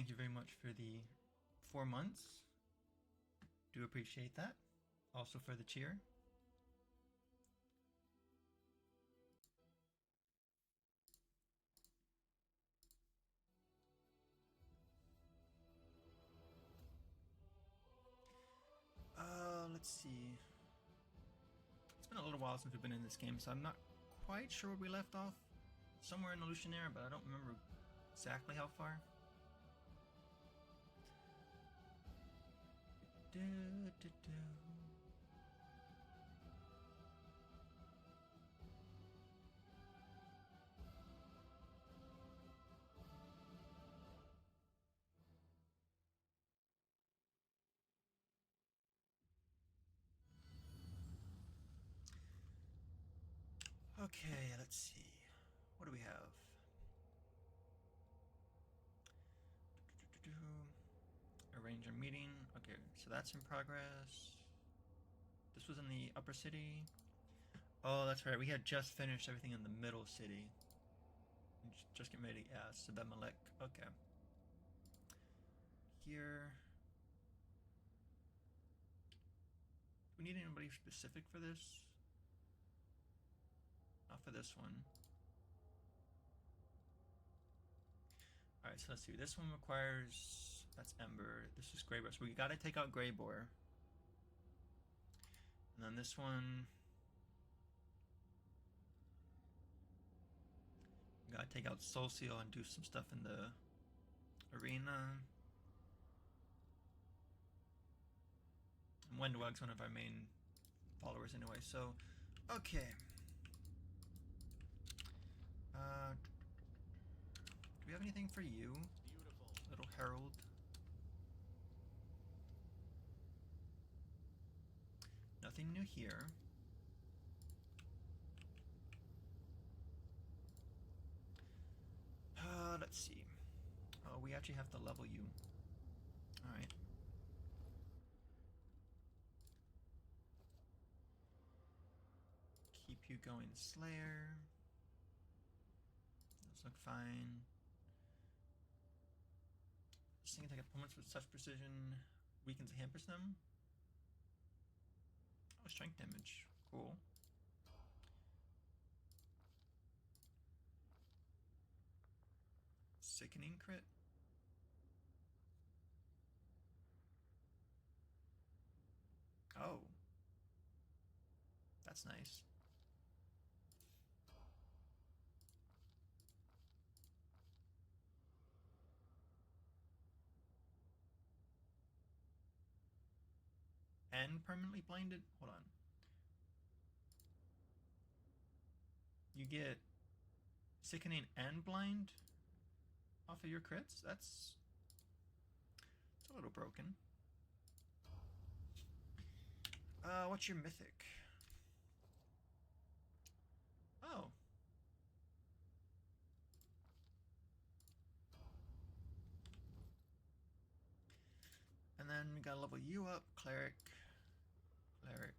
thank you very much for the 4 months. Do appreciate that. Also for the cheer. Let's see. It's been a little while since we've been in this game, so I'm not quite sure where we left off. Somewhere in Alushinyrra, but I don't remember exactly how far. Okay, let's see. What do we have? Arrange a meeting. Okay, so that's in progress. This was in the upper city. Oh, that's right. We had just finished everything in the middle city. Just getting ready. Yeah, Sebemelech. Okay. Here. Do we need anybody specific for this? Not for this one. Alright, so let's see. This one requires... That's Ember. This is Greybor. So we gotta take out Greybor. And then this one... We gotta take out Solcio and do some stuff in the arena. And Wendwag's one of our main followers anyway, so... Okay. Do we have anything for you? Beautiful. Little Herald. Nothing new here. Let's see. Oh, we actually have to level you. Alright. Keep you going, Slayer. Those look fine. This thing attack opponents with such precision weakens and hampers them. Oh, strength damage. Cool. Sickening crit. Oh. That's nice. And permanently blinded? Hold on. You get sickening and blind off of your crits? That's a little broken. What's your mythic? Oh. And then we gotta level you up, Cleric. Cleric.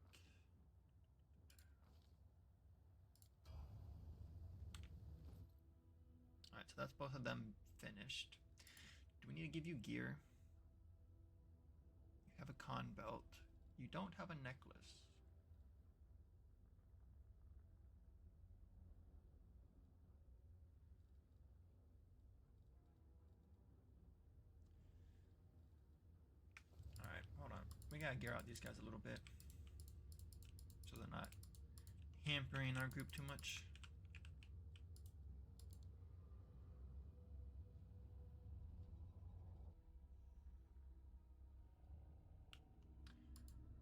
Alright, so that's both of them finished. Do we need to give you gear? You have a con belt. You don't have a necklace. Alright, hold on. We gotta gear out these guys a little bit, so they're not hampering our group too much.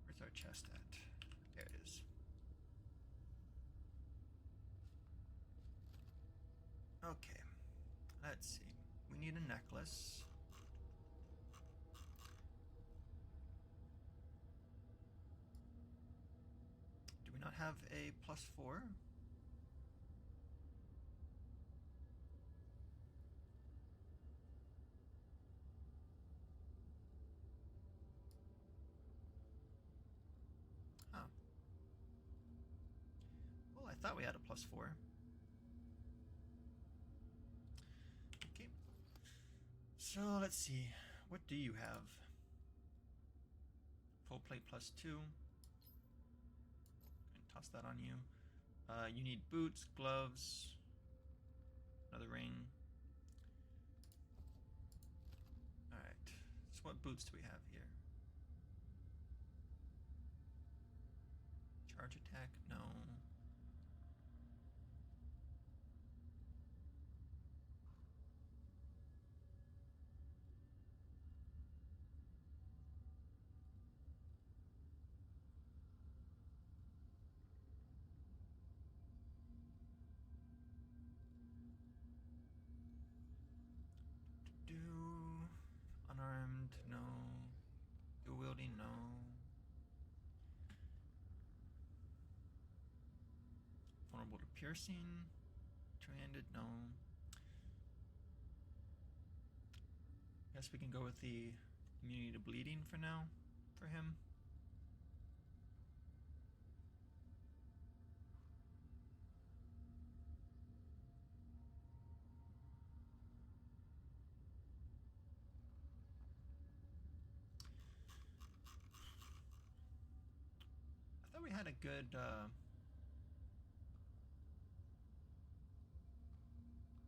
Where's our chest at? There it is. Okay, let's see. We need a necklace. Do we not have a +4? Oh. Well, I thought we had a +4. So let's see. What do you have? Full plate +2. And toss that on you. You need boots, gloves, another ring. Alright. So what boots do we have here? Charge attack? No. Unarmed? No. Dual wielding? No. Vulnerable to piercing? Two-handed? No. Guess we can go with the immunity to bleeding for now, for him. I thought we had a good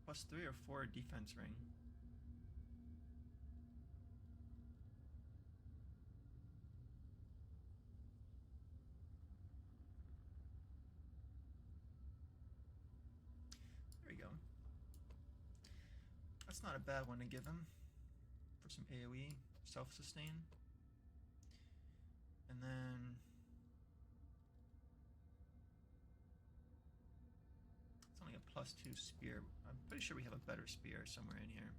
+3 or 4 defense ring. There we go. That's not a bad one to give him for some AoE, self-sustain. And then it's only a +2 spear. I'm pretty sure we have a better spear somewhere in here.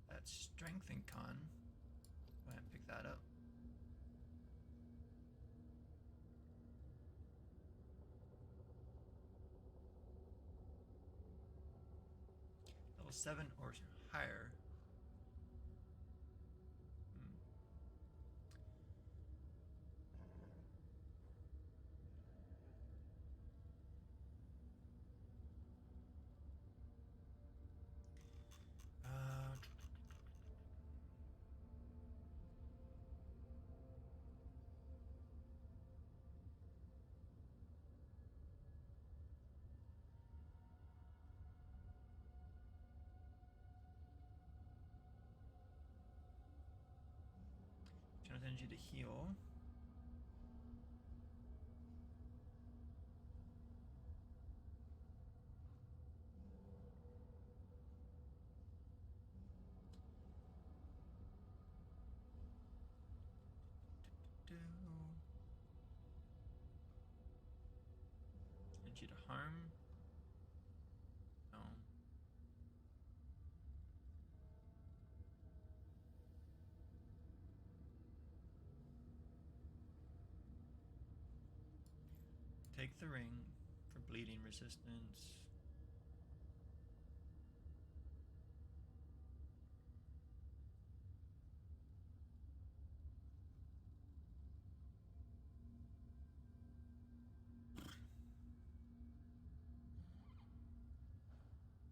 That's strength and con. Go ahead and pick that up. Level 7 or higher. Generous energy to heal. Energy to harm. No. Take the ring for bleeding resistance.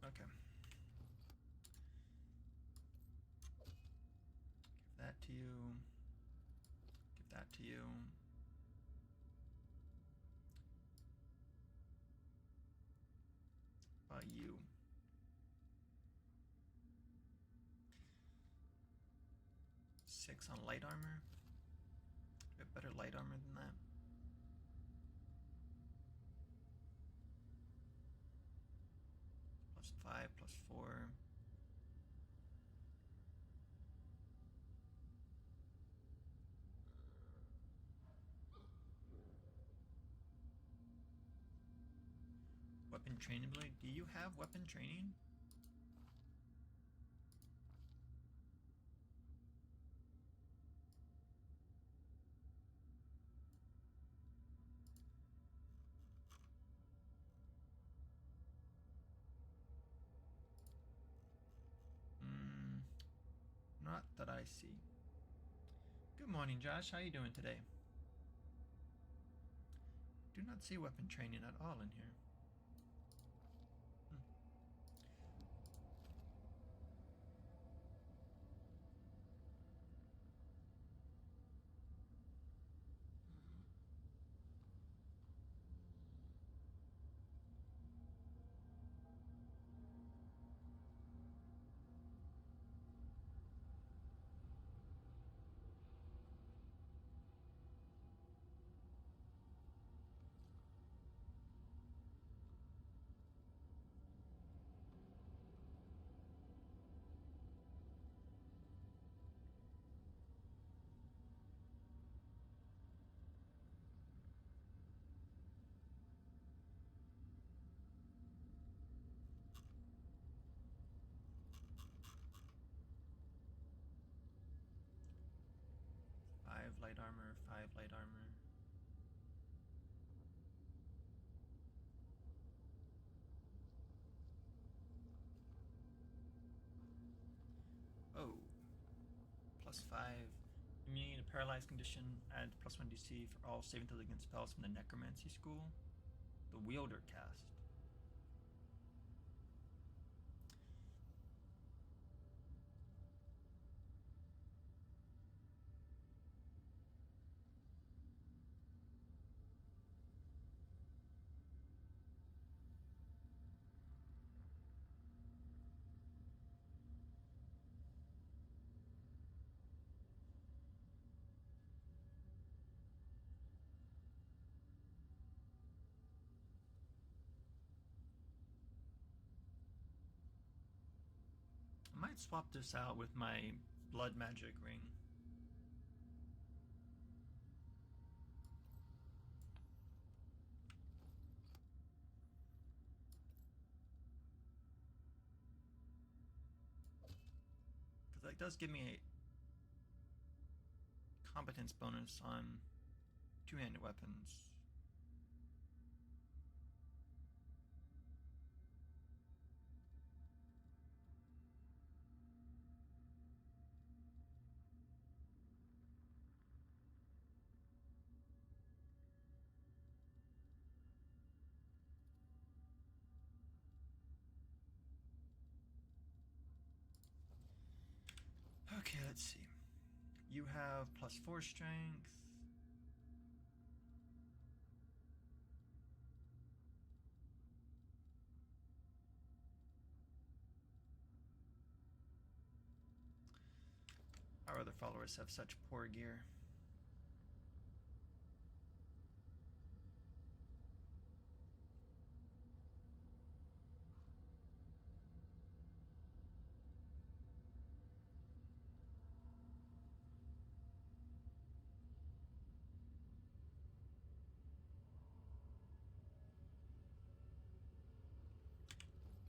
Okay. Give that to you. Give that to you. You. Six on light armor. We have better light armor than that. +5, +4. Weapon training ability. Do you have weapon training? Not that I see. Good morning, Josh. How you doing today? Do not see weapon training at all in here. Five light armor, 5 light armor. Oh. +5. Immune to paralyzed condition. Add +1 DC for all saving throws against spells from the Necromancy School. The Wielder cast. I might swap this out with my blood magic ring. Because that does give me a competence bonus on two-handed weapons. Okay, let's see. You have +4 strength. Our other followers have such poor gear.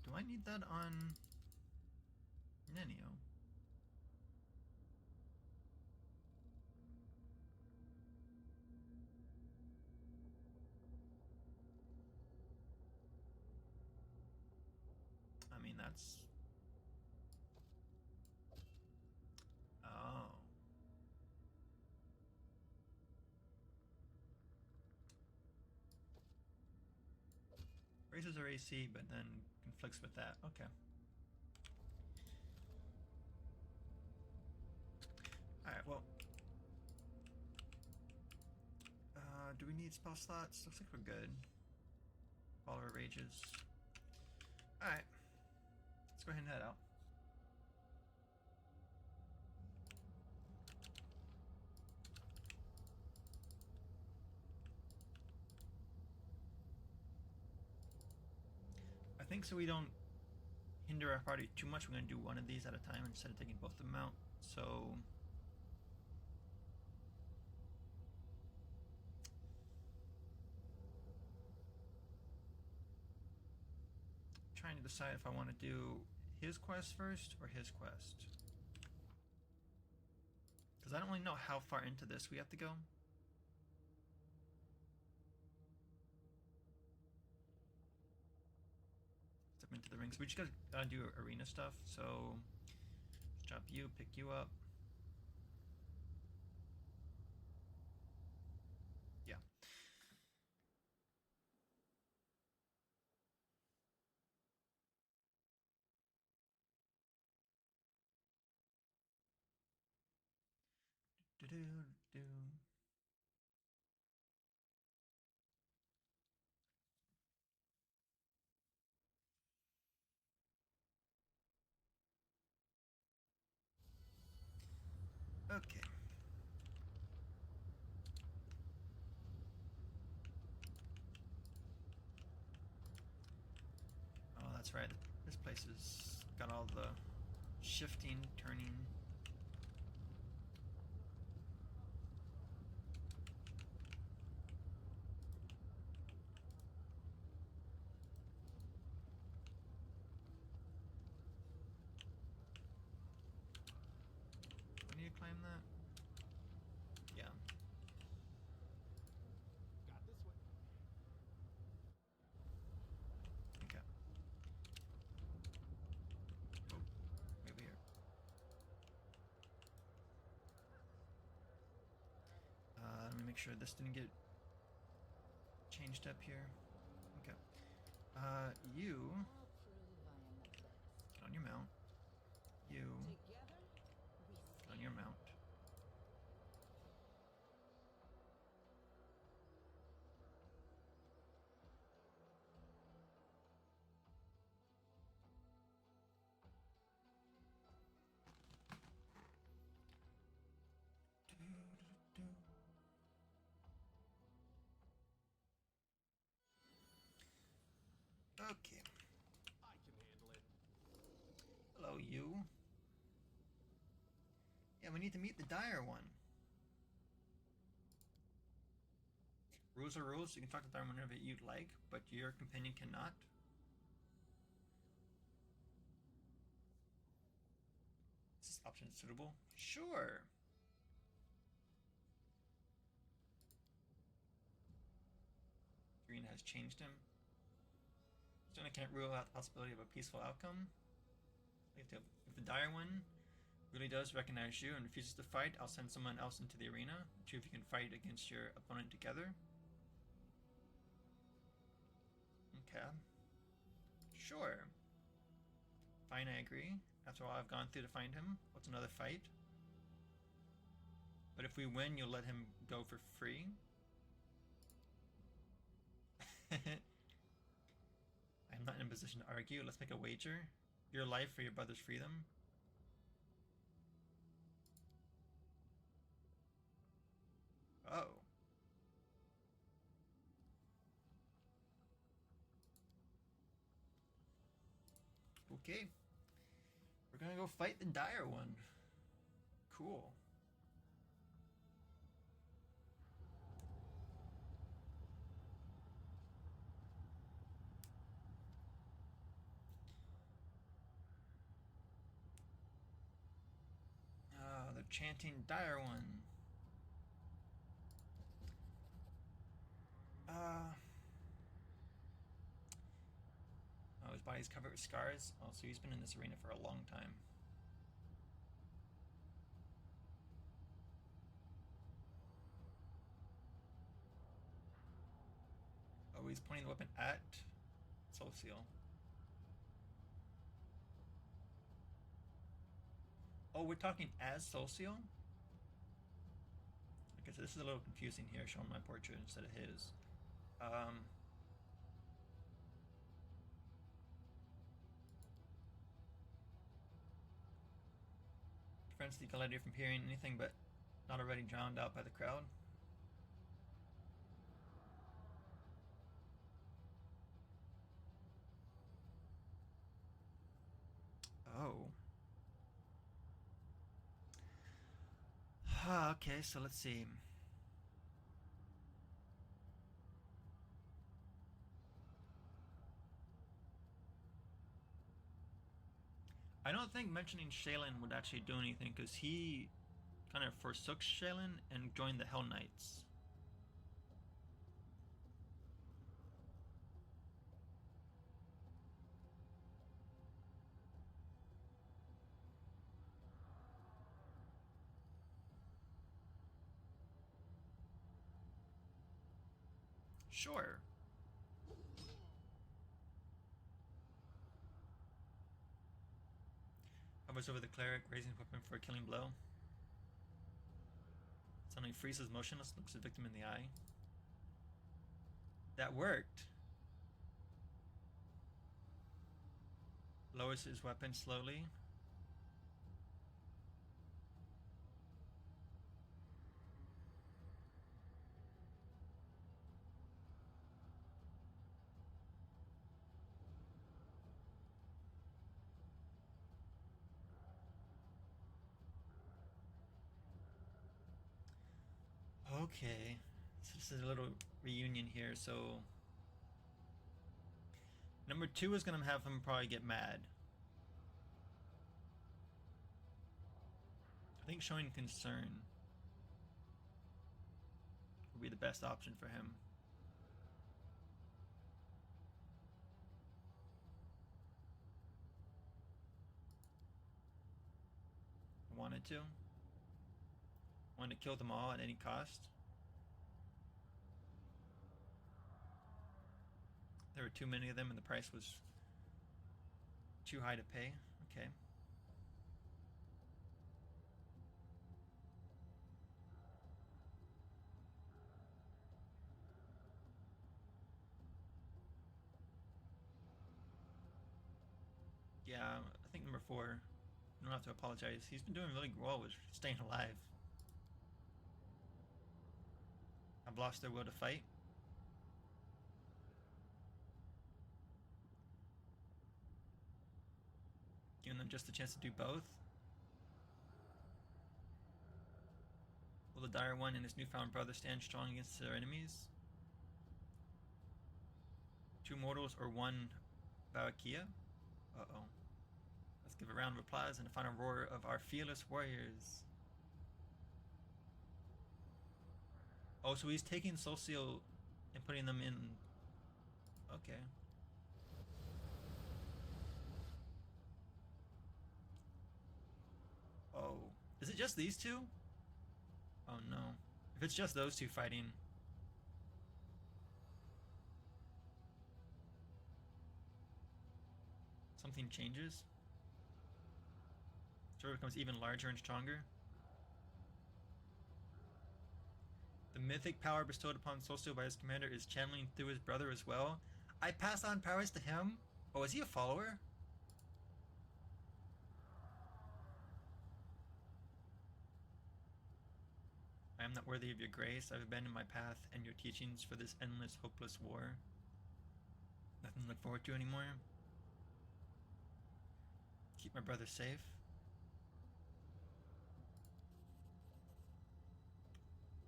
Do I need that on Nenio? I mean, that's... Oh. Raises our AC, but then conflicts with that. Okay. Alright, well. Do we need spell slots? Looks like we're good. Follower rages. Alright. Let's go ahead and head out. I think so we don't hinder our party too much, we're going to do one of these at a time instead of taking both of them out. So... trying to decide if I want to do his quest first or his quest. Because I don't really know how far into this we have to go. Step into the ring. So we just gotta do arena stuff. So, let's drop you, pick you up. Okay. Oh, that's right. This place has got all the shifting, turning. When do you climb that? Yeah. Got this one. Okay. Oh, maybe here. Let me make sure this didn't get changed up here. Okay. You I'll prove I am the best. get on your mount. You Together, we get on your mount. Okay. I can handle it. Hello, you. Yeah, we need to meet the dire one. Rules are rules. You can talk to the dire one whenever you'd like, but your companion cannot. Is this option suitable? Sure. Green has changed him. Still, I can't rule out the possibility of a peaceful outcome. If the dire one really does recognize you and refuses to fight, I'll send someone else into the arena. See if you can fight against your opponent together. Okay. Sure. Fine, I agree. After all I've gone through to find him, what's another fight? But if we win, you'll let him go for free? I'm not in a position to argue. Let's make a wager. Your life for your brother's freedom. Oh. Okay. We're gonna go fight the dire one. Cool. They're chanting dire one. Oh, his body's covered with scars. Oh, so he's been in this arena for a long time. Oh, he's pointing the weapon at Social. Oh, we're talking as Social? Okay, so this is a little confusing here, showing my portrait instead of his. Prevents the gladiator from hearing anything but not already drowned out by the crowd. Oh. Okay, so let's see. I don't think mentioning Shaylin would actually do anything, because he kind of forsook Shaylin and joined the Hell Knights. Sure. Hovers over the cleric, raising his weapon for a killing blow. Suddenly freezes motionless, looks the victim in the eye. That worked. Lowers his weapon slowly. Okay, so this is a little reunion here. So number 2 is gonna have him probably get mad. I think showing concern would be the best option for him. Wanted to. Wanted to kill them all at any cost. There were too many of them and the price was too high to pay. Okay. Yeah, I think number 4. You don't have to apologize. He's been doing really well with staying alive. I've lost their will to fight. Giving them just a chance to do both. Will the Dire One and his newfound brother stand strong against their enemies? 2 mortals or 1 Barakia? Uh-oh. Let's give a round of applause and a final roar of our fearless warriors. Oh, so he's taking Socio and putting them in... Okay. Oh. Is it just these 2? Oh no. If it's just those 2 fighting... something changes? Trevor becomes even larger and stronger. The mythic power bestowed upon Solstice by his commander is channeling through his brother as well. I pass on powers to him? Oh, is he a follower? I am not worthy of your grace. I've abandoned my path and your teachings for this endless, hopeless war. Nothing to look forward to anymore. Keep my brother safe.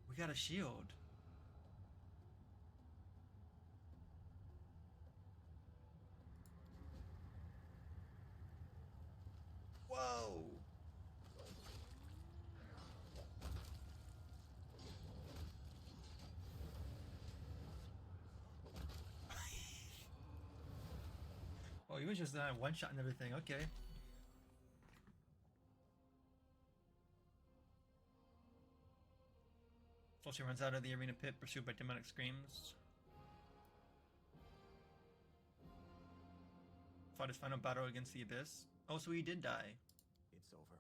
We got a shield. Whoa! Oh, he was just one shot and everything. Okay. Solstice runs out of the arena pit, pursued by demonic screams. Fought his final battle against the abyss. Oh, so he did die. It's over.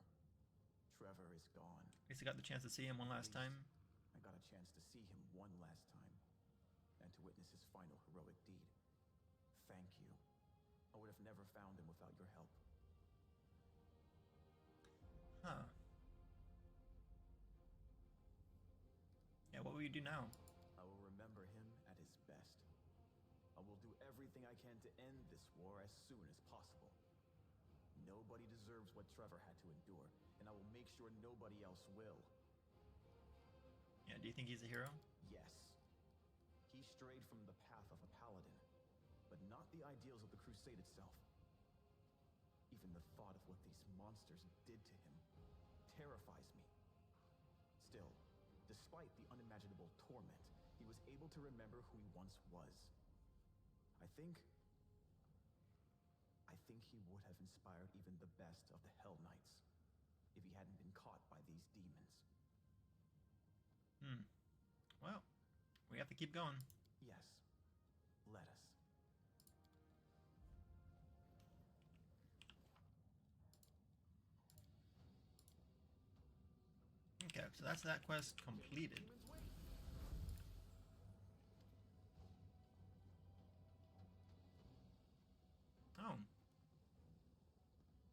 Trevor is gone. At least I got the chance to see him one last time. I got a chance to see him one last time, and to witness his final heroic deed. Thank you. I would have never found him without your help. Huh. Yeah, what will you do now? I will remember him at his best. I will do everything I can to end this war as soon as possible. Nobody deserves what Trevor had to endure, and I will make sure nobody else will. Yeah, do you think he's a hero? Yes. He strayed from the path of a paladin, but not the ideals of the crusade itself. Even the thought of what these monsters did to him terrifies me. Still, despite the unimaginable torment, he was able to remember who he once was. I think he would have inspired even the best of the Hell Knights if he hadn't been caught by these demons. Well, we have to keep going. Yes, let us. Okay, so that's that quest completed. Oh.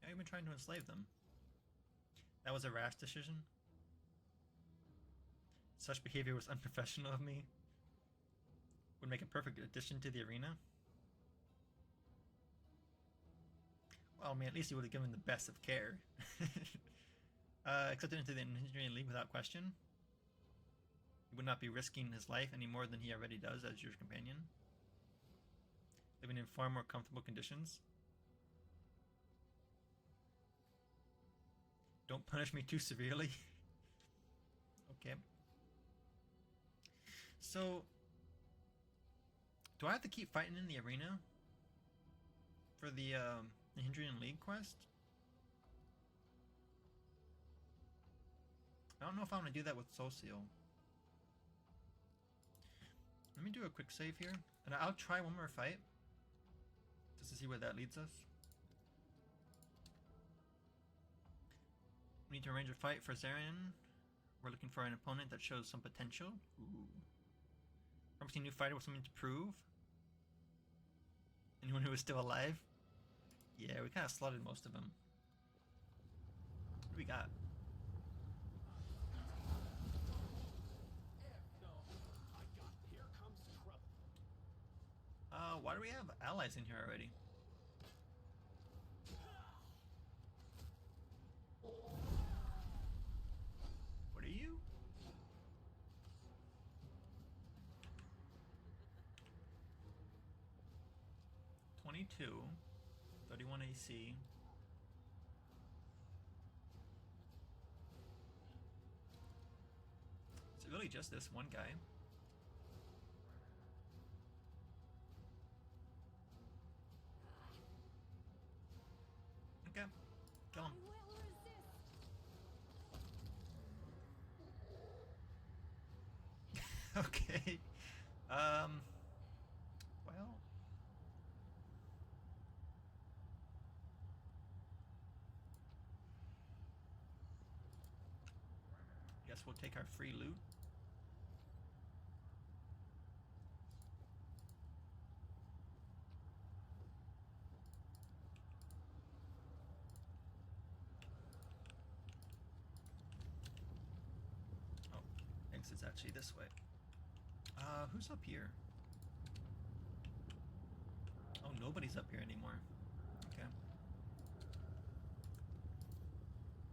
Yeah, you've been trying to enslave them. That was a rash decision. Such behavior was unprofessional of me. Would make a perfect addition to the arena. Well, I mean, at least you would have given the best of care. Accepted into the Engineering League without question. He would not be risking his life any more than he already does as your companion. Living in far more comfortable conditions. Don't punish me too severely. Okay. So, do I have to keep fighting in the arena for the Hindrian League quest? I don't know if I want to do that with Soul Seal. Let me do a quick save here, and I'll try one more fight just to see where that leads us. We need to arrange a fight for Zarian. We're looking for an opponent that shows some potential. Ooh. Promising new fighter with something to prove. Anyone who is still alive? Yeah, we kind of slaughtered most of them. What do we got? Here comes trouble. Why do we have allies in here already? What are you? (22) 31 AC. Is it really just this one guy? Okay, kill him. Okay. Well. Guess we'll take our free loot. Oh, exit's actually this way. Who's up here? Oh, nobody's up here anymore. Okay.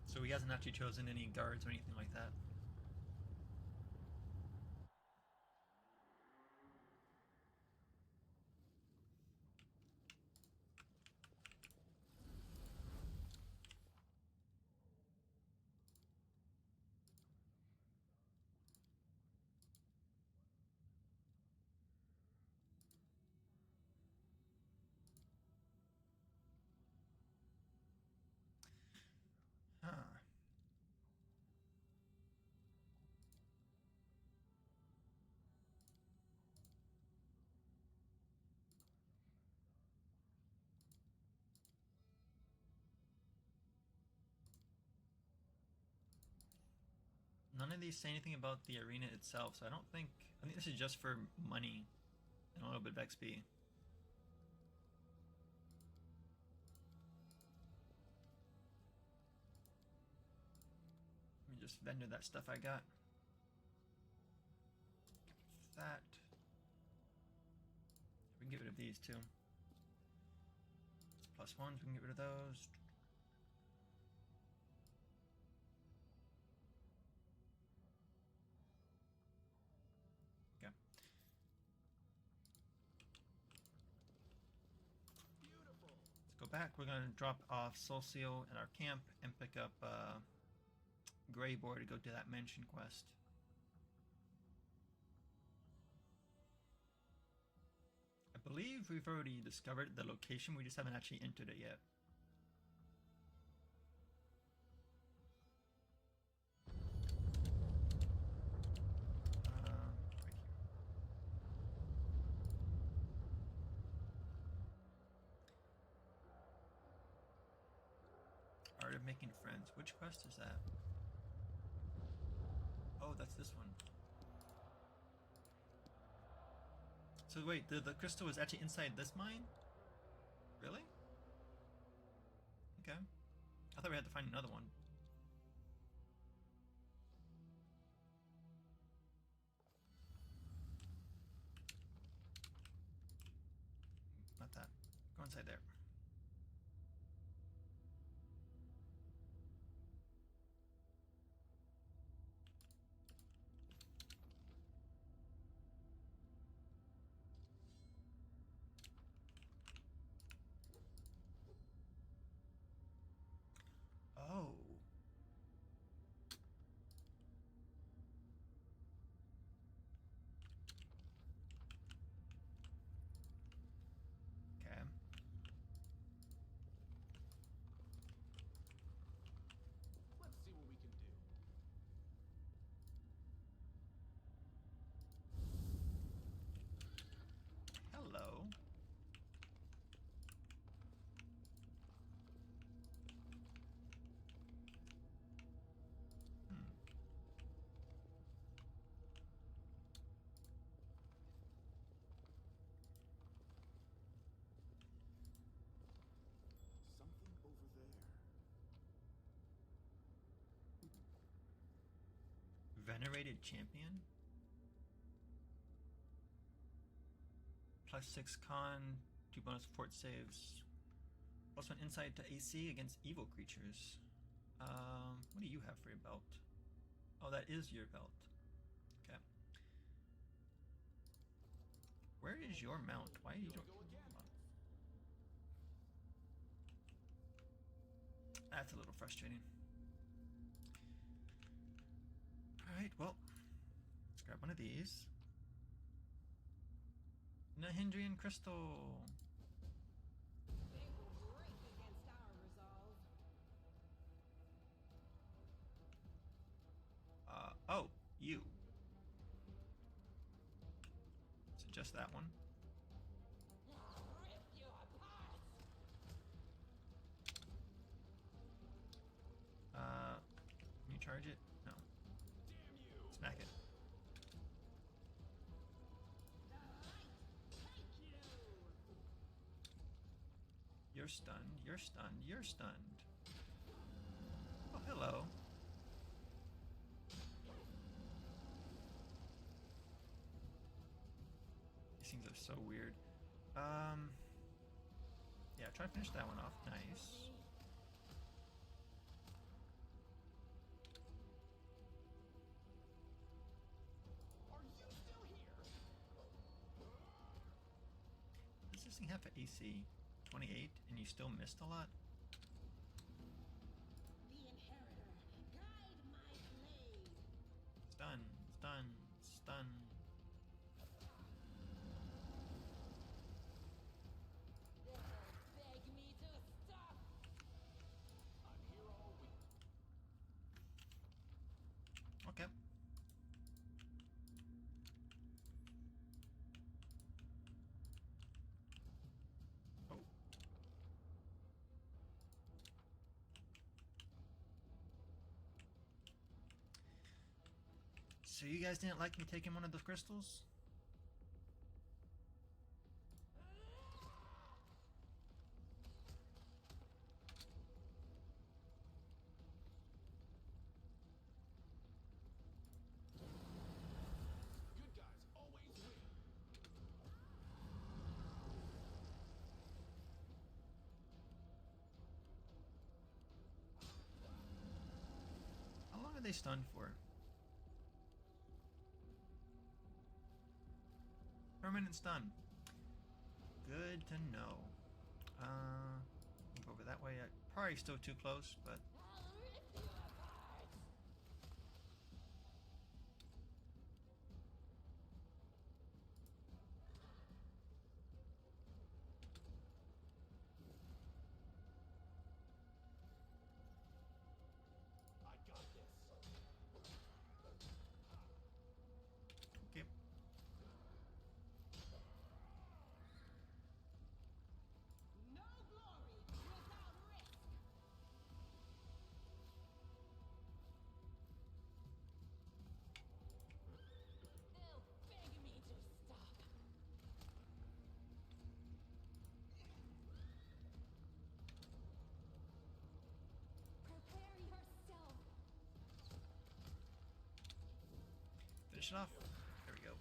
So he hasn't actually chosen any guards or anything like that. Huh. None of these say anything about the arena itself, so I think this is just for money and a little bit of XP. Let me just vendor that stuff I got. That. We can get rid of these too. Plus ones, we can get rid of those. Okay. Let's go back. We're gonna drop off Soul Seal at our camp and pick up Grey Boar to go do that mansion quest. I believe we've already discovered the location, we just haven't actually entered it yet. Right here. Art of Making Friends. Which quest is that? Oh, that's this one. So wait, the crystal is actually inside this mine? Really? Okay. I thought we had to find another one. Not that. Go inside there. Oh. Okay. Let's see what we can do. Hello. Hmm. Something over there. Venerated champion? +6 con, 2 bonus fort saves. +1 insight to AC against evil creatures. What do you have for your belt? Oh, that is your belt. Okay. Where is your mount? Why you don't? Go again. That's a little frustrating. Alright, well, let's grab one of these. Nahindrian crystal. They will break against our resolve. Oh, you. So just that one. Rip you apart. Can you charge it? No. Damn you! Smack it. The light take you. You're stunned, you're stunned, you're stunned. Oh, hello. These things are so weird. Yeah, try to finish that one off. Nice. Are you still here? Does this thing have an AC 28 and you still missed a lot? The inheritor, guide my blade. Stun, stun, stun. They'll beg me to stop. I'm here all week. Okay. Oh. So you guys didn't like me taking one of those crystals? Good guys always win. How long are they stunned for? Permanent stun. Good to know. Move over that way. Probably still too close, but I'll rip you apart. I got this. okay. No glory without risk. finish it off. There we go.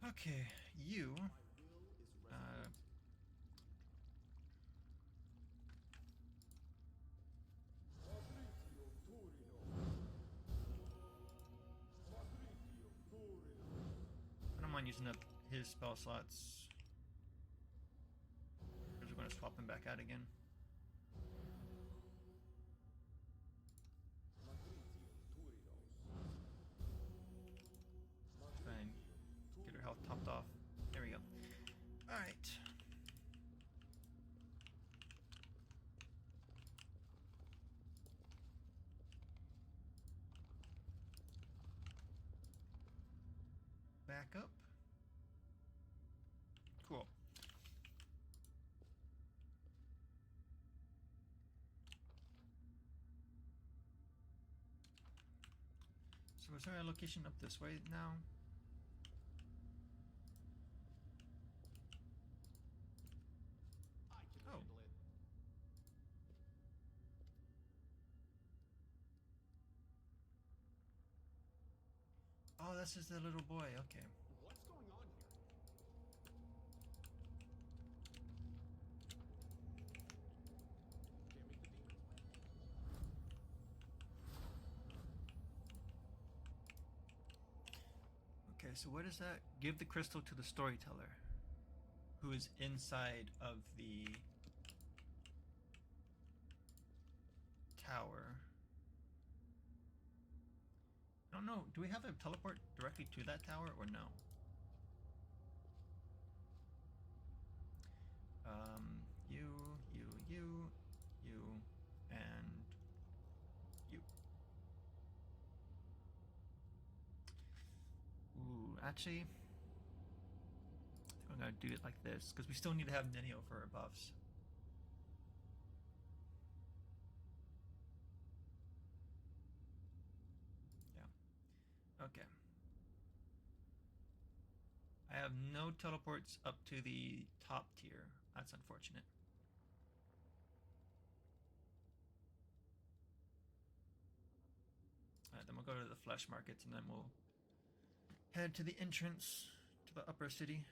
Okay, you. I don't mind using up his spell slots. Because we're going to swap him back out again. Try and get her health topped off. There we go. Alright. Back up. Cool. So is there a location up this way now? I can Oh. handle it. Oh, this is the little boy. Okay. What's going on here? Can't make the demons win. Okay, so what is that? Give the crystal to the storyteller, who is inside of the tower. I don't know. Do we have a teleport directly to that tower or no? You, and you. Ooh, actually, I think I'm gonna do it like this because we still need to have Nenio for our buffs. Yeah. Okay. I have no teleports up to the top tier. That's unfortunate. Alright, then we'll go to the flesh markets and then we'll head to the entrance to the upper city.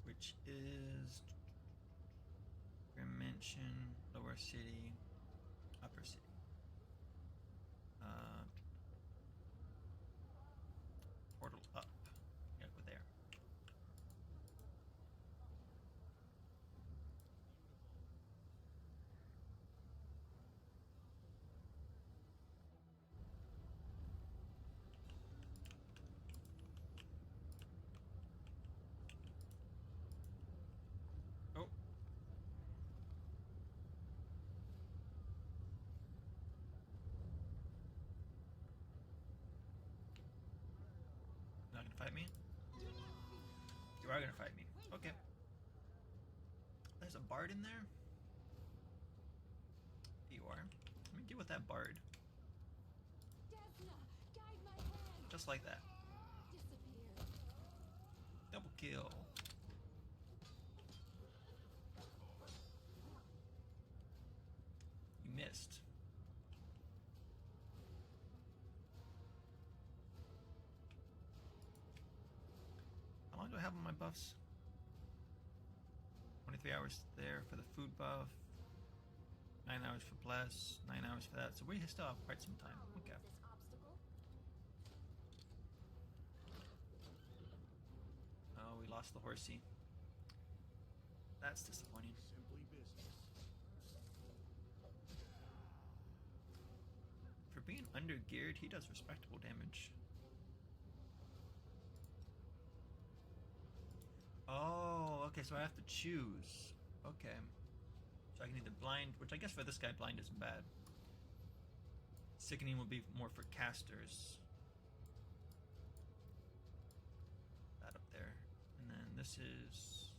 Which is Dimension, Lower City, Upper City. Portal up. Gotta go there. Oh. Not gonna fight me? You are gonna fight me. Okay. There's a bard in there? You are. Let me deal with that bard. Desna, guide my hand. Just like that. Disappear. Double kill. You missed. How long do I have on my buffs? 23 hours there for the food buff. 9 hours for bless. 9 hours for that. So we still have quite some time. Okay. This obstacle? Oh, we lost the horsey. That's disappointing. Simply business. For being under geared, he does respectable damage. Oh, okay, so I have to choose. Okay. So I can either blind, which I guess for this guy, blind isn't bad. Sickening will be more for casters. That up there. And then this is...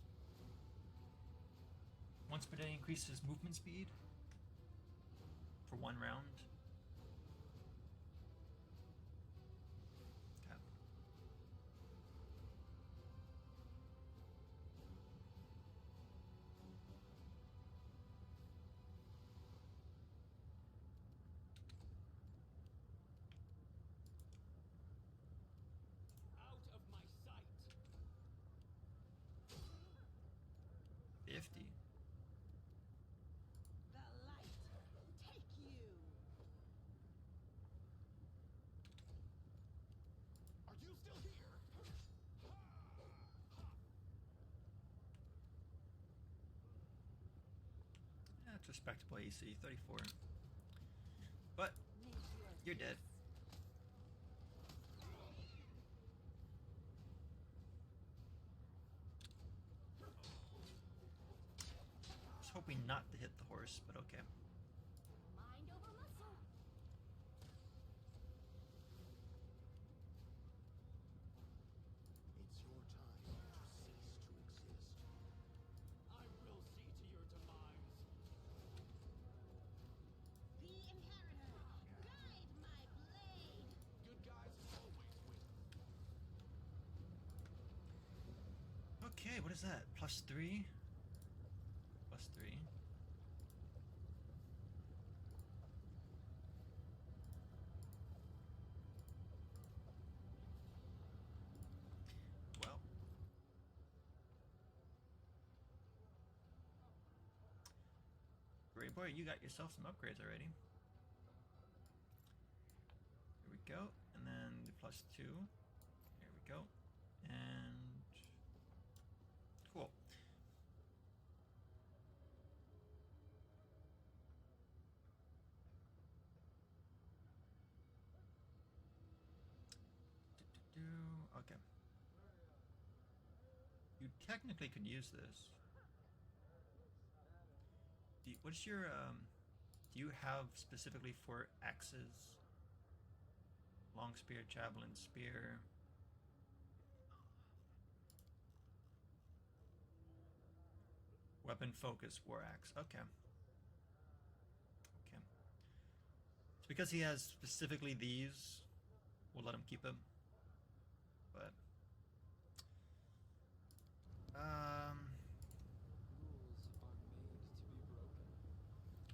Once per day increases movement speed for 1 round. Okay. Out of my sight. 50. The light take you. Are you still here? That's respectable AC, 34. But Make your you're dead. I was hoping not to hit the horse, but okay. mind over muscle. It's your time to cease to exist. I will see to your demise. The inheritor, guide my blade. Good guys always win. Okay, what is that? +3? +3. Well. Great boy, you got yourself some upgrades already. Here we go. And then the +2. Here we go. And cool. Okay. You technically could use this. What's your do you have specifically for axes? Long spear, javelin spear. Weapon focus, war axe. Okay. Okay. It's because he has specifically these. We'll let him keep them. But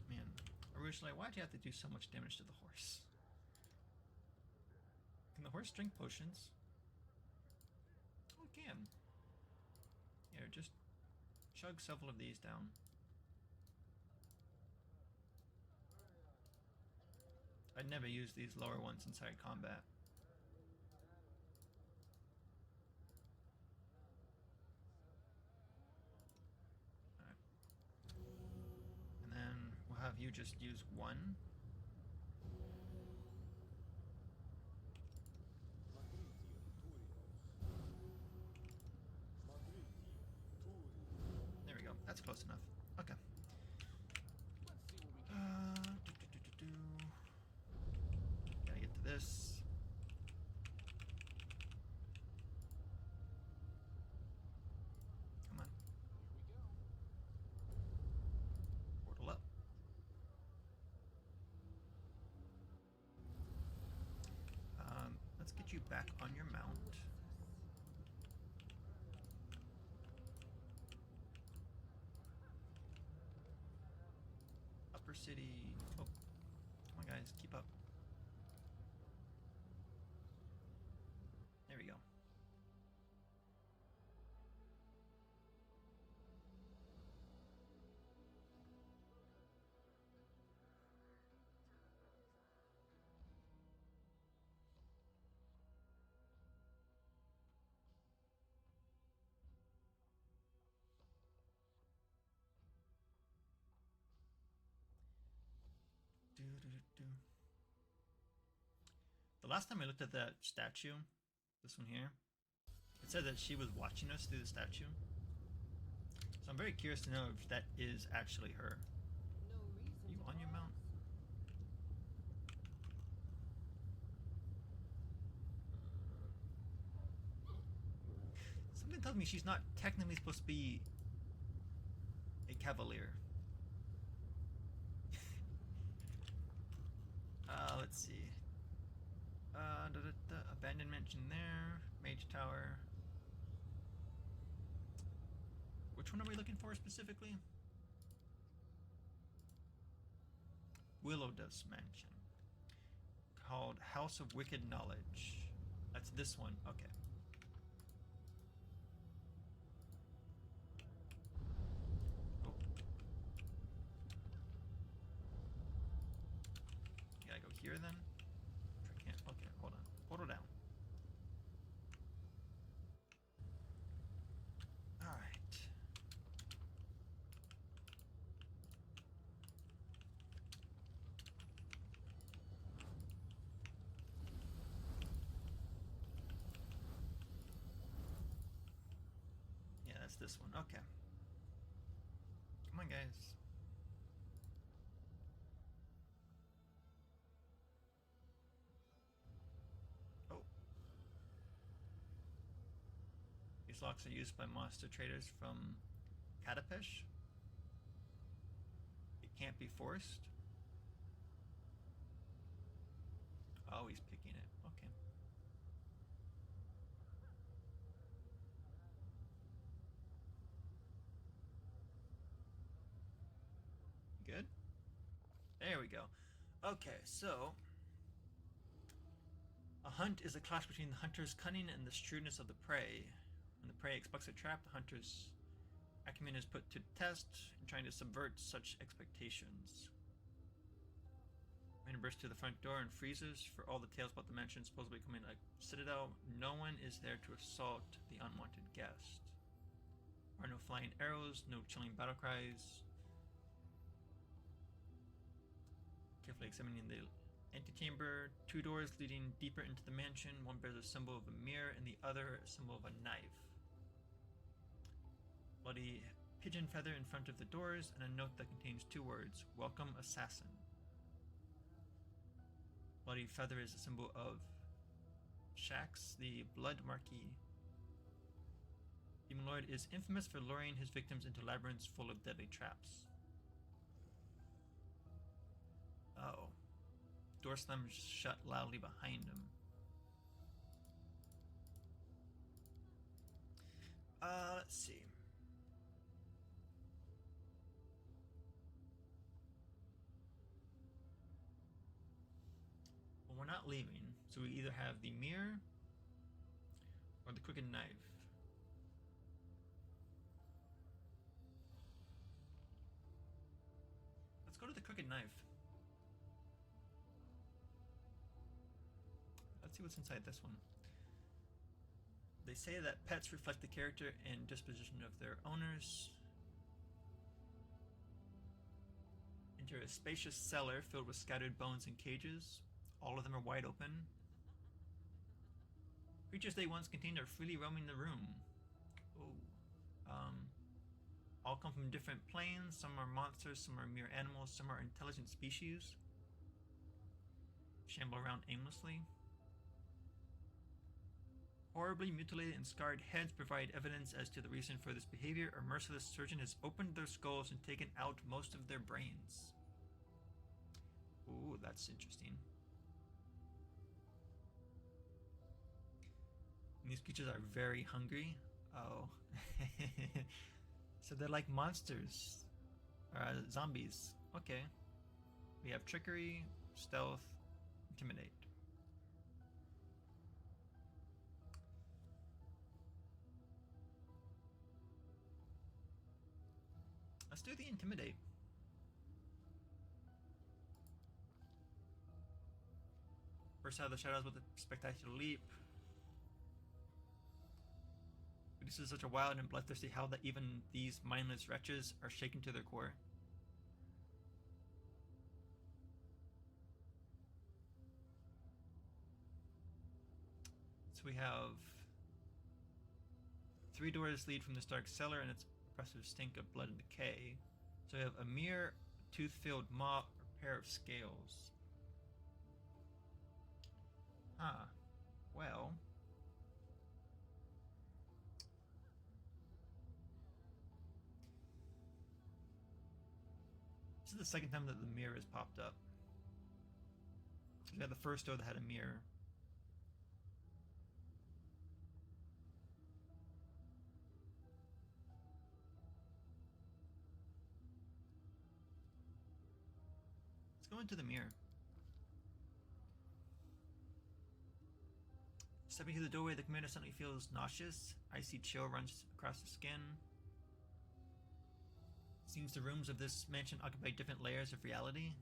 man, originally, why'd you have to do so much damage to the horse? Can the horse drink potions? Oh, it can. Here, just chug several of these down. I'd never use these lower ones inside combat. Alright. And then we'll have you just use one. There we go. That's close enough. Okay. Let's see what we can. Gotta get to this. Come on. Here we go. Portal up. Let's get you back on your mount. Upper City. Oh, come on, guys, keep up. There we go. The last time I looked at that statue, this one here, it said that she was watching us through the statue. So I'm very curious to know if that is actually her. No reason You to on your mount? pause. Something tells me she's not technically supposed to be a cavalier. Let's see. Abandoned mansion there. Mage tower. Which one are we looking for specifically? Willow Dust Mansion. Called House of Wicked Knowledge. That's this one. Okay. Oh. Gotta go here then? I can't. Okay, hold on. Portal down. Alright. Yeah, that's this one. Okay. Come on, guys. Oh. These locks are used by monster traders from Katapesh. It can't be forced. Oh, he's picking it. Okay. Good? There we go. Okay, so a hunt is a clash between the hunter's cunning and the shrewdness of the prey. When the prey expects a trap, the hunter's acumen is put to the test in trying to subvert such expectations. Rainer bursts to the front door and freezes. For all the tales about the mansion supposedly becoming a citadel, no one is there to assault the unwanted guest. There are no flying arrows, no chilling battle cries. Carefully examining the antechamber, two doors leading deeper into the mansion. One bears a symbol of a mirror and the other a symbol of a knife. Bloody pigeon feather in front of the doors and a note that contains two words, "Welcome Assassin." Bloody feather is a symbol of Shax, the blood marquis. Demon Lord is infamous for luring his victims into labyrinths full of deadly traps. Oh. Door slams shut loudly behind him. Let's see. Well, we're not leaving, so we either have the mirror or the crooked knife. Let's go to the crooked knife. Let's see what's inside this one. They say that pets reflect the character and disposition of their owners. Enter a spacious cellar filled with scattered bones and cages. All of them are wide open. Creatures they once contained are freely roaming the room. Oh. All come from different planes. Some are monsters, some are mere animals, some are intelligent species. Shamble around aimlessly. Horribly mutilated and scarred heads provide evidence as to the reason for this behavior. A merciless surgeon has opened their skulls and taken out most of their brains. Ooh, that's interesting. And these creatures are very hungry. Oh. So they're like monsters. Zombies. Okay. We have trickery, stealth, intimidate. Let's do the intimidate. Burst out of the shadows with a spectacular leap. This is such a wild and bloodthirsty howl that even these mindless wretches are shaken to their core. So we have 3 doors lead from this dark cellar and its oppressive stink of blood and decay. So we have a mere tooth-filled maw or pair of scales. Huh. Well. is the second time that the mirror has popped up. We had the first door that had a mirror. Let's go into the mirror. Stepping through the doorway, the commander suddenly feels nauseous. Icy chill runs across the skin. Seems the rooms of this mansion occupy different layers of reality.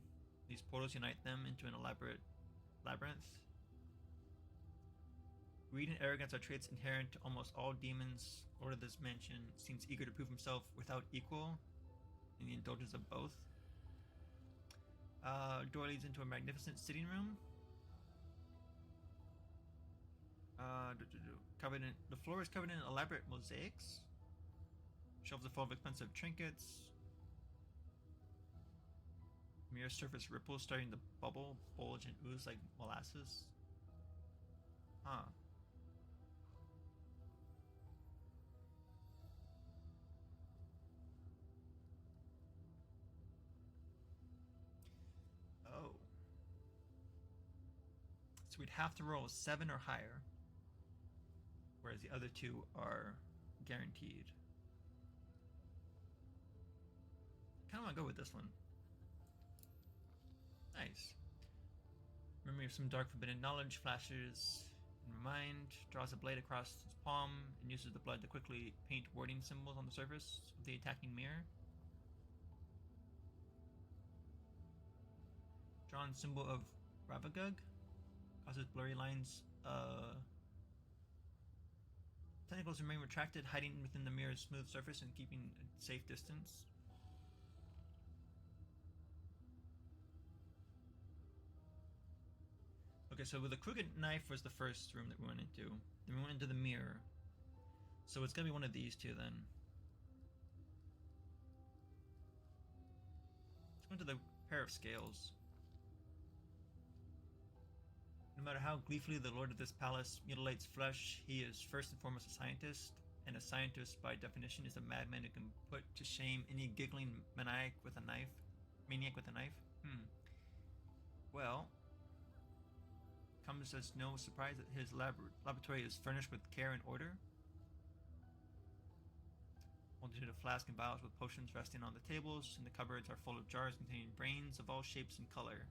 These portals unite them into an elaborate labyrinth. Greed and arrogance are traits inherent to almost all demons. Lord of this mansion seems eager to prove himself without equal in the indulgence of both. Door leads into a magnificent sitting room. The floor is covered in elaborate mosaics. Shelves are full of expensive trinkets. Mirror surface ripples starting to bubble, bulge, and ooze like molasses. Huh. Oh. So we'd have to roll a 7 or higher, whereas the other two are guaranteed. I kind of want to go with this one. Nice. Memory of some dark forbidden knowledge flashes in my mind, draws a blade across his palm, and uses the blood to quickly paint wording symbols on the surface of the attacking mirror. Drawn symbol of Ravagug causes blurry lines. Tentacles remain retracted, hiding within the mirror's smooth surface and keeping a safe distance. Okay, so the crooked knife was the first room that we went into. Then we went into the mirror. So it's gonna be one of these two then. Let's go into the pair of scales. No matter how gleefully the lord of this palace mutilates flesh, he is first and foremost a scientist, and a scientist by definition is a madman who can put to shame any giggling maniac with a knife. Well, comes as no surprise that his laboratory is furnished with care and order. Multitude of flasks and vials with potions resting on the tables, and the cupboards are full of jars containing brains of all shapes and color.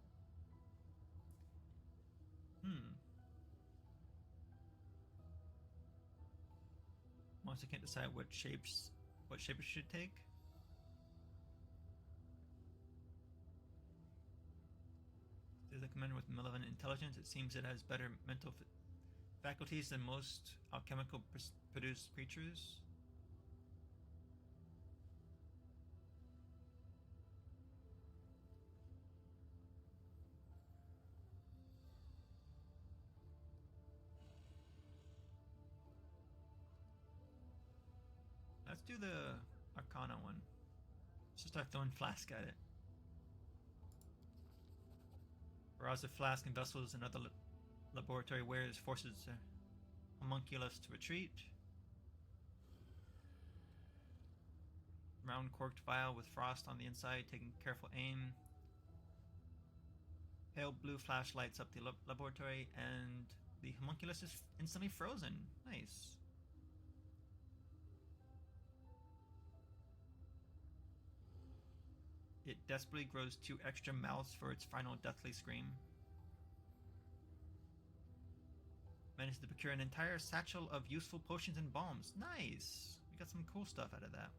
Monster can't decide what shape it should take. There's a commander with malevolent intelligence. It seems it has better mental faculties than most alchemical produced creatures. Let's do the Arcana one. Let's just start throwing flask at it. Barrage of flask and vessels and other laboratory wares forces a homunculus to retreat. Round corked vial with frost on the inside, taking careful aim. Pale blue flash lights up the laboratory, and the homunculus is instantly frozen. Nice. It desperately grows 2 extra mouths for its final deathly scream. Manages to procure an entire satchel of useful potions and balms. Nice! We got some cool stuff out of that.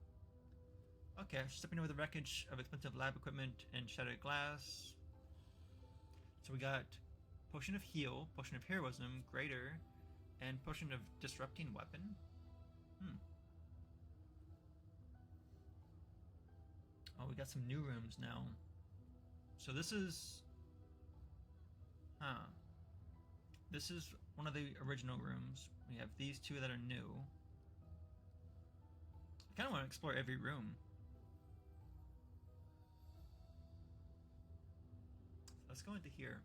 Okay, stepping over the wreckage of expensive lab equipment and shattered glass. So we got Potion of Heal, Potion of Heroism, Greater, and Potion of Disrupting Weapon. Oh, we got some new rooms now. So this is... This is one of the original rooms. We have these two that are new. I kind of want to explore every room. Let's go into here.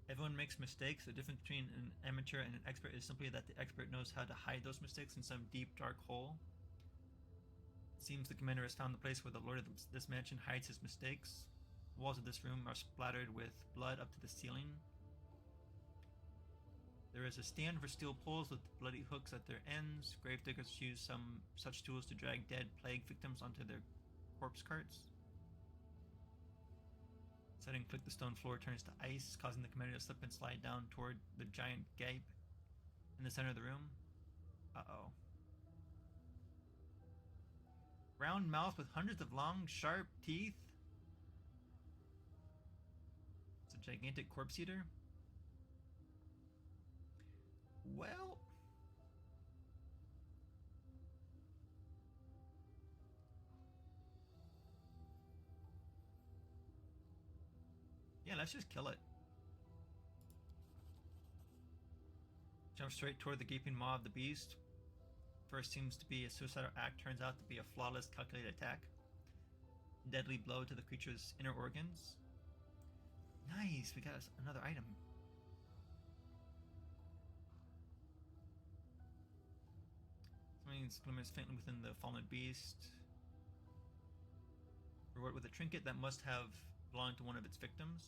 Everyone makes mistakes. The difference between an amateur and an expert is simply that the expert knows how to hide those mistakes in some deep, dark hole. It seems the commander has found the place where the lord of this mansion hides his mistakes. The walls of this room are splattered with blood up to the ceiling. There is a stand for steel poles with bloody hooks at their ends. Gravediggers use some such tools to drag dead plague victims onto their corpse carts. Suddenly, click, the stone floor turns to ice, causing the commander to slip and slide down toward the giant gape in the center of the room. Uh-oh. Round mouth with hundreds of long, sharp teeth. It's a gigantic corpse eater. Well... yeah, let's just kill it. Jump straight toward the gaping maw of the beast. First seems to be a suicidal act, turns out to be a flawless, calculated attack. Deadly blow to the creature's inner organs. Nice, we got another item. Something glimmers faintly within the fallen beast. Reward with a trinket that must have belonged to one of its victims.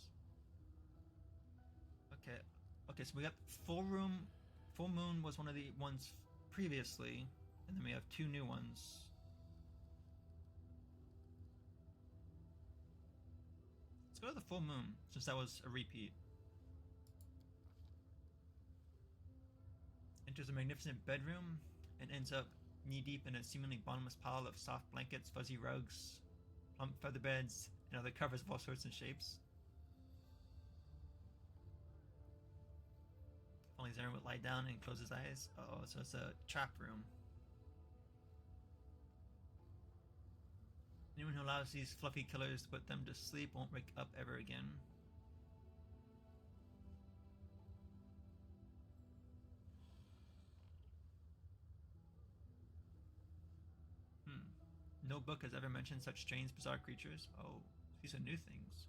Okay, so we got full room. Full moon was one of the ones previously, and then we have two new ones. Let's go to the full moon, since that was a repeat. Enters a magnificent bedroom and ends up knee-deep in a seemingly bottomless pile of soft blankets, fuzzy rugs, plump feather beds, and other covers of all sorts and shapes. If only Zaren would lie down and close his eyes. Oh, so it's a trap room. Anyone who allows these fluffy killers to put them to sleep won't wake up ever again. No book has ever mentioned such strange, bizarre creatures. Oh, these are new things.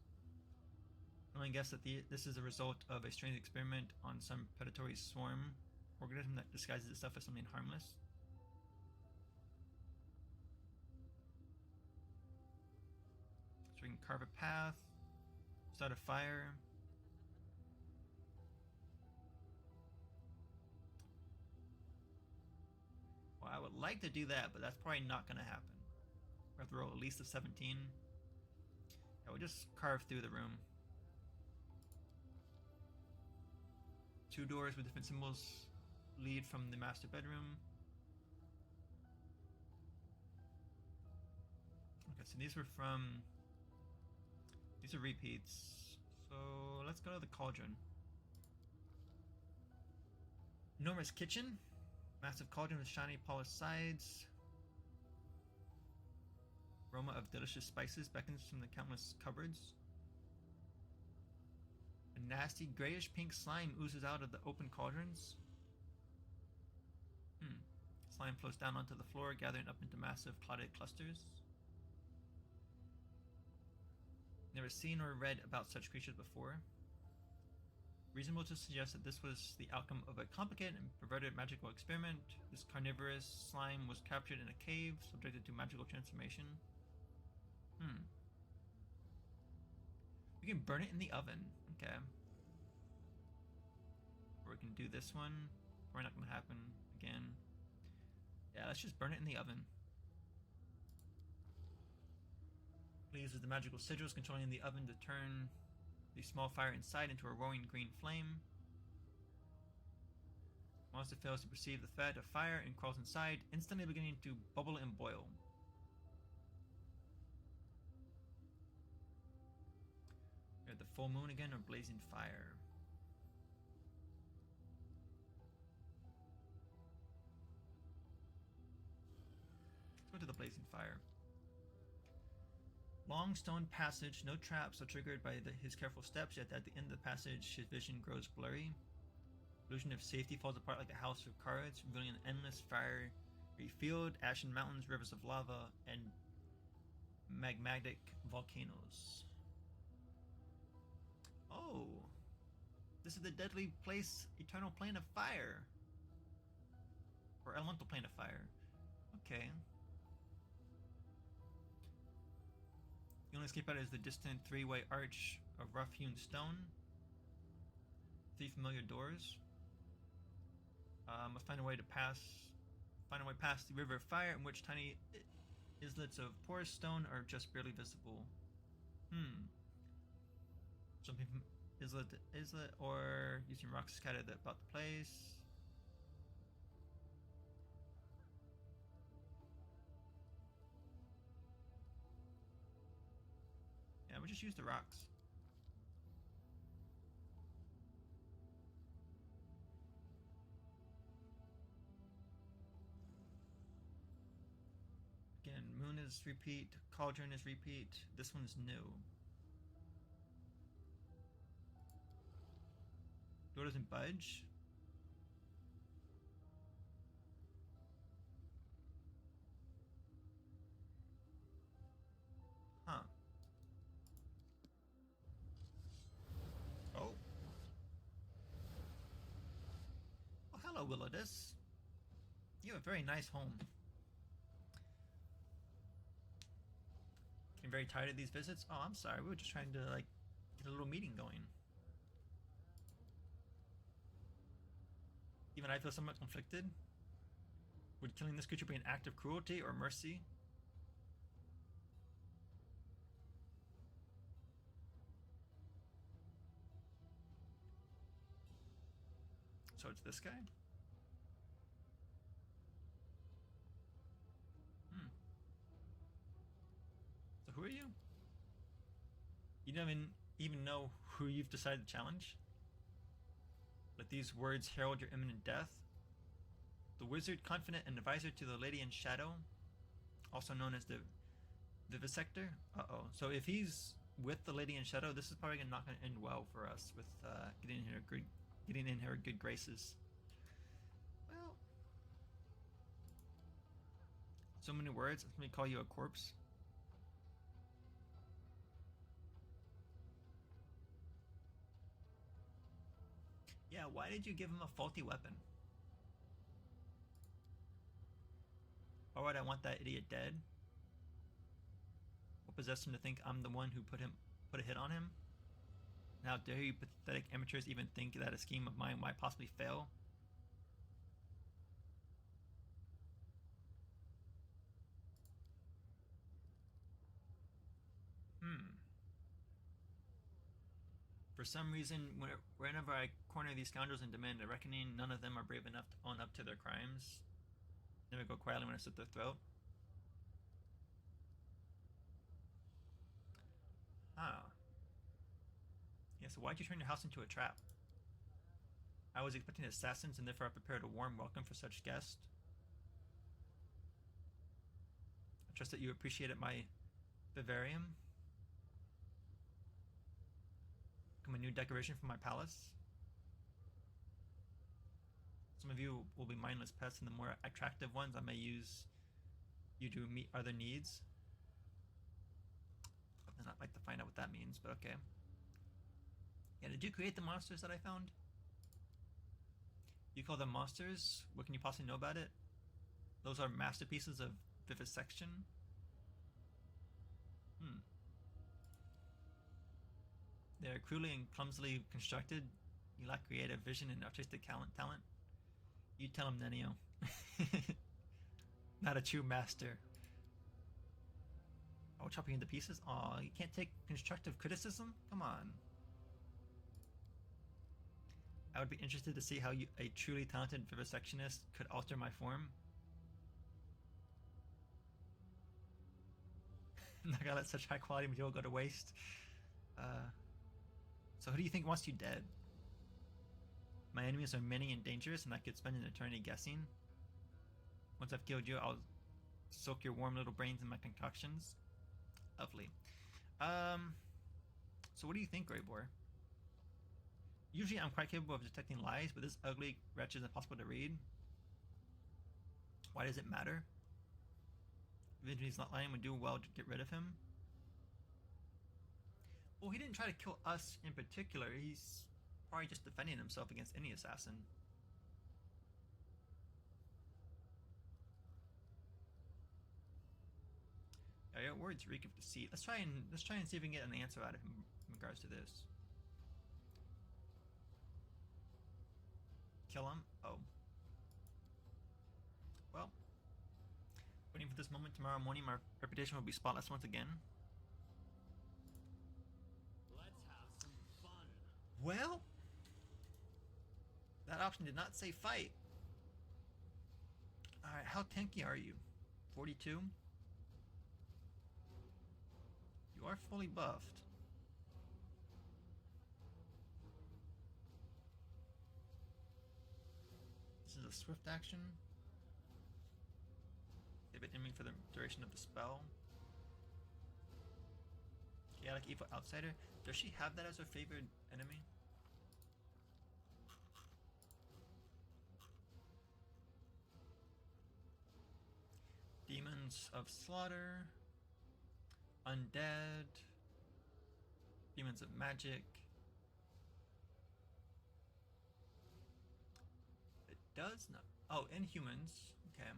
I only guess that this is a result of a strange experiment on some predatory swarm organism that disguises itself as something harmless. So we can carve a path, start a fire. Well, I would like to do that, but that's probably not going to happen. We have to roll at least a 17. Yeah, we'll just carve through the room. Two doors with different symbols lead from the master bedroom. Okay, so these are repeats. So let's go to the cauldron. Enormous kitchen. Massive cauldron with shiny polished sides. Aroma of delicious spices beckons from the countless cupboards. A nasty grayish pink slime oozes out of the open cauldrons. Slime flows down onto the floor, gathering up into massive clotted clusters. Never seen or read about such creatures before. Reasonable to suggest that this was the outcome of a complicated and perverted magical experiment. This carnivorous slime was captured in a cave, subjected to magical transformation. We can burn it in the oven. Okay. Or we can do this one. Probably not going to happen again. Yeah, let's just burn it in the oven. Please use the magical sigils controlling the oven to turn the small fire inside into a roaring green flame. Monster fails to perceive the threat of fire and crawls inside, instantly beginning to bubble and boil. We have the full moon again, or blazing fire. Let's go to the blazing fire. Long stone passage, no traps are triggered by his careful steps, yet at the end of the passage his vision grows blurry. Illusion of safety falls apart like a house of cards, revealing an endless fiery field, ashen mountains, rivers of lava, and magmatic volcanoes. Oh! This is the deadly place, eternal plane of fire. Or elemental plane of fire. Okay. The only escape out is the distant three-way arch of rough-hewn stone. 3 familiar doors. Must find a way past the river of fire, in which tiny islets of porous stone are just barely visible. Jumping from islet to islet, or using rocks scattered about the place. Yeah, we'll just use the rocks. Again, moon is repeat, cauldron is repeat. This one's new. Door doesn't budge. Huh. Oh. Oh, hello, Willowdus. You have a very nice home. Getting very tired of these visits? Oh, I'm sorry. We were just trying to, like, get a little meeting going. Even I feel somewhat conflicted. Would killing this creature be an act of cruelty or mercy? So it's this guy? So who are you? You don't even know who you've decided to challenge? Let these words herald your imminent death. The wizard, confident and advisor to the Lady in Shadow, also known as the Vivisector. Uh-oh. So if he's with the Lady in Shadow, this is probably not going to end well for us with getting in her good graces. Well, so many words. Let me call you a corpse. Yeah, why did you give him a faulty weapon? Why would I want that idiot dead? What possessed him to think I'm the one who put a hit on him? And how dare you pathetic amateurs even think that a scheme of mine might possibly fail? For some reason, whenever I corner these scoundrels and demand a reckoning, none of them are brave enough to own up to their crimes. Never go quietly when I slit their throat. Ah. Yeah, so why'd you turn your house into a trap? I was expecting assassins and therefore I prepared a warm welcome for such guests. I trust that you appreciated my vivarium. A new decoration for my palace. Some of you will be mindless pests, and the more attractive ones I may use you to meet other needs. I'd not like to find out what that means, but okay. Yeah, did you create the monsters that I found? You call them monsters? What can you possibly know about it? Those are masterpieces of vivisection? They're cruelly and clumsily constructed. You lack creative vision and artistic talent. You tell him, Nenio. Not a true master. Oh, chopping into pieces? Aw, you can't take constructive criticism? Come on. I would be interested to see how a truly talented vivisectionist could alter my form. I'm not gonna let such high quality material go to waste. So who do you think wants you dead? My enemies are many and dangerous, and I could spend an eternity guessing. Once I've killed you, I'll soak your warm little brains in my concoctions. Lovely. So what do you think, Grey Boar? Usually I'm quite capable of detecting lies, but this ugly wretch is impossible to read. Why does it matter? Even if he's not lying, would do well to get rid of him. Well, he didn't try to kill us in particular. Probably just defending himself against any assassin. Yeah, your words reek of deceit. Let's try and see if we can get an answer out of him in regards to this. Kill him? Oh. Well. Waiting for this moment. Tomorrow morning my reputation will be spotless once again. Let's have some fun. Well, that option did not say fight. Alright, how tanky are you? 42? You are fully buffed. This is a swift action. Save it enemy for the duration of the spell. Chaotic Evil Outsider. Does she have that as her favored enemy? Demons of Slaughter. Undead. Demons of Magic. It does not. Oh, Inhumans. Okay.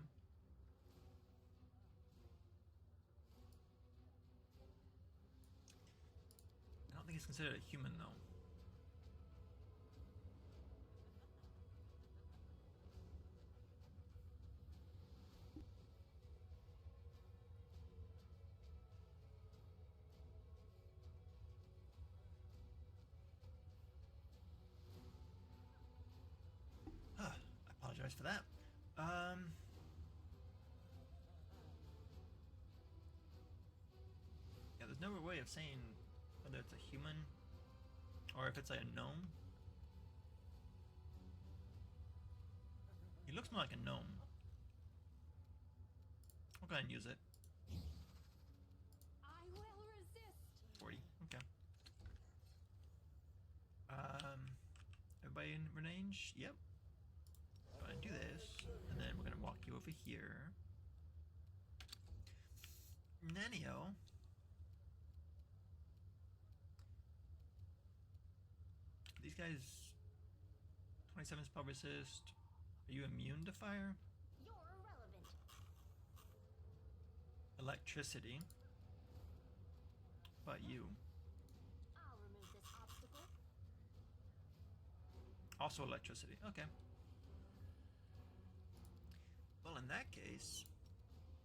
I don't think it's considered a human though. I apologize for that. Yeah, there's no way of saying whether it's a human or if it's like a gnome. He looks more like a gnome. We'll go ahead and use it. I will resist. 40. Okay. Everybody in range? Yep. Go ahead and do this, and then we're gonna walk you over here. Nanio. These guys, 27 spell resist. Are you immune to fire? You're irrelevant. Electricity. But you. I'll remove this obstacle. Also electricity. Okay. Well, in that case,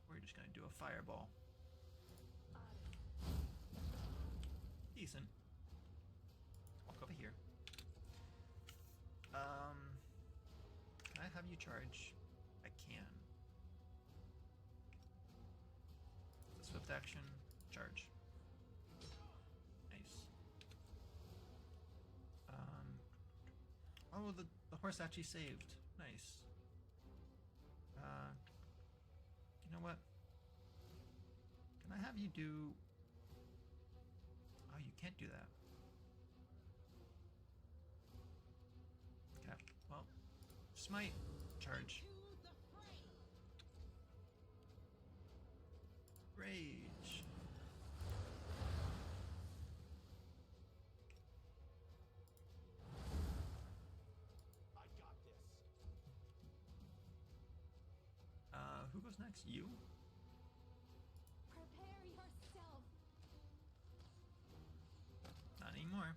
we're just gonna do a fireball. Decent. Walk over here. Can I have you charge? I can. Swift action, charge. Nice. Oh, the horse actually saved. Nice. You know what? Can I have you do... Oh, you can't do that. Okay, well, smite, charge. To the fray. Rage. I got this. Who goes next? You? Prepare yourself. Not anymore.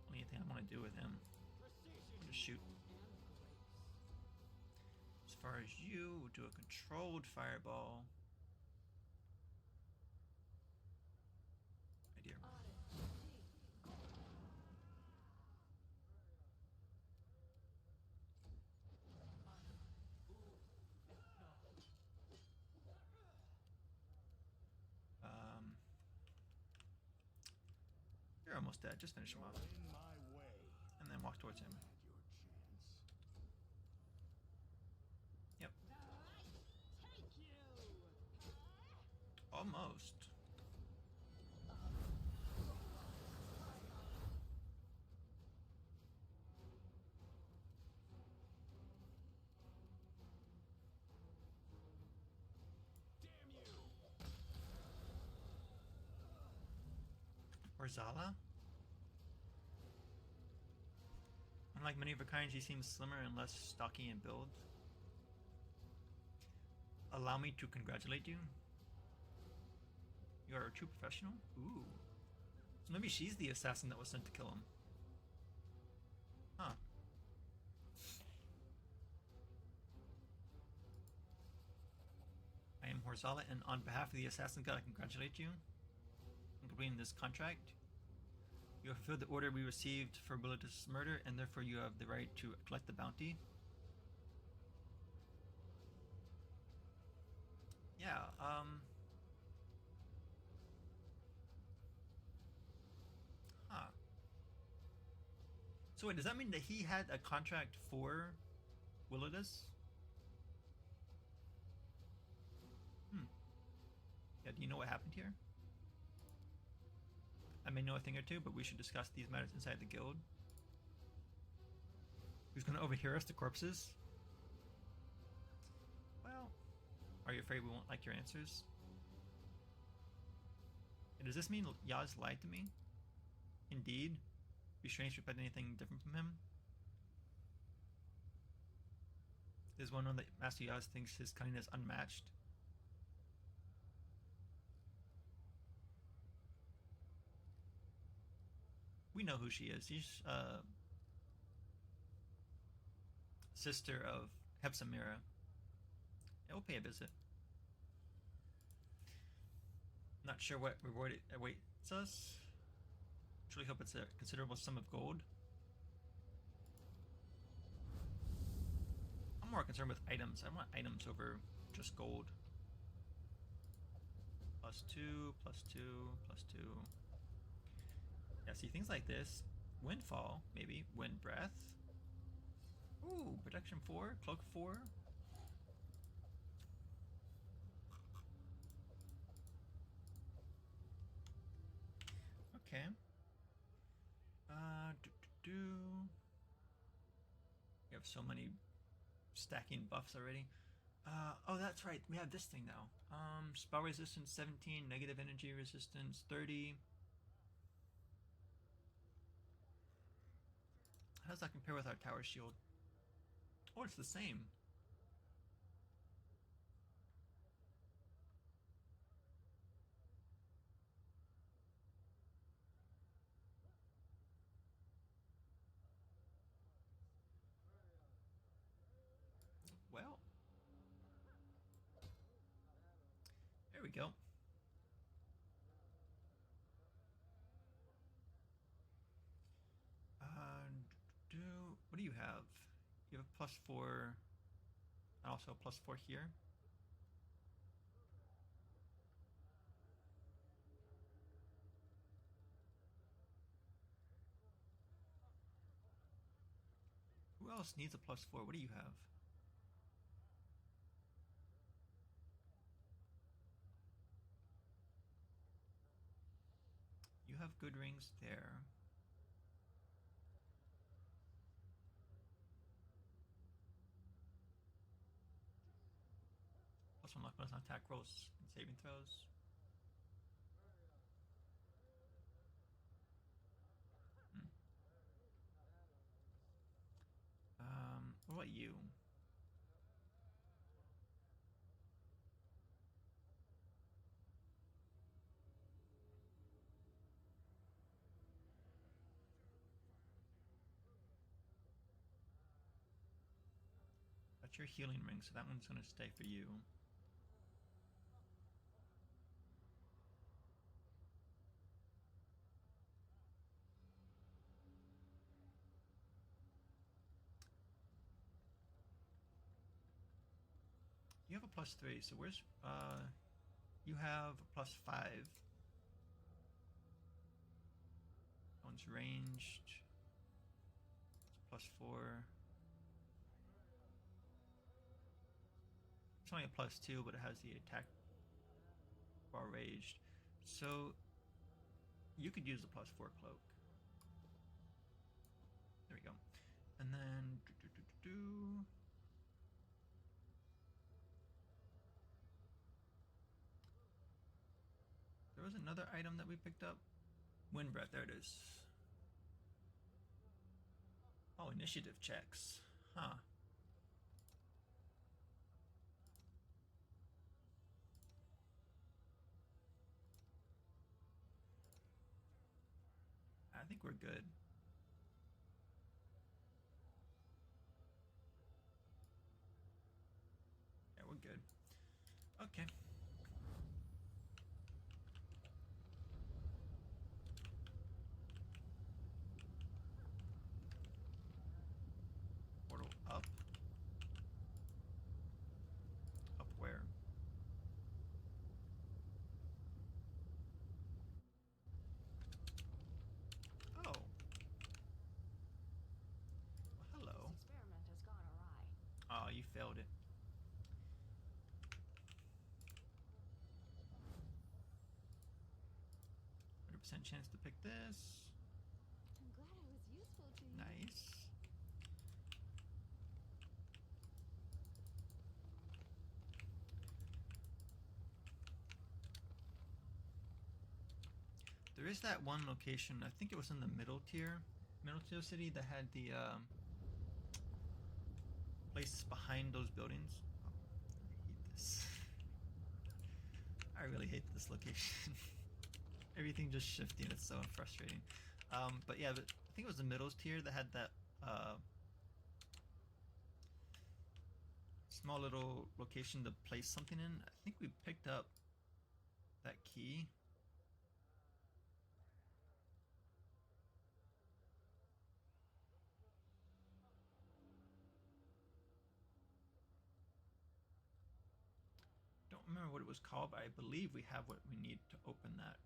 Only thing I want to do with him. Precision Just shoot. and grace. As far as you, we'll do a controlled fireball. Right here. You're almost dead. Just finish him off. In my way. And then walk towards him. Had your chance. Yep. Take you. Almost. Damn you! Orzala? Unlike many of her kind, she seems slimmer and less stocky in build. Allow me to congratulate you. You are a true professional? Ooh. So maybe she's the assassin that was sent to kill him. Huh. I am Horzala, and on behalf of the Assassin God, I congratulate you on completing this contract. You have fulfilled the order we received for Bilitis' murder, and therefore you have the right to collect the bounty. Yeah, Huh. So wait, does that mean that he had a contract for Bilitis? Yeah, do you know what happened here? I may know a thing or two, but we should discuss these matters inside the guild. Who's going to overhear us, the corpses? Well, are you afraid we won't like your answers? And does this mean Yaz lied to me? Indeed? Be strange to expect anything different from him? Is one known that Master Yaz thinks his cunning is unmatched? We know who she is. She's sister of Hepsamira. Yeah, we'll pay a visit. Not sure what reward it awaits us. Truly hope it's a considerable sum of gold. I'm more concerned with items. I want items over just gold. +2, +2, +2. Yeah, see, things like this. Windfall, maybe. Wind Breath. Ooh, Protection 4, Cloak 4. Okay. We have so many stacking buffs already. Oh, that's right. We have this thing now. Spell resistance 17, negative energy resistance 30. How does that compare with our tower shield? Oh, it's the same. Well, there we go. What do you have? You have a +4, and also a +4 here. Who else needs a +4? What do you have? You have good rings there. +1 luck bonus on attack rolls and saving throws. What about you? That's your healing ring, so that one's going to stay for you. You have a +3, so where's you have a +5. That one's ranged. It's +4. It's only a +2, but it has the attack bar raged. So you could use the +4 cloak. There we go. And then there was another item that we picked up. Wind breath, there it is. Oh, initiative checks. Huh. I think we're good. Yeah, we're good. Okay. Portal up. Up where? Oh. Well, hello. This experiment has gone awry. Oh, you failed it. % chance to pick this. I'm glad I was useful to you. Nice. There is that one location, I think it was in the middle tier city that had the place behind those buildings. Oh, I hate this. I really hate this location. Everything just shifting, it's so frustrating. But yeah, I think it was the middle tier that had that small little location to place something in. I think we picked up that key. Don't remember what it was called, but I believe we have what we need to open that.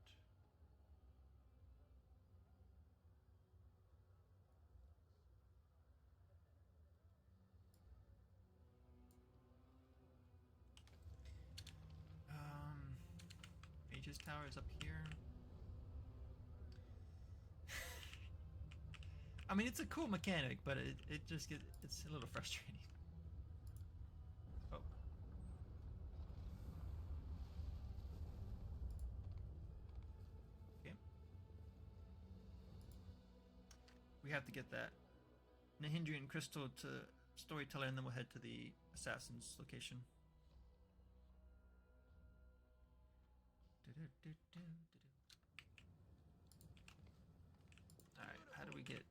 Mage's Tower is up here. I mean, it's a cool mechanic, but it just it's a little frustrating. Oh. Okay. We have to get that Nahindrian crystal to Storyteller, and then we'll head to the Assassin's location. Alright, how do we get...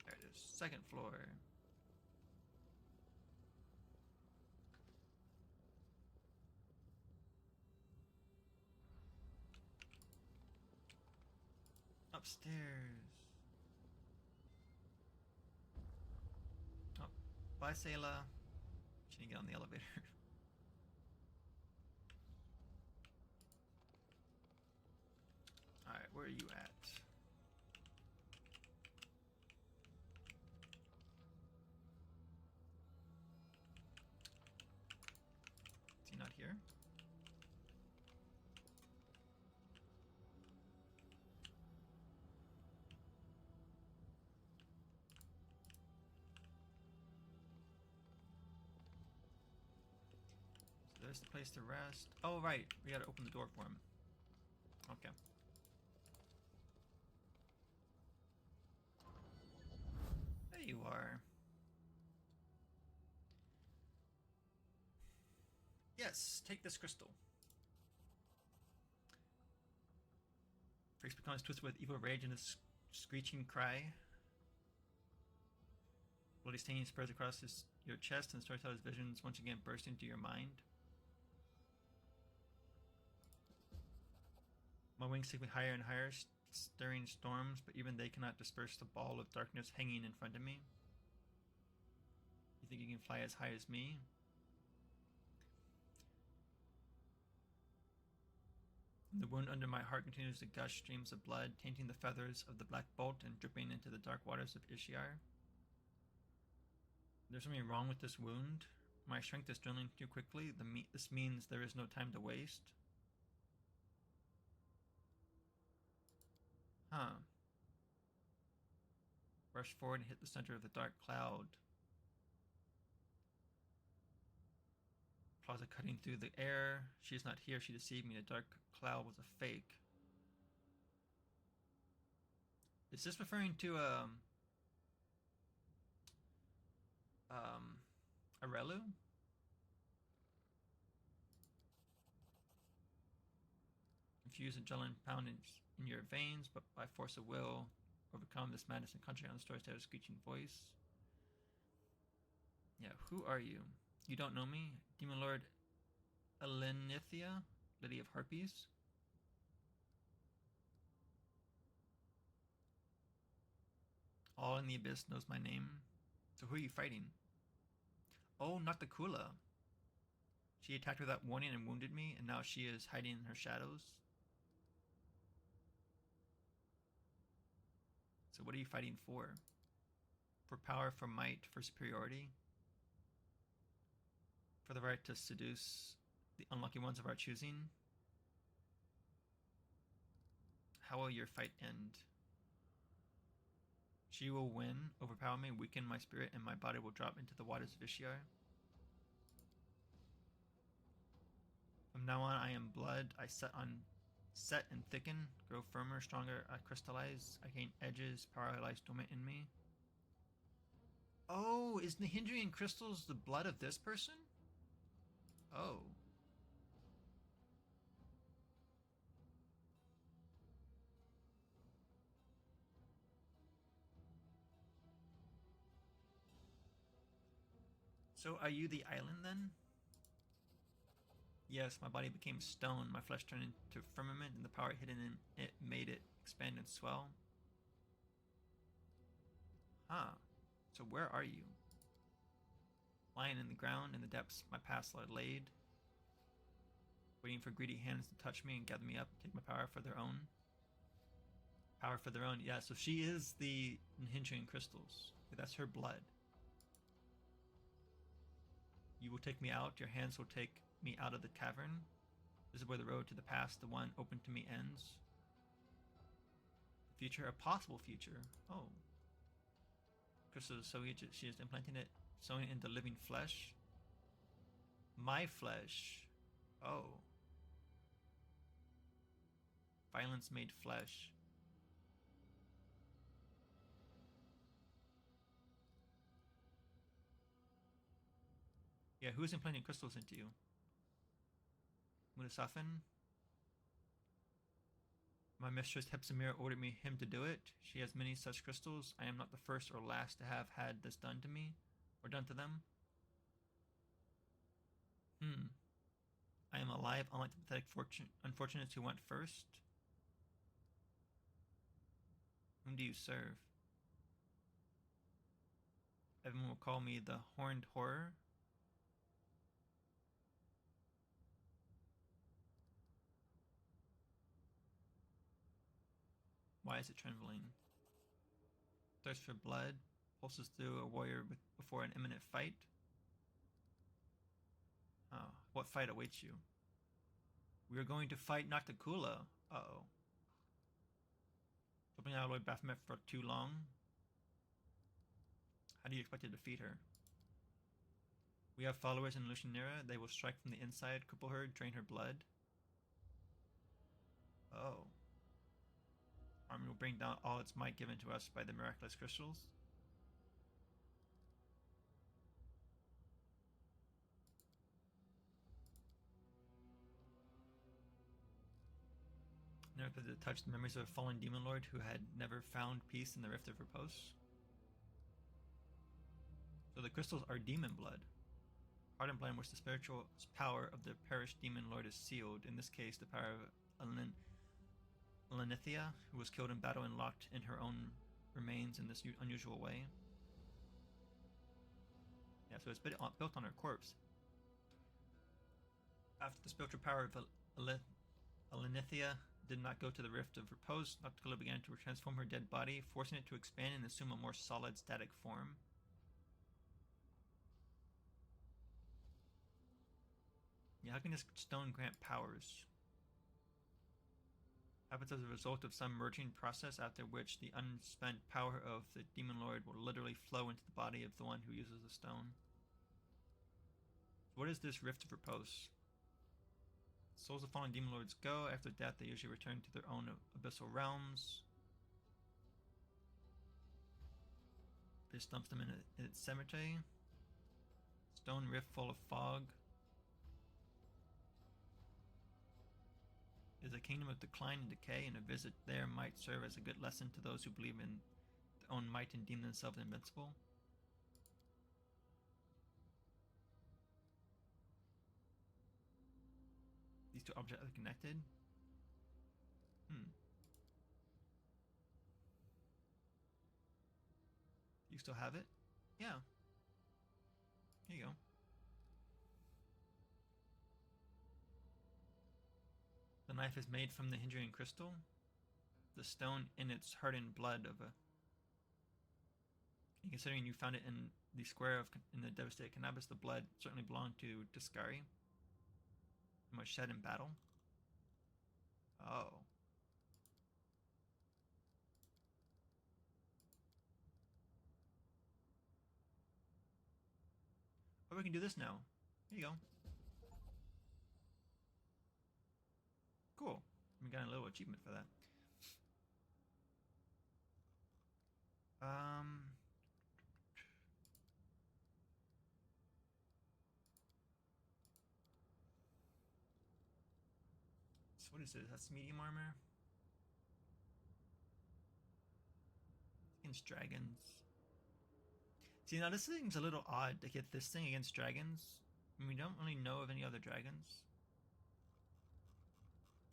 There it is, second floor. Upstairs. Oh, bye Sayla. She didn't get on the elevator. Alright, where are you at? Is he not here? So there's the place to rest. Oh, right. We gotta open the door for him. Okay. There you are. Yes, take this crystal. Face becomes twisted with evil rage and a screeching cry. Bloody stain spreads across your chest, and Storyteller's visions once again burst into your mind. My wings take me higher and higher, stirring storms, but even they cannot disperse the ball of darkness hanging in front of me. You think you can fly as high as me? The wound under my heart continues to gush streams of blood, tainting the feathers of the black bolt and dripping into the dark waters of Ishtar. There's something wrong with this wound. My strength is dwindling too quickly. This means there is no time to waste. Huh. Rush forward and hit the center of the dark cloud. Claws are cutting through the air. She is not here. She deceived me. The dark cloud was a fake. Is this referring to Arelu? Infuse adrenaline poundage in your veins, but by force of will, overcome this madness and concentrate on the story's screeching voice. Yeah, who are you? You don't know me? Demon Lord Alushinyrra, Lady of Harpies? All in the Abyss knows my name. So who are you fighting? Oh, not the Kula. She attacked without warning and wounded me, and now she is hiding in her shadows. So what are you fighting for? For power, for might, for superiority? For the right to seduce the unlucky ones of our choosing? How will your fight end? She will win, overpower me, weaken my spirit, and my body will drop into the waters of Ishiar. From now on, I am blood. I set and thicken, grow firmer, stronger. I crystallize. I gain edges. Power lies dormant in me. Oh, is Nihindrian crystals the blood of this person? Oh. So are you the island then? Yes, my body became stone, my flesh turned into firmament, and the power hidden in it made it expand and swell. Huh. So where are you? Lying in the ground, in the depths my past lie laid, waiting for greedy hands to touch me and gather me up, take my power for their own. Power for their own, yeah, so she is the Nihindrian crystals. That's her blood. You will take me out, your hands will take me out of the cavern. This is where the road to the past, the one open to me, ends. Future, a possible future. Oh. Crystal is so each, she is implanting it, sewing it into living flesh. My flesh. Oh. Violence made flesh. Yeah, who's implanting crystals into you? Mutasafin? My mistress Hepzimira ordered him to do it. She has many such crystals. I am not the first or last to have had this done to me, or done to them. I am alive, unlike the pathetic unfortunates who went first. Whom do you serve? Everyone will call me the Horned Horror. Why is it trembling? Thirst for blood pulses through a warrior before an imminent fight. Oh, what fight awaits you? We are going to fight Nocticula. Uh-oh. Something I avoid Baphomet for too long. How do you expect to defeat her? We have followers in Alushinyrra. They will strike from the inside, cripple her, drain her blood. Oh. Army will bring down all its might given to us by the miraculous crystals. Never could it touch the memories of a fallen demon lord who had never found peace in the Rift of Repose. So the crystals are demon blood. Heart and blood in which the spiritual power of the perished demon lord is sealed. In this case, the power of Alushinyrra, who was killed in battle and locked in her own remains in this unusual way. Yeah, so it's built on her corpse. After the spiritual power of Alushinyrra did not go to the Rift of Repose, Nocticula began to transform her dead body, forcing it to expand and assume a more solid, static form. Yeah, how can this stone grant powers? Happens as a result of some merging process, after which the unspent power of the demon lord will literally flow into the body of the one who uses the stone. What is this Rift of Repose? Souls of fallen demon lords go. After death, they usually return to their own abyssal realms. This dumps them in its cemetery. Stone rift full of fog. Is a kingdom of decline and decay, and a visit there might serve as a good lesson to those who believe in their own might and deem themselves invincible. These two objects are connected. You still have it? Yeah. Here you go. The knife is made from the Hindrian crystal. The stone in its hardened blood of a... And considering you found it in the square in the devastated cannabis, the blood certainly belonged to Discari. And was shed in battle. Oh. Oh, we can do this now. Here you go. Cool. We got a little achievement for that. So what is it? That's medium armor. Against dragons. See, now this seems a little odd to get this thing against dragons. I mean, we don't really know of any other dragons.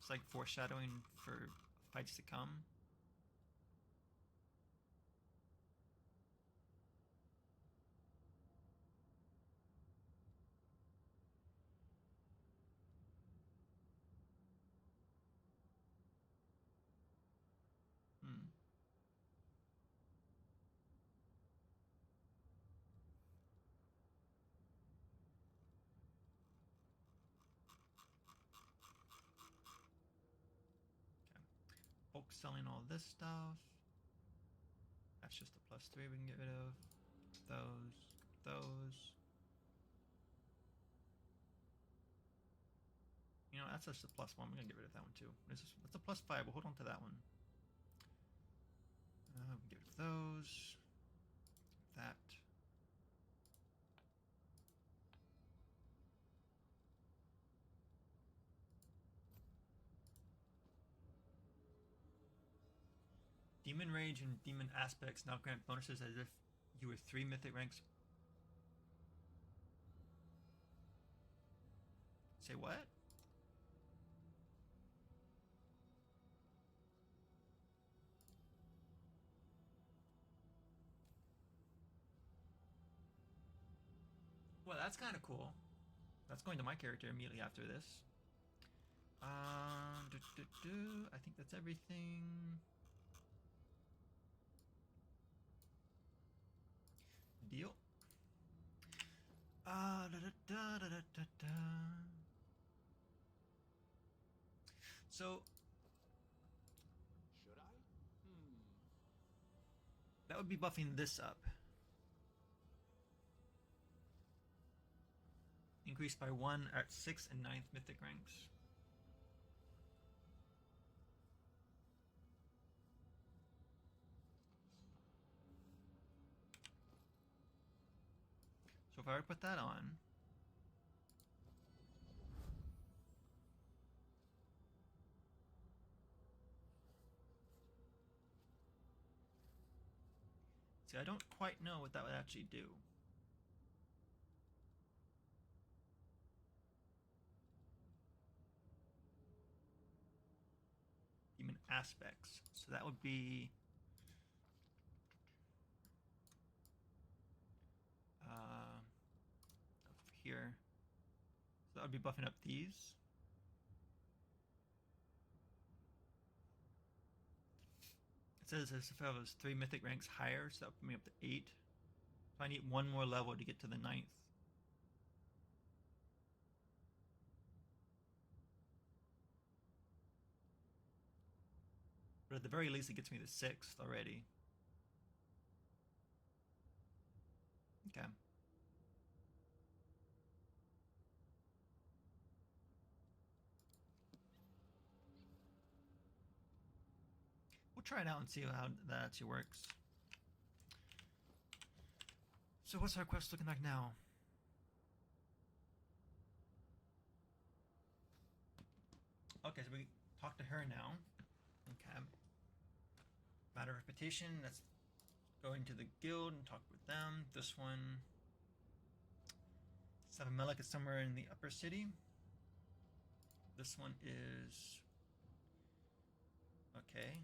It's like foreshadowing for fights to come. Bulk selling all this stuff. That's just a +3 we can get rid of. Those. You know, that's just a +1. We're gonna get rid of that one too. That's a +5. We'll hold on to that one. We can get rid of those. That. Demon Rage and Demon Aspects now grant bonuses as if you were 3 mythic ranks. Say what? Well, that's kind of cool. That's going to my character immediately after this. I think that's everything. Deal. So Should I? that would be buffing this up. Increased by 1 at 6th and 9th mythic ranks. So if I were to put that on, see, I don't quite know what that would actually do. Demon aspects. So that would be here. So that would be buffing up these. It says as if I was 3 mythic ranks higher, so that would put me up to 8. So I need 1 more level to get to the 9th. But at the very least, it gets me to 6th already. Okay. We'll try it out and see how that actually works. So what's our quest looking like now? Okay, so we talk to her now. Okay. Matter of reputation, let's go into the guild and talk with them. This one, Sabamelech is somewhere in the upper city. This one is... okay.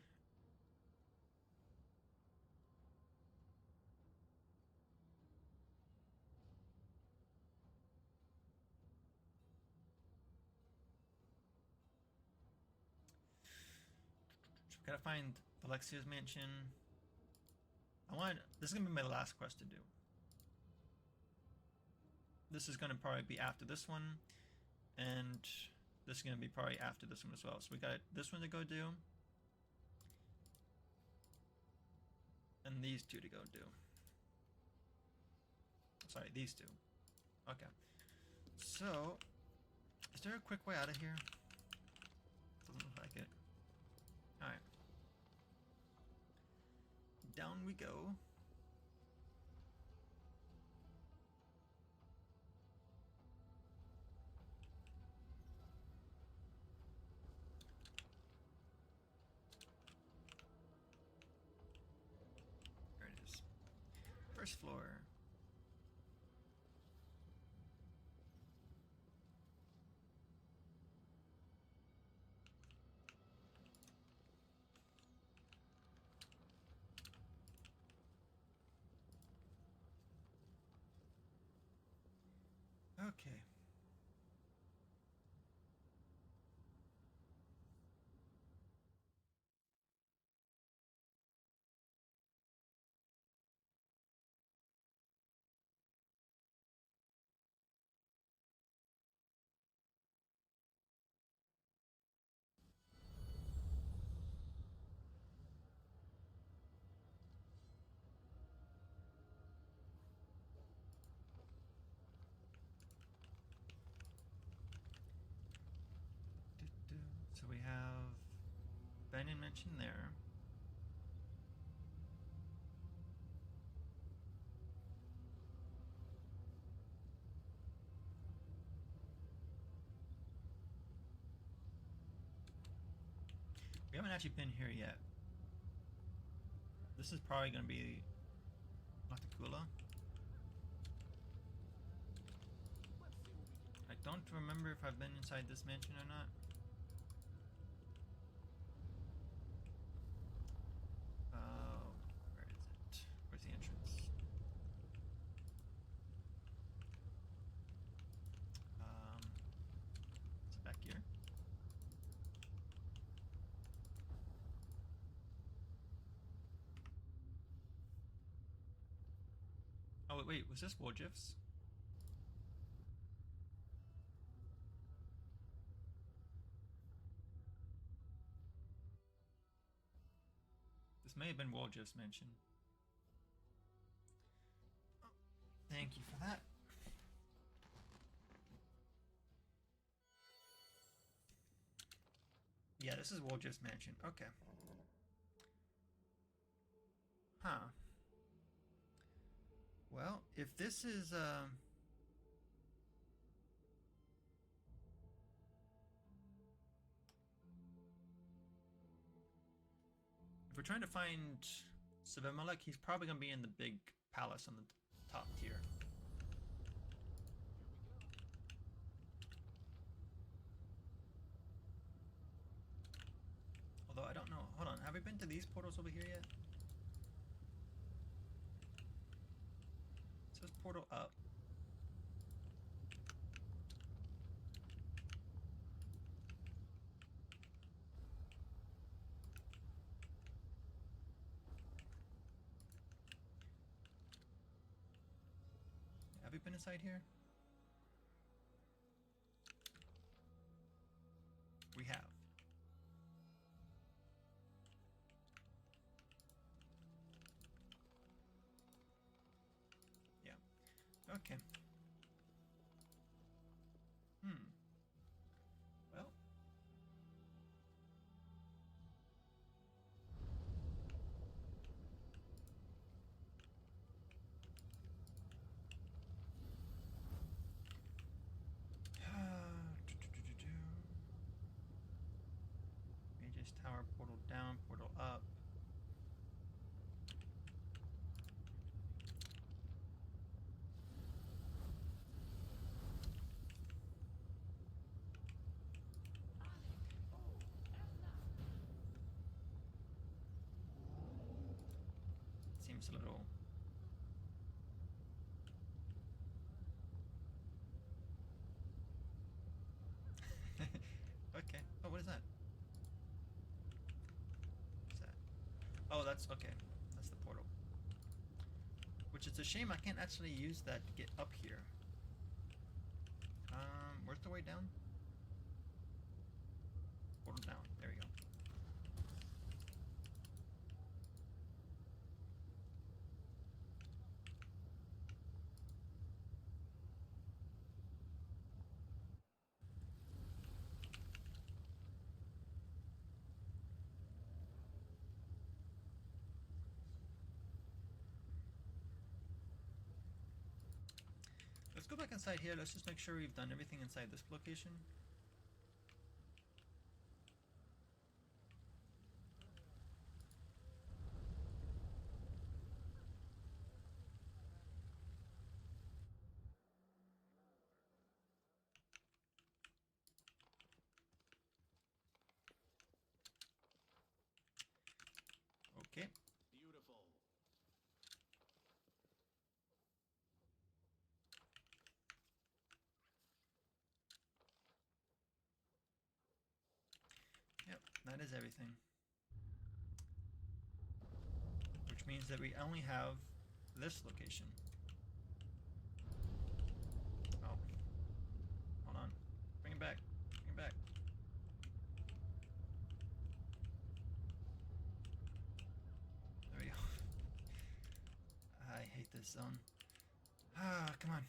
Gotta find Alexia's mansion. This is gonna be my last quest to do. This is gonna probably be after this one, and this is gonna be probably after this one as well. So we got this one to go do, and these two to go do. Sorry, these two. Okay. So, is there a quick way out of here? Doesn't look like it. Alright. Down we go. There it is. First floor. Okay. So we have Banyan Mansion there. We haven't actually been here yet. This is probably going to be Latakula. I don't remember if I've been inside this mansion or not. Where is it? Where's the entrance? Is it back here? Oh wait, was this Woljif's? This may have been Woljif's mansion. Oh, thank you for that. Yeah, this is Woljif's mansion. Okay. Huh. Well, if this is if we're trying to find Sabamelech, he's probably gonna be in the big palace on the top tier. Although I don't know. Hold on, have we been to these portals over here yet? It says portal up. Have we been inside here? We have. Yeah. Okay. Well. seems a little... Okay. Oh, what is that? What's that? Oh, that's okay. That's the portal. Which is a shame I can't actually use that to get up here. Where's the way down? Portal down. There we go. Let's go back inside here. Let's just make sure we've done everything inside this location. Okay. Beautiful. Yep, that is everything. Which means that we only have this location. Oh. Hold on. Bring it back. Bring it back. There we go. I hate this zone. Ah, come on.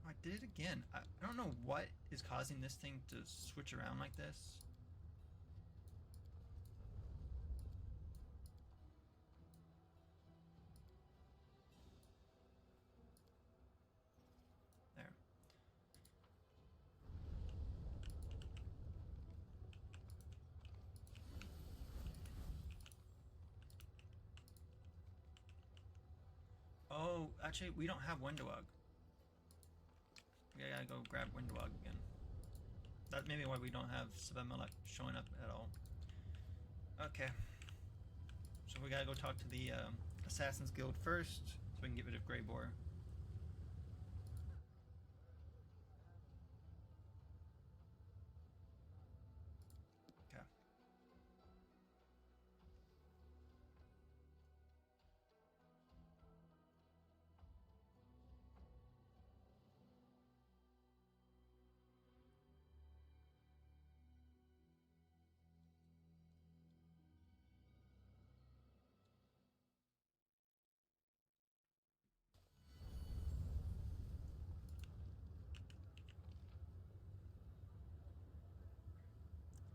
I did it again. I don't know what is causing this thing to switch around like this. There. Oh, actually, we don't have Windowug. We gotta go grab Windowug again. That may be why we don't have Sabemelech showing up at all. Okay. So we gotta go talk to the Assassin's Guild first, so we can get rid of Greybore. Okay.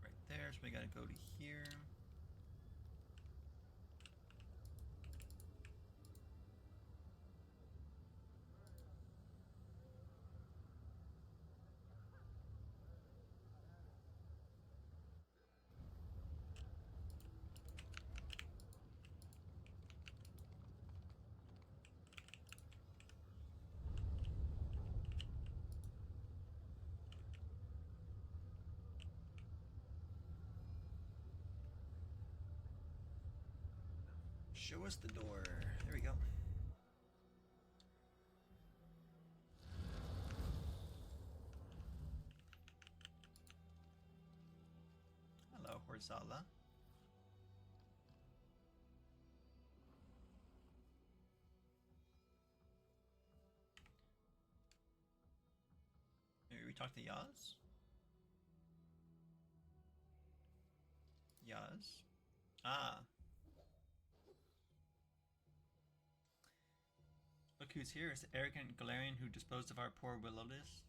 Right there, so we gotta go to here. Show us the door. There we go. Hello, Horzala. Maybe we talk to Yaz? Yaz? Ah. Look who's here. It's the arrogant Galarian who disposed of our poor Willowless.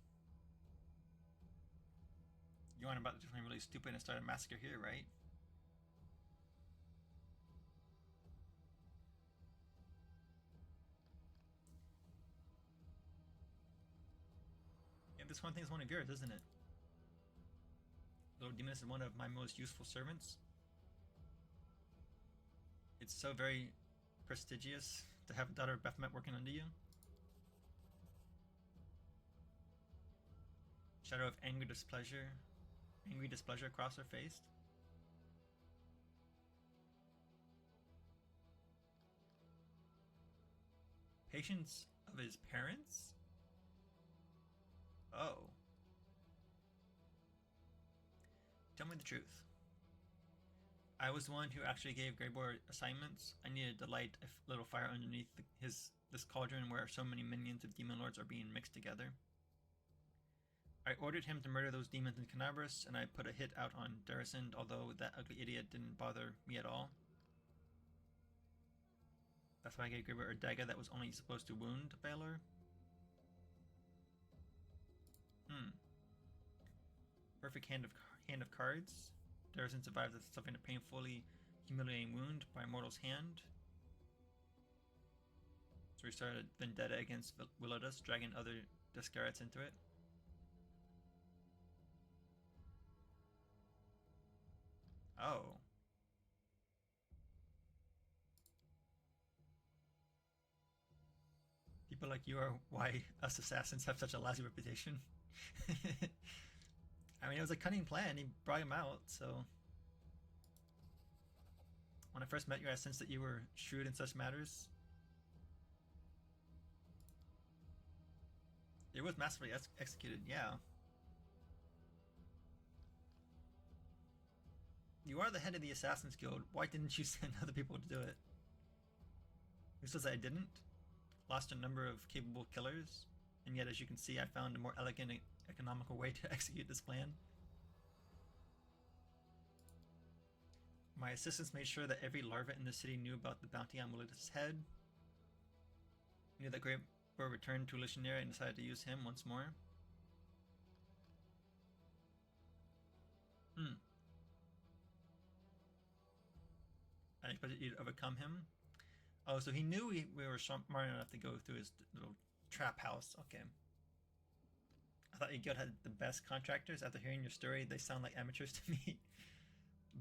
You weren't about to do something really stupid and start a massacre here, right? Yeah, this one thing is one of yours, isn't it? Little Demoness is one of my most useful servants. It's so very prestigious to have a daughter of Baphomet working under you. Shadow of angry displeasure across her face. Patients of his parents? Oh. Tell me the truth. I was the one who actually gave Greybor assignments. I needed to light a little fire underneath this cauldron where so many minions of demon lords are being mixed together. I ordered him to murder those demons in Canabras, and I put a hit out on Darasund, although that ugly idiot didn't bother me at all. That's why I gave Greybor a dagger that was only supposed to wound Balor. Perfect hand of cards. Darasund survives suffering a painfully humiliating wound by a mortal's hand. So we started a vendetta against Willodus, dragging other Descarats into it. Oh. People like you are why us assassins have such a lousy reputation. I mean, it was a cunning plan. He brought him out, so... When I first met you, I sensed that you were shrewd in such matters. It was masterfully executed, yeah. You are the head of the Assassin's Guild. Why didn't you send other people to do it? Who says I didn't? Lost a number of capable killers, and yet, as you can see, I found a more elegant and economical way to execute this plan. My assistants made sure that every larva in the city knew about the bounty on Willodus' head. Knew that Greybor returned to Alushinyrra and decided to use him once more. I expected you to overcome him. Oh, so he knew we were smart enough to go through his little trap house. Okay. I thought your guild had the best contractors. After hearing your story, they sound like amateurs to me.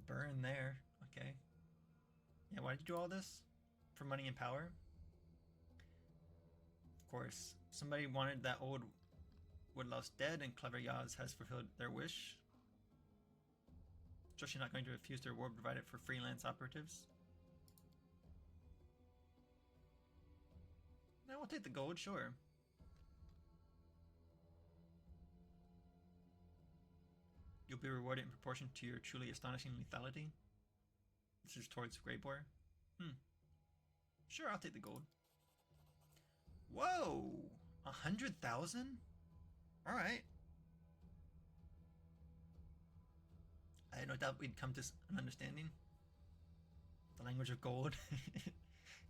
Burn there. Okay. Yeah, why did you do all this? For money and power? Of course. Somebody wanted that old woodlouse dead, and Clever Yaz has fulfilled their wish. Trust you're not going to refuse their reward provided for freelance operatives. No, we'll take the gold, sure. You'll be rewarded in proportion to your truly astonishing lethality. This is towards Greybor. Sure, I'll take the gold. Whoa! 100,000? Alright. I had no doubt we'd come to an understanding. The language of gold.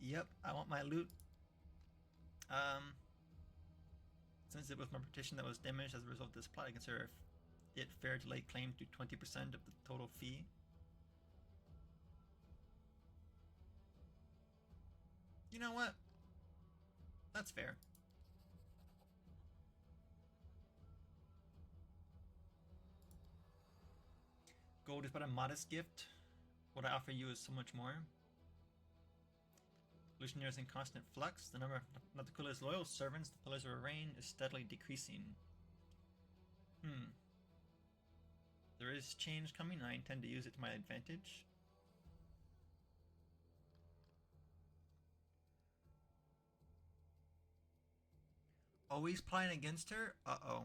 Yep, I want my loot. Since it was my petition that was damaged as a result of this plot, I consider it fair to lay claim to 20% of the total fee. You know what? That's fair. Gold is but a modest gift. What I offer you is so much more. Alushinyrra is in constant flux. The number of Natakula's loyal servants, the Pillars of her reign, is steadily decreasing. There is change coming, and I intend to use it to my advantage. Always plotting against her? Uh-oh.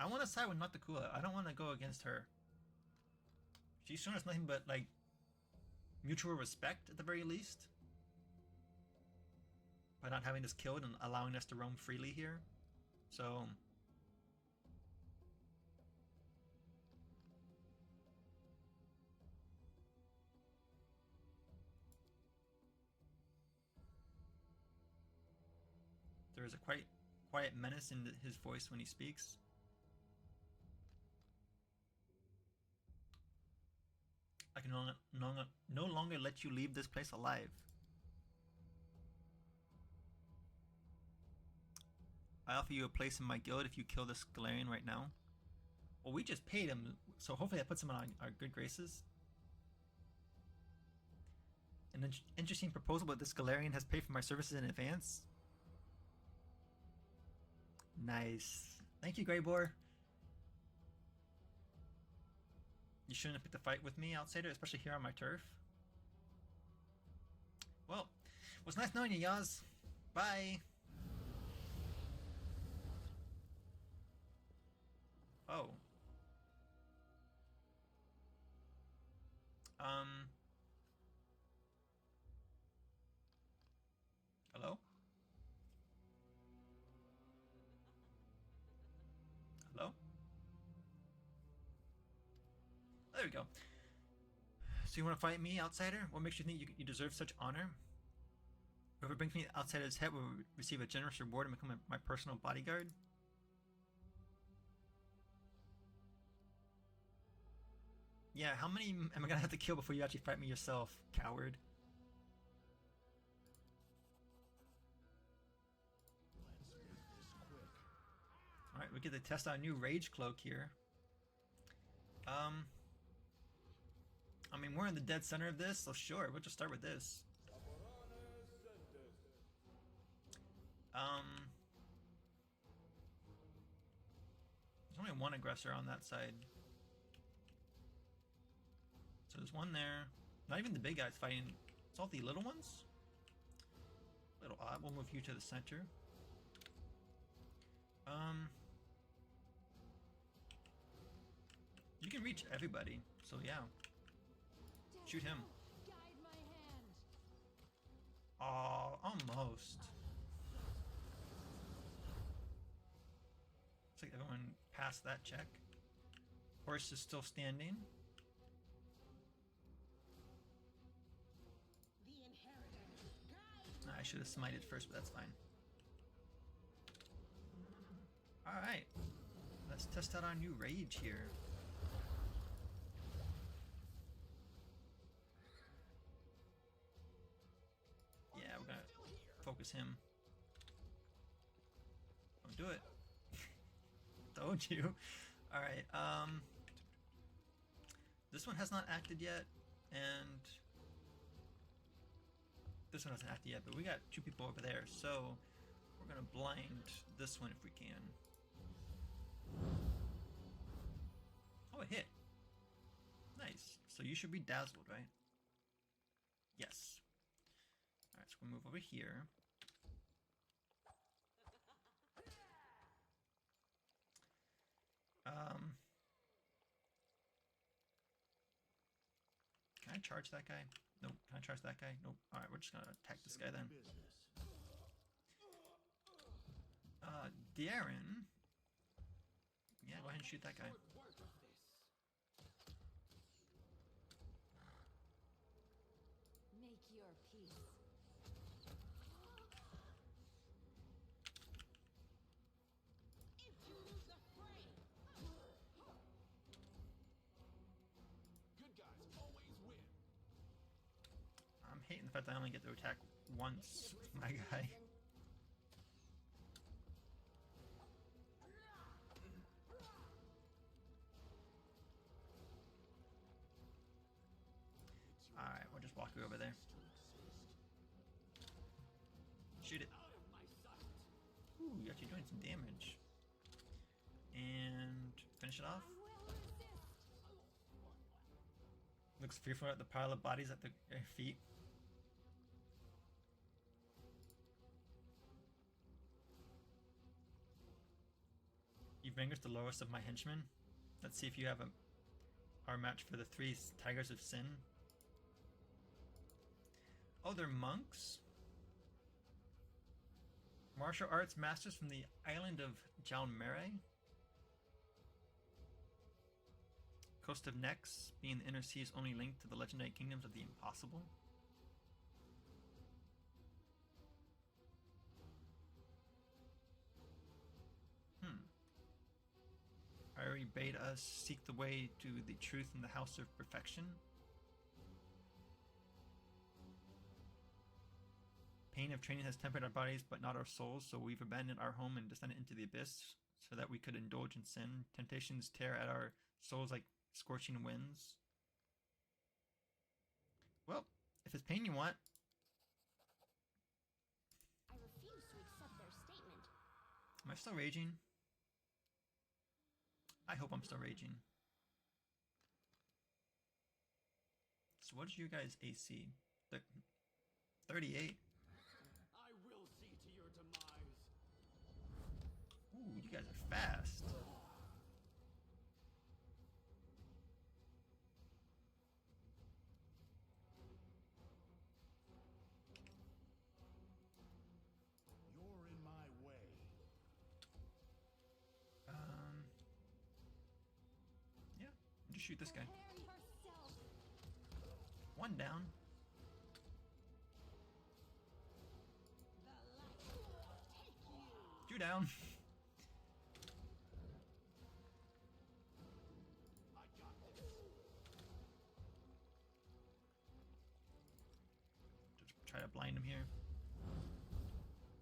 I want to side with Natakula. I don't want to go against her. She's shown us nothing but, like, mutual respect, at the very least. By not having us killed and allowing us to roam freely here. So... there is a quite quiet menace in his voice when he speaks. I can no longer let you leave this place alive. I offer you a place in my guild if you kill this Galarian right now. Well, we just paid him, so hopefully that puts him on our good graces. An interesting proposal, but this Galarian has paid for my services in advance. Nice. Thank you, Greybor. You shouldn't have picked a fight with me, Outsider, especially here on my turf. Was nice knowing you, Yaz. Bye. Oh. Hello? Hello? There we go. So you want to fight me, outsider? What makes you think you deserve such honor? Whoever brings me the outsider's head will receive a generous reward and become my personal bodyguard. Yeah, how many am I gonna have to kill before you actually fight me yourself, coward? Alright, we get to test our new rage cloak here. I mean, we're in the dead center of this, so sure, we'll just start with this. There's only one aggressor on that side. So there's one there. Not even the big guys fighting. It's all the little ones. Little odd. We'll move you to the center. You can reach everybody, so yeah. Shoot him. Guide my hand. Oh, almost. Looks like everyone passed that check. Horse is still standing. The inheritance. Guide. I should have smited first, but that's fine. Alright. Let's test out our new rage here. Yeah, we're gonna focus him. Don't do it. Told you. Alright, this one has not acted yet, and this one hasn't acted yet, but we got two people over there, so we're gonna blind this one if we can. Oh, it hit. Nice. So you should be dazzled, right? Yes. Alright, so we'll move over here. Can I charge that guy? Nope. Can I charge that guy? Nope. Alright, we're just gonna attack this guy then. Darren. Yeah, go ahead and shoot that guy. Make your peace. Into the fray. Good guys always win. I'm hating the fact that I only get to attack once with my guy. Alright, we'll just walk over there. Shoot it. Out of my sight. Ooh, you're actually doing some damage. And finish it off. I will resist. Looks fearful at the pile of bodies at their feet. You've vanquished the lowest of my henchmen. Let's see if you have our match for the 3 Tigers of Sin. Oh, they're monks? Martial arts masters from the island of Jalmere? Coast of Nex, being the inner sea's only link to the legendary kingdoms of the impossible. Ari bade us seek the way to the truth in the house of perfection. Pain of training has tempered our bodies, but not our souls, so we've abandoned our home and descended into the abyss, so that we could indulge in sin. Temptations tear at our souls like scorching winds. Well, if it's pain you want. I refuse to accept their statement. Am I still raging? I hope I'm still raging. So what is your guys' AC? 38? You guys are fast. You're in my way. Yeah, just shoot this guy. Prepare yourself. One down. The light will take you. Two down. I got this. Just try to blind him here.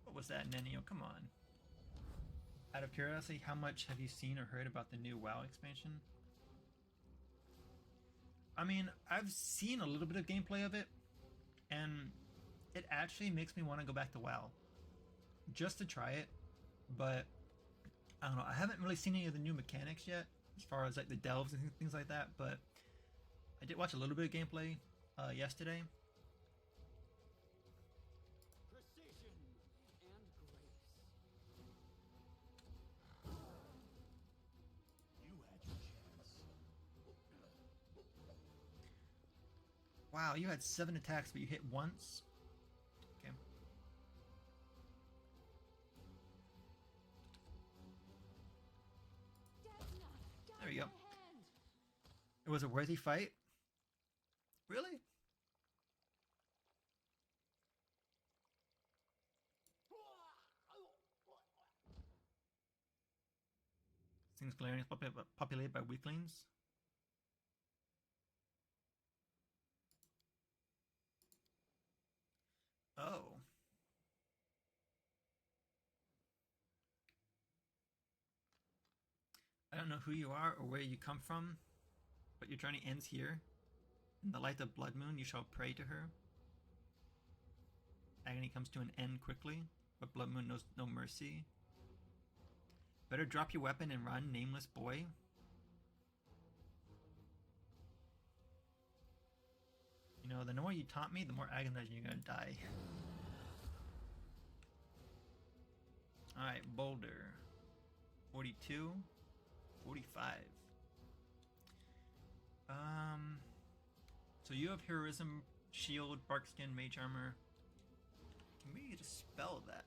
What was that, Nenio? Come on. Out of curiosity, how much have you seen or heard about the new WoW expansion? I mean, I've seen a little bit of gameplay of it, and it actually makes me want to go back to WoW. Just to try it, but I don't know, I haven't really seen any of the new mechanics yet, as far as like the delves and things like that, but I did watch a little bit of gameplay yesterday. Precision and grace. You had your chance. Wow, you had 7 attacks, but you hit once? Okay. Desna, There we go. guide my hand. It was a worthy fight? Really? Things glaring is populated by weaklings. Oh. I don't know who you are or where you come from, but your journey ends here. In the light of Blood Moon, you shall pray to her. Agony comes to an end quickly, but Blood Moon knows no mercy. Better drop your weapon and run, nameless boy. You know, the more you taunt me, the more agonizing you're gonna die. Alright, Boulder. 42. 45. So you have Heroism, Shield, Barkskin, Mage Armor. Can we dispel that?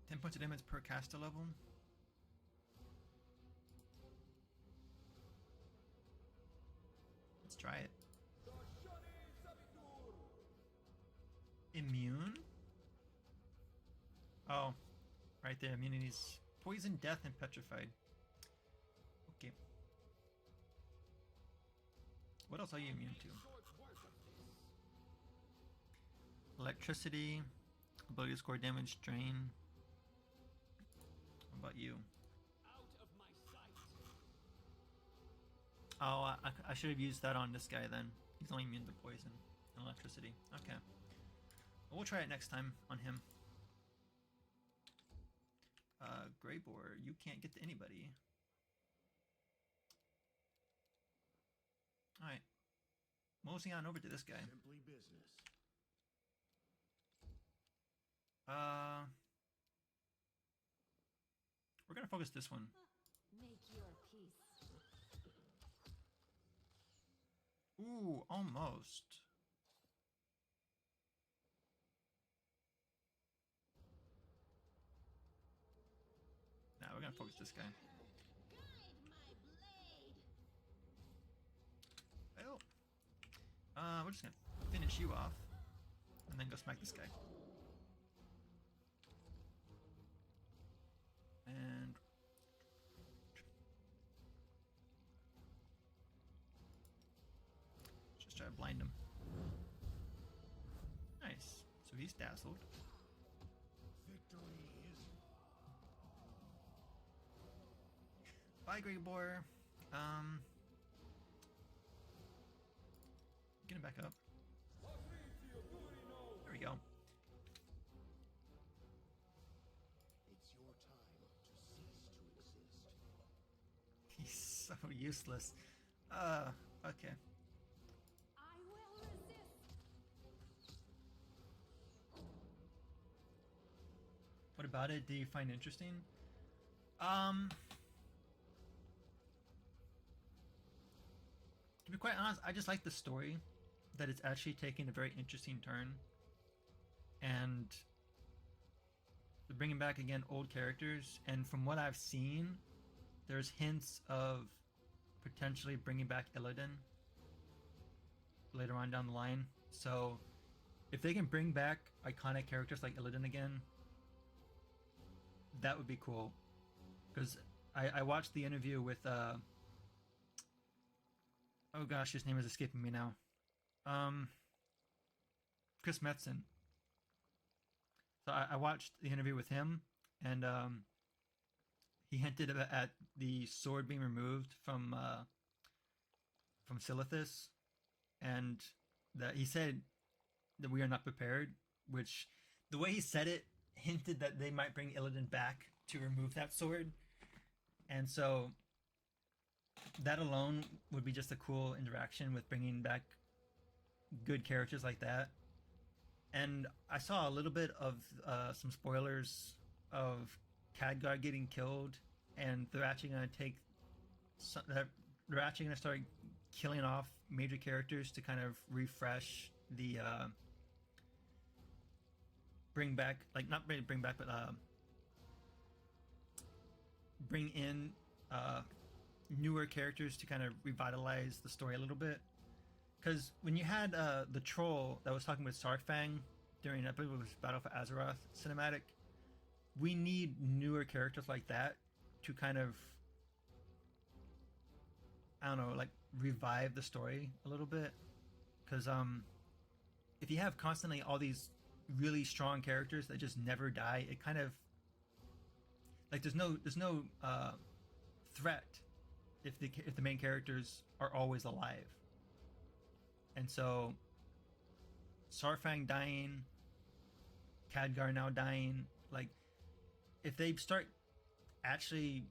Ten points of damage per caster level. Let's try it. Immune? Oh, right there. Immunities: poison, death, and petrified. Okay. What else are you immune to? Electricity, ability to score damage, drain. What about you? Out of my sight. Oh, I should have used that on this guy then. He's only immune to poison and electricity. Okay. Well, we'll try it next time on him. Greybore, you can't get to anybody. Alright. Moseying on over to this guy. Simply business. We're gonna focus this one. Make your peace. Ooh, almost. Nah, we're gonna focus this guy. Guide my blade. Well, we're just gonna finish you off, and then go smack this guy. And just try to blind him. Nice. So he's dazzled. Victory is Bye, Greybore. Get him back up. There we go. It's your time to cease to exist. He's So useless. Okay. I will resist. What about it do you find interesting? To be quite honest, I just like the story, that it's actually taking a very interesting turn, and they're bringing back again old characters. And from what I've seen, there's hints of potentially bringing back Illidan later on down the line. So if they can bring back iconic characters like Illidan again, that would be cool. Because I watched the interview with oh gosh, his name is escaping me now. Chris Metzen. So I watched the interview with him, and he hinted at the sword being removed from Silithus, and that he said that we are not prepared. Which, the way he said it, hinted that they might bring Illidan back to remove that sword, and so that alone would be just a cool interaction with bringing back good characters like that. And I saw a little bit of some spoilers of Khadgar getting killed, and they're actually going to take they're actually going to start killing off major characters to kind of refresh the bring back, like, not bring back, but bring in newer characters to kind of revitalize the story a little bit. Because when you had the troll that was talking with Sarfang during, I believe it was Battle for Azeroth cinematic, we need newer characters like that to kind of, I don't know, like, revive the story a little bit. Because if you have constantly all these really strong characters that just never die, it kind of, like, there's no threat if the main characters are always alive. And so Sarfang dying, Khadgar now dying, like, if they start actually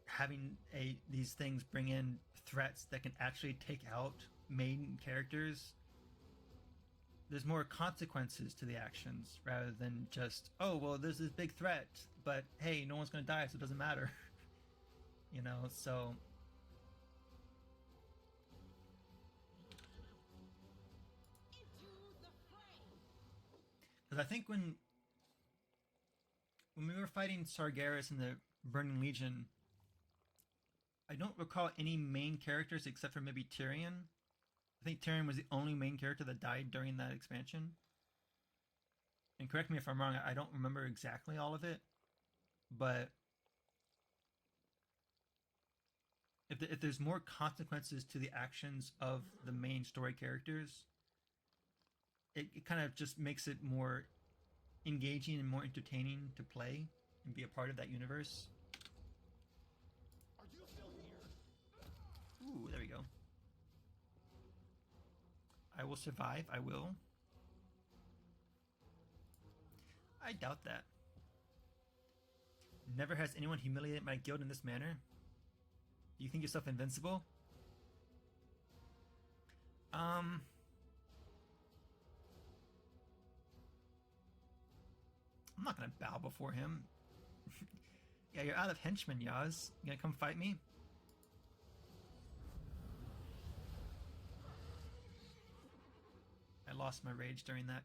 having these things bring in threats that can actually take out main characters, there's more consequences to the actions rather than just, oh, well, there's this big threat, but hey, no one's going to die, so it doesn't matter. You know, so because I think when we were fighting Sargeras in the Burning Legion, I don't recall any main characters except for maybe Tyrion. I think Tyrion was the only main character that died during that expansion. And correct me if I'm wrong, I don't remember exactly all of it, but if there's more consequences to the actions of the main story characters, it kind of just makes it more engaging and more entertaining to play and be a part of that universe. Are you still here? Ooh, there we go. I will survive. I will. I doubt that. Never has anyone humiliated my guild in this manner. You think yourself invincible? I'm not gonna bow before him. Yeah, you're out of henchmen, Yaz. You gonna come fight me? I lost my rage during that.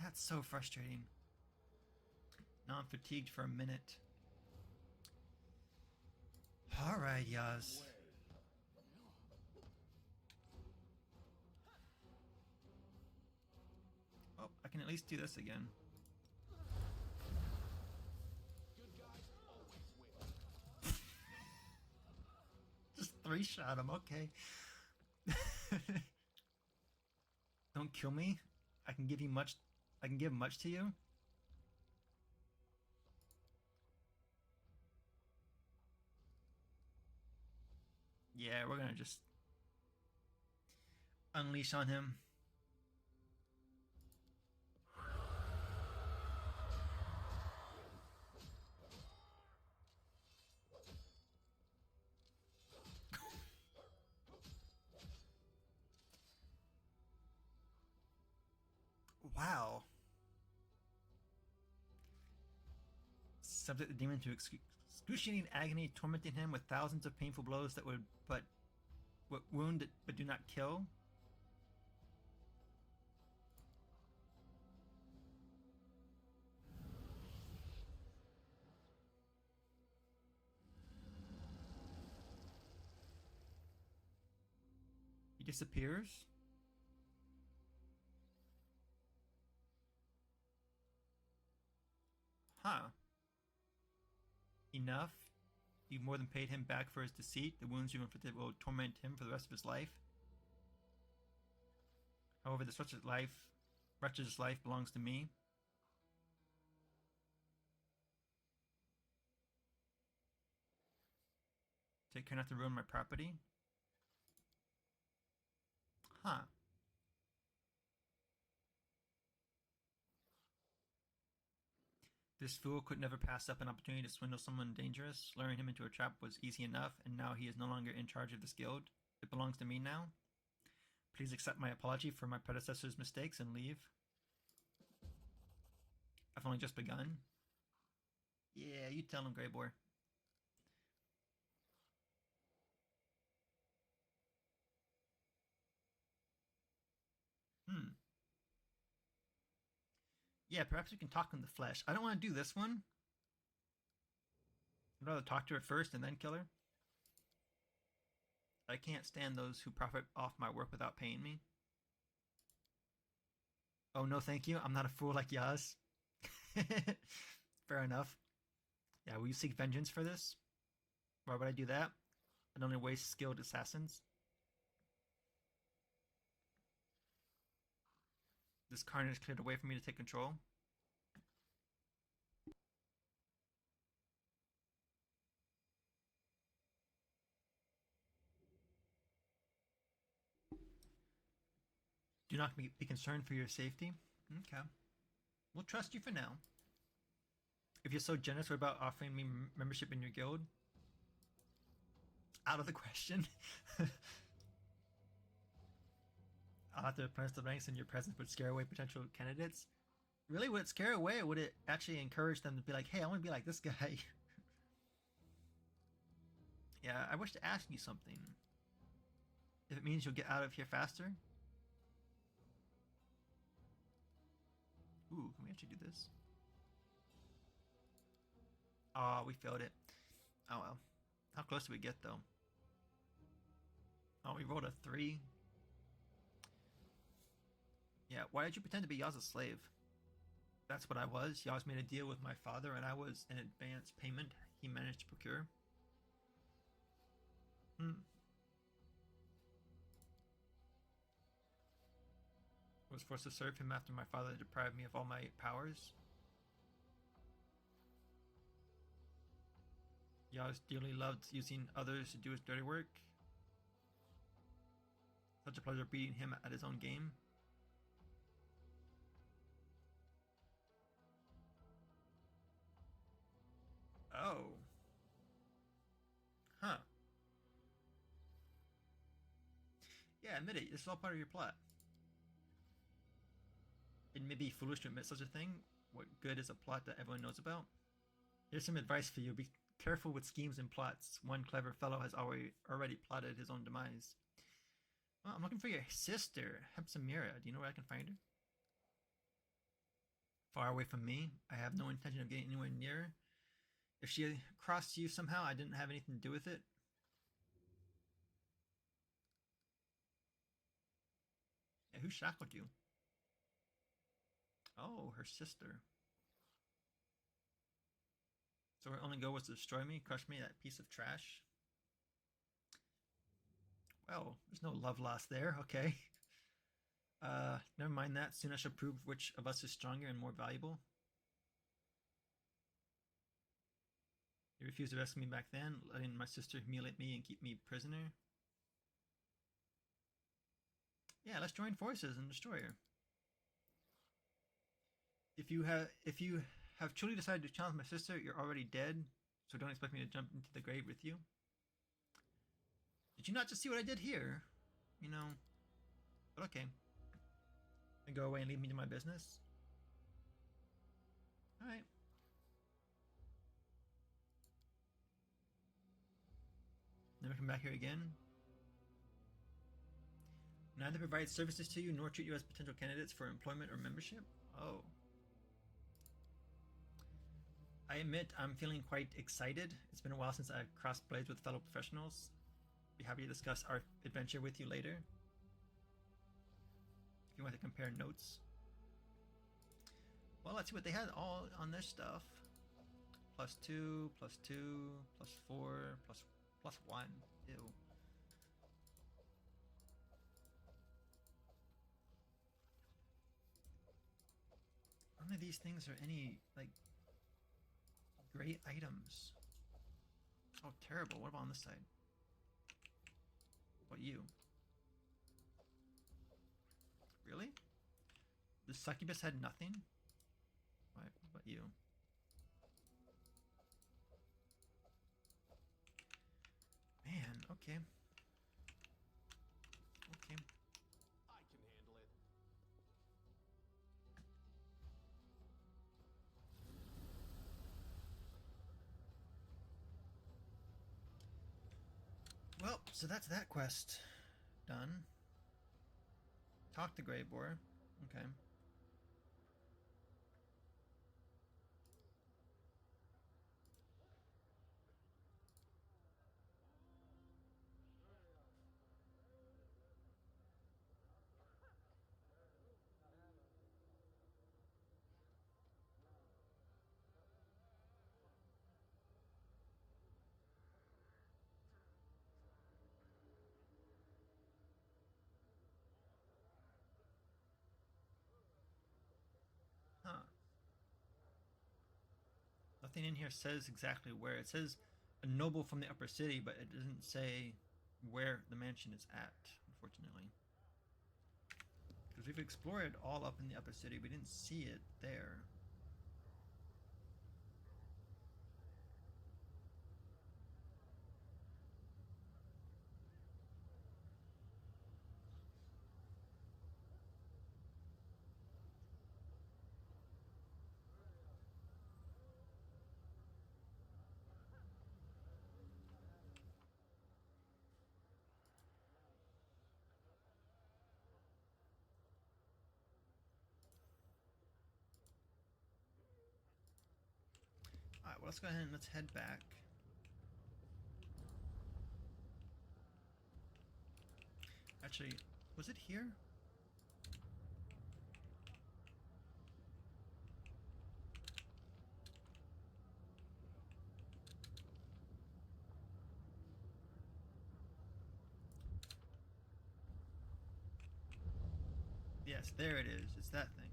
That's so frustrating. Now I'm fatigued for a minute. Alright, Yaz. Oh, I can at least do this again. Good guys always win. Just 3-shot him, okay. Don't kill me. I can give you much. I can give much to you. Yeah, we're gonna just unleash on him. subject the demon to excruciating agony, tormenting him with thousands of painful blows that would wound but do not kill. He disappears. Huh. Enough. You more than paid him back for his deceit. The wounds you inflicted will torment him for the rest of his life. However, this wretched life belongs to me. Take care not to ruin my property. Huh. This fool could never pass up an opportunity to swindle someone dangerous. Luring him into a trap was easy enough, and now he is no longer in charge of this guild. It belongs to me now. Please accept my apology for my predecessor's mistakes and leave. I've only just begun. Yeah, you tell him, Grey Boy. Yeah, perhaps we can talk in the flesh. I don't want to do this one. I'd rather talk to her first and then kill her. I can't stand those who profit off my work without paying me. Oh, no thank you. I'm not a fool like Yaz. Fair enough. Yeah, will you seek vengeance for this? Why would I do that? I'd only waste skilled assassins. This carnage cleared away for me to take control. Do not be concerned for your safety. Okay. We'll trust you for now. If you're so generous, what about offering me membership in your guild? Out of the question. I'll have to replenish the ranks, and your presence would scare away potential candidates. Really, would it scare away, or would it actually encourage them to be like, hey, I want to be like this guy? Yeah, I wish to ask you something. If it means you'll get out of here faster? Ooh, can we actually do this? Oh, we failed it. Oh well. How close did we get, though? Oh, we rolled a 3. Yeah, why did you pretend to be Yaz's slave? That's what I was. Yaz made a deal with my father, and I was an advance payment he managed to procure. I was forced to serve him after my father deprived me of all my powers. Yaz dearly loved using others to do his dirty work. Such a pleasure beating him at his own game. Oh. Huh. Yeah, admit it. This is all part of your plot. It may be foolish to admit such a thing. What good is a plot that everyone knows about? Here's some advice for you. Be careful with schemes and plots. One clever fellow has already plotted his own demise. Well, I'm looking for your sister, Alushinyrra. Do you know where I can find her? Far away from me. I have no intention of getting anywhere near her. If she crossed you somehow, I didn't have anything to do with it. Yeah, who shackled you? Oh, her sister. So her only goal was to destroy me, crush me, that piece of trash? Well, there's no love lost there, okay. Never mind that. Soon I shall prove which of us is stronger and more valuable. You refused to rescue me back then, letting my sister humiliate me and keep me prisoner. Yeah, let's join forces and destroy her. If you have truly decided to challenge my sister, you're already dead, so don't expect me to jump into the grave with you. Did you not just see what I did here? You know, but okay. And go away and leave me to my business? Alright. come back here again. Neither provide services to you nor treat you as potential candidates for employment or membership? Oh. I admit I'm feeling quite excited. It's been a while since I've crossed blades with fellow professionals. Be happy to discuss our adventure with you later. If you want to compare notes. Well, let's see what they had all on their stuff. +2, +2, +4, +1. Ew. None of these things are any, like, great items. Oh, terrible. What about on this side? What you? Really? The succubus had nothing? Why? What you? Man, okay. Okay. I can handle it. Well, so that's that quest done. Talk to Grey Boar. Okay. Huh. Nothing in here says exactly where. It says a noble from the upper city, but it doesn't say where the mansion is at, unfortunately. Because we've explored all up in the upper city. We didn't see it there. Alright, well, let's go ahead and let's head back. Actually, was it here? Yes, there it is. It's that thing.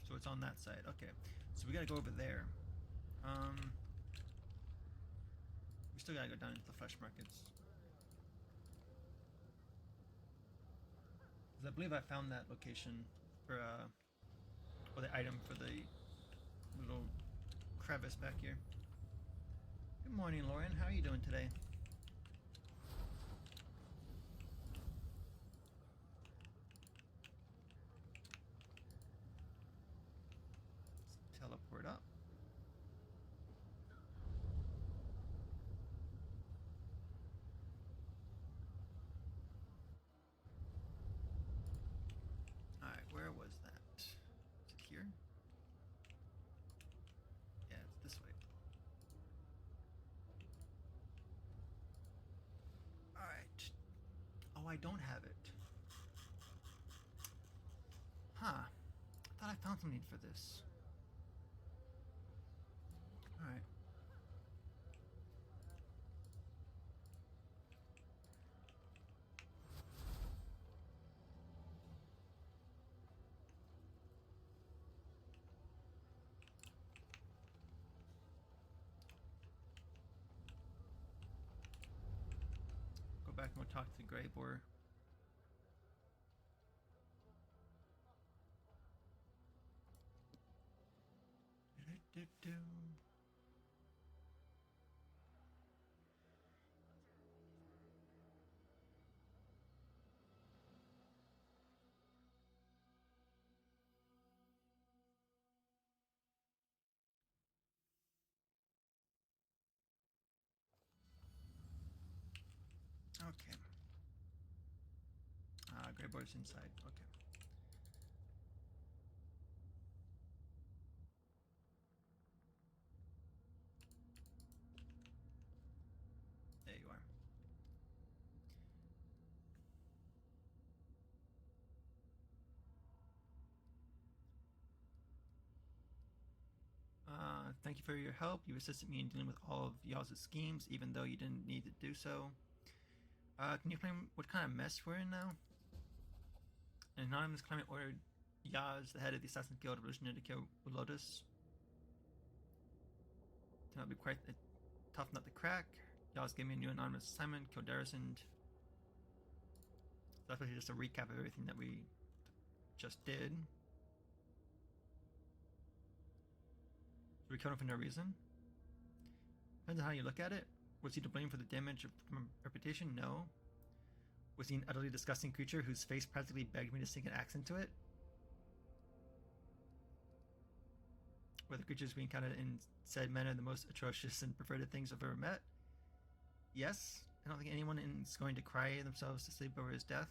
So it's on that side. Okay. So we gotta go over there. We still gotta go down into the flesh markets. Because I believe I found that location for or the item for the little crevice back here. Good morning, Lauren. How are you doing today? Let's teleport up. Alright, where was that? Is it here? Yeah, it's this way. Alright. Oh, I don't have it. Huh. I thought I found something for this. Alright. Go back and we'll talk to Grey Boar. Do-do-do. Okay. Grey Boy's inside. Okay. There you are. Thank you for your help. You assisted me in dealing with all of y'all's schemes, even though you didn't need to do so. Can you explain what kind of mess we're in now? An anonymous claimant ordered Yaz, the head of the Assassin's Guild of Alushinyrra, to kill Lotus. Turned out to be quite a tough nut to crack. Yaz gave me a new anonymous assignment, kill Darasund. That's basically just a recap of everything that we just did. We killed him for no reason? Depends on how you look at it. Was he to blame for the damage of my reputation? No. Was he an utterly disgusting creature whose face practically begged me to sink an axe into it? Were the creatures we encountered in said manner the most atrocious and perverted things I've ever met? Yes. I don't think anyone is going to cry themselves to sleep over his death.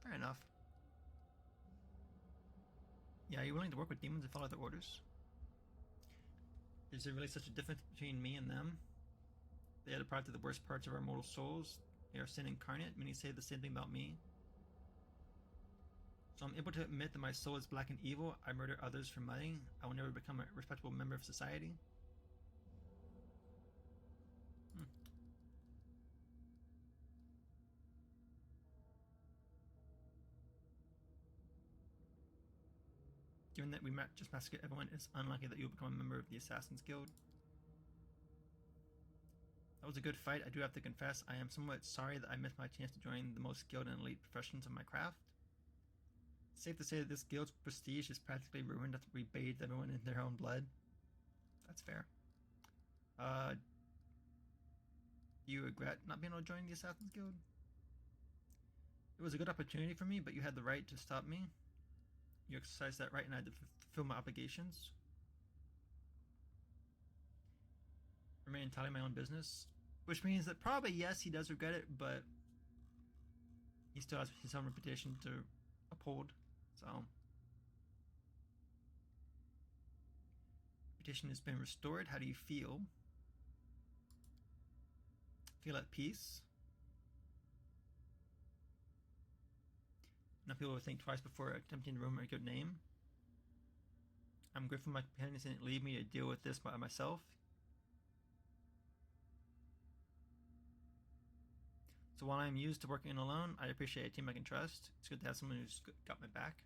Fair enough. Yeah, are you willing to work with demons and follow their orders? Is there really such a difference between me and them? They are the product of the worst parts of our mortal souls. They are sin incarnate. Many say the same thing about me. So I'm able to admit that my soul is black and evil. I murder others for money. I will never become a respectable member of society. Given that we just massacred everyone, it's unlikely that you'll become a member of the Assassin's Guild. That was a good fight. I do have to confess, I am somewhat sorry that I missed my chance to join the most skilled and elite professions of my craft. It's safe to say that this guild's prestige is practically ruined after we bathed everyone in their own blood. That's fair. Do you regret not being able to join the Assassin's Guild? It was a good opportunity for me, but you had the right to stop me. You exercised that right, and I had to fulfill my obligations. Remain entirely my own business. Which means that probably, yes, he does regret it, but he still has his own reputation to uphold, so. Reputation has been restored. How do you feel? Feel at peace? Now people will think twice before attempting to ruin my good name. I'm grateful my companions didn't leave me to deal with this by myself. So while I'm used to working alone, I appreciate a team I can trust. It's good to have someone who's got my back.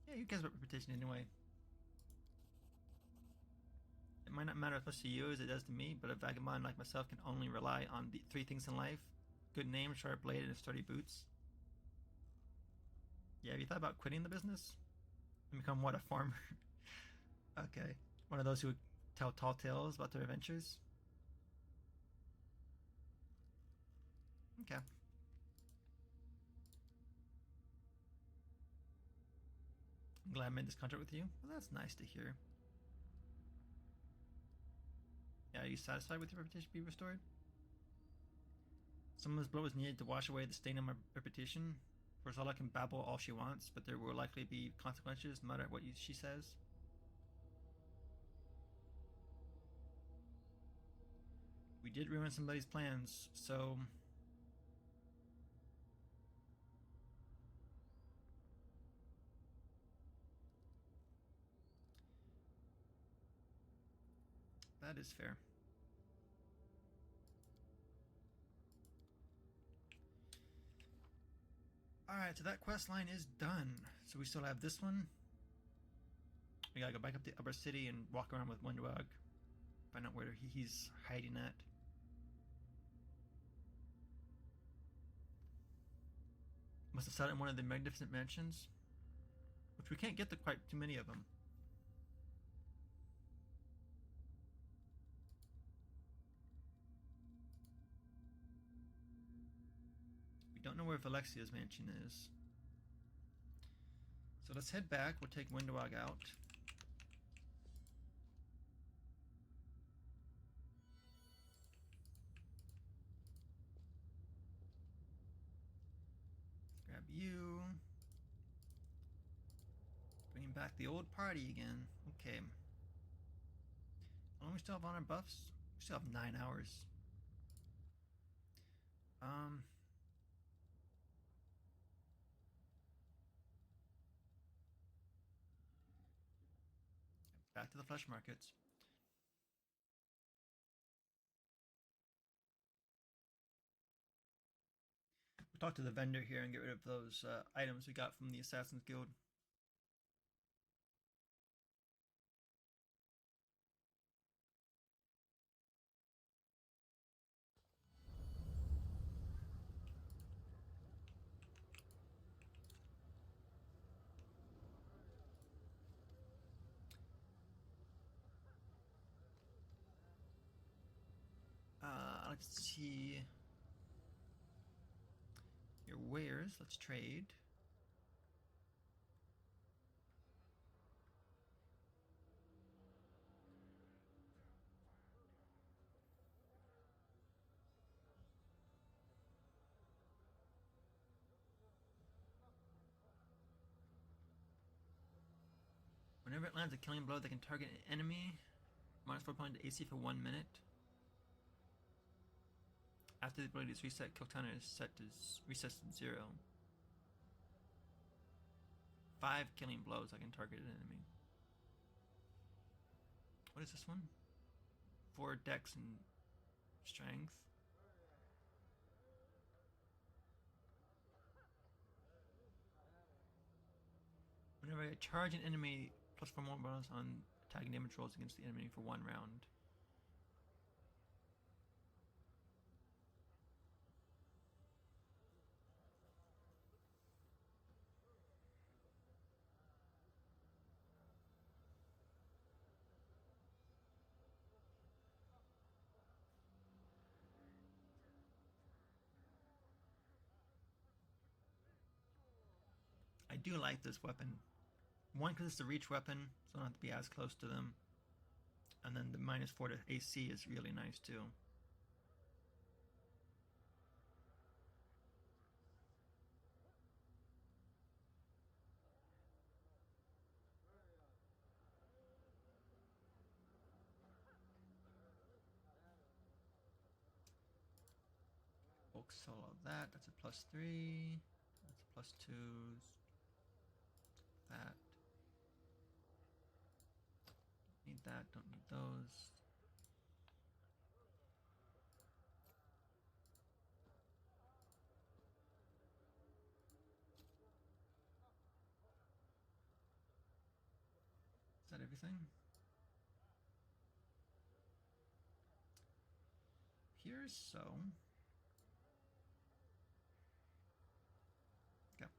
Yeah, who cares about reputation anyway? It might not matter as much to you as it does to me, but a vagabond like myself can only rely on the three things in life: good name, sharp blade, and sturdy boots. Yeah, have you thought about quitting the business? And become what, a farmer? Okay. One of those who would tell tall tales about their adventures? Okay. I'm glad I made this contract with you. Well, that's nice to hear. Yeah, are you satisfied with your reputation being restored? Someone's blood was needed to wash away the stain on my reputation. Rosala can babble all she wants, but there will likely be consequences no matter what she says. We did ruin somebody's plans, so... That is fair. Alright, so that quest line is done. So we still have this one. We gotta go back up to Upper City and walk around with Windwag. Find out where he's hiding at. Must have sat in one of the magnificent mansions. Which we can't get to quite too many of them. Don't know where Valexia's mansion is. So let's head back. We'll take Windwag out. you. Bringing back the old party again. Okay. How long we still have on our buffs? We still have 9 hours. Back to the flesh markets. We'll talk to the vendor here and get rid of those items we got from the Assassin's Guild. Let's see. Your wares, let's trade. Whenever it lands a killing blow that can target an enemy, minus 4 point to AC for 1 minute. After the ability is reset, kill counter is set to resets to 0. 5 killing blows I can target an enemy. What is this one? 4 dex and strength. Whenever I charge an enemy, plus 4 more bonus on attacking damage rolls against the enemy for 1 round. I do like this weapon. One, because it's a reach weapon, so I don't have to be as close to them. And then the minus 4 to AC is really nice too. Bulk solo that, that's a plus 3. That's a plus 2s. That. Need that, don't need those. Is that everything? Here's so. Okay.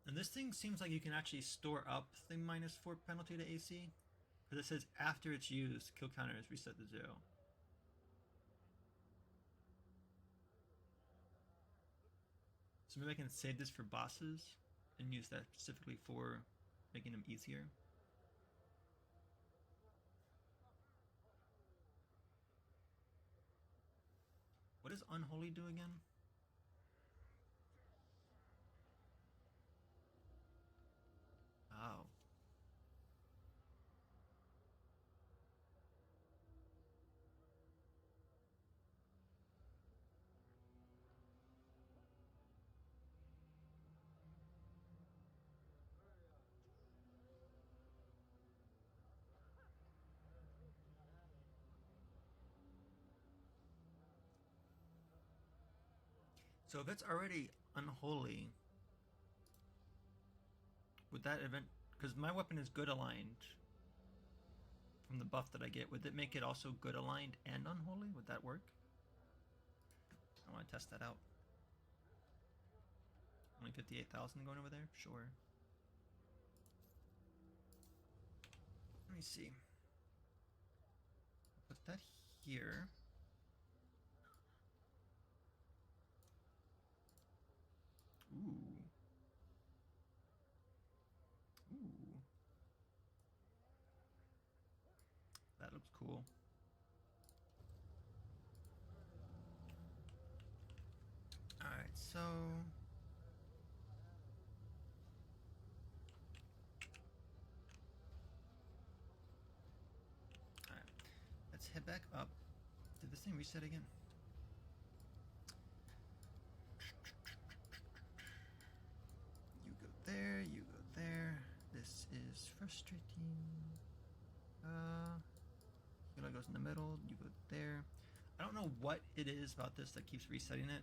And this thing seems like you can actually store up the minus 4 penalty to AC. Because it says after it's used, kill counter is reset to 0. So maybe I can save this for bosses and use that specifically for making them easier. What does Unholy do again? Oh. So if it's already unholy, would that event... Because my weapon is good aligned from the buff that I get. Would it make it also good aligned and unholy? Would that work? I want to test that out. Only 58,000 going over there? Sure. Let me see. Put that here. looks cool. Alright, so... Alright, let's head back up. Did this thing reset again? You go there, you go there. This is frustrating. Hila goes in the middle, you go there. I don't know what it is about this that keeps resetting it.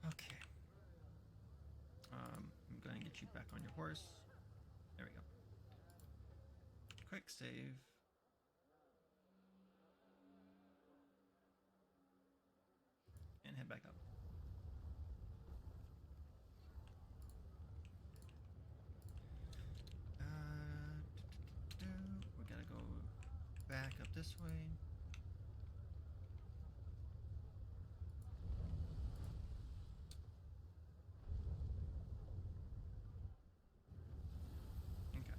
Okay. I'm going to get you back on your horse. There we go. Quick save. And head back up. We gotta go back up this way. Okay.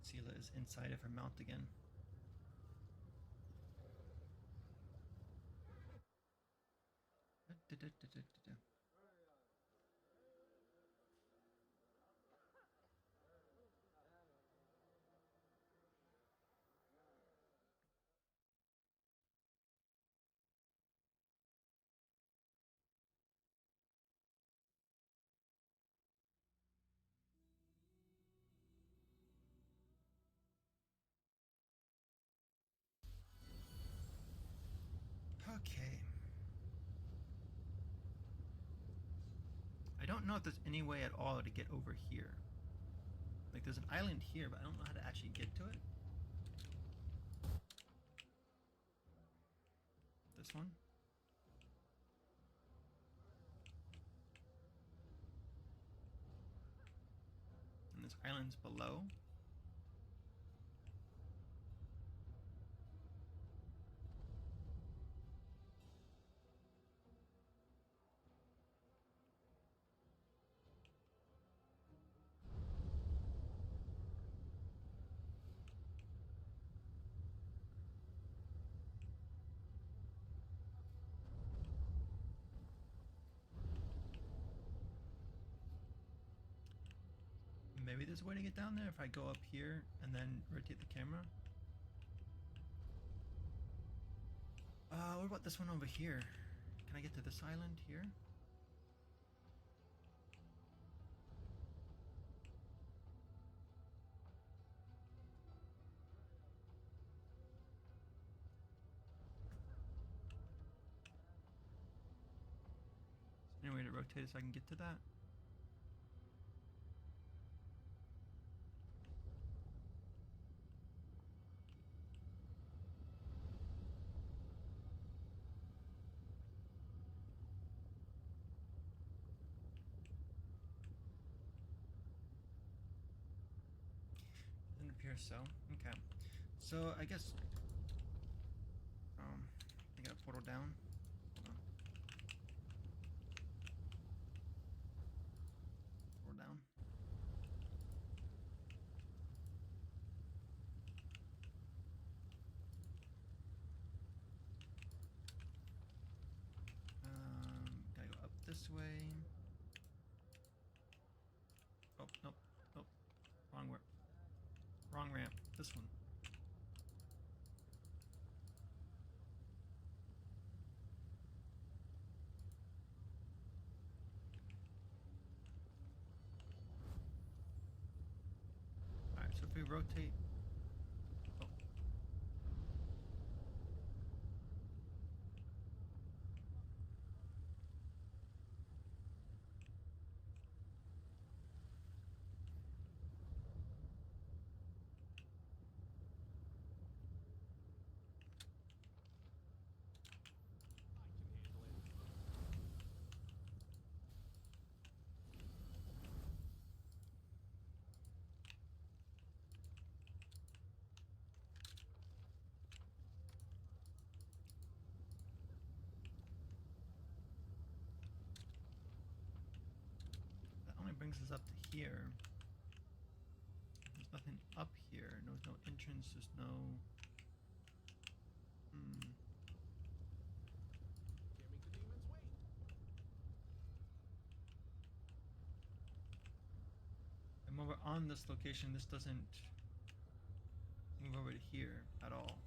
Sela is inside of her mount again. Okay. I don't know if there's any way at all to get over here. Like, there's an island here, but I don't know how to actually get to it. This one. And this island's below. Maybe there's a way to get down there if I go up here and then rotate the camera. What about this one over here? Can I get to this island here? Is there any way to rotate it so I can get to that? Doesn't appear so. Okay. So I guess I got a portal down. Hold on. Portal down. Gotta go up this way. Oh, nope, nope. Wrong ramp. This one. Alright, so if we rotate... Oh. brings us up to here. There's nothing up here. There's no entrance. There's no. Can't make the demons wait. And when we're on this location, this doesn't move over to here at all.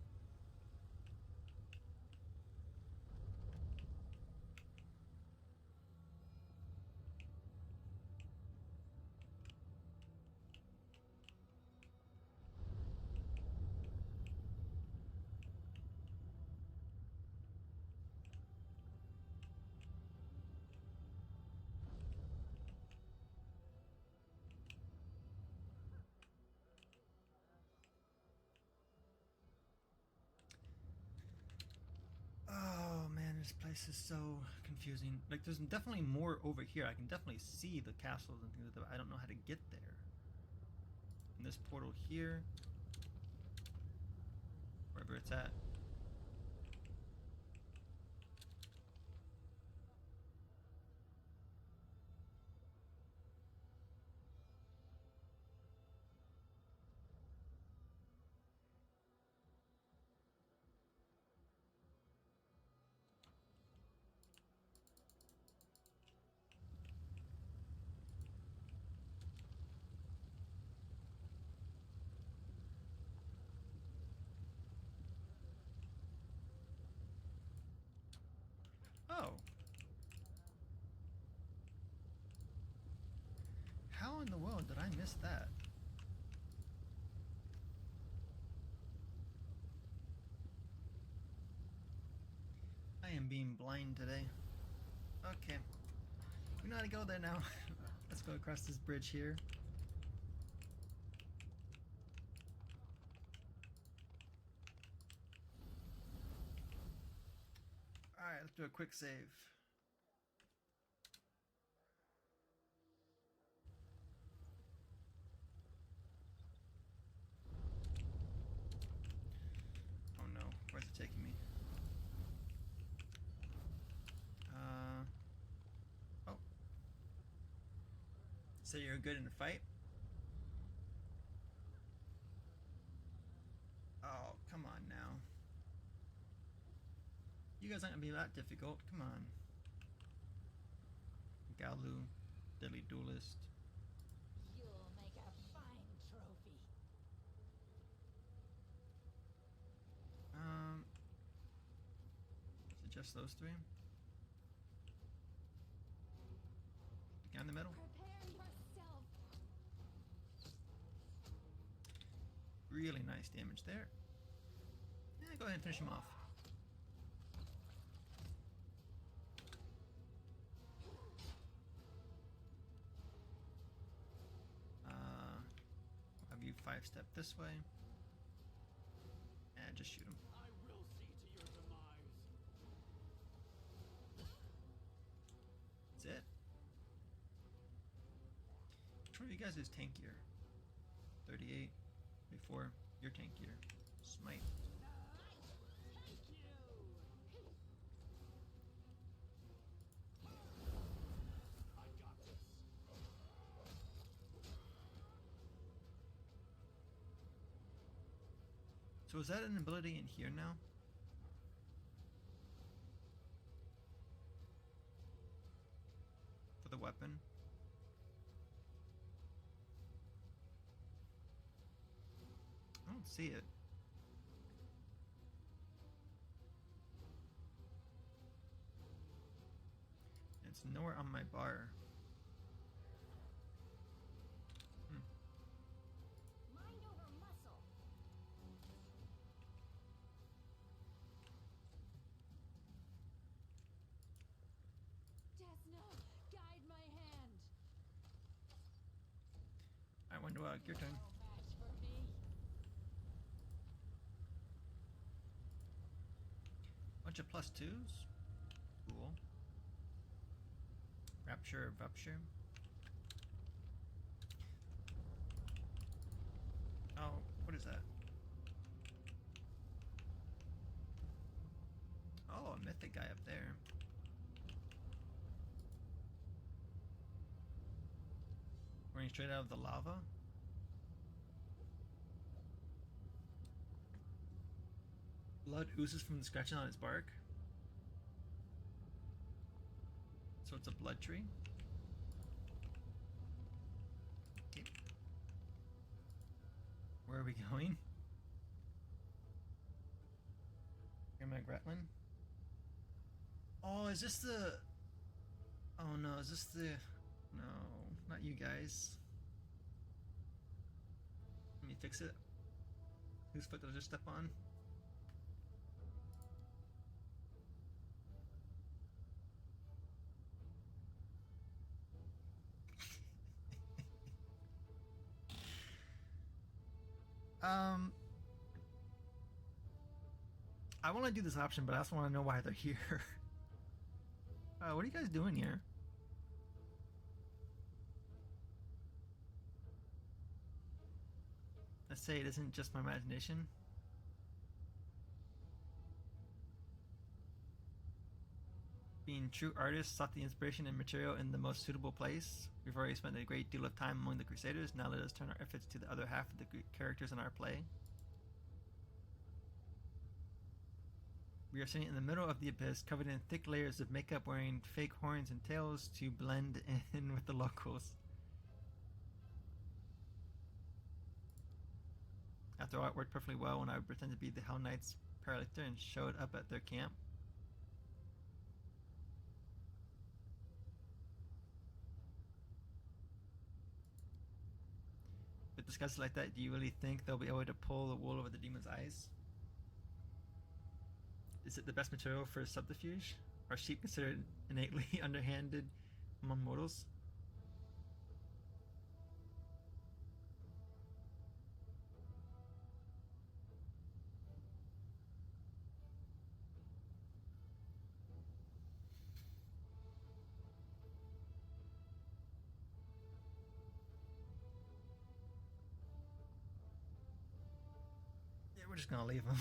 Oh man, this place is so confusing. Like, there's definitely more over here. I can definitely see the castles and things like that, but I don't know how to get there. And this portal here, wherever it's at. Oh. How in the world did I miss that? I am being blind today. Okay. We know how to go there now. Let's go across this bridge here. Alright, let's do a quick save. Oh no, where's it taking me? Oh. So you're good in a fight? Oh, come on now. You guys aren't gonna be that difficult. Come on. Galu, Deadly Duelist. You'll make a fine trophy. Is it just those three? The guy in the middle? Prepare yourself. Really nice damage there. Yeah, go ahead and finish him off. Have you 5-step this way. And just shoot him. I will see to your demise. That's it. Which one of you guys is tankier? 38, 34, you're tankier. Smite. Thank you. I got this. So is that an ability in here now? For the weapon? I don't see it. It's nowhere on my bar. Mind over muscle. Desno, guide my hand. I wonder what your turn. No match for me. Bunch of +2s. Cool. Rapture, Rupture. Oh, what is that? Oh, a mythic guy up there. Running straight out of the lava. Blood oozes from the scratching on its bark. So it's a blood tree. Okay. Where are we going? Grandma Gretlin? Oh, is this the... Oh no, is this the... No, not you guys. Let me fix it. Whose foot did I just step on? I want to do this option, but I also want to know why they're here. What are you guys doing here? Let's say it isn't just my imagination. Being true artists sought the inspiration and material in the most suitable place. We've already spent a great deal of time among the Crusaders. Now let us turn our efforts to the other half of the characters in our play. We are sitting in the middle of the abyss, covered in thick layers of makeup, wearing fake horns and tails to blend in with the locals. After all, it worked perfectly well when I would pretend to be the Hell Knights paralictor and showed up at their camp. With disguises like that, do you really think they'll be able to pull the wool over the demon's eyes? Is it the best material for subterfuge? Are sheep considered innately underhanded among mortals? Yeah, we're just gonna leave them.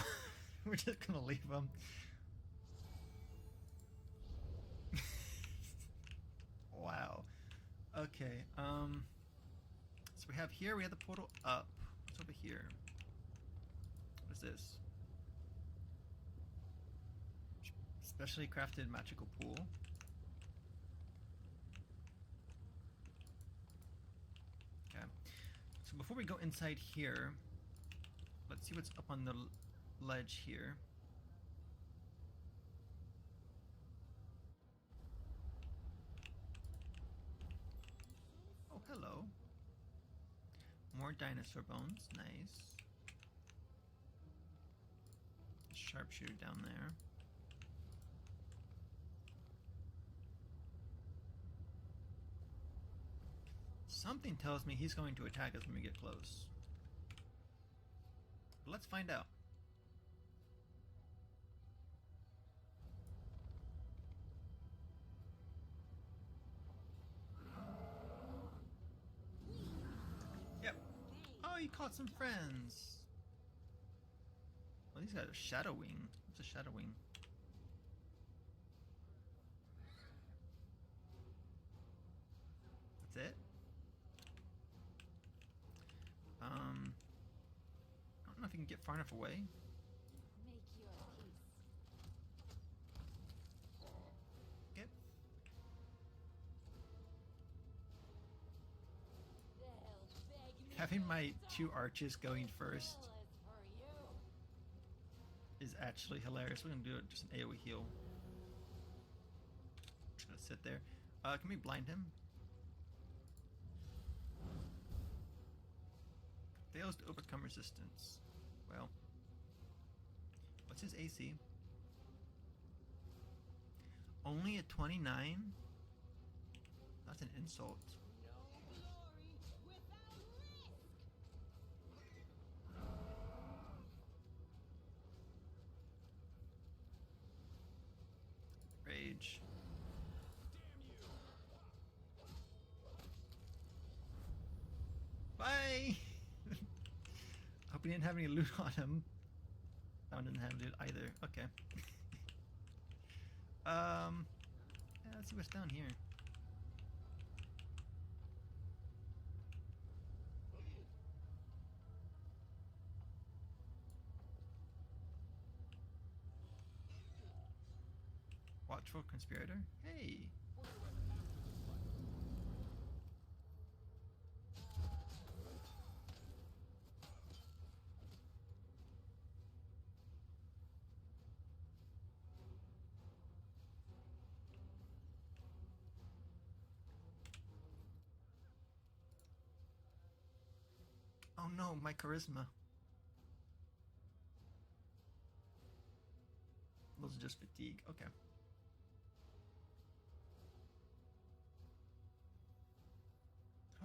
We're just gonna leave them. Wow. Okay, so we have here, we have the portal up. What's over here? What is this? Specially crafted magical pool. Okay. So before we go inside here, let's see what's up on the ledge here. Oh, hello. More dinosaur bones. Nice. Sharpshooter down there. Something tells me he's going to attack us when we get close. But let's find out. Yep. Oh, you caught some friends. Well, these guys are shadowing. What's a shadowing? That's it? I don't know if you can get far enough away. Make your peace. Yep. Having my two arches going first is actually hilarious. We're gonna do it just an AoE heal. Just gonna sit there. Can we blind him? Fails to overcome resistance. Well, what's his AC? Only a 29? That's an insult. No glory without risk. Rage. Bye! Hope he didn't have any loot on him. That one didn't have loot either. Okay. Yeah, let's see what's down here. Watchful conspirator? Hey! Oh no, my charisma. Those are just fatigue. Okay.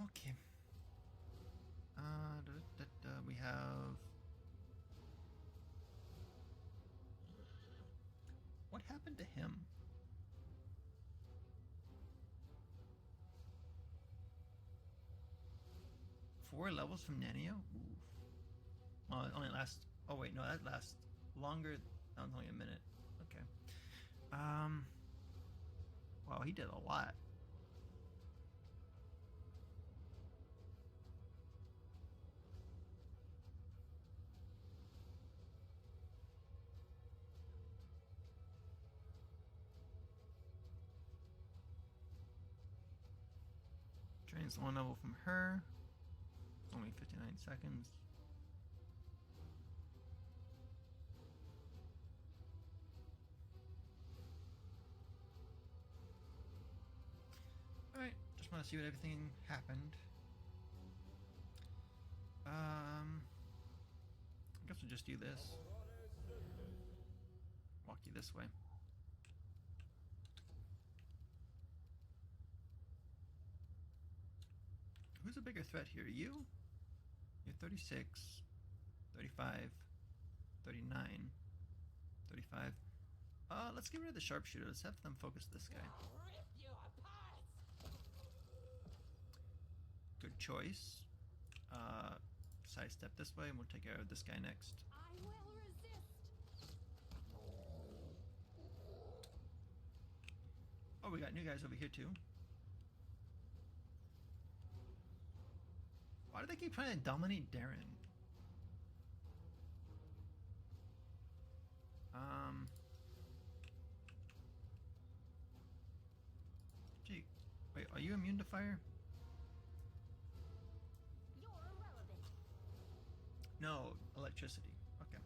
Okay. We have. What happened to him? Four levels from Nanio? Oof. Well, it only lasts. Oh wait, no, that lasts longer. That was only a minute. Okay. Wow, he did a lot. Drains one level from her. Only 59 seconds. Alright, just want to see what everything happened. I guess we'll just do this. Walk you this way. Who's a bigger threat here? You? You're 36, 35, 39, 35. Let's get rid of the sharpshooter. Let's have them focus this guy. Rip you apart! Good choice. Sidestep this way and we'll take care of this guy next. I will resist. Oh, we got new guys over here too. Why do they keep trying to dominate Darren? Gee, wait, are you immune to fire? You're irrelevant. No, electricity. Okay.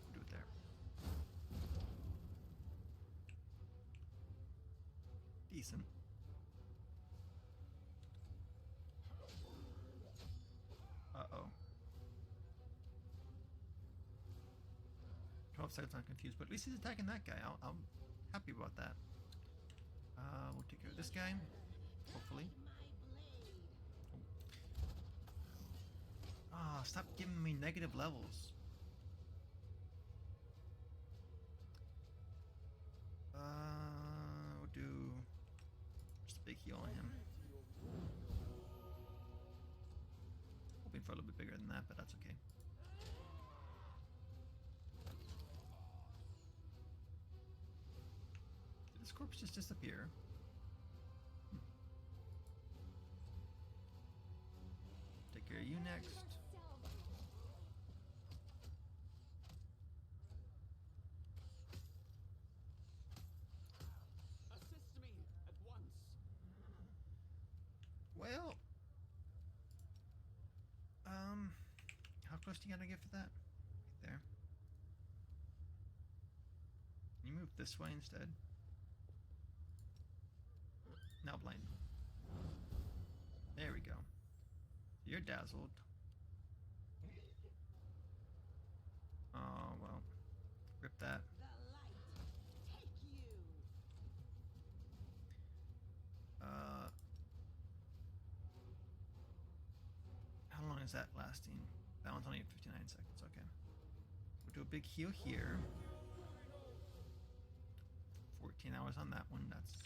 We'll do it there. Decent. Uh-oh. 12 seconds, I'm confused, but at least he's attacking that guy. I'm happy about that. We'll take care of this guy, hopefully. Ah, stop giving me negative levels. We'll do just a big heal on him. Hoping for a little bit bigger than that, but that's okay. Did this corpse just disappear? Take care of you next. Assist me at once. Well, how close do you gotta get for that? Right there. You move this way instead. Now blind. There we go. You're dazzled. Oh, well. Rip that. The light. Take you. How long is that lasting? That one's only 59 seconds, okay. We'll do a big heal here. 14 hours on that one, that's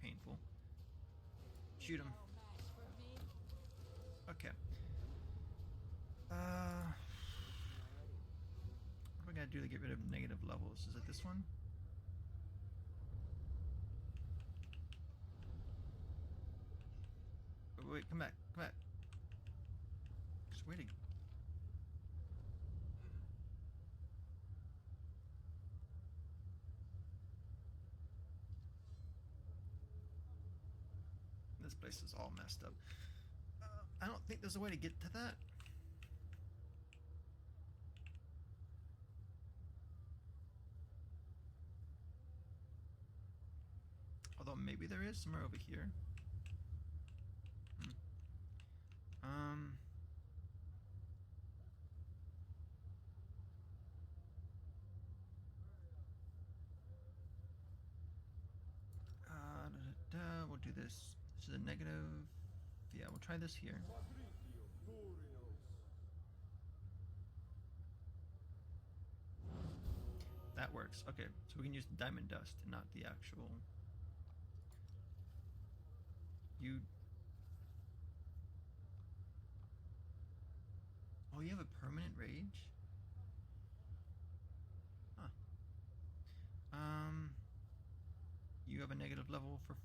painful. Shoot him. No match for me. Okay. What do we gotta do to get rid of negative levels? Is it this one? Wait, come back, come back. Just waiting. this place is all messed up. I don't think there's a way to get to that. Although maybe there is somewhere over here. We'll do this. This is a negative. Yeah, we'll try this here. That works. Okay, so we can use the diamond dust and not the actual. You. Oh, you have a permanent rage? Huh. You have a negative level for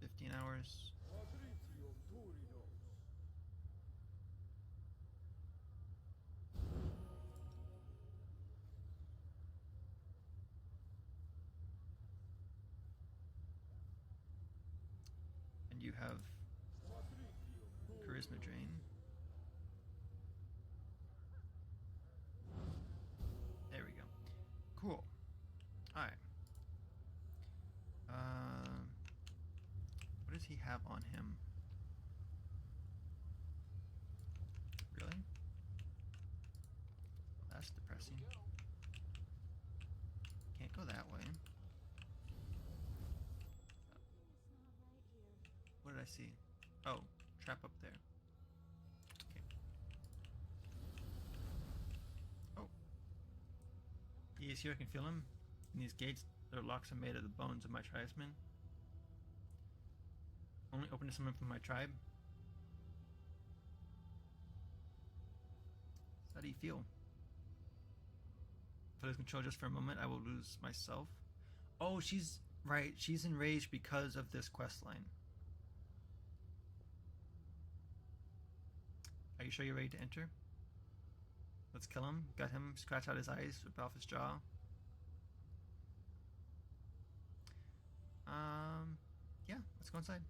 15 hours. And you have charisma drain. There we go. Cool. Alright. What does he have on him? Really? Well, that's depressing. Can't go that way. What did I see? Oh, trap up there. Okay. Oh. He is here, I can feel him. And these gates, their locks are made of the bones of my tribesmen. Only open to someone from my tribe. How do you feel? If I lose control just for a moment, I will lose myself. Oh, she's right. She's enraged because of this quest line. Are you sure you're ready to enter? Let's kill him. Gut him. Scratch out his eyes. Rip off his jaw. Yeah. Let's go inside.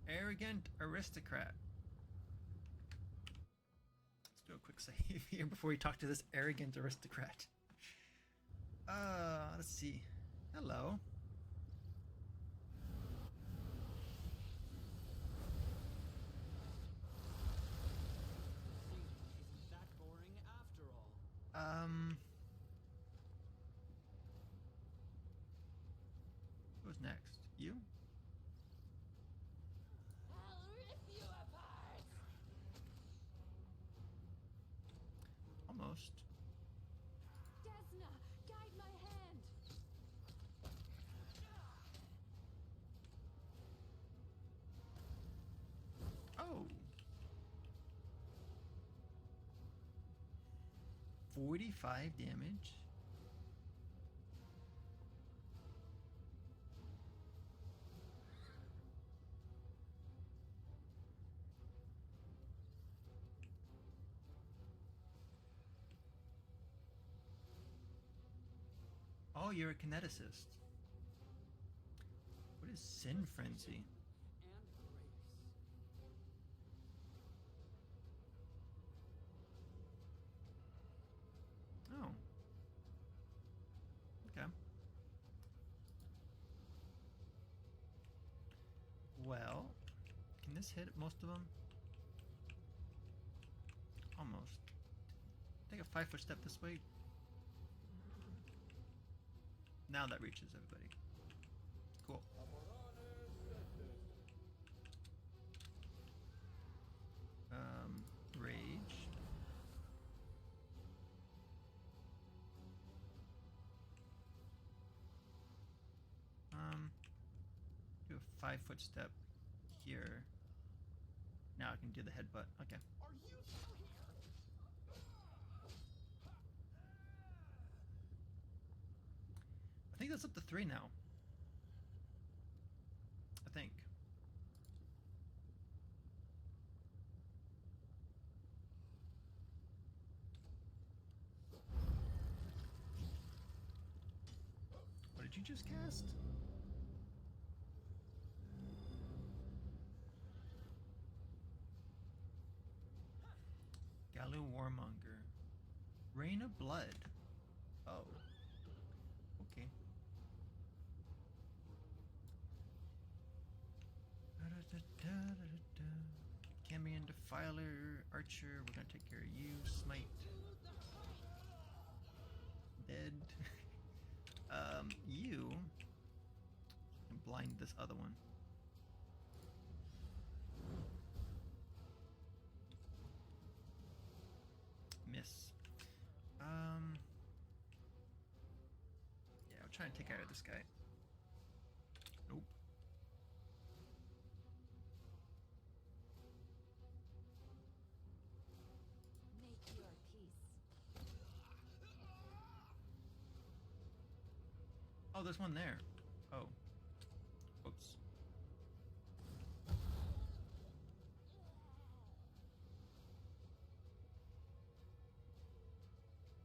Arrogant aristocrat. Let's do a quick save here before we talk to this arrogant aristocrat. Let's see. Hello. Isn't that boring after all? Who's next? You? I'll rip you apart! Almost. Desna, guide my hand! Oh. 45 damage. Oh, you're a kineticist. What is Sin Frenzy? And grace. Oh. Okay. Well, can this hit most of them? Almost. Take a 5-foot step this way. Now that reaches everybody. Cool. Rage. Do a 5-foot step here. Now I can do the headbutt. Okay. Are you still here? I think that's up to 3 now. I think. she just cast? Galu Warmonger. Rain of Blood. Oh. Okay. Cambion Defiler, Archer, we're gonna take care of you. Smite. Dead. You. And blind this other one. Miss. Yeah, I'll try and take out of this guy. Nope. Make your peace. Oh, there's one there. Oh. Oops.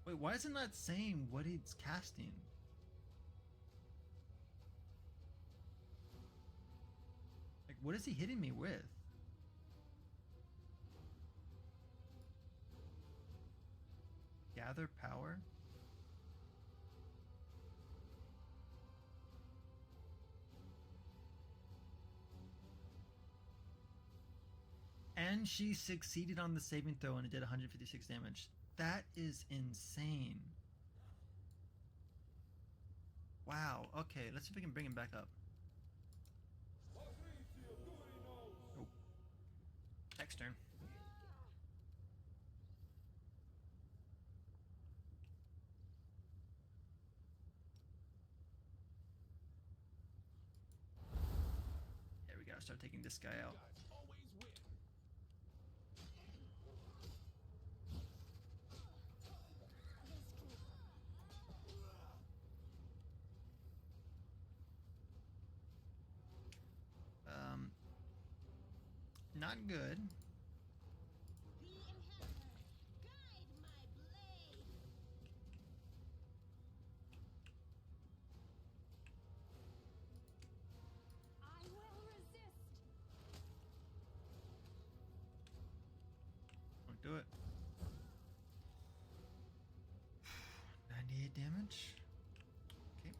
Wait, why isn't that saying what it's casting? Like, what is he hitting me with? Gather power? And she succeeded on the saving throw and it did 156 damage. That is insane. Wow. Okay, let's see if we can bring him back up. Nope. Next turn. There we go. Start taking this guy out. Not good. The inhabitants, guide my blade. I will resist. Won't do it. 98 damage. Okay.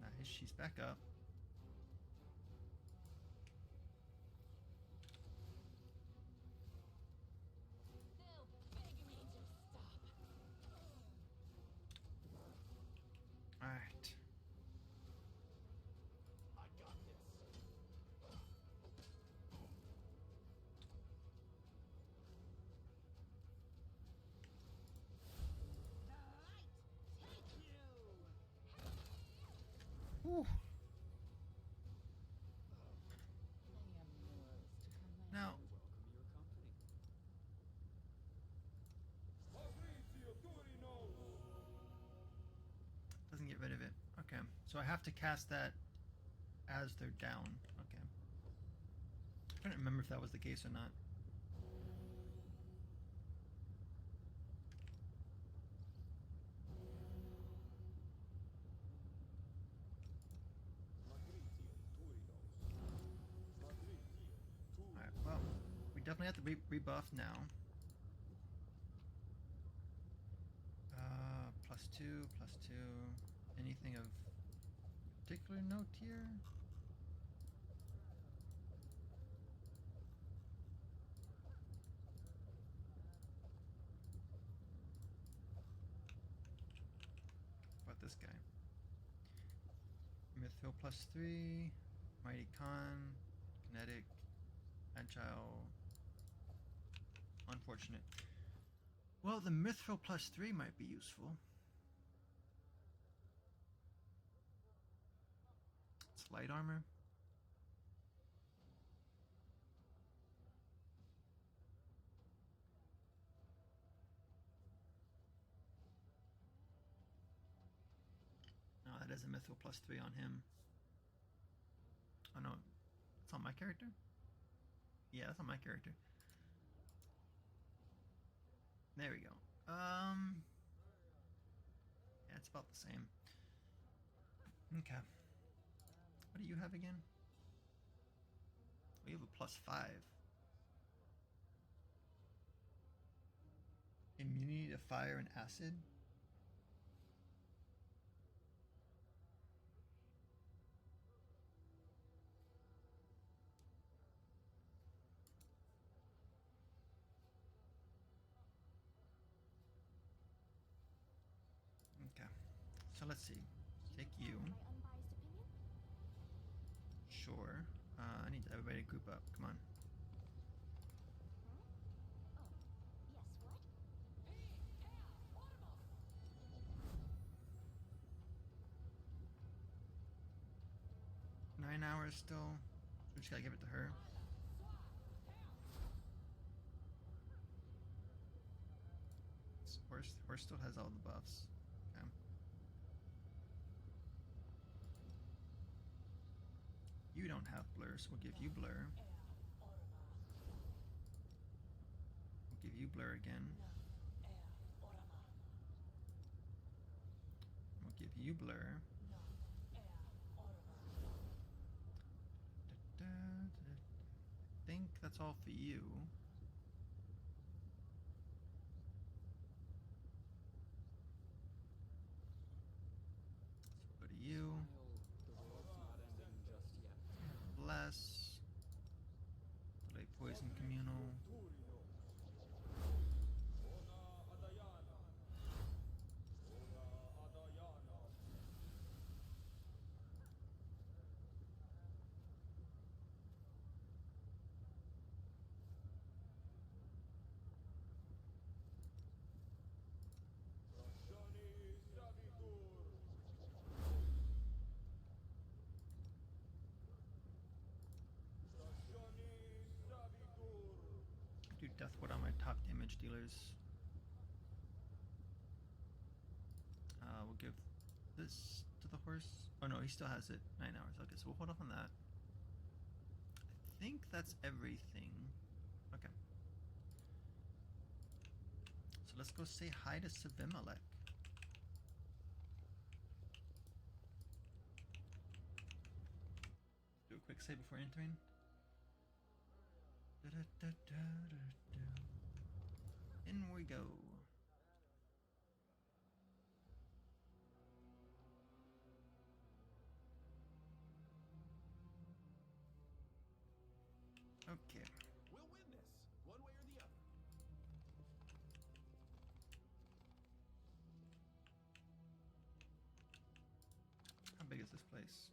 Nice, she's back up. They'll beg me to stop. Alright. I got this. The light take you. Whew. I am yours to command. Now, doesn't get rid of it. Okay. So I have to cast that as they're down. Okay. I couldn't remember if that was the case or not. Alright, well, we definitely have to rebuff now. +2, +2. Anything of particular note here? What about this guy? Mythville +3, Mighty Con, Kinetic, Agile. Unfortunate. Well, the Mythville +3 might be useful. It's light armor. No, that is a Mythville +3 on him. Oh no, it's on my character? Yeah, that's on my character. There we go. Yeah, it's about the same. Okay. What do you have again? We have a +5. Immunity to fire and acid? Okay. So let's see. Take you. My unbiased opinion? Sure. I need everybody to group up. Come on. Huh? Oh, yes, what? 9 hours still. We just gotta give it to her. Horse still has all the buffs. Okay. You don't have blur, so we'll give you blur. We'll give you blur again. We'll give you blur. I think that's all for you. So go to you. The world's not ending just yet. Bless. Delay poison communal. Do Deathwood on my top damage dealers. We'll give this to the horse. Oh no, he still has it. 9 hours. Okay, so we'll hold off on that. I think that's everything. Okay. So let's go say hi to Savimelech. Do a quick save before entering. In we go. Okay. We'll win this, one way or the other. How big is this place?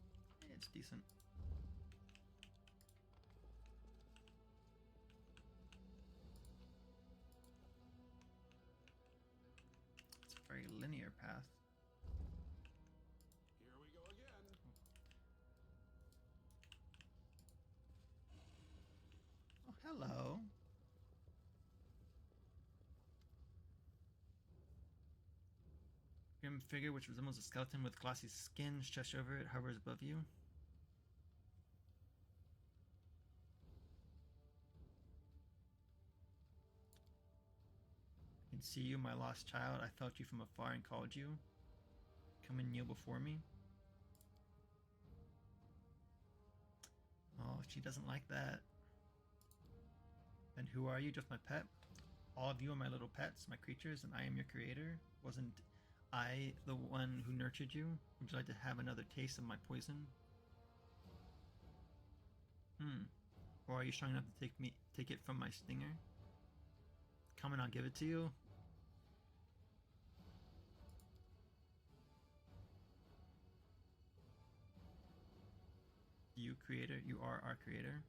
It's decent. It's a very linear path. Here we go again. Oh, hello. Grim figure which resembles a skeleton with glossy skin stretched over it hovers above you. I can see you, my lost child. I felt you from afar and called you. Come and kneel before me. Oh, she doesn't like that. Then who are you? Just my pet? All of you are my little pets, my creatures, and I am your creator. Wasn't I the one who nurtured you? Would you like to have another taste of my poison? Or are you strong enough to take it from my stinger? Come and I'll give it to you. You creator, you are our creator.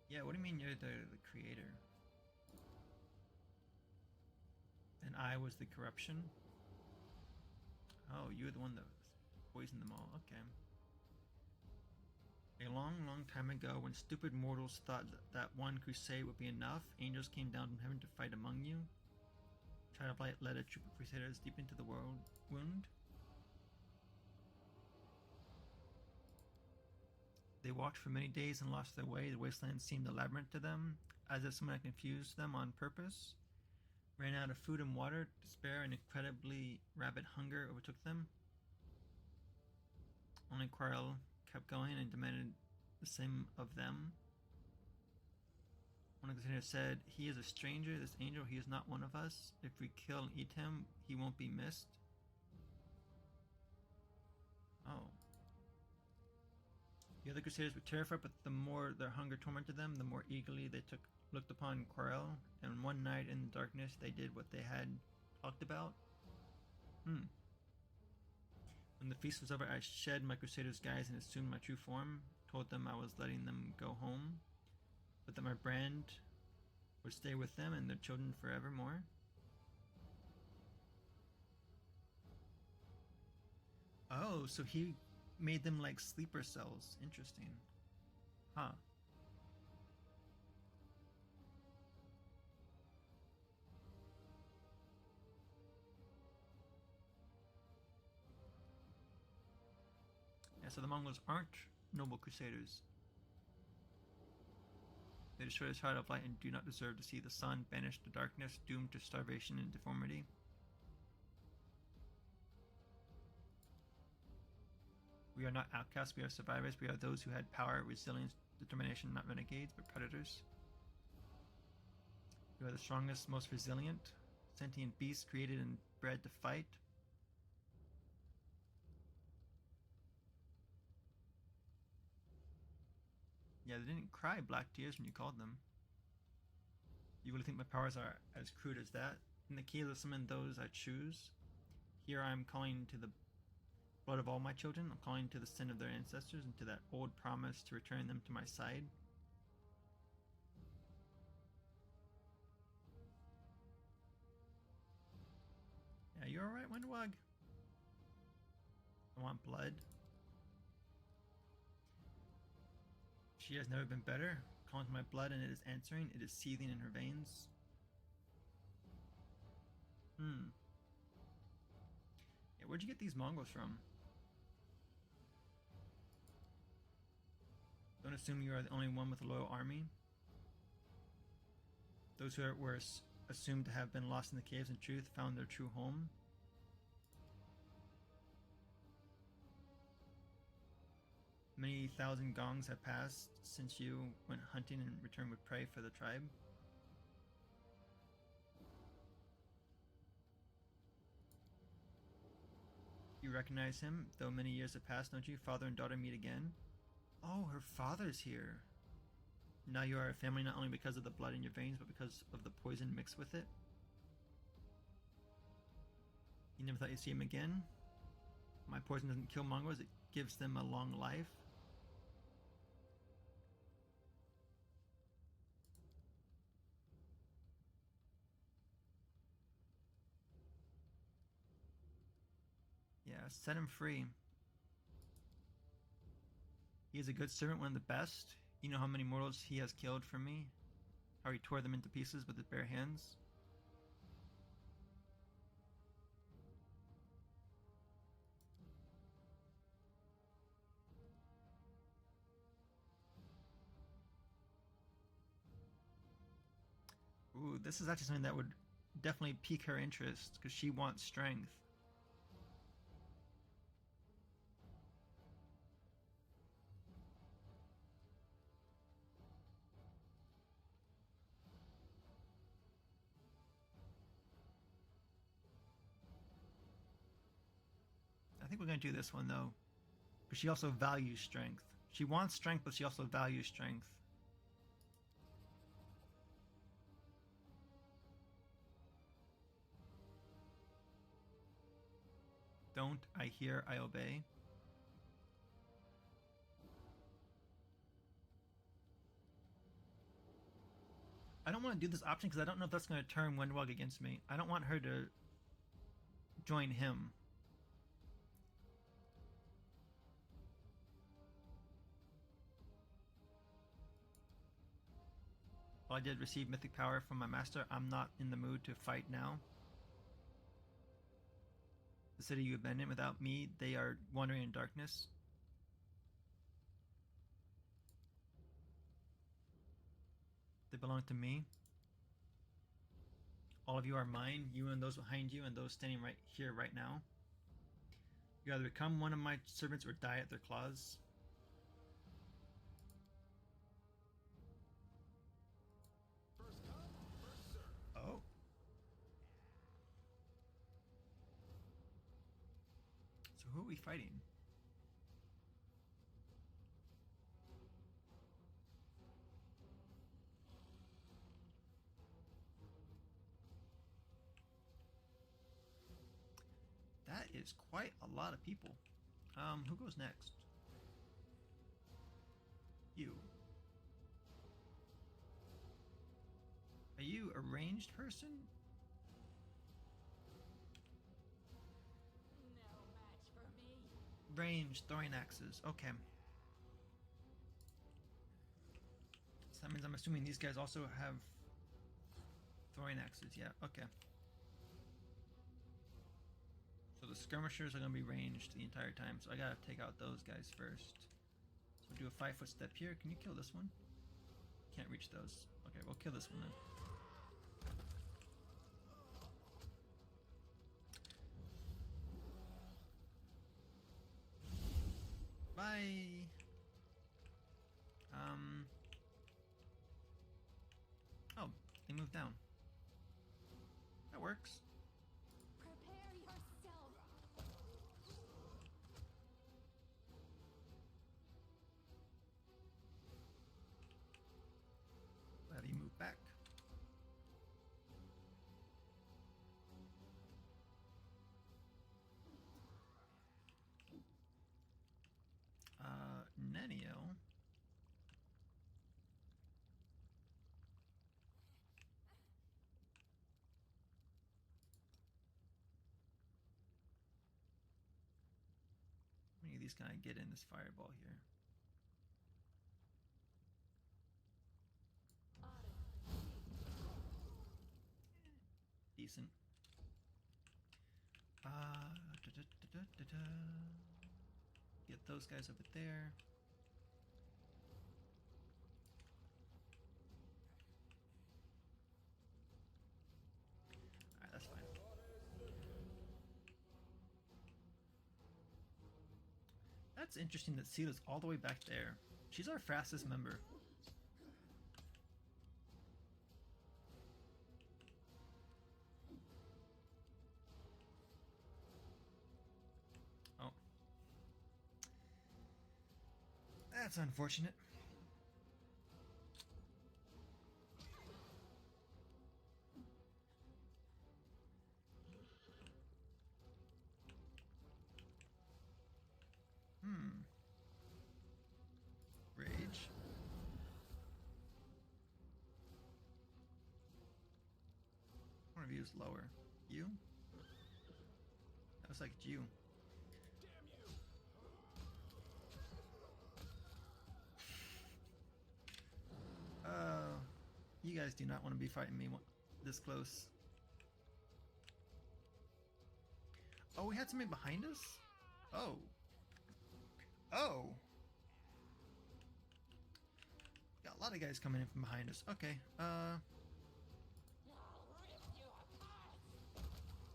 Yeah, what do you mean you're the creator? And I was the corruption? Oh, you're the one that poisoned them all. Okay. A long, long time ago, when stupid mortals thought that one crusade would be enough, angels came down from heaven to fight among you. Try to led a troop of crusaders deep into the world wound. They walked for many days and lost their way. The wasteland seemed a labyrinth to them, as if someone had confused them on purpose. Ran out of food and water, despair and incredibly rabid hunger overtook them. Only Quarrel kept going and demanded the same of them. One of the containers said, "He is a stranger, this angel, he is not one of us. If we kill and eat him, he won't be missed." Oh. The other Crusaders were terrified, but the more their hunger tormented them, the more eagerly they looked upon Quarrel, and one night in the darkness they did what they had talked about. When the feast was over, I shed my Crusader's guise and assumed my true form, told them I was letting them go home, but that my brand would stay with them and their children forevermore. Oh, so he made them like sleeper cells. Interesting. Huh. Yeah, so the Mongols aren't noble crusaders. They destroy the child of light and do not deserve to see the sun, banished to darkness, doomed to starvation and deformity. We are not outcasts, we are survivors, we are those who had power, resilience, determination, not renegades, but predators. We are the strongest, most resilient, sentient beasts created and bred to fight. Yeah, they didn't cry black tears when you called them. You really think my powers are as crude as that? In the key to summon those I choose. Here I am calling to the blood of all my children. I'm calling to the sin of their ancestors and to that old promise to return them to my side. Yeah, you alright, Windwag? I want blood. She has never been better. Calling to my blood and it is answering. It is seething in her veins. Yeah, where'd you get these Mongols from? Don't assume you are the only one with a loyal army. Those who were assumed to have been lost in the caves in truth found their true home. Many thousand gongs have passed since you went hunting and returned with prey for the tribe. You recognize him, though many years have passed, don't you? Father and daughter meet again. Oh, her father's here. Now you are a family not only because of the blood in your veins, but because of the poison mixed with it. You never thought you'd see him again? My poison doesn't kill Mongols, it gives them a long life. Yeah, set him free. He is a good servant, one of the best. You know how many mortals he has killed for me? How he tore them into pieces with his bare hands? Ooh, this is actually something that would definitely pique her interest, because she wants strength. I think we're going to do this one, though, because she also values strength. She wants strength, but she also values strength. Don't I hear, I obey. I don't want to do this option because I don't know if that's going to turn Windwag against me. I don't want her to join him. While I did receive mythic power from my master, I'm not in the mood to fight now. The city you abandoned without me, they are wandering in darkness. They belong to me. All of you are mine, you and those behind you and those standing right here right now. You either become one of my servants or die at their claws. First come, first serve. Oh. So who are we fighting? That is quite a lot of people. Who goes next? You. Are you a ranged person? No match for me. Ranged throwing axes. Okay. So that means I'm assuming these guys also have throwing axes. Yeah, okay. So the skirmishers are going to be ranged the entire time, so I gotta take out those guys first. So we'll do a 5-foot step here. Can you kill this one? Can't reach those. Okay, we'll kill this one then. Bye! Oh, they moved down. That works. Prepare yourself. Have you move back? Nenio. How many of these can I get in this fireball here? Decent. Get those guys over there. Alright, that's fine. That's interesting that Sela's all the way back there. She's our fastest member. Oh. That's unfortunate. Rage. One of you is lower. You? That looks like it's you. You guys do not want to be fighting me this close. Oh, we had somebody behind us? Oh. Oh. Got a lot of guys coming in from behind us. Okay,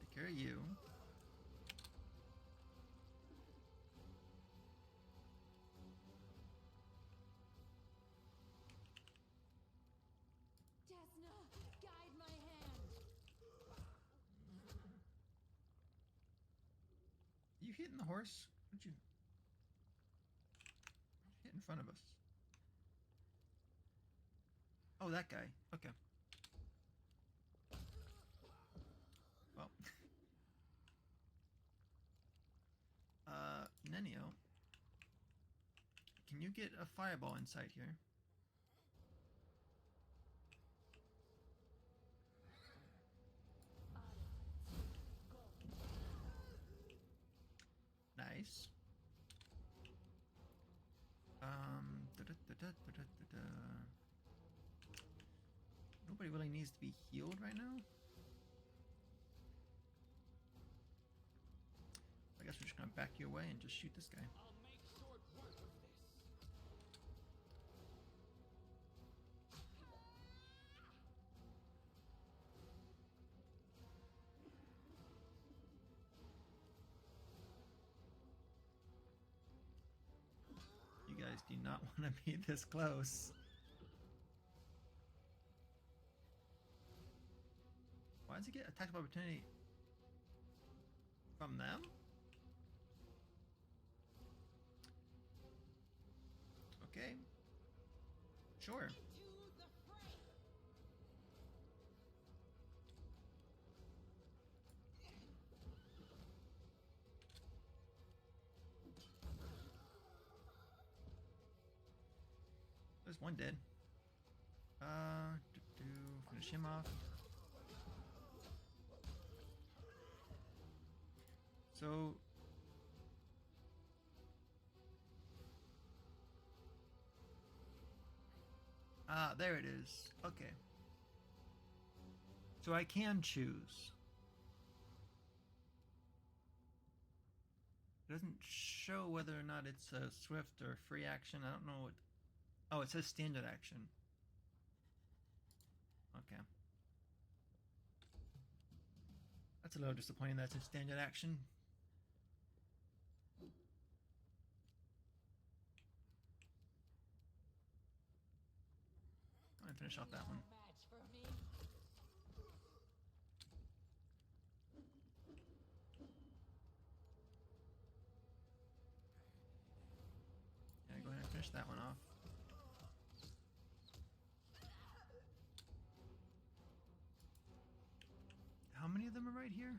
take care of you. Desna, guide my hand. You hitting the horse? What'd you hit in front of us? Oh, that guy. Okay. Well. Nenio. Can you get a fireball inside here? Nice. Nobody really needs to be healed right now. I guess we're just gonna back you away and just shoot this guy. I'll make short work of this. guys do not want to be this close. Why does he get attack of opportunity from them? Okay. Sure. Into the fray. There's one dead. Finish him off. So there it is. Okay. So I can choose. It doesn't show whether or not it's a swift or free action. I don't know what. Oh, it says standard action. Okay. That's a little disappointing that it's a standard action. I'm gonna finish off that one. No match for me. Yeah, go ahead and finish that one off. How many of them are right here?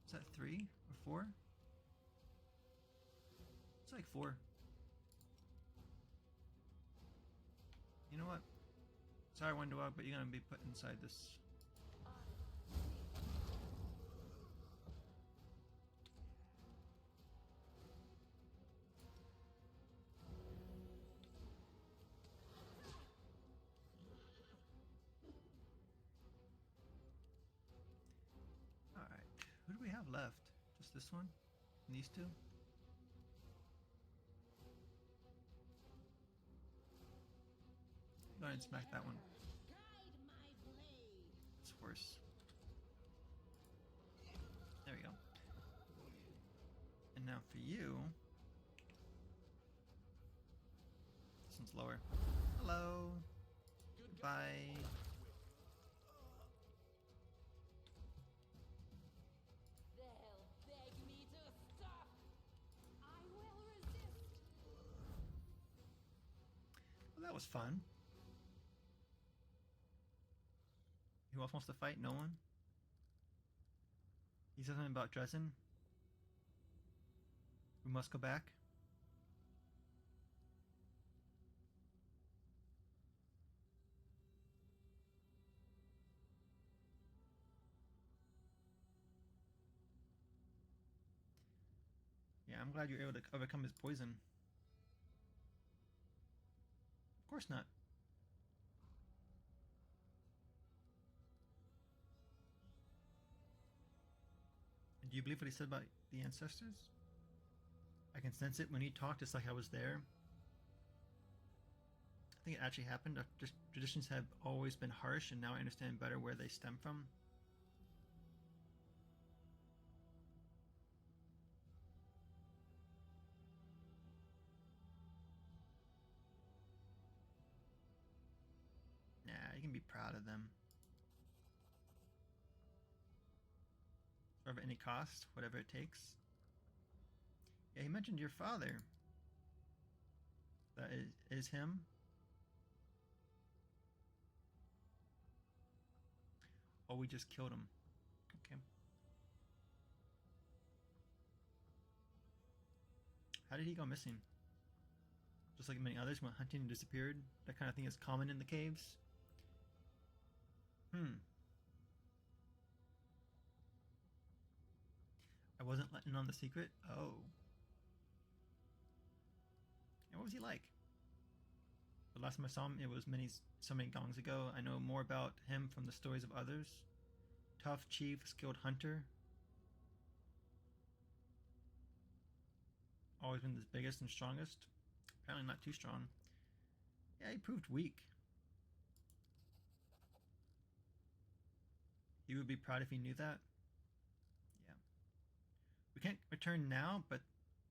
Is that 3 or 4? It's like 4. You know what? Sorry, One Dog, but you're gonna be put inside this. Alright. Who do we have left? Just this one? And these two? Go ahead and smack that one. Guide my blade. It's worse. There we go. And now for you. This one's lower. Hello. Bye. They'll beg me to stop. I will resist. Well, that was fun. Who else wants to fight? No one? He said something about Dresden. We must go back. Yeah, I'm glad you were able to overcome his poison. Of course not. Do you believe what he said about the ancestors? I can sense it when he talked. It's like I was there. I think it actually happened. Just traditions have always been harsh, and now I understand better where they stem from. Yeah, you can be proud of them. Or at any cost, whatever it takes. Yeah, he mentioned your father. That is him. Oh, we just killed him. Okay. How did he go missing? Just like many others, went hunting and disappeared. That kind of thing is common in the caves. I wasn't letting on the secret. Oh. And what was he like? The last time I saw him, it was so many gongs ago. I know more about him from the stories of others. Tough chief, skilled hunter. Always been the biggest and strongest. Apparently not too strong. Yeah, he proved weak. He would be proud if he knew that. Yeah. We can't return now, but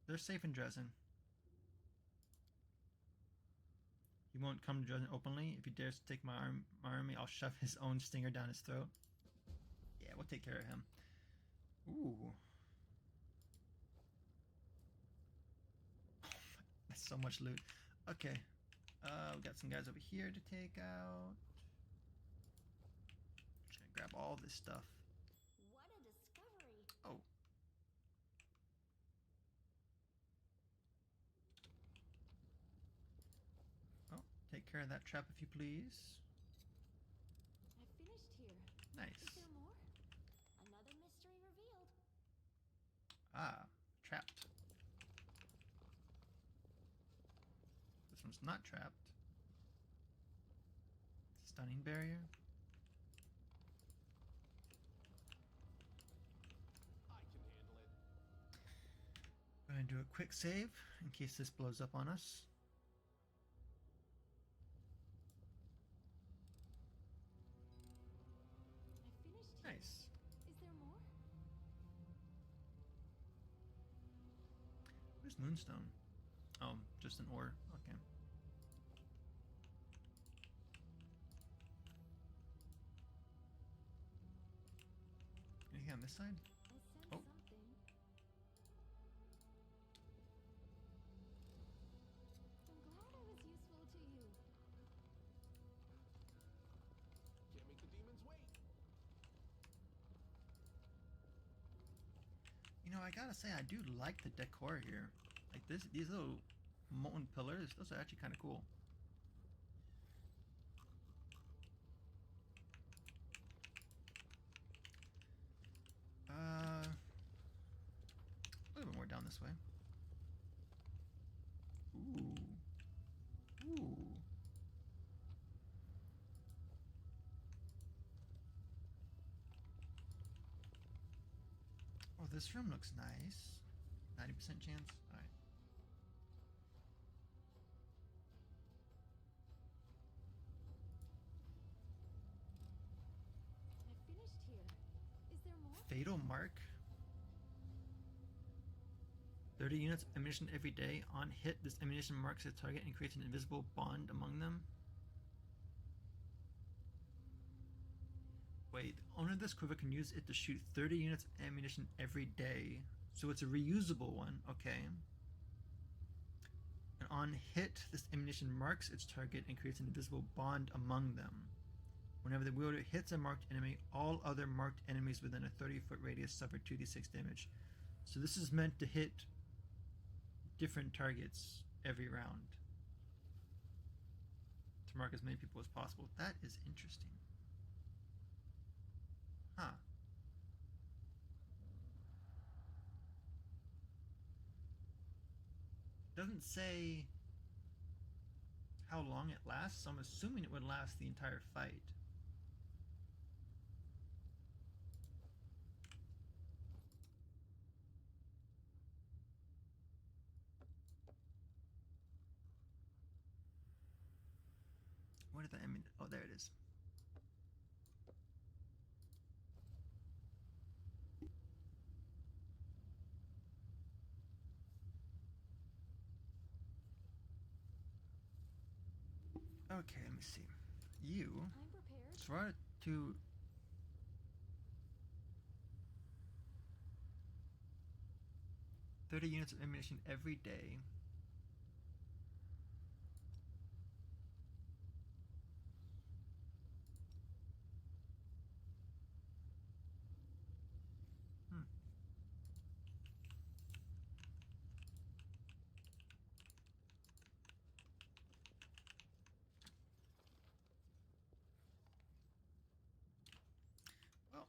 they're safe in Dresden. He won't come to judgment openly. If he dares to take my army, I'll shove his own stinger down his throat. Yeah, we'll take care of him. Ooh. That's so much loot. Okay. We got some guys over here to take out. Just gonna grab all this stuff. What a discovery. Oh. Oh, take care of that trap if you please. I finished here. Nice. Is there more? Another mystery revealed. Ah, trapped. This one's not trapped. Stunning barrier. I can handle it. Go ahead and do a quick save in case this blows up on us. I finished here. Nice. Is there more? Where's Moonstone? Oh, just an ore. Okay. Anything on this side? I sense Oh. something. I'm glad I was useful to you. Can't make the demons wait. You know, I gotta say, I do like the decor here. Like these little molten pillars, those are actually kind of cool. A little bit more down this way. Ooh. Ooh. Oh, this room looks nice. 90% chance? Alright. I finished here. Is there more? Fatal Mark. 30 units of ammunition every day. On hit, this ammunition marks a target and creates an invisible bond among them. Wait, the owner of this quiver can use it to shoot 30 units of ammunition every day. So it's a reusable one, okay. And on hit, this ammunition marks its target and creates an invisible bond among them. Whenever the wielder hits a marked enemy, all other marked enemies within a 30-foot radius suffer 2d6 damage. So this is meant to hit different targets every round. To mark as many people as possible. That is interesting. Huh. Doesn't say how long it lasts, so I'm assuming it would last the entire fight. What did that mean? Oh, there it is. Okay, let me see. You I'm prepared. try to $30 units of ammunition every day. Well,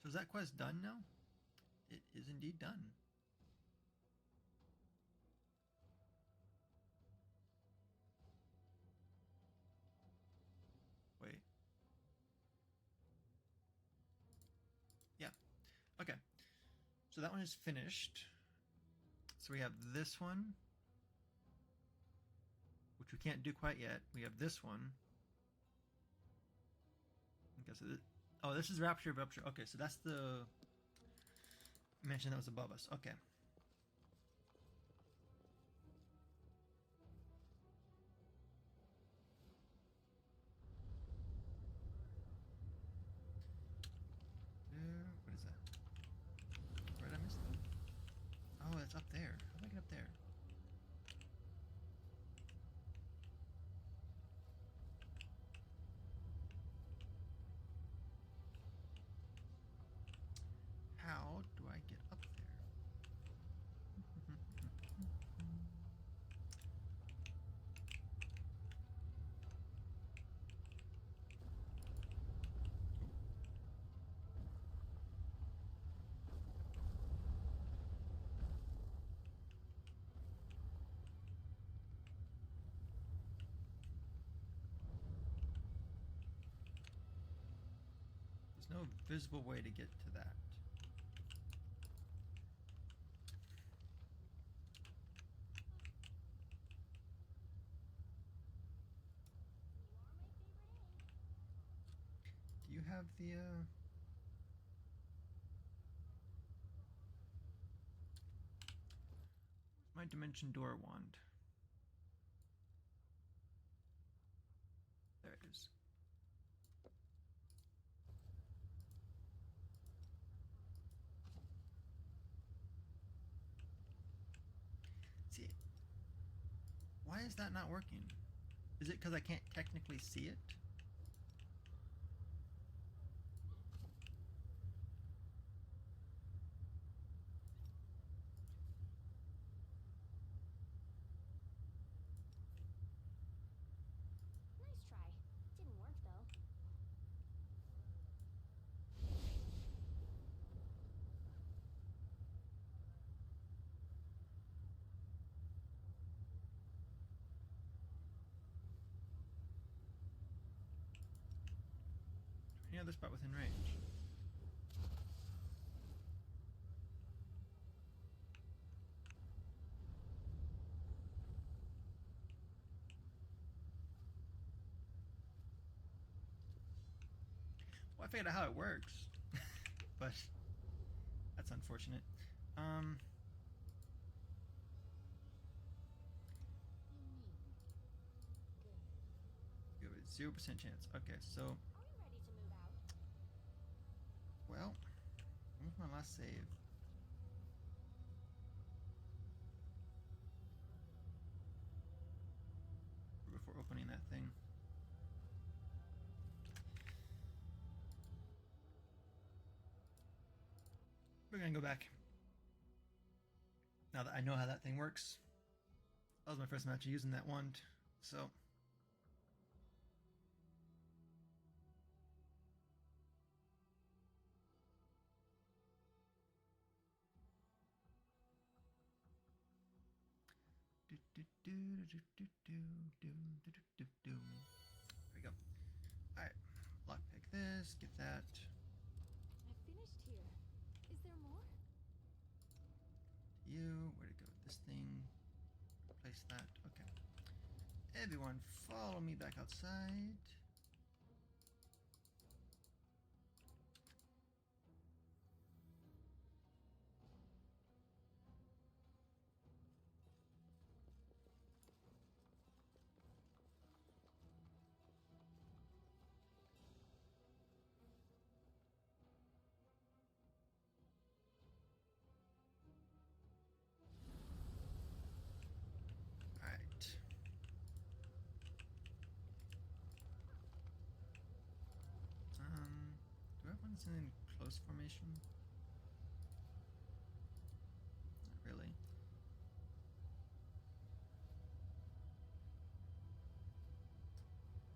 so is that quest done now? It is indeed done. Wait. Yeah. Okay. So that one is finished. So we have this one, which we can't do quite yet. We have this one. Okay, so oh, this is Rapture of Rupture. Okay, so that's the mansion that was above us. Okay. there? How do I get up there? There's no visible way to get to that. Do you have the my dimension door wand? There it is. See, why is that not working? Is it because I can't technically see it? Nice try. Didn't work though. Any other spot within range? Well, I figured out how it works, but that's unfortunate. You have a 0% chance. Okay, so, Are we ready to move out? well, when was my last save? Before opening that thing. We're gonna go back. Now that I know how that thing works. That was my first match of using that wand, so. There we go. Alright, lockpick this, get that. I finished here. Is there more? You, where to go? This thing, replace that. Okay. Everyone, follow me back outside. Alright. Do I have one that's in close formation? Not really.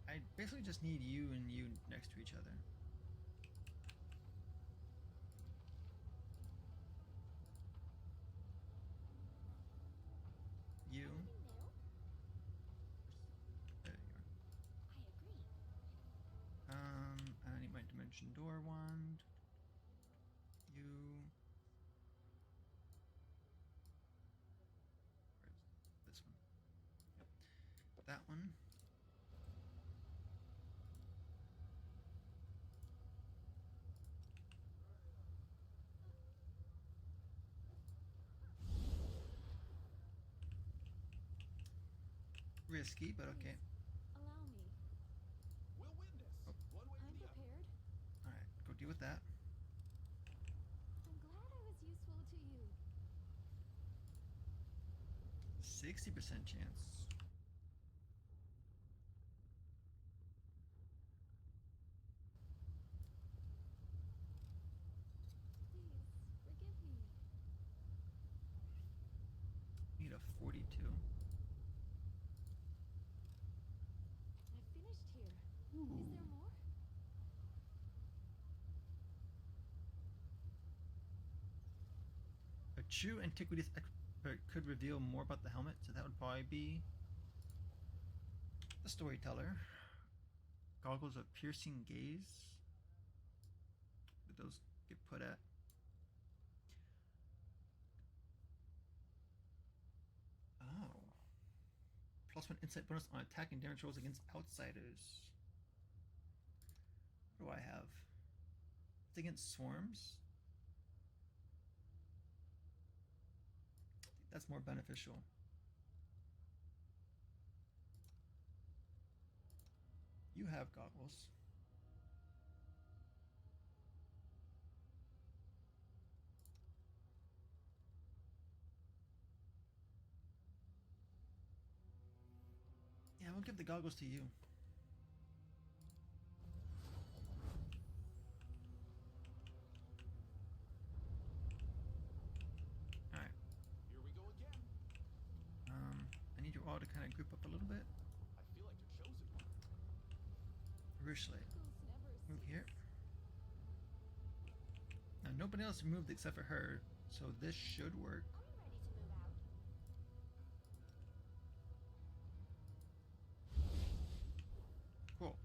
I basically just need you and you next to each other. You. Anything new? There you I agree. are. I need my dimension door wand. You. Where's this one? Yep. That one. Risky, but okay. Allow me. We'll win this. Oh. One way or I'm the other. prepared. Alright, go deal with that. I'm glad I was useful to you. 60% chance. Please, forgive me. Need a 42. I finished here. Ooh. Is there more? A true antiquities expert could reveal more about the helmet, so that would probably be the storyteller. Goggles of piercing gaze. Would those get put at? Oh. +1 insight bonus on attack and damage rolls against outsiders. What do I have? It's against swarms. That's more beneficial. You have goggles. Yeah, we'll give the goggles to you. Alright. Here we go again. I need you all to kind of group up a little bit. I feel like the chosen one. Rushlight. Miracles never Move cease. here. Now nobody else moved except for her, so this should work. I'm ready to move out. Cool.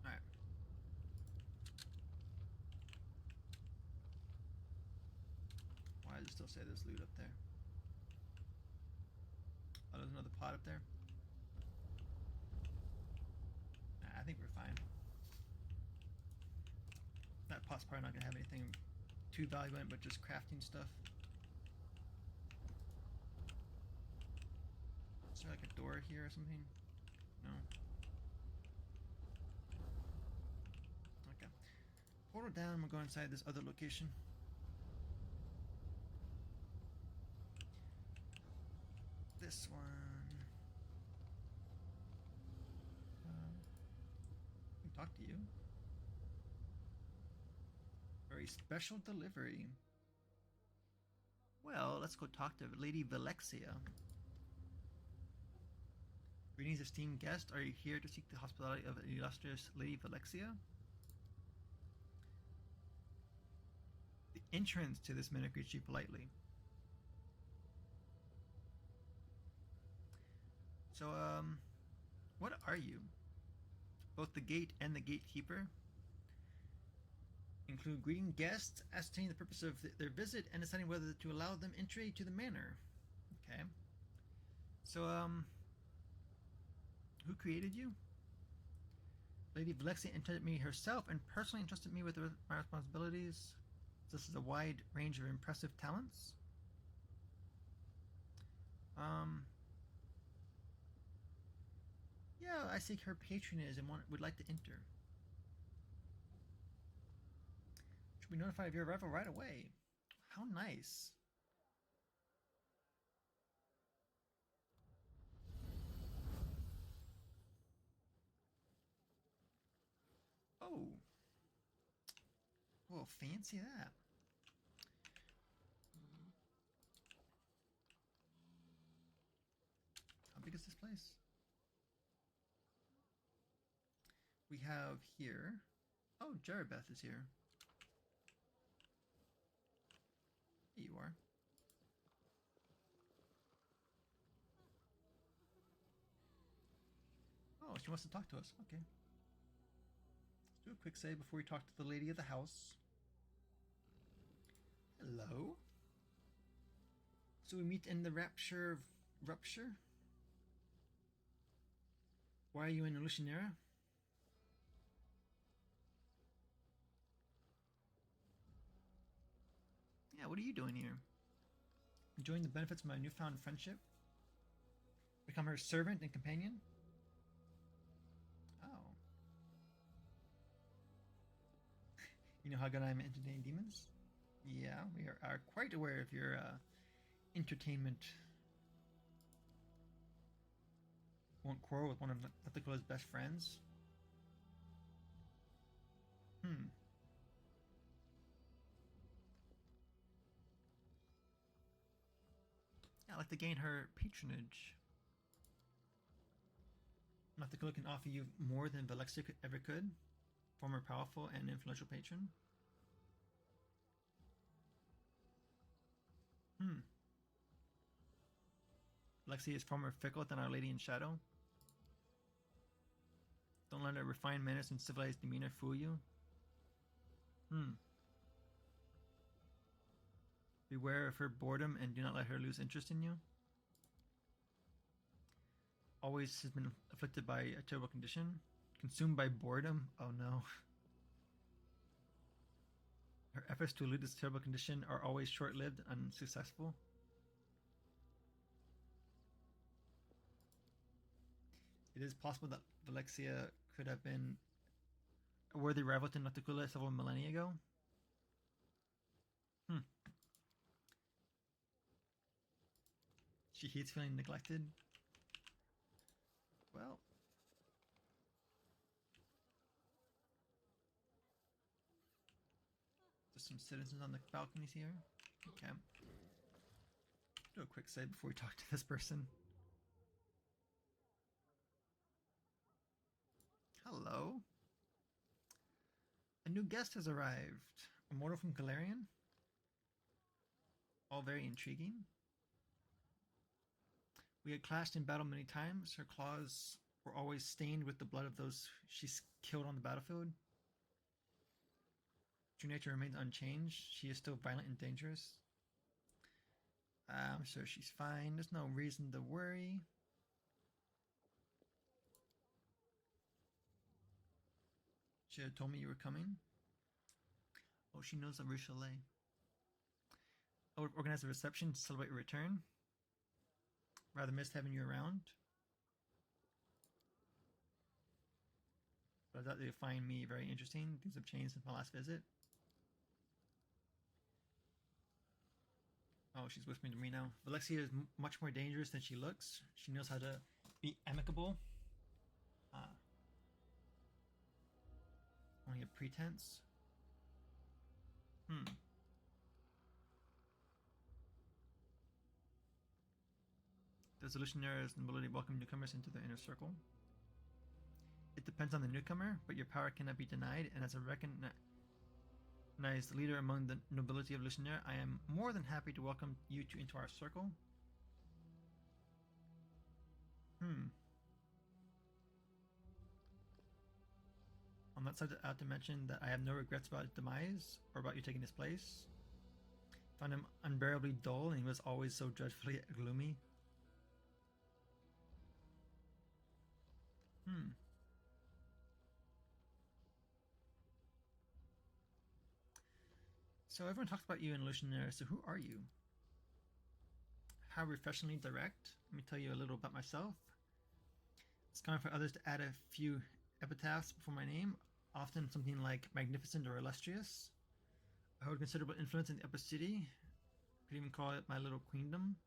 Alright. Why does it still say there's loot up there? Oh, there's another pot up there? Nah, I think we're fine. That pot's probably not gonna have anything too valuable in it, but just crafting stuff. Is there like a door here or something? No. Okay. Portal down, we'll go inside this other location. This one. I can talk to you. Very special delivery. Well, let's go talk to Lady Velexia. Greetings, esteemed guest. Are you here to seek the hospitality of illustrious Lady Velexia? The entrance to this minute greets you politely. So, what are you? Both the gate and the gatekeeper? Include greeting guests, ascertaining the purpose of their visit, and deciding whether to allow them entry to the manor. Okay. So, who created you? Lady Velexia entered me herself and personally entrusted me with my responsibilities. This is a wide range of impressive talents. Yeah, I seek her patronage and would like to enter. Should be notified of your arrival right away. How nice. Oh. Whoa, fancy that. How big is this place? We have here. Oh, Jerabeth is here. Here you are. Oh, she wants to talk to us. Okay. Let's do a quick save before we talk to the lady of the house. Hello. So we meet in the rapture of rupture? Why are you in Alushinyrra? Yeah, what are you doing here? Enjoying the benefits of my newfound friendship? Become her servant and companion? Oh. You know how good I am at entertaining demons? Yeah, we are quite aware of your entertainment. Won't quarrel with one of Nathakula's best friends. Hmm. Yeah, I'd like to gain her patronage. Nathakula can offer you more than Velexia ever could. Former powerful and influential patron. Hmm. Lexi is far more fickle than Our Lady in Shadow. Don't let her refined manners and civilized demeanor fool you. Hmm. Beware of her boredom and do not let her lose interest in you. Always has been afflicted by a terrible condition. Consumed by boredom? Oh no. Her efforts to elude this terrible condition are always short-lived and unsuccessful. It is possible that Velexia could have been a worthy rival to Nathakula several millennia ago. Hmm. She hates feeling neglected. Well, there's some citizens on the balconies here. Okay. Do a quick save before we talk to this person. Hello. A new guest has arrived. A mortal from Galarian. All very intriguing. We had clashed in battle many times. Her claws were always stained with the blood of those she's killed on the battlefield. True nature remains unchanged. She is still violent and dangerous. I'm sure she's fine. There's no reason to worry. She had told me you were coming. Oh, she knows of Richelieu. I would organize a reception to celebrate your return. Rather missed having you around. But I thought they'd find me very interesting. Things have changed since my last visit. Oh, she's whispering to me now. Velexia is much more dangerous than she looks. She knows how to be amicable. Only a pretense. Does Alushinyrra's nobility welcome newcomers into the inner circle? It depends on the newcomer, but your power cannot be denied, and as a recognized leader among the nobility of Alushinyrra, I am more than happy to welcome you two into our circle. On that side, I have to mention that I have no regrets about his demise or about you taking his place. Found him unbearably dull, and he was always so dreadfully gloomy. So everyone talks about you in Alushinyrra, so who are you? How refreshingly direct. Let me tell you a little about myself. It's common for others to add a few epitaphs before my name, often something like magnificent or illustrious. I hold considerable influence in the upper city. Could even call it my little queendom.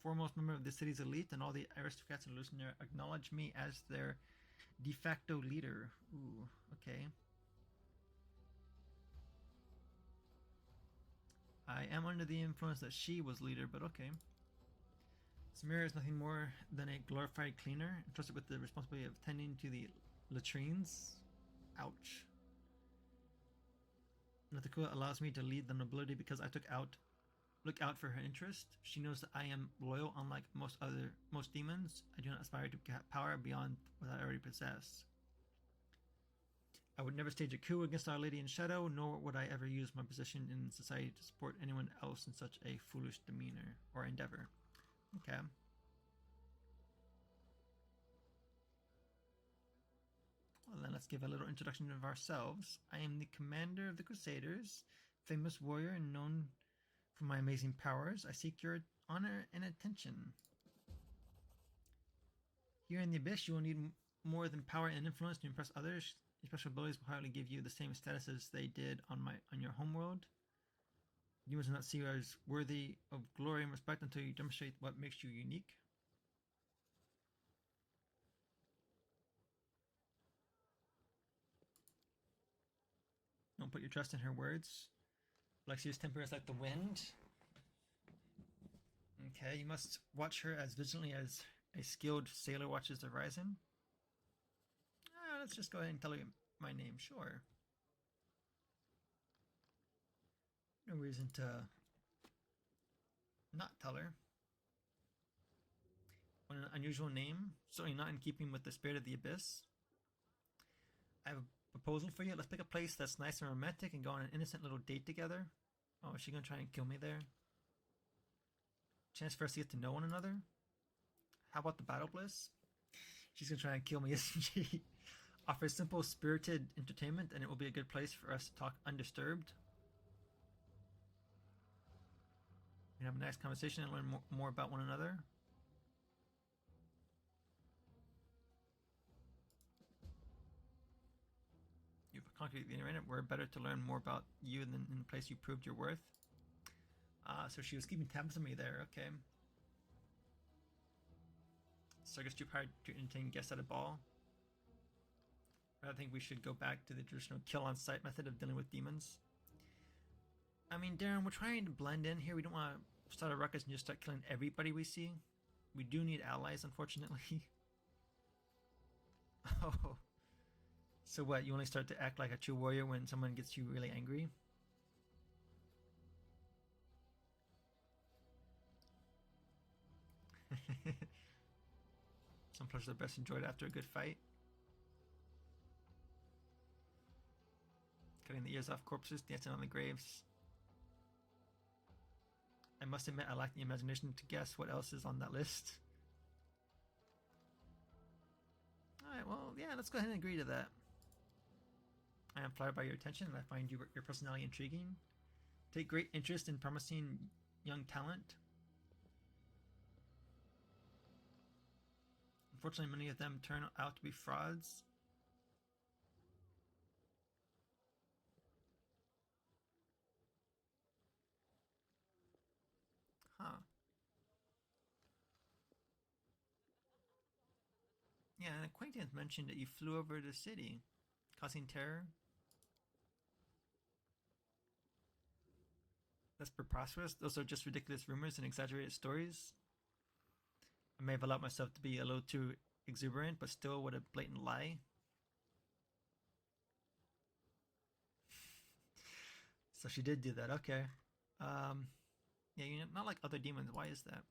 Foremost member of the city's elite, and all the aristocrats in Alushinyrra acknowledge me as their de facto leader. Ooh, okay. I am under the influence that she was leader, but okay. Samira is nothing more than a glorified cleaner, entrusted with the responsibility of tending to the latrines. Ouch. Nathakula allows me to lead the nobility because I look out for her interest. She knows that I am loyal, unlike most demons. I do not aspire to power beyond what I already possess. I would never stage a coup against Our Lady in Shadow, nor would I ever use my position in society to support anyone else in such a foolish demeanor or endeavor. Okay. Well, then let's give a little introduction of ourselves. I am the commander of the Crusaders, famous warrior and known for my amazing powers. I seek your honor and attention. Here in the Abyss, you will need more than power and influence to impress others. Your special abilities will hardly give you the same status as they did on your homeworld. Demons will not see you as worthy of glory and respect until you demonstrate what makes you unique. Don't put your trust in her words. Lexia's temper is like the wind. Okay, you must watch her as vigilantly as a skilled sailor watches the horizon. Let's just go ahead and tell her my name, sure. No reason to not tell her. What an unusual name, certainly not in keeping with the spirit of the abyss. I have a proposal for you. Let's pick a place that's nice and romantic and go on an innocent little date together. Oh, is she gonna try and kill me there? Chance for us to get to know one another? How about the battle bliss? She's gonna try and kill me, isn't she? Offer simple, spirited entertainment, and it will be a good place for us to talk undisturbed. We can have a nice conversation and learn more about one another. You've conquered the internet. We're better to learn more about you than in the place you proved your worth. So she was keeping tabs on me there. Okay. Circus too hard to entertain guests at a ball. I think we should go back to the traditional kill-on-sight method of dealing with demons. I mean, Darren, we're trying to blend in here. We don't want to start a ruckus and just start killing everybody we see. We do need allies, unfortunately. Oh. So what, you only start to act like a true warrior when someone gets you really angry? Some pleasures are best enjoyed after a good fight. Cutting the ears off corpses, dancing on the graves. I must admit I lack the imagination to guess what else is on that list. Alright, well, yeah, let's go ahead and agree to that. I am flattered by your attention and I find your personality intriguing. Take great interest in promising young talent. Unfortunately, many of them turn out to be frauds. Huh. Yeah, an acquaintance mentioned that you flew over the city, causing terror. That's preposterous. Those are just ridiculous rumors and exaggerated stories. I may have allowed myself to be a little too exuberant, but still, what a blatant lie. So she did do that, okay. Yeah, you're not like other demons. Why is that?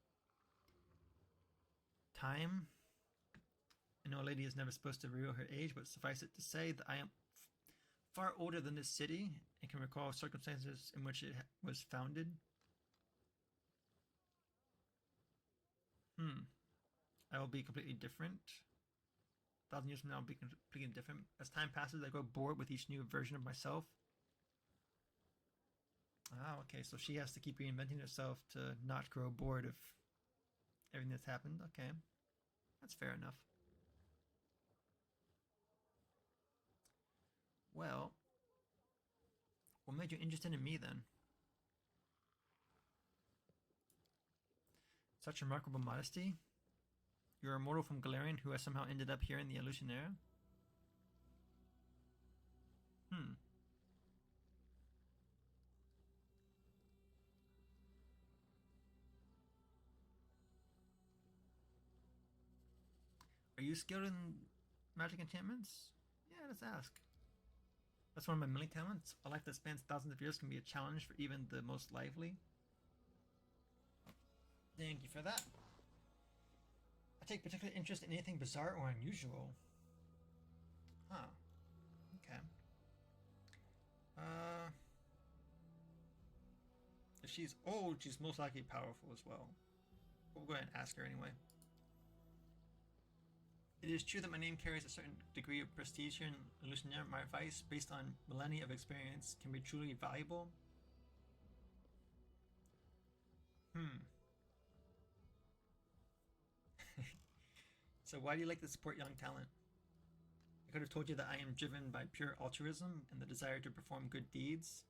Time. I know a lady is never supposed to reveal her age, but suffice it to say that I am far older than this city and can recall circumstances in which it was founded. I will be completely different. 1,000 years from now, I'll be completely different. As time passes, I grow bored with each new version of myself. Ah, okay, so she has to keep reinventing herself to not grow bored of everything that's happened. Okay, that's fair enough. Well, what made you interested in me then? Such remarkable modesty? You're a mortal from Galarian who has somehow ended up here in the Alushinyrra? Are you skilled in magic enchantments? Yeah, let's ask. That's one of my many talents. A life that spans thousands of years can be a challenge for even the most lively. Thank you for that. I take particular interest in anything bizarre or unusual. Huh. Okay. If she's old, she's most likely powerful as well. But we'll go ahead and ask her anyway. It is true that my name carries a certain degree of prestige here in Alushinyrra. My advice, based on millennia of experience, can be truly valuable. So why do you like to support young talent? I could have told you that I am driven by pure altruism and the desire to perform good deeds.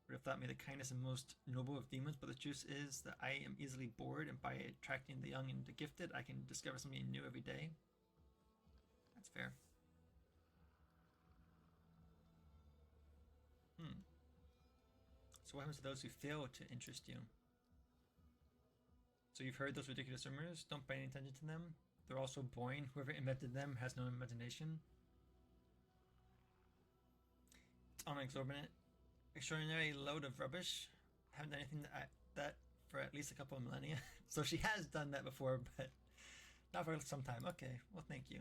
would have thought me the kindest and most noble of demons, but the truth is that I am easily bored, and by attracting the young and the gifted, I can discover something new every day. That's fair. So what happens to those who fail to interest you? So you've heard those ridiculous rumors? Don't pay any attention to them. They're also boring. Whoever invented them has no imagination. It's on an extraordinary load of rubbish. I haven't done anything that for at least a couple of millennia. So she has done that before, but not for some time. Okay, well, thank you.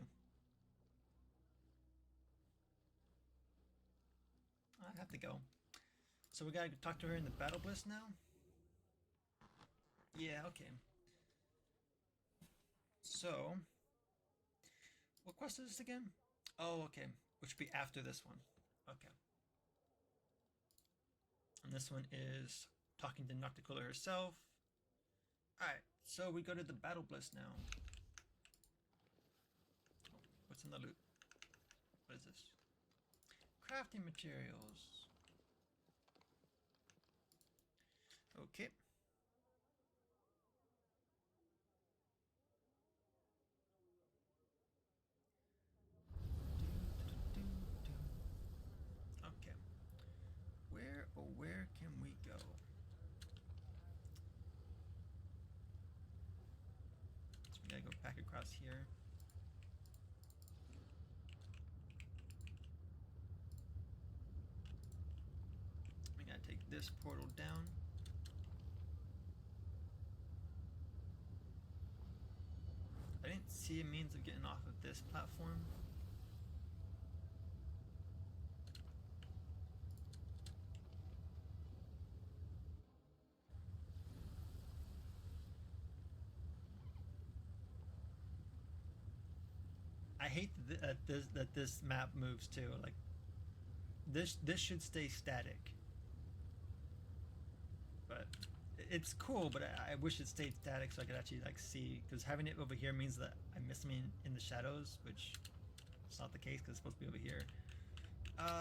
I have to go. So we gotta talk to her in the Battle Bliss now? Yeah, okay. So, what quest is this again? Oh, okay. Which would be after this one. Okay. And this one is talking to Nocticola herself. Alright, so we go to the Battle Bliss now. Oh, what's in the loot? What is this? Crafting materials. Okay. Okay. Where can we go? So we gotta go back across here. We gotta take this portal down. I didn't see a means of getting off of this platform. I hate that this map moves too. Like this should stay static. But it's cool, but I wish it stayed static so I could actually like see, because having it over here means that I miss me in the shadows, which is not the case because it's supposed to be over here. Let's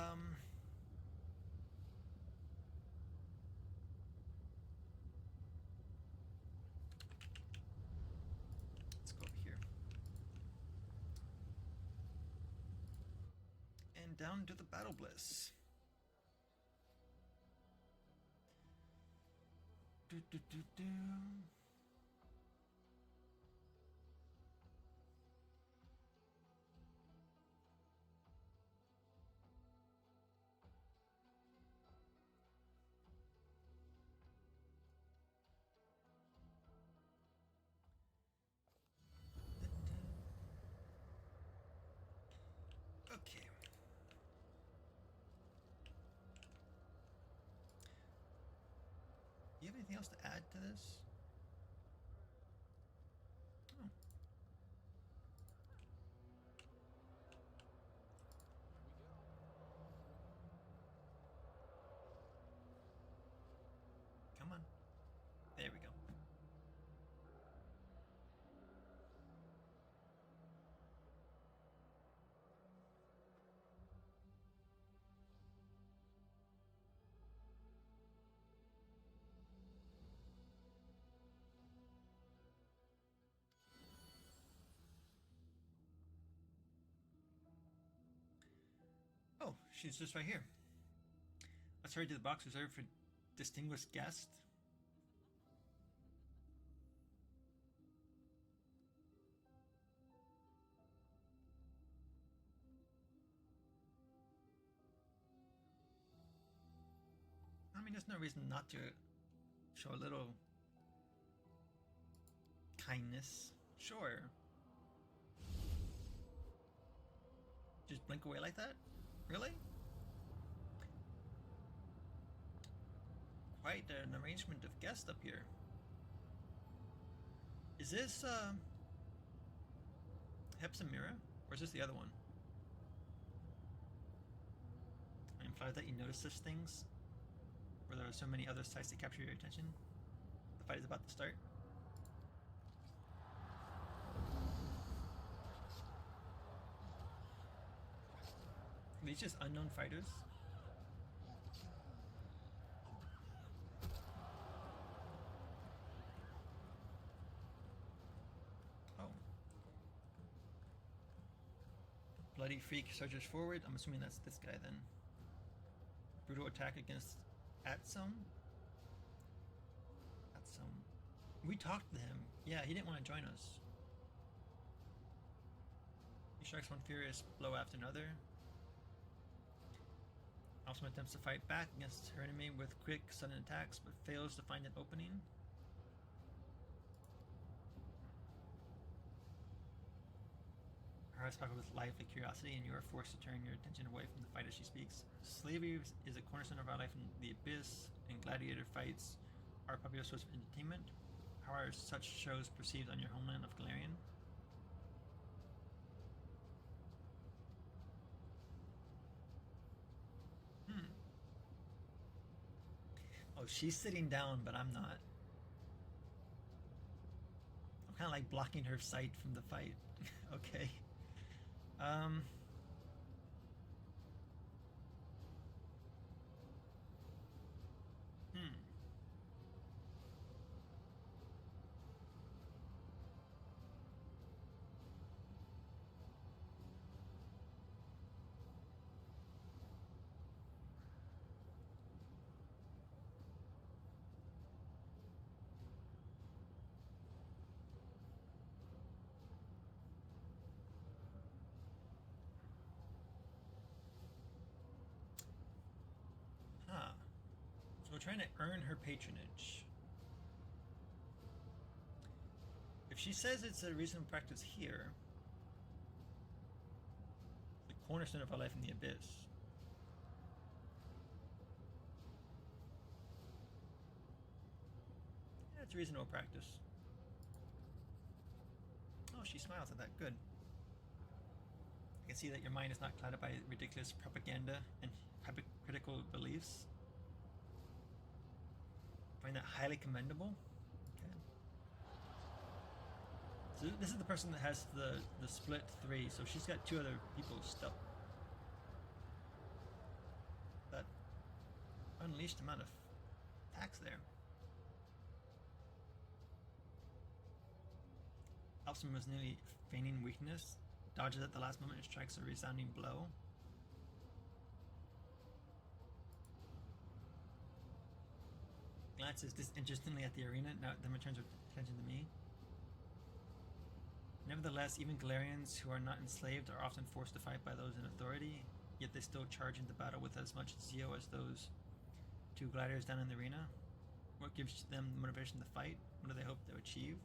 go over here. And down to the Battle Bliss. Do. Okay. You have anything else to add to this? Oh. Come on. There we go. Oh, she's just right here. Let's hurry to the box reserved for distinguished guests. I mean, there's no reason not to show a little kindness. Sure. Just blink away like that? Really? Quite an arrangement of guests up here. Is this, Alushinyrra? Or is this the other one? I imply that you notice such things, where there are so many other sights to capture your attention. The fight is about to start. Are these just unknown fighters? bloody freak surges forward. I'm assuming that's this guy then. Brutal attack against Atsum. We talked to him. Yeah, he didn't want to join us. He strikes one furious blow after another. Alsum attempts to fight back against her enemy with quick, sudden attacks, but fails to find an opening. Her eyes sparkle with lively curiosity, and you are forced to turn your attention away from the fight as she speaks. Slavery is a cornerstone of our life in the Abyss, and gladiator fights are a popular source of entertainment. How are such shows perceived on your homeland of Galarian? Oh, she's sitting down, but I'm not. I'm kind of like blocking her sight from the fight. Okay. So we're trying to earn her patronage. If she says it's a reasonable practice here, the cornerstone of our life in the Abyss, yeah, it's a reasonable practice. Oh, she smiles at that. Good. I can see that your mind is not clouded by ridiculous propaganda and hypocritical beliefs. Find that highly commendable. Okay. So this is the person that has the split 3, so she's got 2 other people stuck. That unleashed amount of attacks there. Alsum was nearly feigning weakness, dodges at the last moment and strikes a resounding blow. Glances disinterestedly at the arena, then returns her attention to me. Nevertheless, even Galarians who are not enslaved are often forced to fight by those in authority, yet they still charge into battle with as much zeal as those 2 gladiators down in the arena. What gives them the motivation to fight? What do they hope to achieve?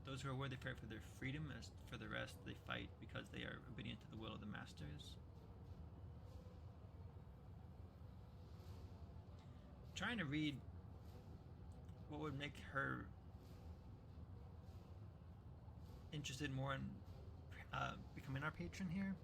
Those who are worthy fight for their freedom, as for the rest, they fight because they are obedient to the will of the masters. I'm trying to read what would make her interested more in becoming our patron here.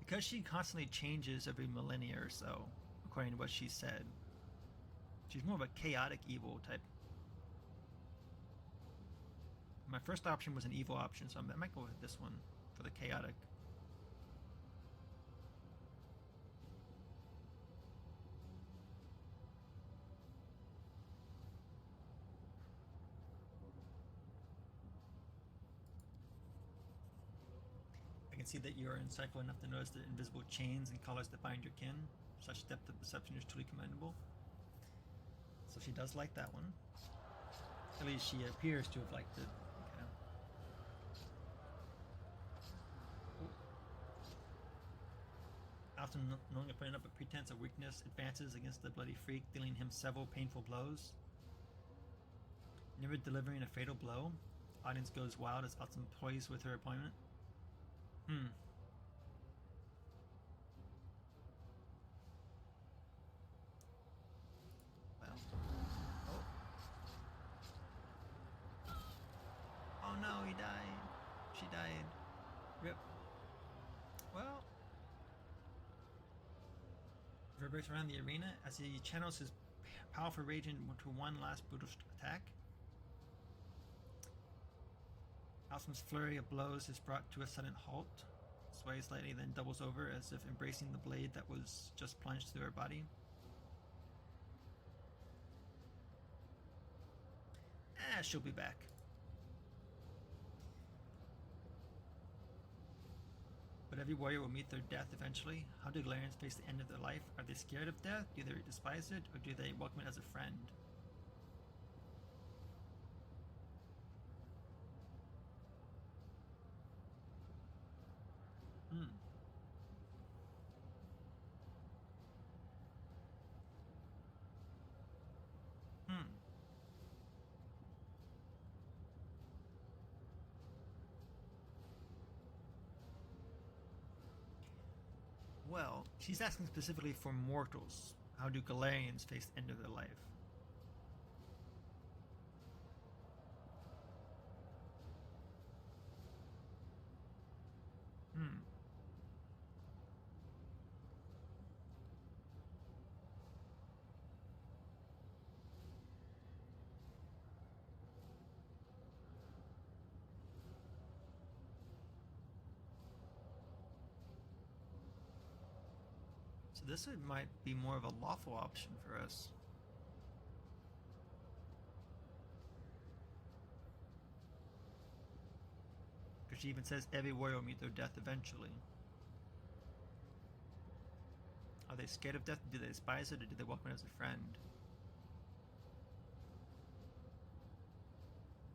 Because she constantly changes every millennia or so, according to what she said. She's more of a chaotic evil type. My first option was an evil option, so I might go with this one for the chaotic. I can see that you are insightful enough to notice the invisible chains and collars that bind your kin. Such depth of perception is truly commendable. So she does like that one. At least she appears to have liked it. Okay. Alsum, no longer putting up a pretense of weakness, advances against the bloody freak, dealing him several painful blows. Never delivering a fatal blow. Audience goes wild as Alsum toys with her opponent. no, he died. She died. Rip. Well, reverberates around the arena as he channels his powerful rage into one last brutal attack. Alsum's flurry of blows is brought to a sudden halt, sways slightly, then doubles over as if embracing the blade that was just plunged through her body. She'll be back. But every warrior will meet their death eventually. How do Galarians face the end of their life? Are they scared of death? Do they despise it? Or do they welcome it as a friend? Well, she's asking specifically for mortals. How do Galarians face the end of their life? So this might be more of a lawful option for us. Because she even says every warrior will meet their death eventually. Are they scared of death? Do they despise it? Or do they welcome it as a friend?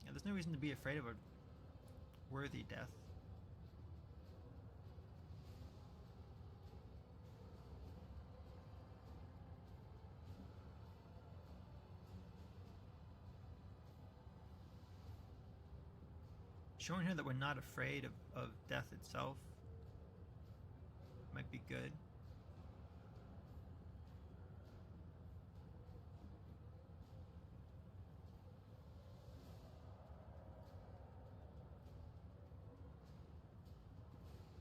Yeah, there's no reason to be afraid of a worthy death. Showing her that we're not afraid of death itself might be good.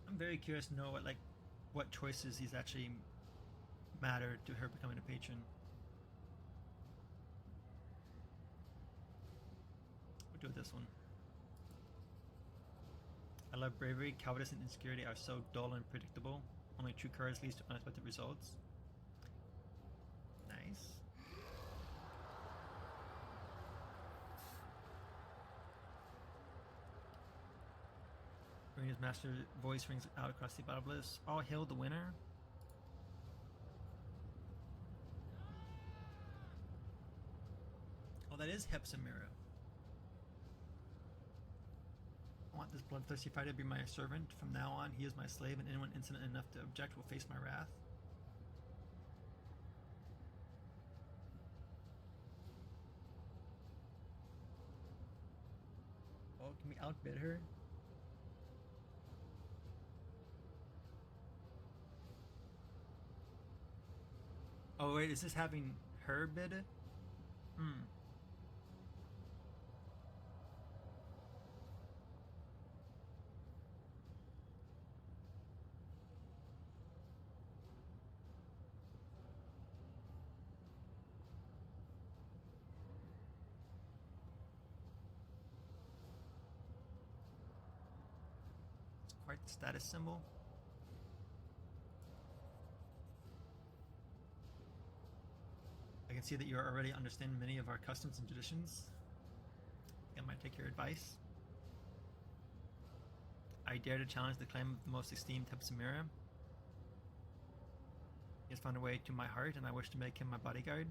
I'm very curious to know what choices these actually matter to her becoming a patron. We'll do this one. I love bravery. Cowardice and insecurity are so dull and predictable. Only true courage leads to unexpected results. Nice. Arena's master voice rings out across the obelisk. All hail the winner. Oh, that is Hepzibah. I want this bloodthirsty fighter to be my servant. From now on, he is my slave, and anyone insolent enough to object will face my wrath. Oh, can we outbid her? Oh wait, is this having her bid? Quite the status symbol. I can see that you already understand many of our customs and traditions. I might take your advice. I dare to challenge the claim of the most esteemed Hepzibah. He has found a way to my heart, and I wish to make him my bodyguard.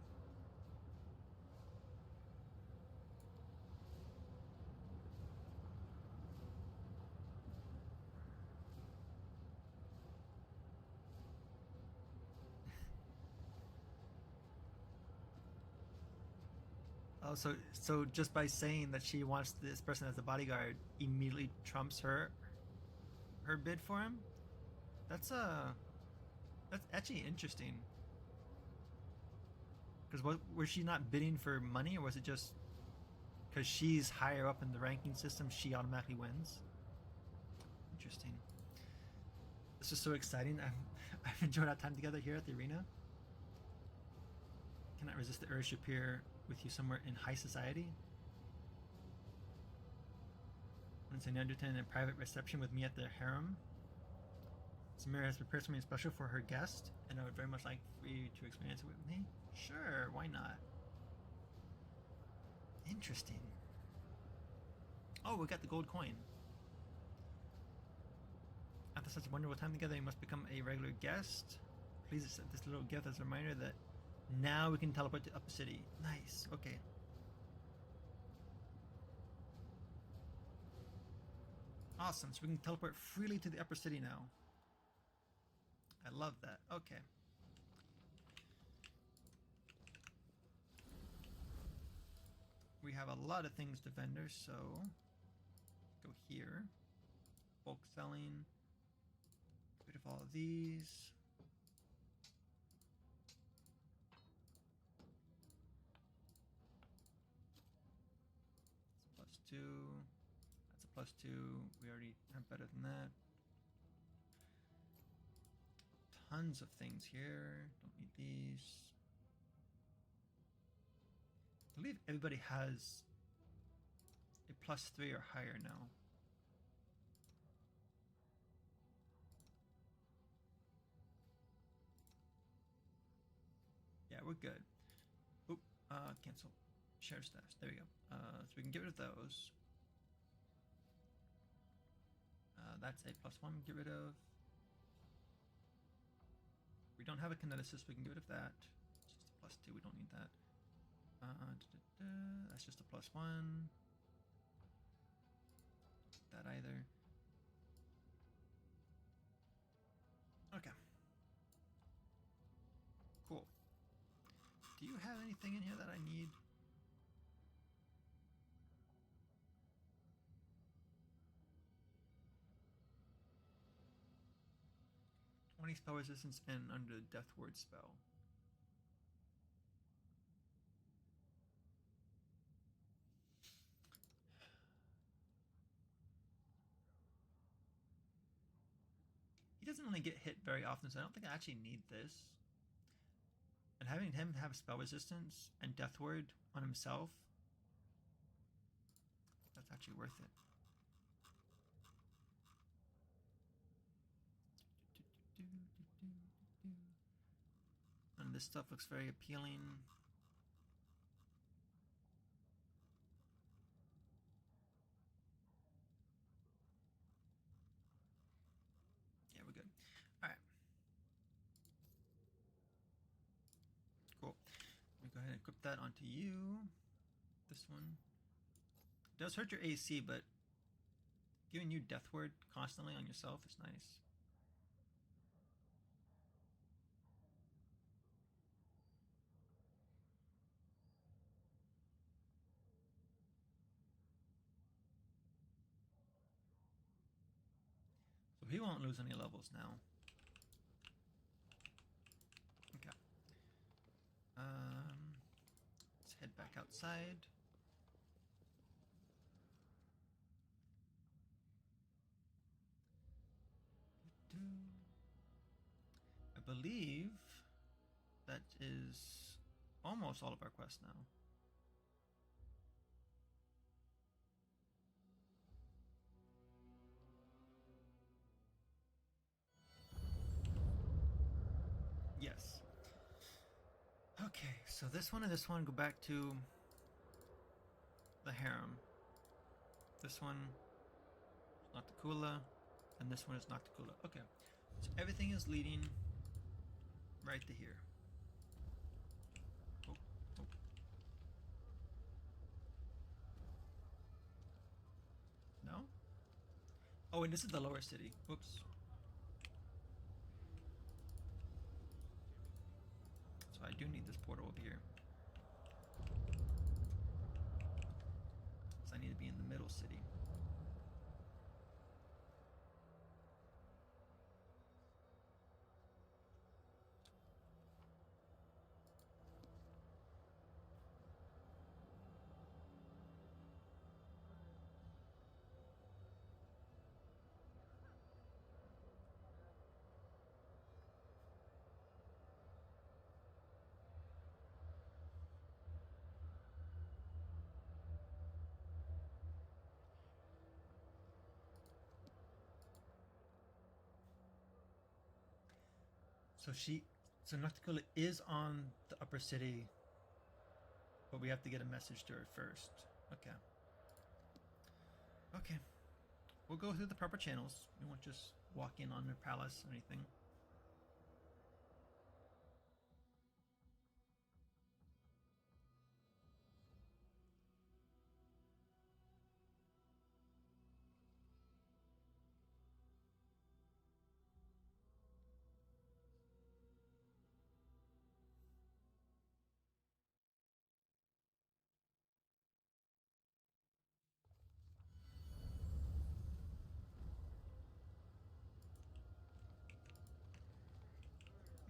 Oh, so just by saying that she wants this person as a bodyguard immediately trumps her bid for him? That's actually interesting. Because was she not bidding for money, or was it just because she's higher up in the ranking system, she automatically wins. Interesting. This is so exciting. I've enjoyed our time together here at the arena. Cannot resist the urge to appear with you somewhere in high society. Once I attend a private reception with me at the harem. Samira has prepared something special for her guest, and I would very much like for you to experience it with me. Sure, why not? Interesting. Oh, we got the gold coin. After such a wonderful time together, you must become a regular guest. Please accept this little gift as a reminder that now we can teleport to Upper City. Nice, okay. Awesome, so we can teleport freely to the Upper City now. I love that, okay. We have a lot of things to vendor, so go here. Bulk selling. Get rid of all of these. It's +2. That's a +2. We already have better than that. Tons of things here. Don't need these. I believe everybody has a +3 or higher now. Yeah, we're good. Oop, cancel. Share status. There we go. So we can get rid of those. That's a +1. Get rid of. We don't have a kineticist. We can get rid of that. It's just a +2. We don't need that. That's just a +1. That either. Okay. Cool. Do you have anything in here that I need? Spell resistance and under the Death Ward spell. He doesn't really get hit very often, so I don't think I actually need this. And having him have spell resistance and Death Ward on himself, that's actually worth it. And this stuff looks very appealing. Yeah, we're good. Alright. Cool. Let me go ahead and equip that onto you. This one. It does hurt your AC, but giving you Death Ward constantly on yourself is nice. He won't lose any levels now. Okay. Let's head back outside. I believe that is almost all of our quests now. Yes. Okay, so this one and this one go back to the harem. This one is Nocticula, and this one is Nocticula. Okay, so everything is leading right to here. Oh, oh. No? Oh, and this is the lower city. Whoops. So I do need this portal over here. So I need to be in the middle city. So Nocticola is on the upper city, but we have to get a message to her first. Okay. Okay. We'll go through the proper channels. We won't just walk in on her palace or anything.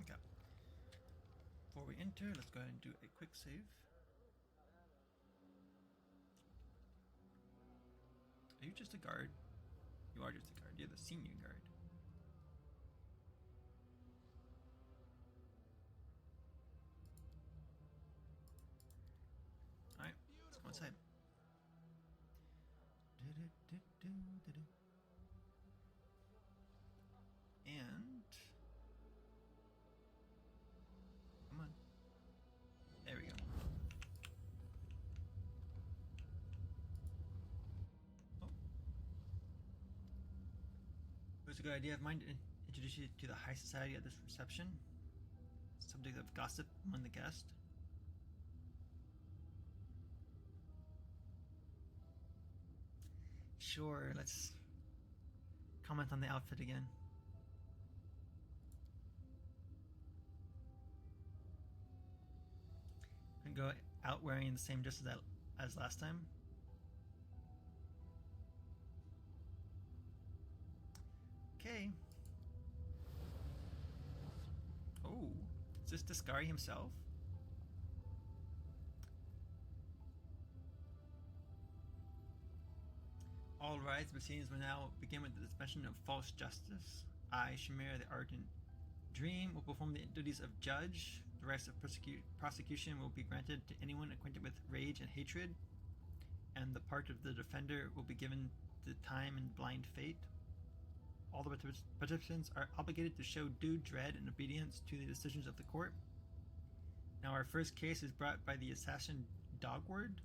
Okay. Before we enter, let's go ahead and do a quick save. Are you just a guard? You are just a guard. You're the senior guard. Alright, let's go inside. And come on. There we go. Oh. It was a good idea of mine to introduce you to the high society at this reception. Subject of gossip among the guests. Sure, let's comment on the outfit again. And go out wearing the same dress as last time. Okay. Oh, is this Discari himself? All rights, proceedings will now begin with the suspension of false justice. I, Chimera, the ardent dream, will perform the duties of judge. The rights of prosecution will be granted to anyone acquainted with rage and hatred, and the part of the defender will be given to time and blind fate. All the participants are obligated to show due dread and obedience to the decisions of the court. Now, our first case is brought by the assassin Dogward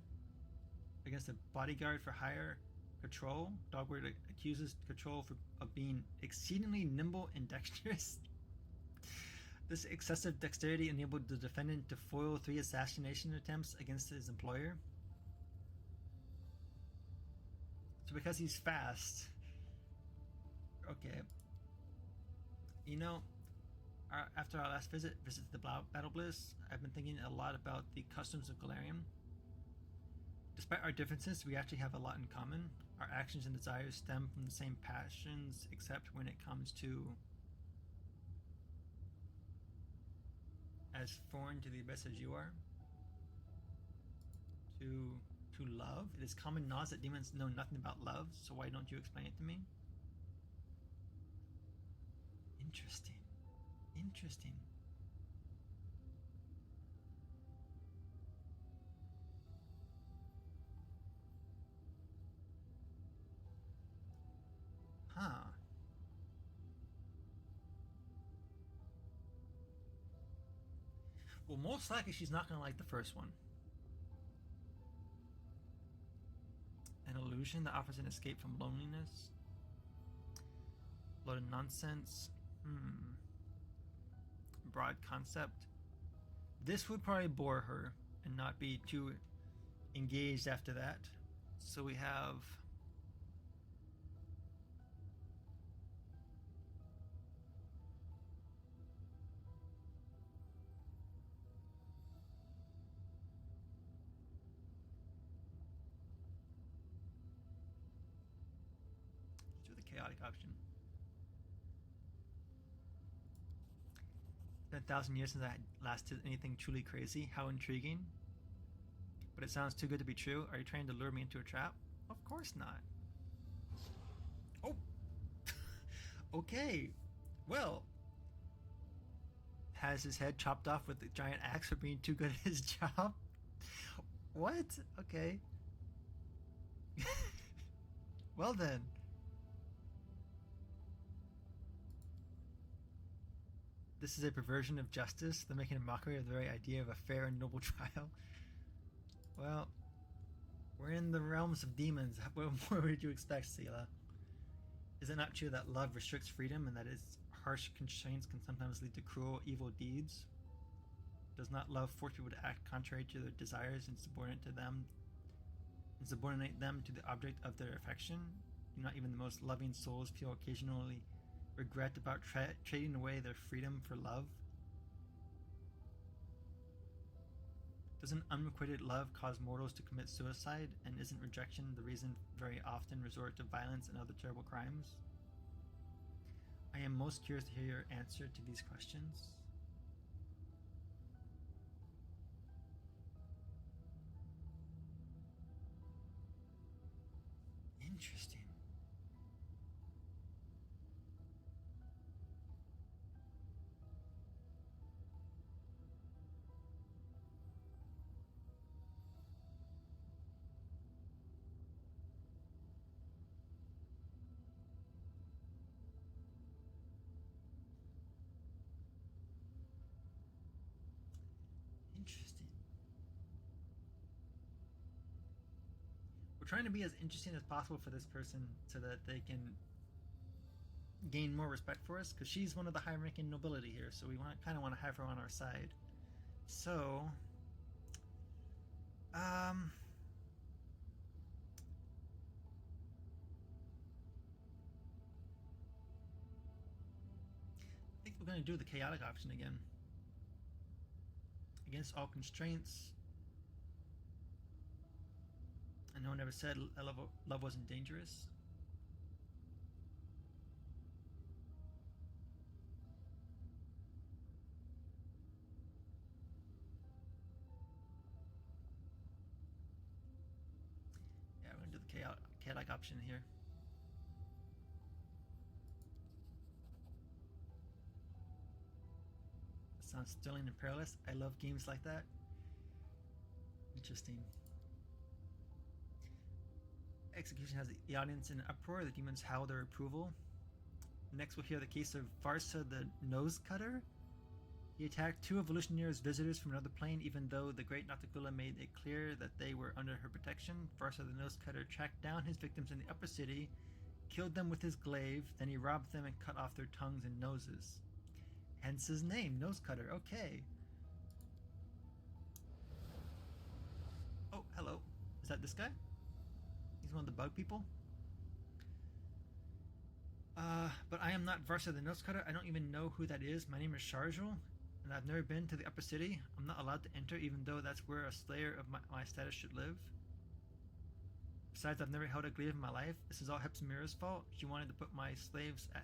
against a bodyguard for hire, Control. Dogward accuses Control of being exceedingly nimble and dexterous. This excessive dexterity enabled the defendant to foil 3 assassination attempts against his employer. So because he's fast... Okay. You know, after our last visit to the Battle Bliss, I've been thinking a lot about the customs of Galarium. Despite our differences, we actually have a lot in common. Our actions and desires stem from the same passions, except when it comes to as foreign to the abyss as you are. To love. It is common knowledge that demons know nothing about love, so why don't you explain it to me? Interesting. Interesting. Huh. Well, most likely she's not going to like the first one. An illusion that offers an escape from loneliness. Loaded nonsense. Broad concept. This would probably bore her and not be too engaged after that. So we have... let's do the chaotic option. It's been 1,000 years since I last did anything truly crazy. How intriguing. But it sounds too good to be true. Are you trying to lure me into a trap? Of course not. Oh! Okay. Well. Has his head chopped off with the giant axe for being too good at his job? What? Okay. Well then. This is a perversion of justice. They're making a mockery of the very idea of a fair and noble trial. Well, we're in the realms of demons. What more would you expect, Selah? Is it not true that love restricts freedom and that its harsh constraints can sometimes lead to cruel, evil deeds? Does not love force people to act contrary to their desires and subordinate them to the object of their affection? Do not even the most loving souls feel occasionally regret about trading away their freedom for love? Doesn't unrequited love cause mortals to commit suicide, and isn't rejection the reason very often resort to violence and other terrible crimes? I am most curious to hear your answer to these questions. Interesting. Interesting. We're trying to be as interesting as possible for this person so that they can gain more respect for us, because she's one of the high-ranking nobility here, so we kind of want to have her on our side. So, I think we're going to do the chaotic option again. Against all constraints. And no one ever said love wasn't dangerous. Yeah, we're going to do the chaotic option here. Sounds thrilling and perilous. I love games like that. Interesting. Execution has the audience in uproar. The demons howl their approval. Next, we'll hear the case of Varsa the Nose Cutter. He attacked two of Alushinyrra's visitors from another plane, even though the great Noctigula made it clear that they were under her protection. Varsa the Nose Cutter tracked down his victims in the upper city, killed them with his glaive, then he robbed them and cut off their tongues and noses. Hence his name, Nose Cutter. Okay. Oh, hello. Is that this guy? He's one of the bug people? But I am not Varsa the Nose Cutter. I don't even know who that is. My name is Sharjul, and I've never been to the upper city. I'm not allowed to enter, even though that's where a slayer of my status should live. Besides, I've never held a glaive in my life. This is all Hepzimira's fault. She wanted to buy my slaves at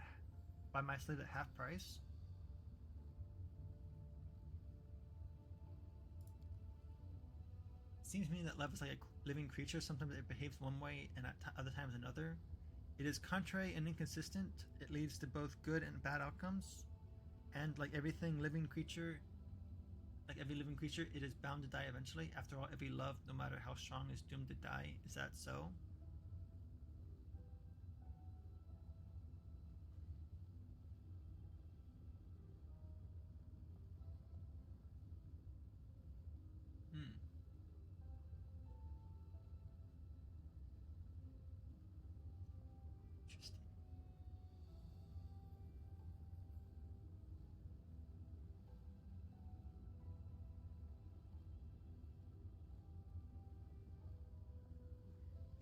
half price. Seems to me that love is like a living creature. Sometimes it behaves one way and at other times another. It is contrary and inconsistent. It leads to both good and bad outcomes. And like every living creature, it is bound to die eventually. After all, every love, no matter how strong, is doomed to die. Is that so?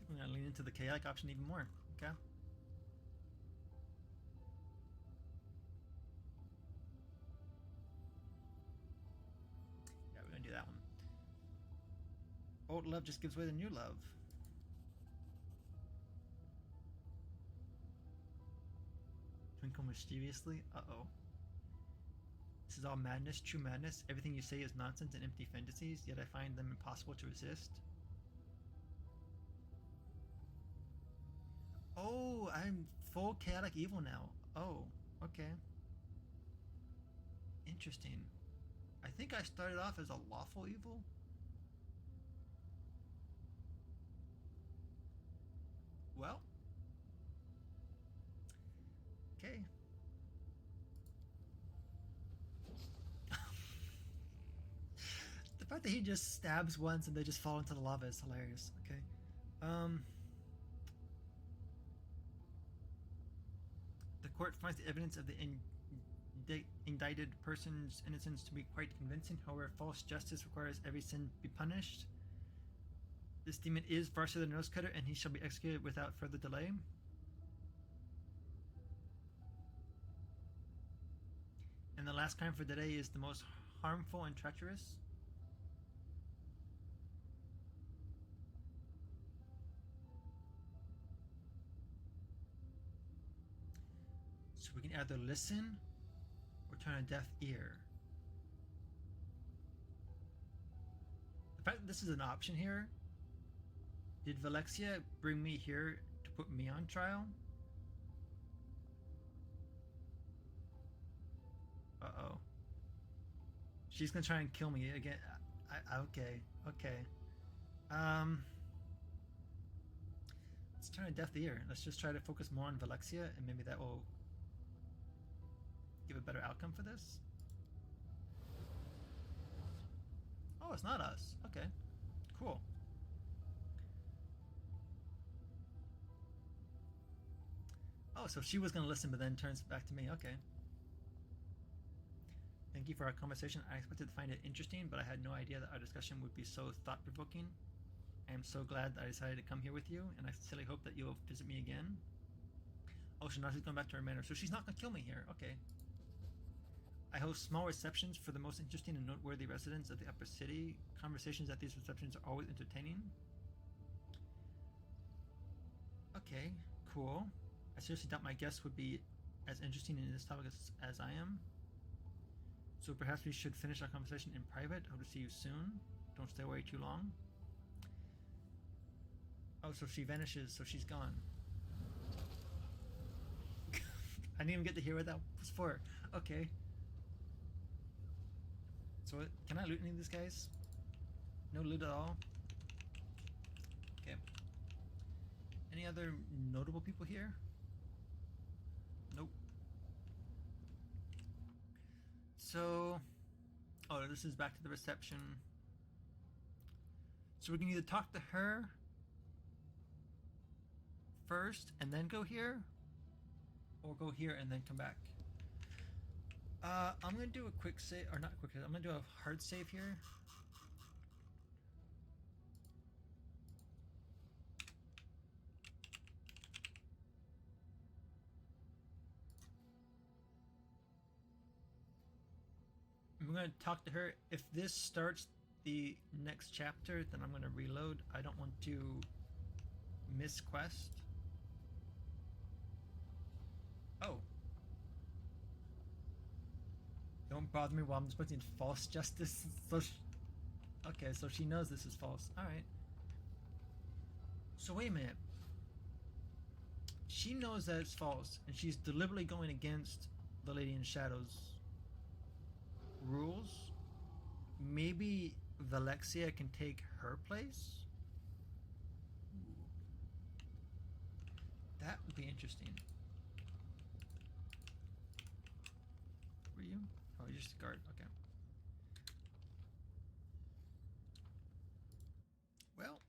I'm going to lean into the chaotic option even more. Okay. Yeah, we're going to do that one. Old love just gives way to new love. Twinkle mischievously. Uh-oh. This is all madness, true madness. Everything you say is nonsense and empty fantasies, yet I find them impossible to resist. Oh, I'm full chaotic evil now. Oh, okay. Interesting. I think I started off as a lawful evil. Well. Okay. that he just stabs once and they just fall into the lava is hilarious. Okay. The court finds the evidence of the indicted person's innocence to be quite convincing. However, false justice requires every sin be punished. This demon is Varsha the Nose Cutter, and he shall be executed without further delay. And the last crime for the day is the most harmful and treacherous. So we can either listen or turn a deaf ear. The fact that this is an option here, did Valexia bring me here to put me on trial? Uh-oh. She's gonna try and kill me again. Okay. Let's turn a deaf ear. Let's just try to focus more on Valexia, and maybe that will give a better outcome for this. Oh, it's not us. Okay. Cool. Oh, so she was gonna listen but then turns back to me. Okay. Thank you for our conversation. I expected to find it interesting, but I had no idea that our discussion would be so thought-provoking. I am so glad that I decided to come here with you, and I sincerely hope that you'll visit me again. Oh, so now she's going back to her manor. So she's not gonna kill me here. Okay. I host small receptions for the most interesting and noteworthy residents of the Upper City. Conversations at these receptions are always entertaining. Okay, cool. I seriously doubt my guests would be as interesting in this topic as I am. So perhaps we should finish our conversation in private. Hope to see you soon. Don't stay away too long. Oh, so she vanishes, so she's gone. I didn't even get to hear what that was for. Okay. So can I loot any of these guys? No loot at all? Okay. Any other notable people here? Nope. So, oh, this is back to the reception. So we can either talk to her first and then go here, or go here and then come back. I'm gonna do a quick save, or not quick save, I'm gonna do a hard save here. I'm gonna talk to her. If this starts the next chapter, then I'm gonna reload. I don't want to miss quest. Oh. Don't bother me while I'm disputing false justice. So okay, so she knows this is false. Alright. So wait a minute. She knows that it's false, and she's deliberately going against the Lady in Shadow's rules. Maybe Valexia can take her place? That would be interesting. Were you? Oh, you're just a guard. Okay. Well,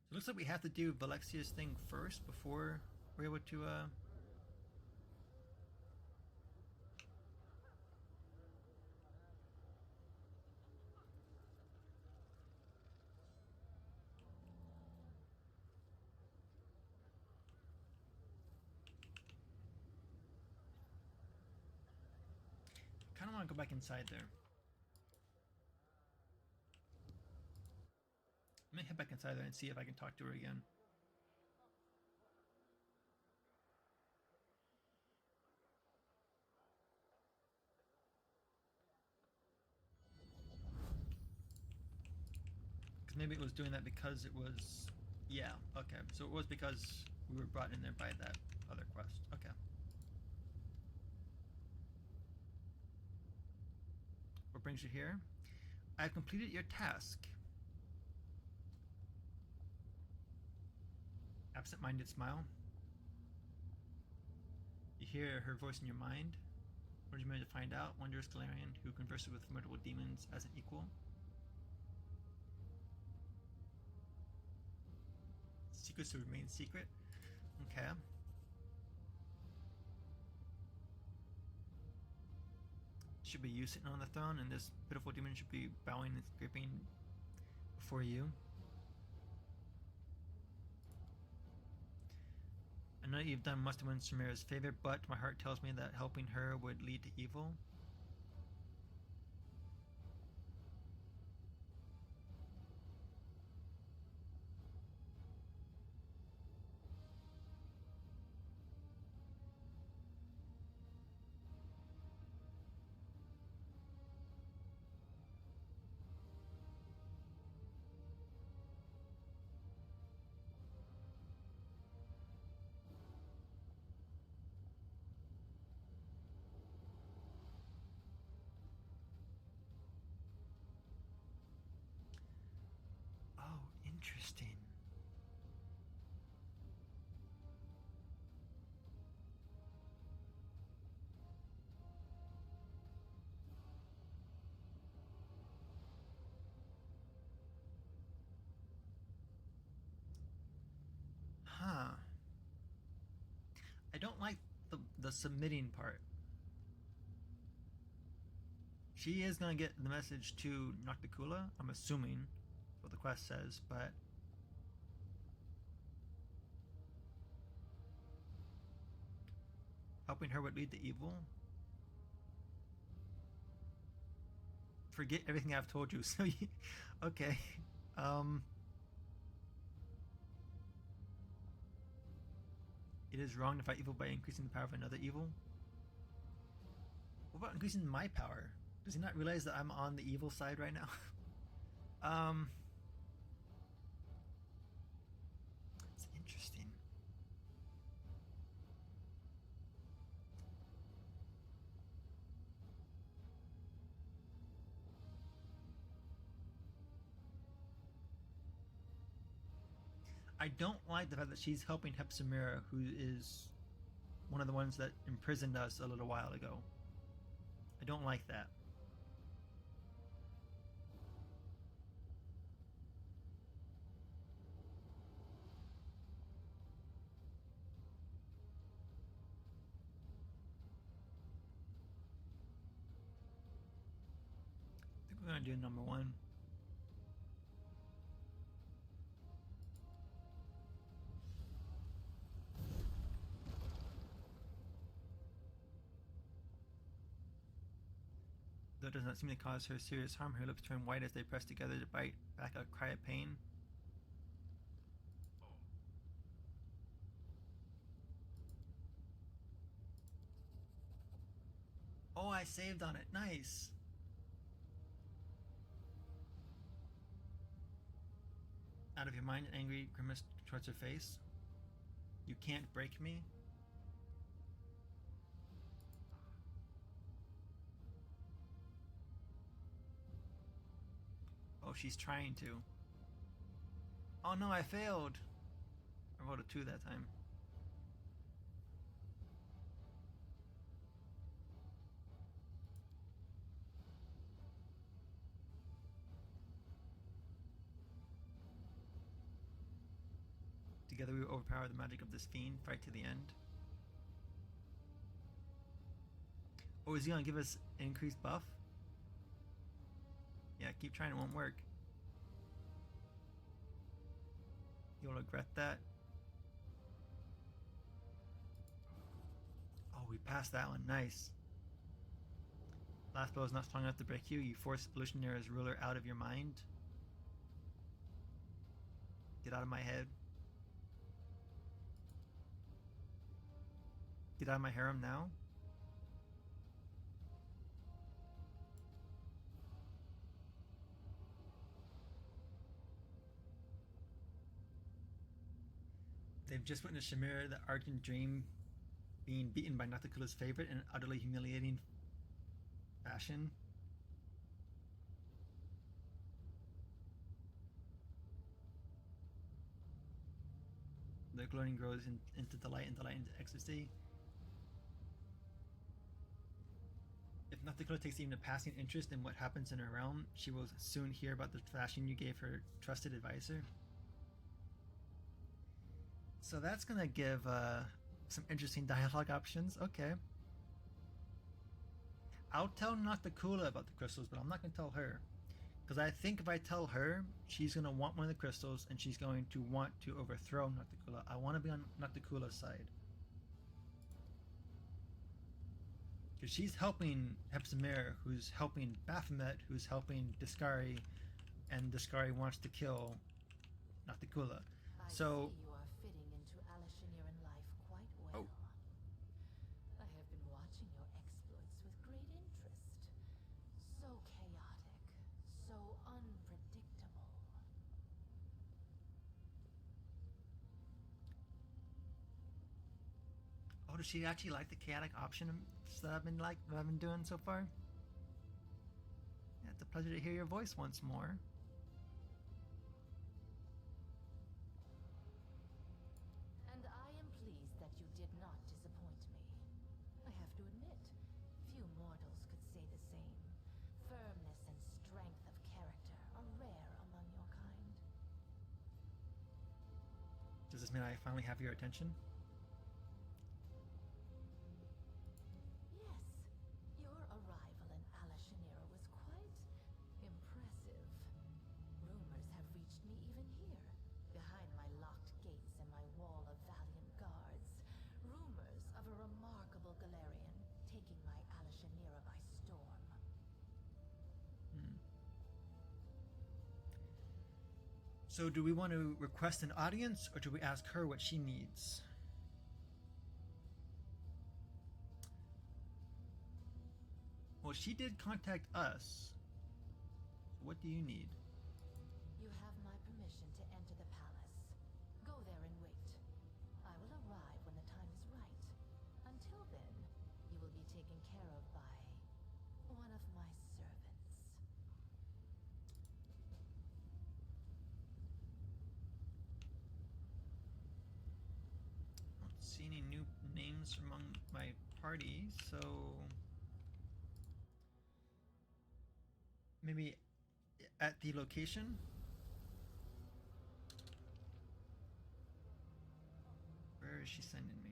it looks like we have to do Valexia's thing first before we're able to kind of want to go back inside there. I'm gonna head back inside there and see if I can talk to her again. Because maybe it was doing that because it was... Yeah, okay. So it was because we were brought in there by that other quest. Okay. What brings you here? I have completed your task. Absent-minded smile. You hear her voice in your mind. What did you manage to find out? Wondrous Galarian, who converses with formidable demons as an equal. Secrets to remain secret. Okay. Should be you sitting on the throne, and this pitiful demon should be bowing and scraping before you. I know you've done much to win Samira's favor, but my heart tells me that helping her would lead to evil. Oh, interesting. Huh. I don't like the submitting part. She is gonna get the message to Nocticula, I'm assuming, what the quest says, but helping her would lead to evil. Forget everything I've told you. So, okay. It is wrong to fight evil by increasing the power of another evil. What about increasing my power? Does he not realize that I'm on the evil side right now? It's interesting. I don't like the fact that she's helping Hepzibah, who is one of the ones that imprisoned us a little while ago. I don't like that. I think we're gonna do number one. Though it does not seem to cause her serious harm, her lips turn white as they press together to bite back a cry of pain. Oh, I saved on it. Nice. Out of your mind, an angry grimace towards her face. You can't break me. Oh, she's trying to. Oh no, I failed. I rolled a 2 that time. Together we will overpower the magic of this fiend. Fight to the end. Oh, is he gonna give us an increased buff? Yeah, keep trying, it won't work. You'll regret that. Oh, we passed that one. Nice. Last blow is not strong enough to break you. You force Alushinyrra's ruler out of your mind. Get out of my head. Get out of my harem now. They've just witnessed Shamira, the Argent Dream, being beaten by Nocticula's favorite in an utterly humiliating fashion. Their gloating grows into delight and delight into ecstasy. Dakota takes even a passing interest in what happens in her realm, she will soon hear about the thrashing you gave her trusted advisor. So that's gonna give some interesting dialogue options. Okay. I'll tell Nocticula about the crystals, but I'm not gonna tell her. Because I think if I tell her, she's gonna want one of the crystals and she's going to want to overthrow Nocticula. I want to be on Nocticula's side. Because she's helping Hepzimir, who's helping Baphomet, who's helping Discari, and Discari wants to kill Nocticula. I So, see you are fitting into Alushinyrran life quite well. Oh. I have been watching your exploits with great interest. So chaotic, so unpredictable. oh, does she actually like the chaotic option that I've been doing so far? Yeah, it's a pleasure to hear your voice once more. And I am pleased that you did not disappoint me. I have to admit, few mortals could say the same. Firmness and strength of character are rare among your kind. Does this mean I finally have your attention? Yes, your arrival in Alushinyrra was quite impressive. Rumors have reached me even here, behind my locked gates and my wall of valiant guards. Rumors of a remarkable Galarian taking my Alushinyrra by storm. So do we want to request an audience, or do we ask her what she needs? Well, she did contact us. What do you need? You have my permission to enter the palace. Go there and wait. I will arrive when the time is right. Until then, you will be taken care of by one of my servants. I don't see any new names among my party, so maybe at the location? Where is she sending me?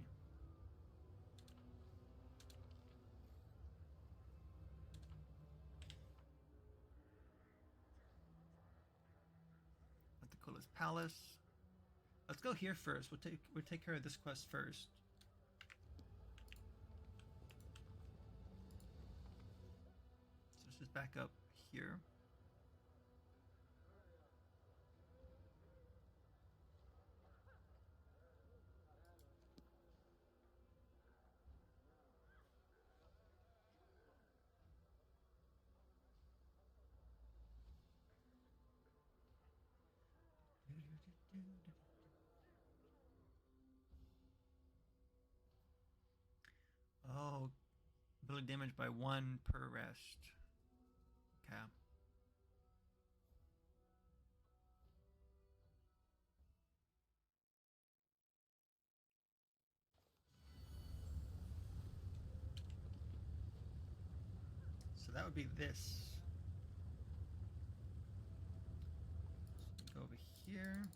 Nocticula's Palace. Let's go here first. We'll take care of this quest first. So let's just back up here. Oh, ability damage by 1 per rest. Okay. So that would be this. Go over here.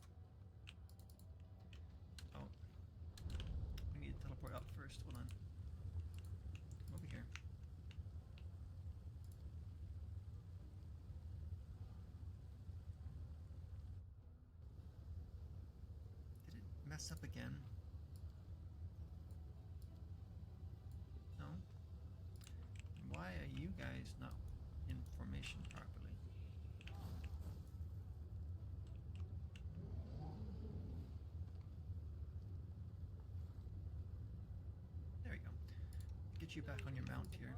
Oh, we need to teleport up first. Hold on. Come over here. Did it mess up again? No? Why are you guys not in formation properly? There we go. Get you back on your mount here.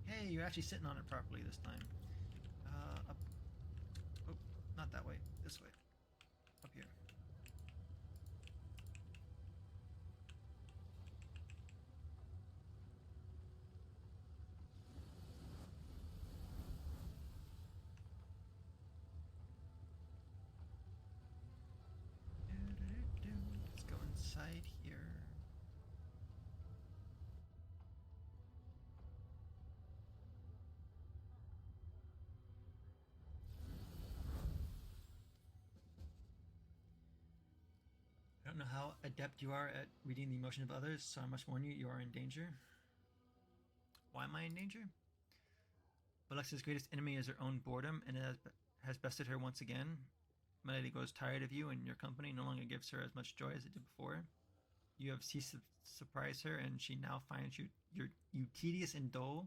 Hey, you're actually sitting on it properly this time. Up. Oh, not that way. This way. Up here. Let's go inside here. how adept you are at reading the emotion of others, so I must warn you, you are in danger. Why am I in danger? Alexa's greatest enemy is her own boredom, and it has bested her once again. My lady grows tired of you, and your company no longer gives her as much joy as it did before. You have ceased to surprise her, and she now finds you tedious and dull.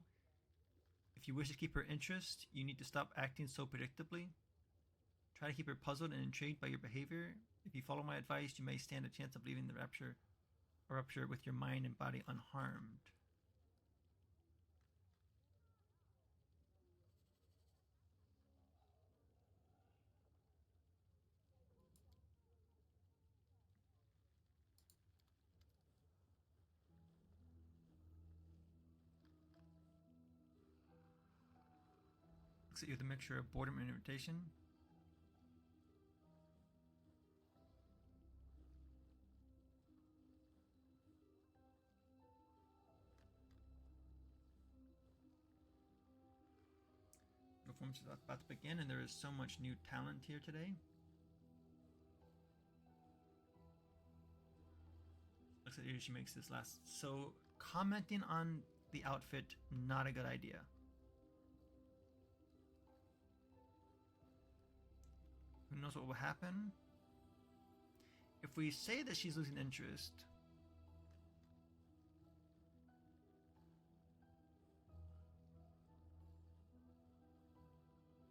If you wish to keep her interest, you need to stop acting so predictably. Try to keep her puzzled and intrigued by your behavior. If you follow my advice, you may stand a chance of leaving the rupture with your mind and body unharmed. Looks at you with a mixture of boredom and irritation. Performance is about to begin, and there is so much new talent here today. Looks at you, she makes this last. So, commenting on the outfit, not a good idea. Who knows what will happen? If we say that she's losing interest,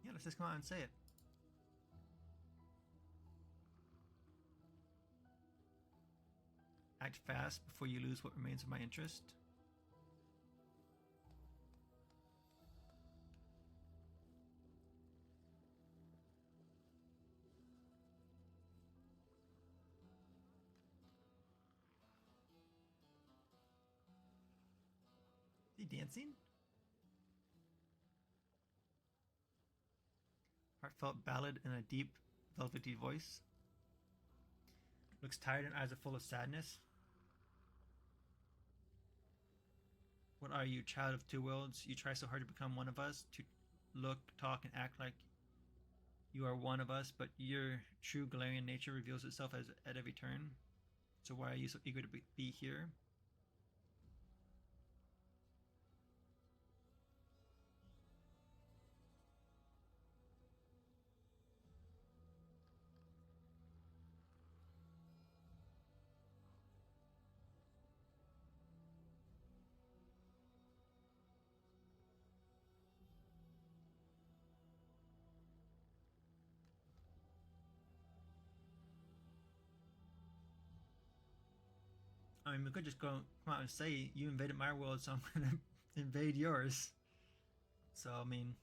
yeah, let's just come out and say it. Act fast before you lose what remains of my interest. Is he dancing? Heartfelt ballad in a deep, velvety voice. Looks tired and eyes are full of sadness. What are you, child of two worlds? You try so hard to become one of us, to look, talk, and act like you are one of us, but your true Galarian nature reveals itself at every turn. So why are you so eager to be here? I mean, we could just come out and say, you invaded my world, so I'm going to invade yours. So, I mean...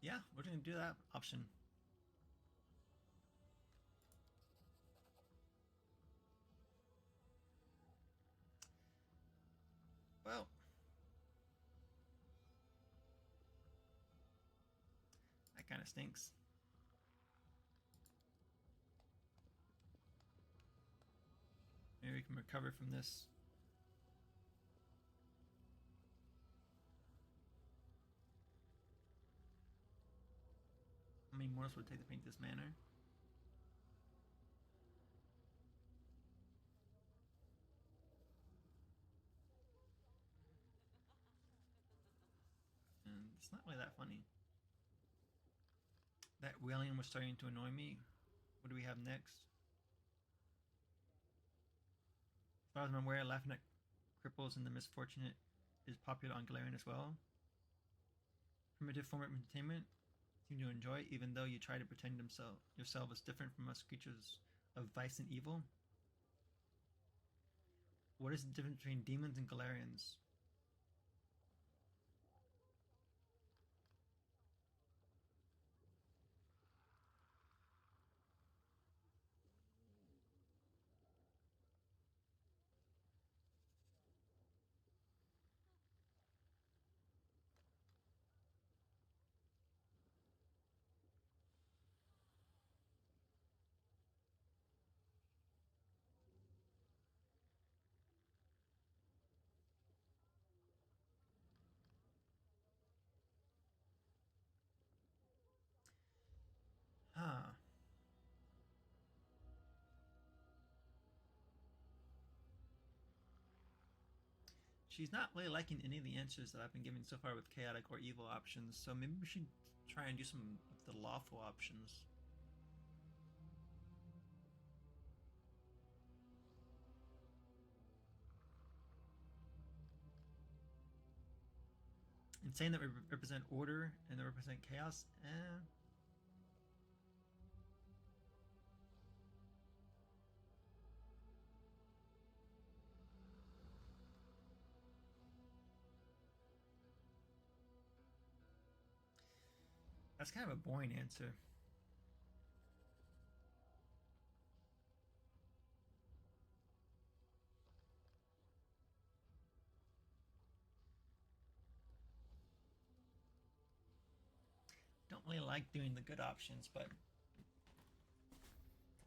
yeah, we're going to do that option. Well... that kind of stinks. Maybe we can recover from this. How many mortals would it take to paint this manor? And it's not really that funny. That wailing was starting to annoy me. What do we have next? As far as I'm aware, laughing at cripples and the misfortunate is popular on Galarian as well. Primitive form of entertainment seem to enjoy, even though you try to pretend yourself as different from us creatures of vice and evil. What is the difference between demons and Galarians? She's not really liking any of the answers that I've been giving so far with chaotic or evil options, so maybe we should try and do some of the lawful options. And saying that we represent order and they represent chaos, that's kind of a boring answer. Don't really like doing the good options, but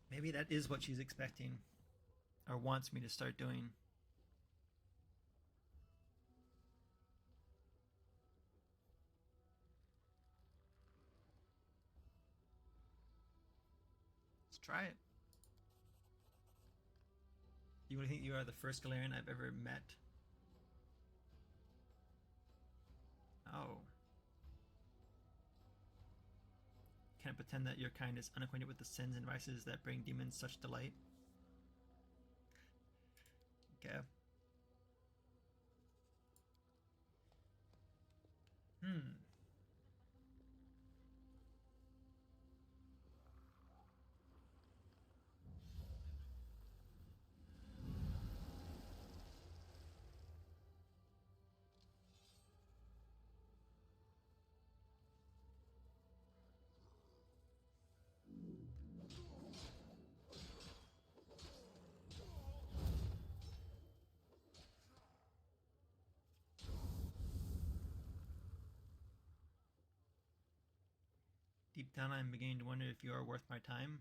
maybe that is what she's expecting or wants me to start doing. Let's try it. You really think you are the first Galarian I've ever met? Oh. Can't pretend that your kind is unacquainted with the sins and vices that bring demons such delight. Okay. Deep down, I'm beginning to wonder if you are worth my time.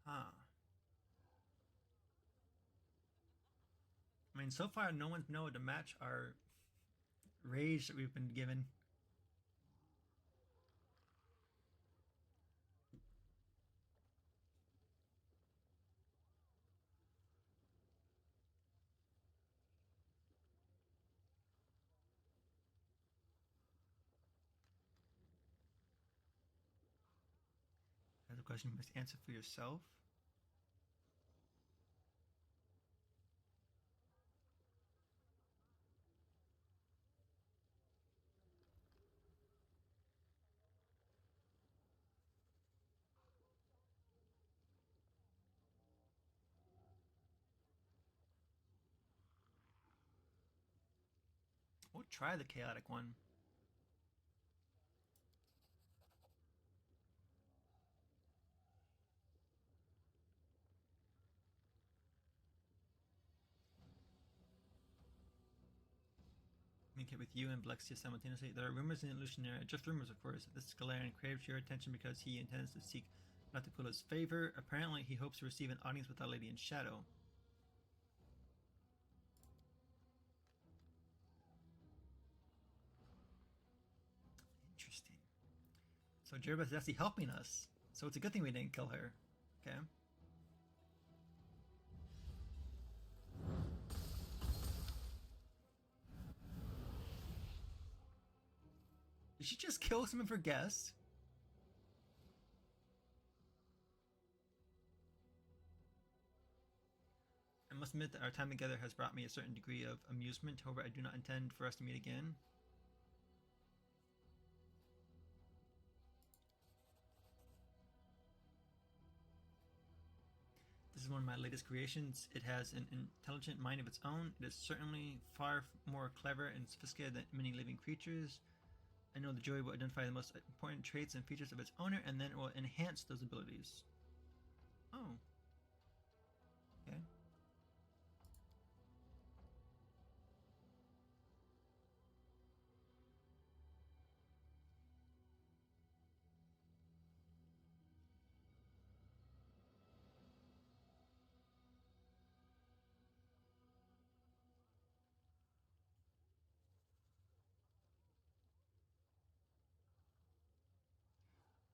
Huh. I mean, so far, no one's been able to match our rage that we've been given. That's a question you must answer for yourself. We'll try the chaotic one. Communicate with you and Blexia simultaneously. There are rumors in Alushinyrra, just rumors of course, that this Galarian craves your attention because he intends to seek Latikula's favor. Apparently he hopes to receive an audience with Our Lady in Shadow. Interesting. So Jerba is actually helping us. So it's a good thing we didn't kill her. Okay. Did she just kill someone for guests? I must admit that our time together has brought me a certain degree of amusement. However, I do not intend for us to meet again. This is one of my latest creations. It has an intelligent mind of its own. It is certainly far more clever and sophisticated than many living creatures. I know the joy will identify the most important traits and features of its owner, and then it will enhance those abilities. Oh. Okay.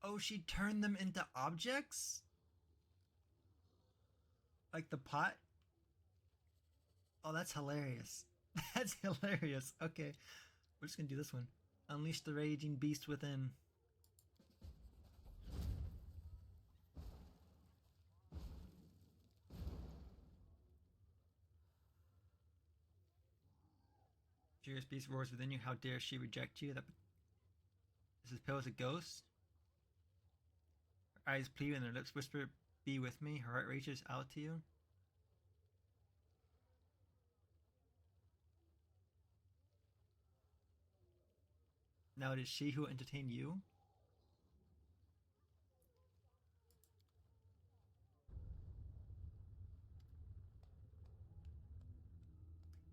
Oh, she turned them into objects? Like the pot? Oh, that's hilarious. That's hilarious. Okay. We're just gonna do this one. Unleash the raging beast within. Furious beast roars within you. How dare she reject you? That is as pale as a ghost. Her eyes plead and her lips whisper, "Be with me." Her heart reaches out to you. Now it is she who will entertain you.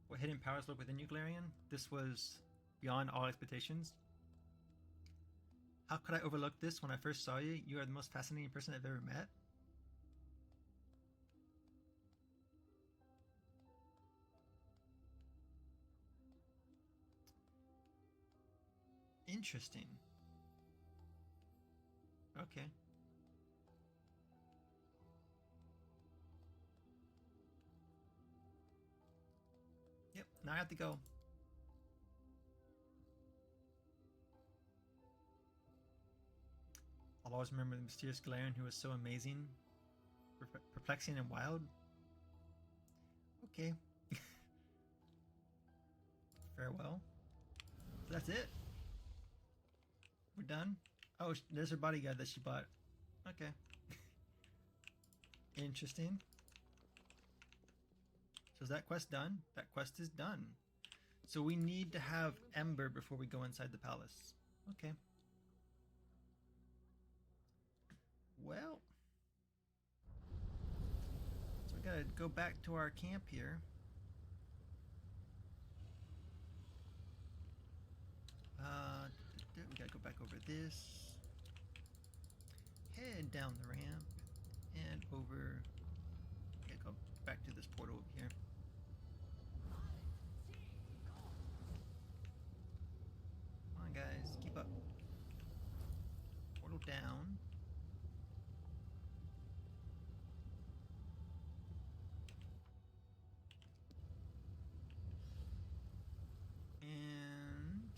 What hidden powers lurk within you, Galarian? This was beyond all expectations. How could I overlook this when I first saw you? You are the most fascinating person I've ever met. Interesting. Okay. Yep, now I have to go. I'll always remember the mysterious Galarian who was so amazing, perplexing, and wild. Okay. Farewell. So that's it? We're done? Oh, there's her bodyguard that she bought. Okay. Interesting. So is that quest done? That quest is done. So we need to have Ember before we go inside the palace. Okay. Well. So we gotta go back to our camp here. We gotta go back over this. Head down the ramp. And over. Okay, go back to this portal over here. Come on, guys, keep up. Portal down. And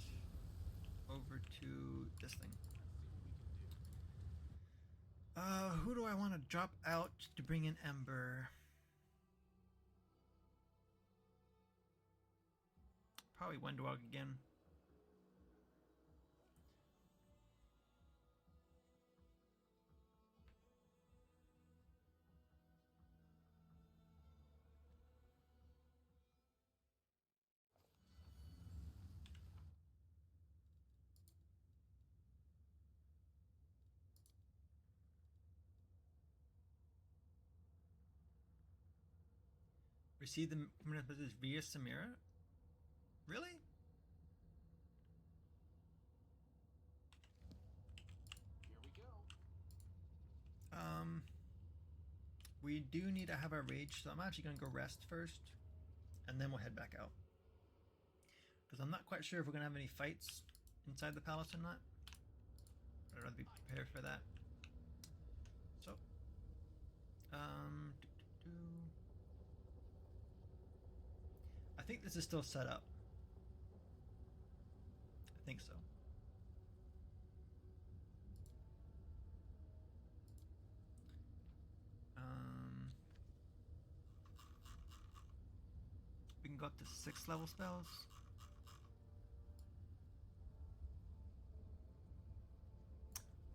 over to this thing. Who do I want to drop out to bring in Ember? Probably Wendwog again. Receive the permanent message via Samira? Really? Here we go. We do need to have our rage, so I'm actually gonna go rest first, and then we'll head back out. Because I'm not quite sure if we're gonna have any fights inside the palace or not. I'd rather be prepared for that. So, I think this is still set up. I think so. We can go up to 6th level spells.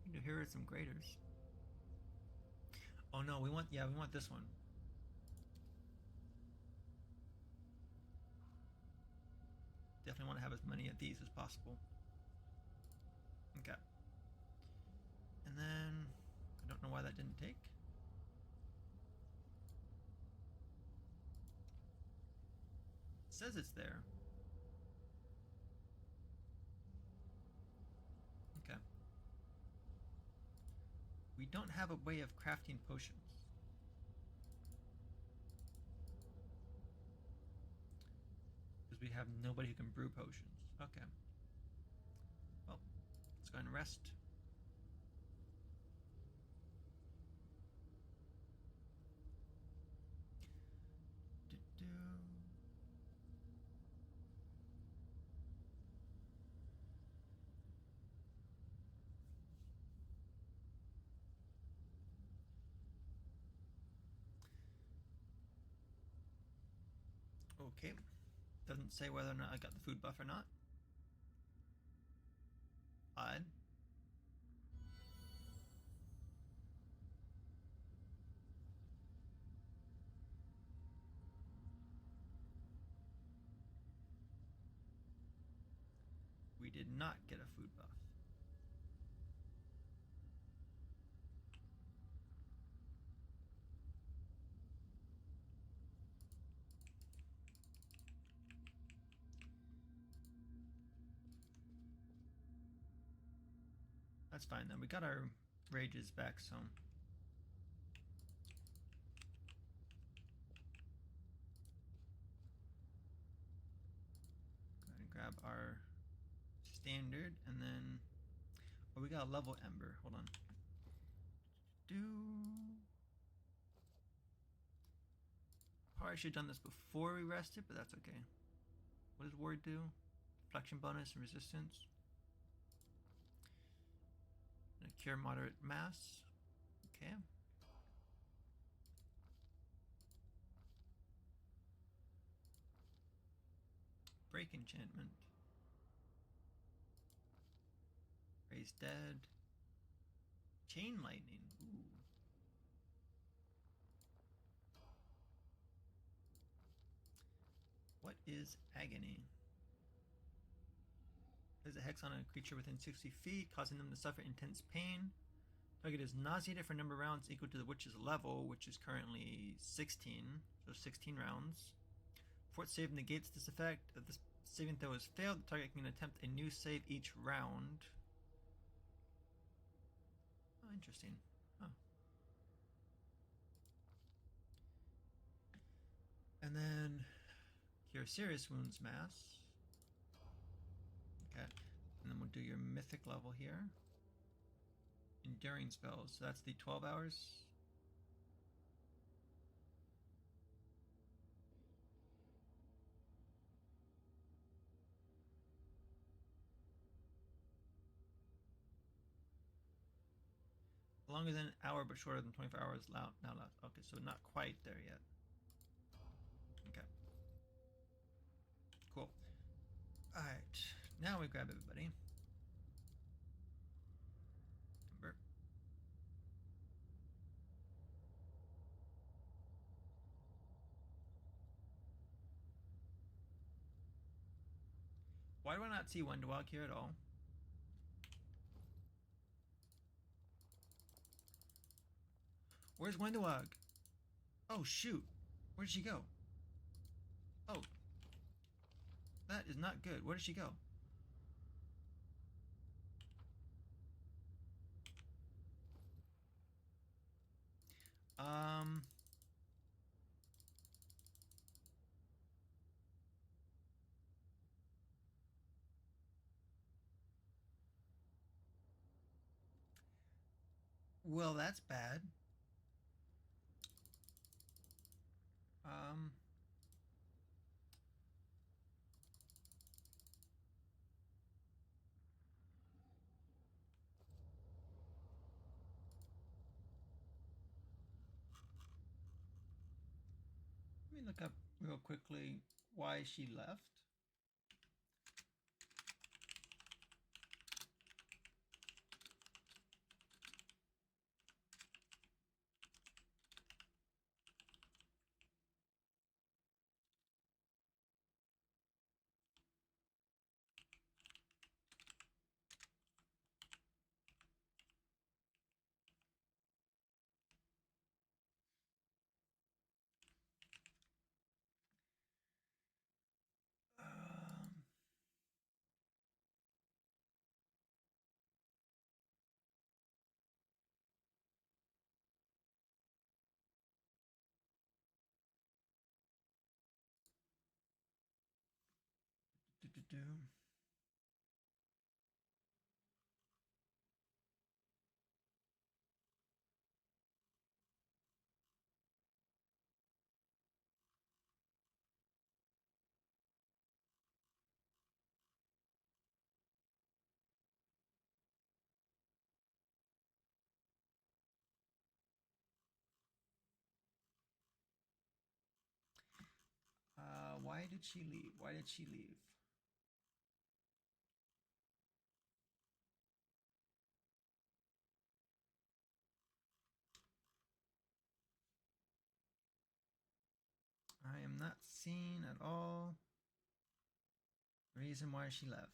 We can do here are some graders. Oh no, we want this one. Definitely want to have as many of these as possible. Okay. And then I don't know why that didn't take. It says it's there. Okay. We don't have a way of crafting potions. We have nobody who can brew potions. Okay. Well, let's go and rest. Okay. Doesn't say whether or not I got the food buff or not. Odd. We did not get a food buff. That's fine then. We got our rages back, so. Go ahead and grab our standard and then. Oh, we got a level ember. Hold on. Probably should have done this before we rested, but that's okay. What does ward do? Deflection bonus and resistance. And a cure moderate mass. Okay. Break enchantment. Raise dead. Chain lightning. Ooh. What is agony? There's a hex on a creature within 60 feet, causing them to suffer intense pain. Target is nauseated for a number of rounds equal to the witch's level, which is currently 16. So 16 rounds. Before its save negates this effect. If this saving throw is failed, the target can attempt a new save each round. Oh, interesting. Huh. And then cure serious wounds mass. Okay. And then we'll do your mythic level here. Enduring spells. So that's the 12 hours. Longer than an hour, but shorter than 24 hours. Now, okay, so not quite there yet. Okay. Cool. All right. Now we grab everybody. Ember. Why do I not see Wendewog here at all? Where's Wendewog? Oh, shoot. Where did she go? Oh. That is not good. Where did she go? Well, that's bad. Let me look up real quickly why she left. Do, do, do. Why Why did she leave? Why did she leave? I am not seeing at all reason why she left.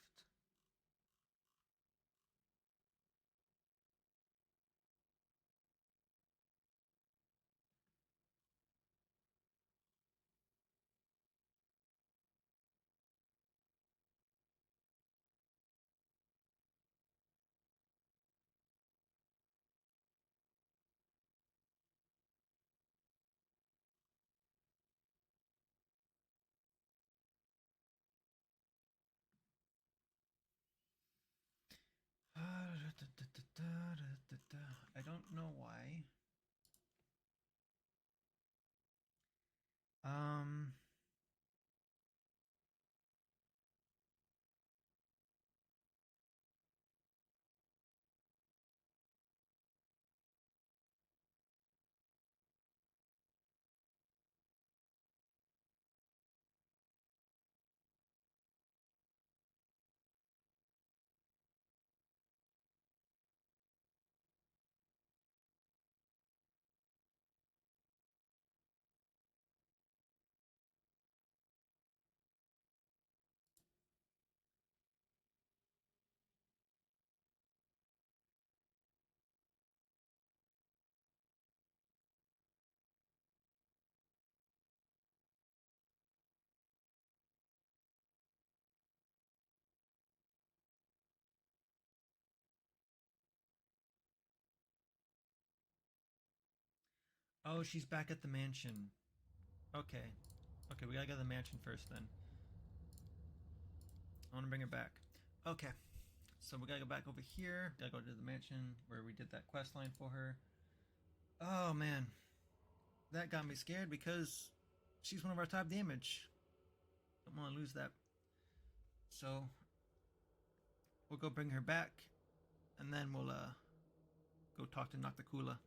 I don't know why. Um, oh, she's back at the mansion. Okay. Okay, we gotta go to the mansion first then. I wanna bring her back. Okay. So we gotta go back over here. Gotta go to the mansion where we did that quest line for her. Oh man. That got me scared because she's one of our top damage. Don't wanna lose that. So we'll go bring her back and then we'll go talk to Nocticula.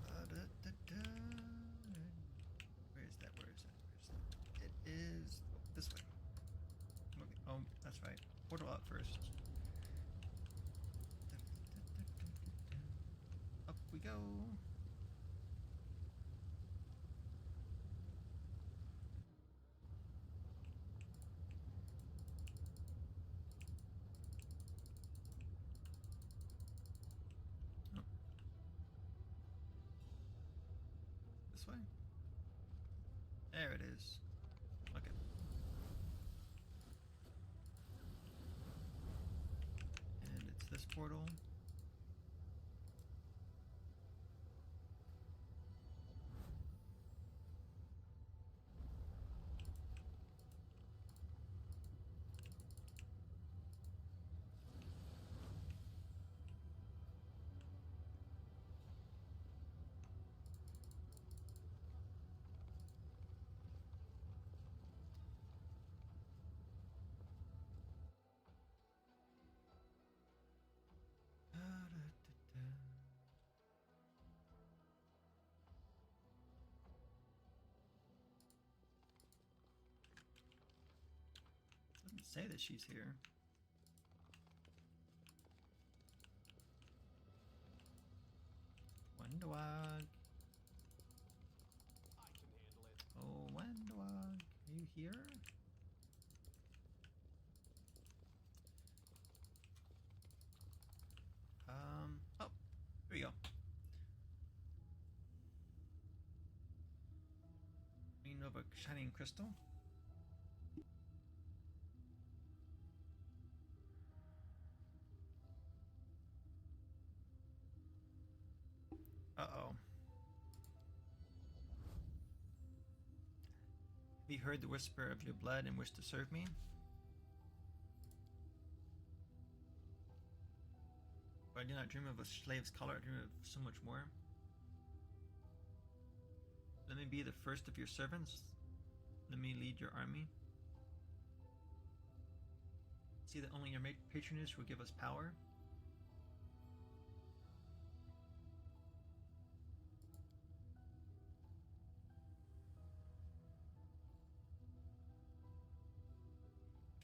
Where is that? Where is that? Where is that? It is this way. Okay. Oh, that's right. Portal out first. Up we go. Oh. This way? There it is. Okay. And it's this portal. Doesn't say that she's here. Wendwag. I can handle it. Oh, Wendwag. Are you here? Oh, here we go. Queen of a shining crystal. Uh-oh. Have you heard the whisper of your blood and wish to serve me? But I do not dream of a slave's collar, I dream of so much more. Let me be the first of your servants. Let me lead your army. See that only your patronage will give us power.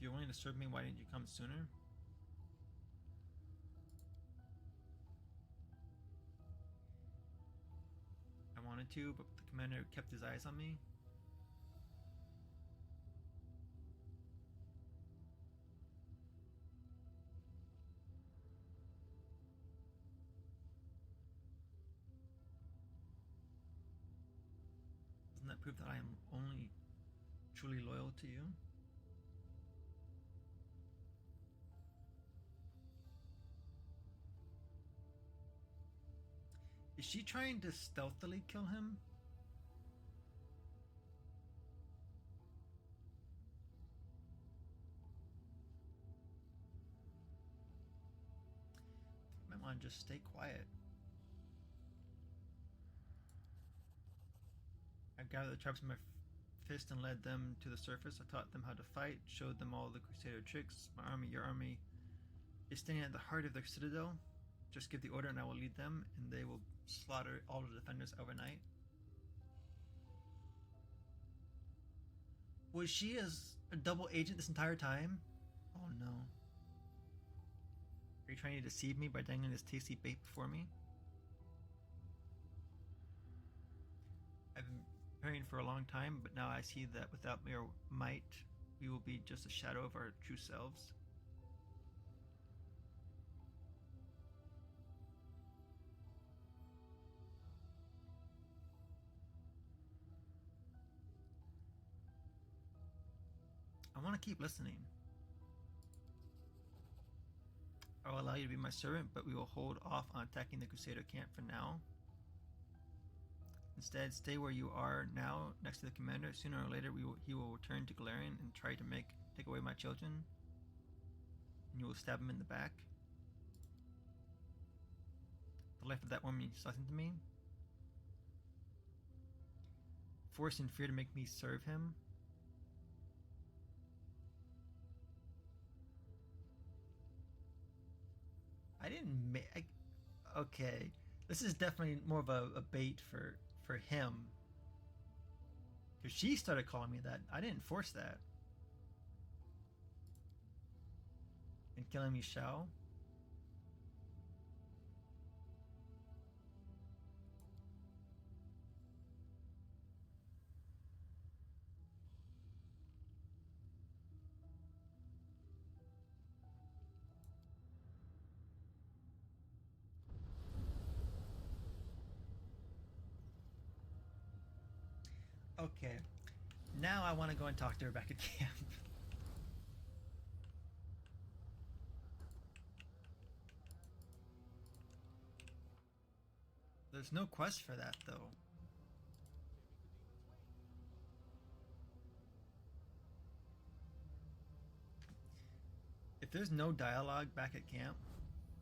you're willing to serve me, why didn't you come sooner? I wanted to, but the commander kept his eyes on me. Doesn't that prove that I am only truly loyal to you? Is she trying to stealthily kill him? Might want to just stay quiet. I gathered the tribes in my fist and led them to the surface. I taught them how to fight, showed them all the Crusader tricks. My army, your army, is standing at the heart of the citadel. Just give the order and I will lead them, and they will slaughter all the defenders overnight. Was she as a double agent this entire time? Oh no. Are you trying to deceive me by dangling this tasty bait before me? I've been preparing for a long time, but now I see that without your might, we will be just a shadow of our true selves. I want to keep listening. I will allow you to be my servant, but we will hold off on attacking the Crusader camp for now. Instead, stay where you are now, next to the commander. Sooner or later, he will return to Galarian and try to take away my children. And you will stab him in the back. The life of that woman means nothing to me. Force and fear to make me serve him. I didn't make. Okay, this is definitely more of a bait for him. Because she started calling me that. I didn't force that. And killing me shall. Okay, now I want to go and talk to her back at camp. There's no quest for that, though. If there's no dialogue back at camp,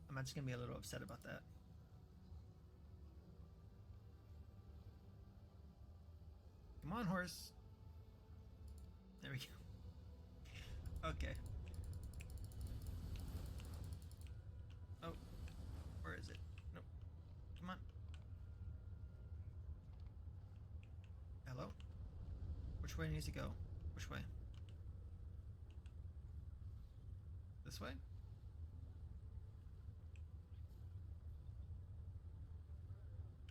I'm just going to be a little upset about that. Come on, horse. There we go. Okay. Oh, where is it? Nope. Come on. Hello? Which way needs to go? Which way? This way?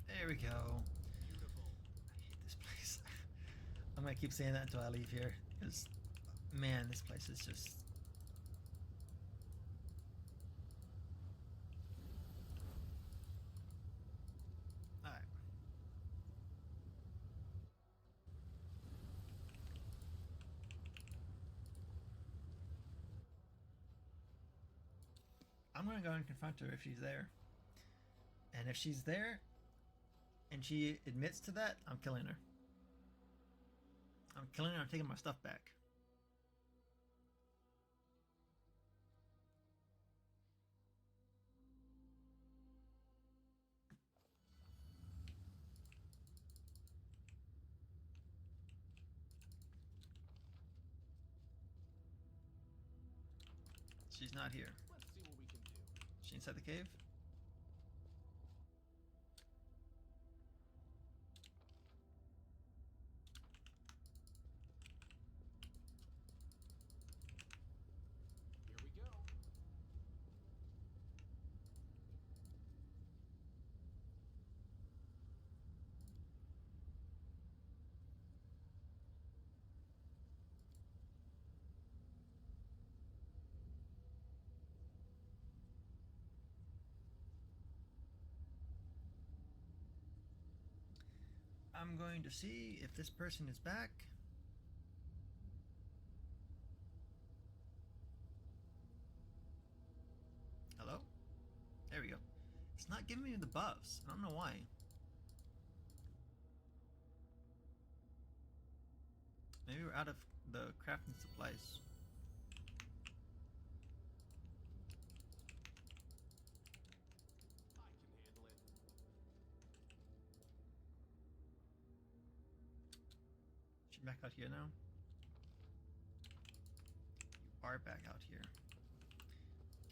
There we go. I hate this place. I'm gonna keep saying that until I leave here, because, man, this place is just... Alright. I'm gonna go and confront her if she's there. And if she's there, and she admits to that, I'm killing her. I'm killing her, I'm taking my stuff back. She's not here. Let's see what we can do. She inside the cave? I'm going to see if this person is back. Hello? There we go. It's not giving me the buffs. I don't know why. Maybe we're out of the crafting supplies. I can handle it. She's back out here now. You are back out here.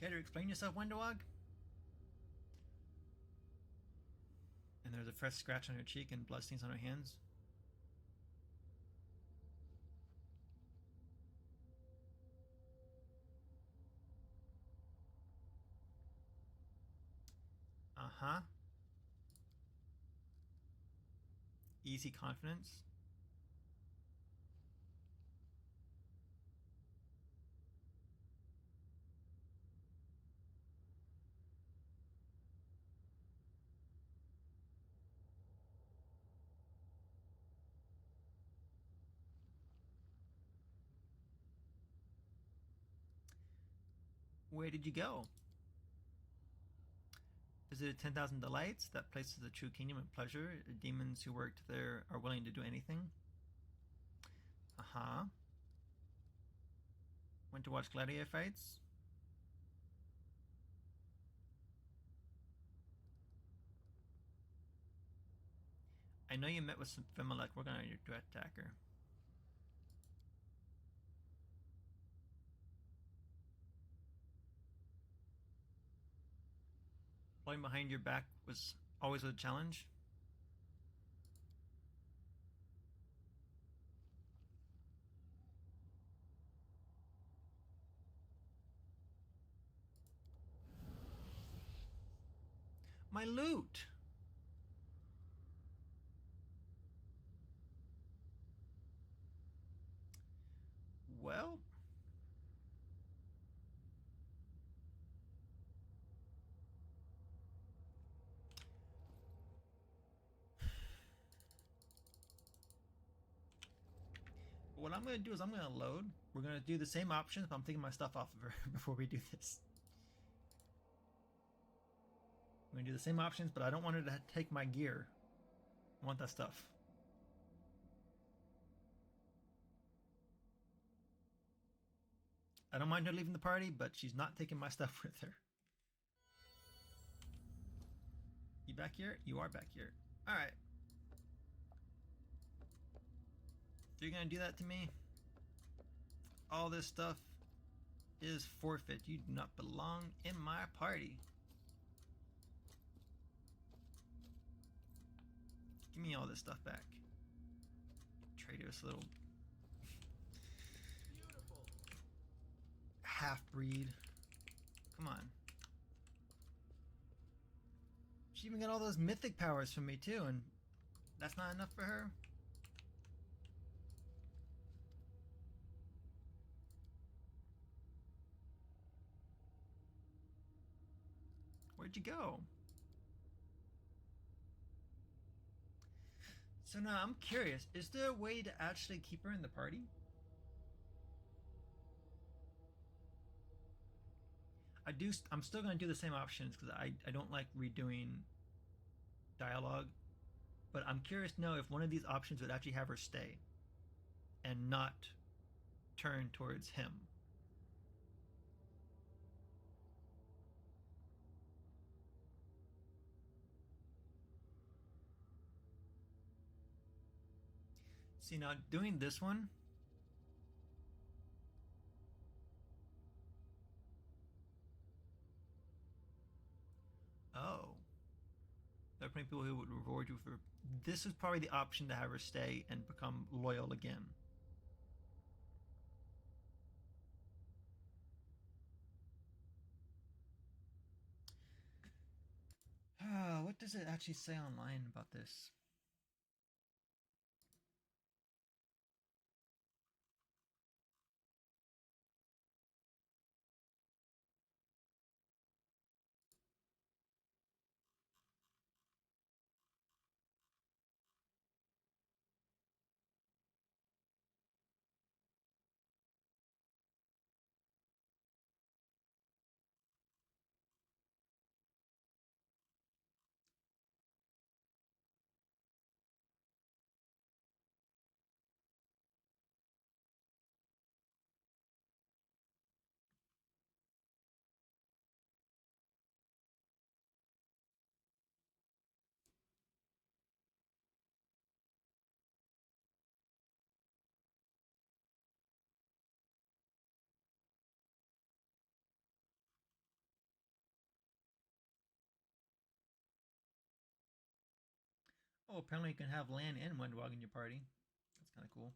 Care to explain yourself, Wendowog? And there's a fresh scratch on her cheek and bloodstains on her hands. Uh-huh. Easy confidence. Where did you go? Visited 10,000 Delights. That place is a true kingdom of pleasure. Demons who worked there are willing to do anything. Uh-huh. Went to watch gladiator fights. I know you met with some Fimalek working on your dread attacker. Pulling behind your back was always a challenge. My loot! Well... what I'm going to do is I'm going to load. We're going to do the same options, but I'm taking my stuff off of her before we do this. I'm going to do the same options, but I don't want her to take my gear. I want that stuff. I don't mind her leaving the party, but she's not taking my stuff with her. You back here? You are back here. Alright. If you're gonna do that to me, all this stuff is forfeit. You do not belong in my party. Give me all this stuff back. Traitorous little Beautiful. half-breed. Come on. She even got all those mythic powers from me too, and that's not enough for her? Where'd you go? So now I'm curious, is there a way to actually keep her in the party? I'm still going to do the same options because I don't like redoing dialogue, but I'm curious to know if one of these options would actually have her stay and not turn towards him. See, now doing this one, oh, there are plenty of people who would reward you for this. Is probably the option to have her stay and become loyal again. What does it actually say online about this? Oh, apparently you can have Lan and Wendwog in your party. That's kind of cool.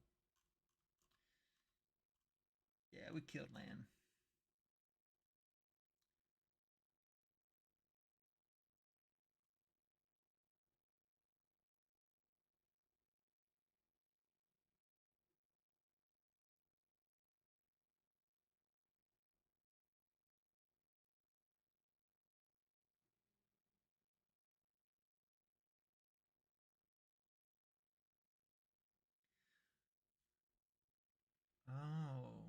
Yeah, we killed Lan. Oh.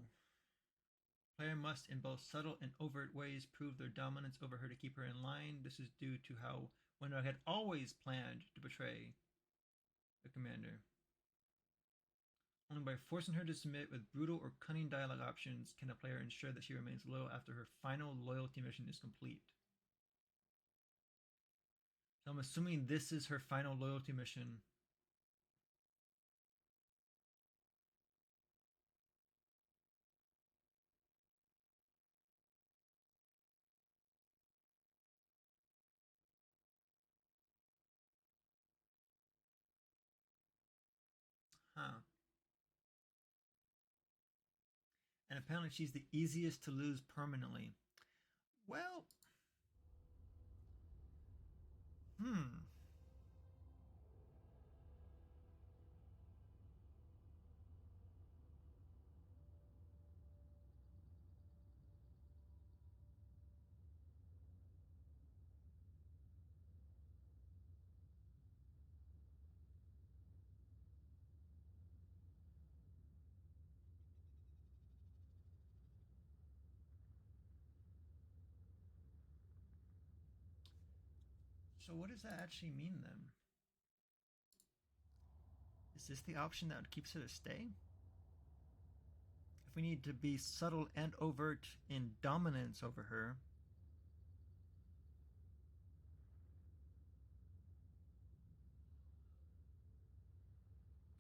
Player must, in both subtle and overt ways, prove their dominance over her to keep her in line. This is due to how Wendog had always planned to betray the commander. Only by forcing her to submit with brutal or cunning dialogue options can a player ensure that she remains loyal after her final loyalty mission is complete. So I'm assuming this is her final loyalty mission. Huh. And apparently she's the easiest to lose permanently. Well, hmm. So what does that actually mean then? Is this the option that keeps her to stay? If we need to be subtle and overt in dominance over her,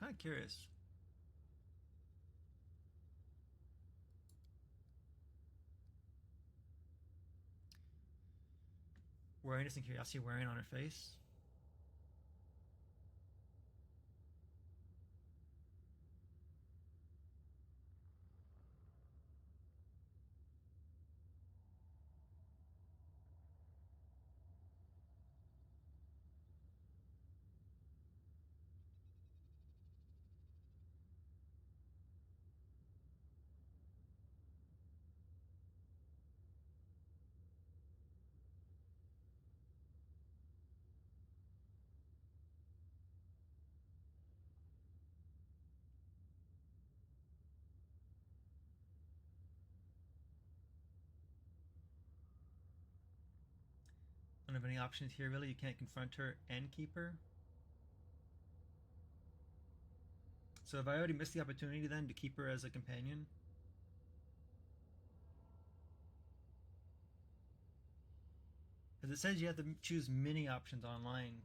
I'm kind of curious. Wariness and curiosity wearing on her face. Don't have any options here really. You can't confront her and keep her. So have I already missed the opportunity then to keep her as a companion? Because it says you have to choose many options online.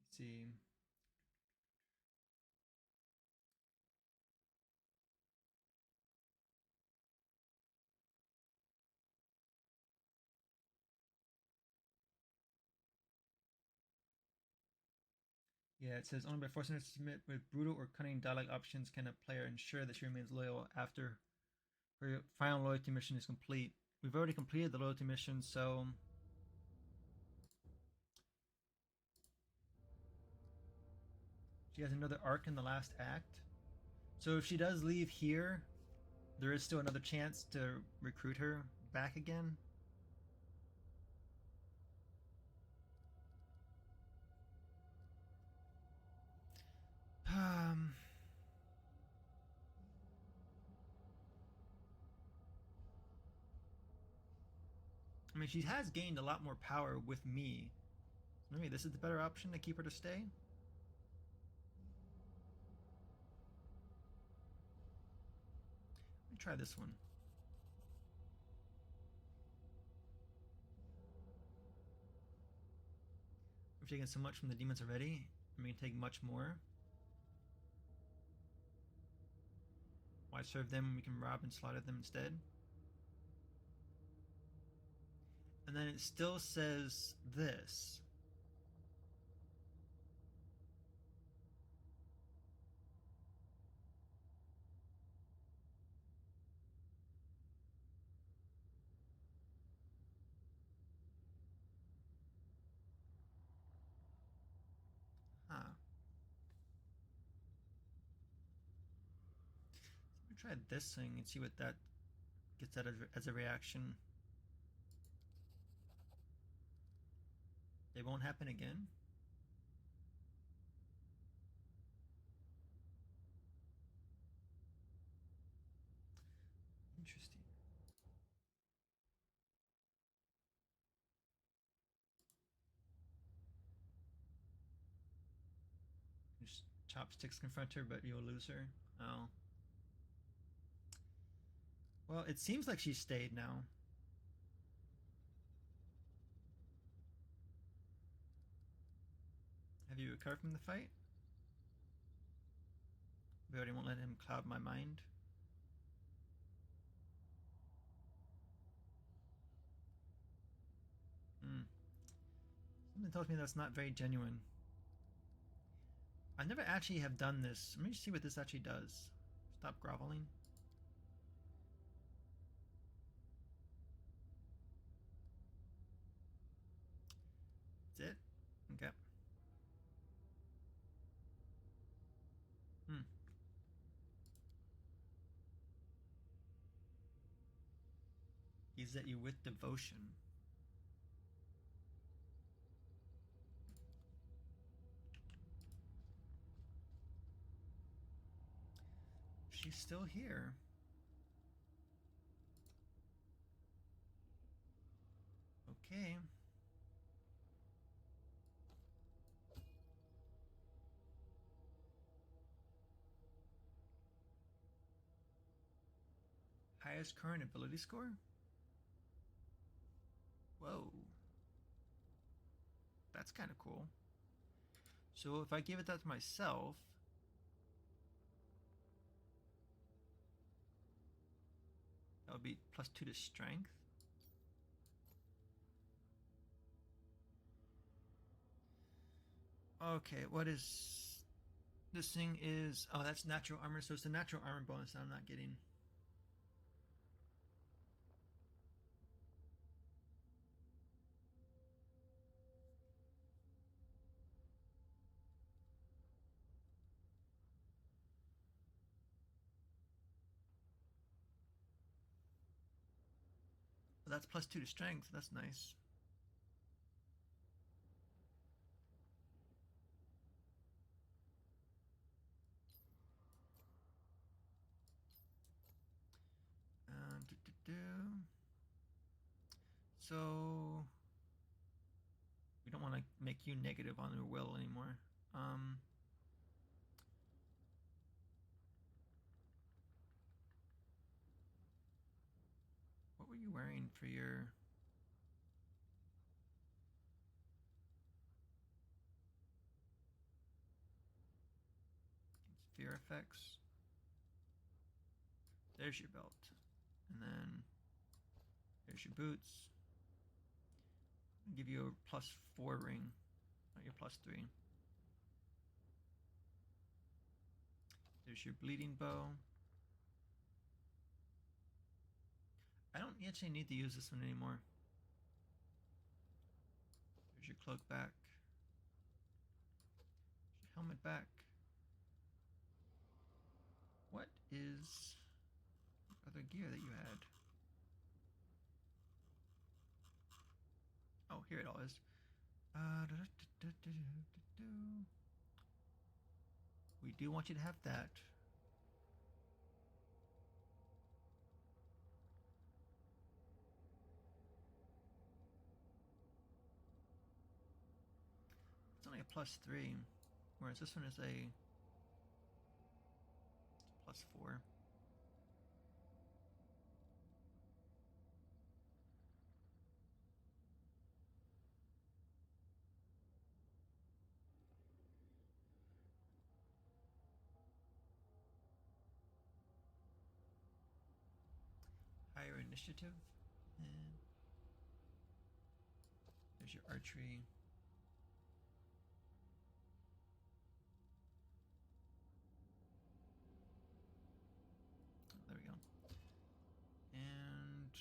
Let's see. Yeah, it says only by forcing her to submit with brutal or cunning dialogue options can a player ensure that she remains loyal after her final loyalty mission is complete. We've already completed the loyalty mission, so she has another arc in the last act. So if she does leave here, there is still another chance to recruit her back again. I mean, she has gained a lot more power with me. Maybe this is the better option to keep her to stay. Let me try this one. We've taken so much from the demons already. We can take much more. Why serve them when we can rob and slaughter them instead? And And then it still says this. Huh. Let me try this thing and see what that gets out as a reaction. It won't happen again? Interesting. Just chopsticks confront her, but you'll lose her. Oh. Well, it seems like she stayed now. Have you recovered from the fight? We already won't let him cloud my mind. Something tells me that's not very genuine. I never actually have done this. Let me see what this actually does. Stop groveling. That's it? Okay. Gaze at you with devotion. She's still here. Okay. Highest current ability score? Whoa. That's kind of cool. So if I give it that to myself, that would be +2 to strength. Okay, what is... This thing is... Oh, that's natural armor, so it's the natural armor bonus that I'm not getting. Well, that's +2 to strength. That's nice. So we don't want to make you negative on your will anymore. What were you wearing for your... fear effects? There's your belt. And then there's your boots. I'll give you a +4 ring, not your +3. There's your bleeding bow. I don't actually need to use this one anymore. There's your cloak back. There's your helmet back. What is the other gear that you had? Oh, here it all is. We do want you to have that. It's only a +3, whereas this one is a +4. Higher initiative. And There's your archery. Oh, there we go. And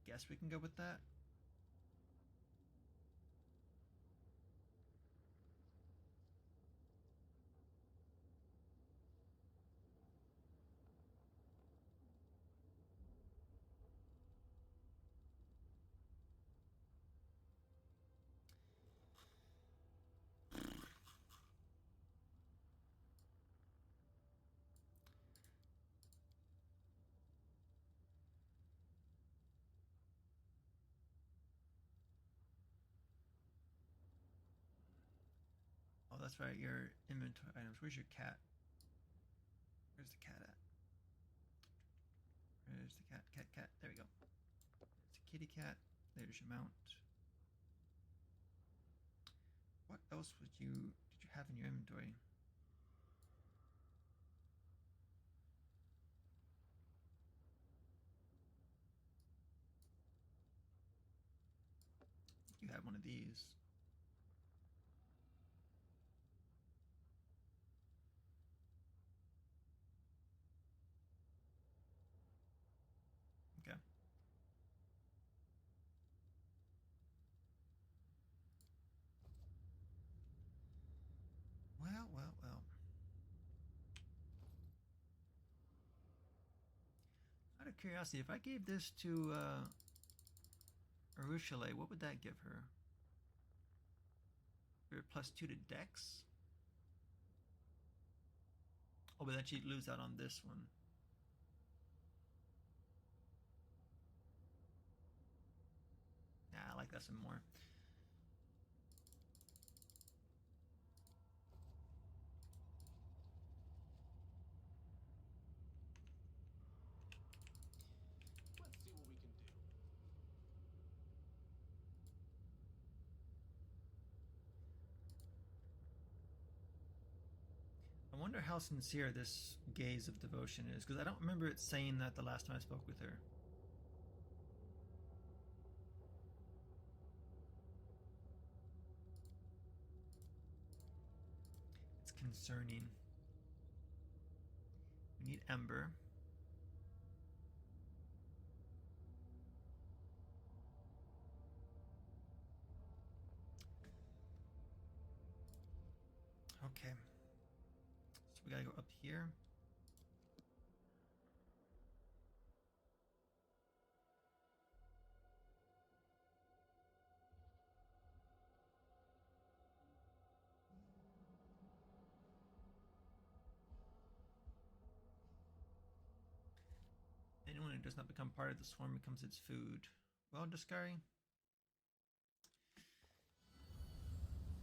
guess we can go with that. Oh, that's right, your inventory items. Where's your cat? Where's the cat at? Where's the cat? Cat. There we go. It's a kitty cat. There's your mount. What else did you have in your inventory? You had one of these. Okay. Well. Out of curiosity, if I gave this to Alushinyrra, what would that give her? +2 to Dex? Oh, but then she'd lose out on this one. Nah, I like that some more. Let's see what we can do. I wonder how sincere this gaze of devotion is, because I don't remember it saying that the last time I spoke with her. It's concerning. We need Ember. Okay. So we gotta go up here. Anyone who does not become part of the swarm becomes its food. Well, Discari,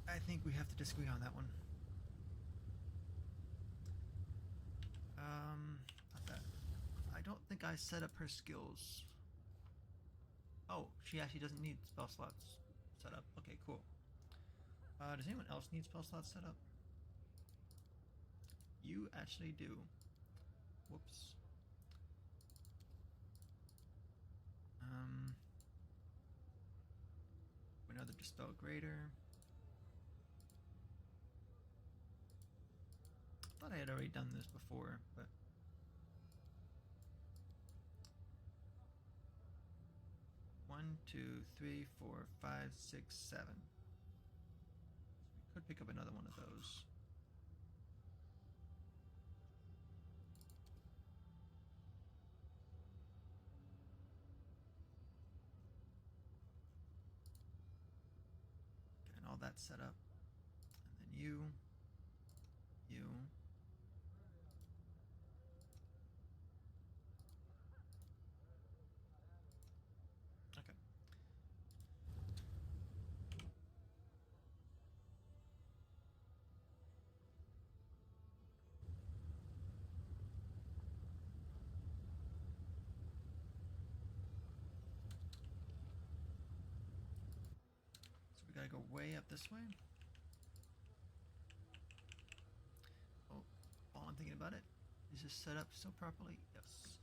I think we have to disagree on that one. Not that. I don't think I set up her skills. Oh, she actually doesn't need spell slots set up. Okay, cool. Does anyone else need spell slots set up? You actually do. Whoops. Another Dispel Greater. I thought I had already done this before, but... One, two, three, four, five, 6, 7. So we could pick up another one of those. Getting all that set up. And then you. Okay. gotta go way up this way. Oh, while I'm thinking about it, is this set up so properly? Yes.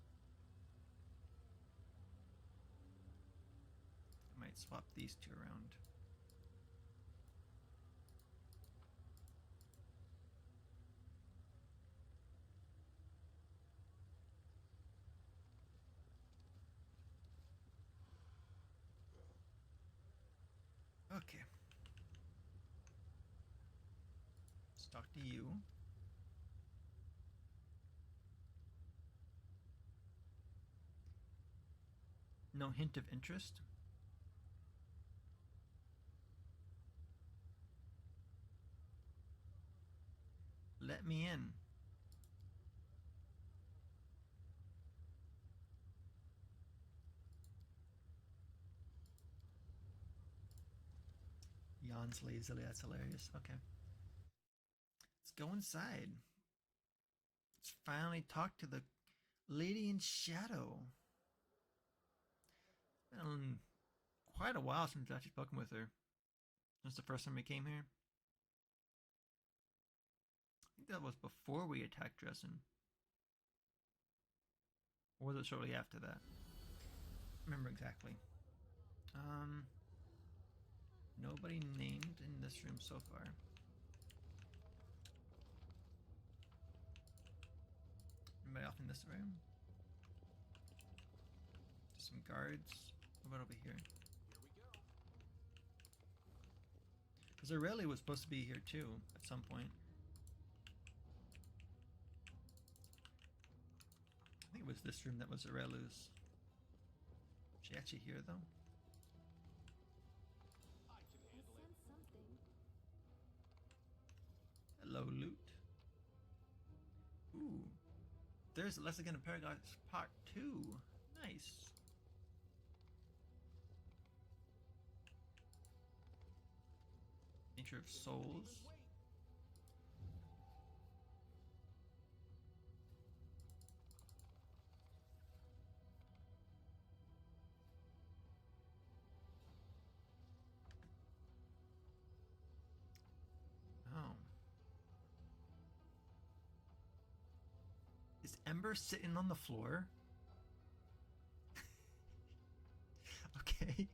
I might swap these two around. Okay. Let's talk to you. No hint of interest? Let me in. Yawns lazily, that's hilarious. Okay. Let's go inside. Let's finally talk to the lady in shadow. It's been quite a while since I've actually spoken with her. Since the first time we came here. I think that was before we attacked Dresden. Or was it shortly after that? I remember exactly. Nobody named in this room so far. Anybody off in this room? Just some guards. What about over here? Because Aurelia was supposed to be here too at some point. I think it was this room that was Aurelia's. Is she actually here though? Hello, loot. Ooh. There's Lessigan and Paragon Part 2. Nice. Nature of Souls. Oh. Is Ember sitting on the floor? Okay.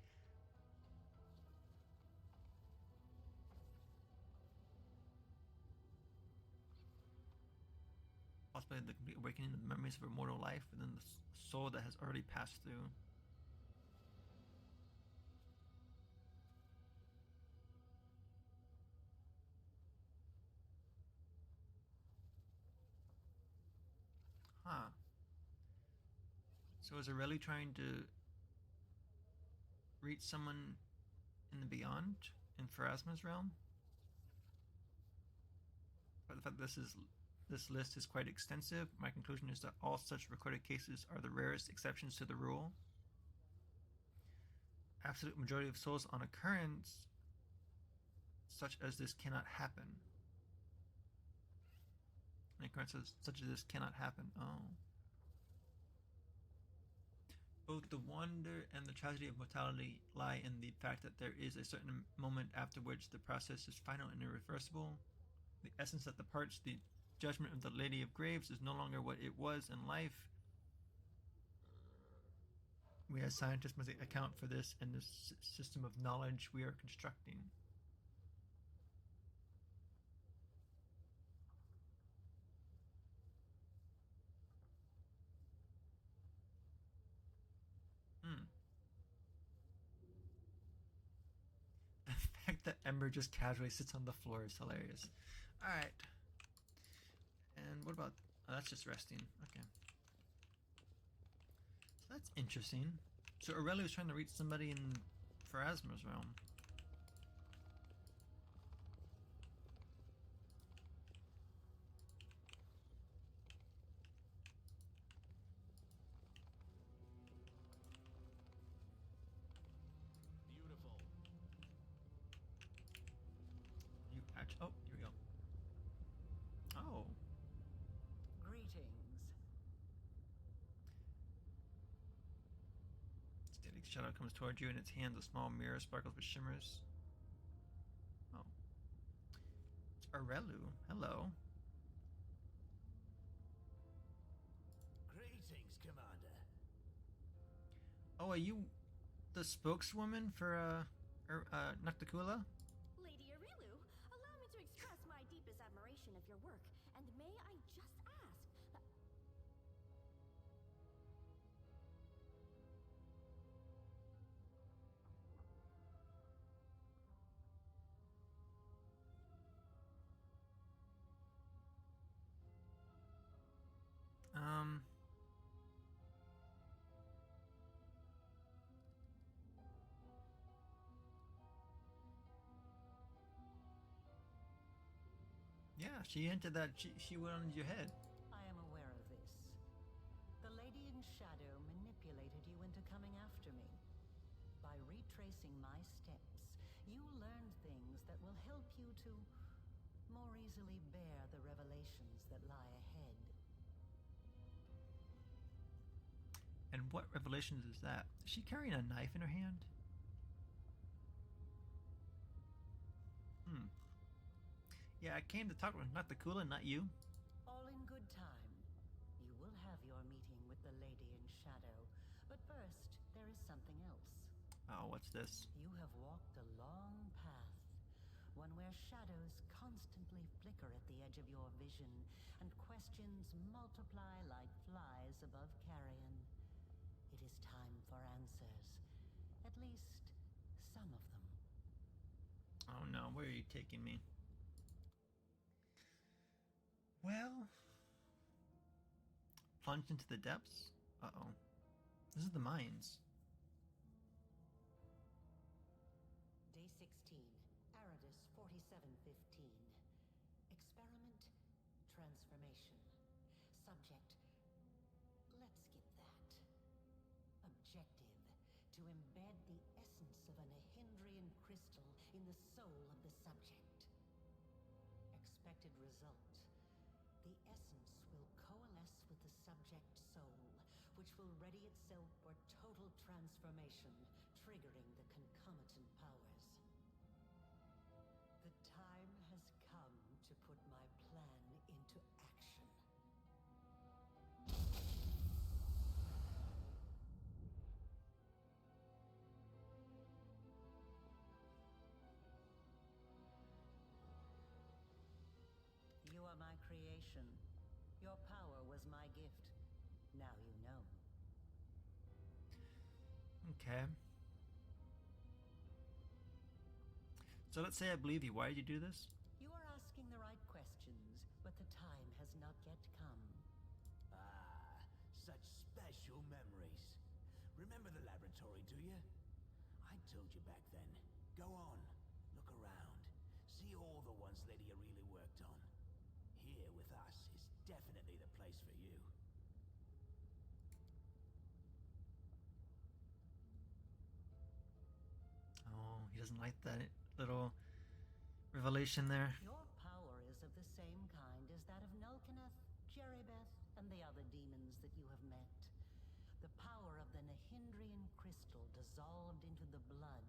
Possibly the complete awakening of the memories of immortal life within the soul that has already passed through. Huh. So is Aurelia trying to reach someone in the beyond? In Pharasma's realm? But the fact that this list is quite extensive, my conclusion is that all such recorded cases are the rarest exceptions to the rule. Absolute majority of souls on occurrence such as this cannot happen. An occurrence such as this cannot happen. Oh. Both the wonder and the tragedy of mortality lie in the fact that there is a certain moment after which the process is final and irreversible. The essence that departs the judgment of the Lady of Graves is no longer what it was in life. We as scientists must account for this in the system of knowledge we are constructing. The fact that Ember just casually sits on the floor is hilarious. Alright. And what about... Oh, that's just resting. Okay. So that's interesting. So Aurelia was trying to reach somebody in Pharasma's realm. Beautiful. You actually... Oh, here we go. Oh. Greetings. Static shadow comes towards you, and its hands, a small mirror sparkles with shimmers. Arelu, hello. Greetings, Commander. Oh, are you the spokeswoman for Nocticula? Lady Arilu, allow me to express my deepest admiration of your work, and may I just ask that... Yeah, she hinted that she wanted your head. I am aware of this. The Lady in Shadow manipulated you into coming after me. By retracing my steps, you learned things that will help you to more easily bear the revelations that lie ahead. And what revelations is that? Is she carrying a knife in her hand? Yeah, I came to talk with Nocticula, not you. All in good time. You will have your meeting with the Lady in Shadow. But first, there is something else. Oh, what's this? You have walked a long path, one where shadows constantly flicker at the edge of your vision, and questions multiply like flies above carrion. It is time for answers. At least, some of them. Oh no, where are you taking me? Well, plunge into the depths? Uh-oh. This is the mines. Day 16, Aridus 4715. Experiment, transformation. Subject, let's skip that. Objective, to embed the essence of a Nahindrian crystal in the soul of the subject. Expected result. The essence will coalesce with the subject's soul, which will ready itself for total transformation, triggering the concomitant powers. The time has come to put my plan into action. You are my creation. Your power was my gift. Now you know. Okay. So let's say I believe you. Why did you do this? You are asking the right questions, but the time has not yet come. Ah, such special memories. Remember the laboratory, do you? I told you back then. Go on, look around. See all the ones Lady Aurelia worked on. Here with us is definitely the place for you. Oh, he doesn't like that little revelation there. Your power is of the same kind as that of Nulkineth, Jeribeth, and the other demons that you have met. The power of the Nahindrian crystal dissolved into the blood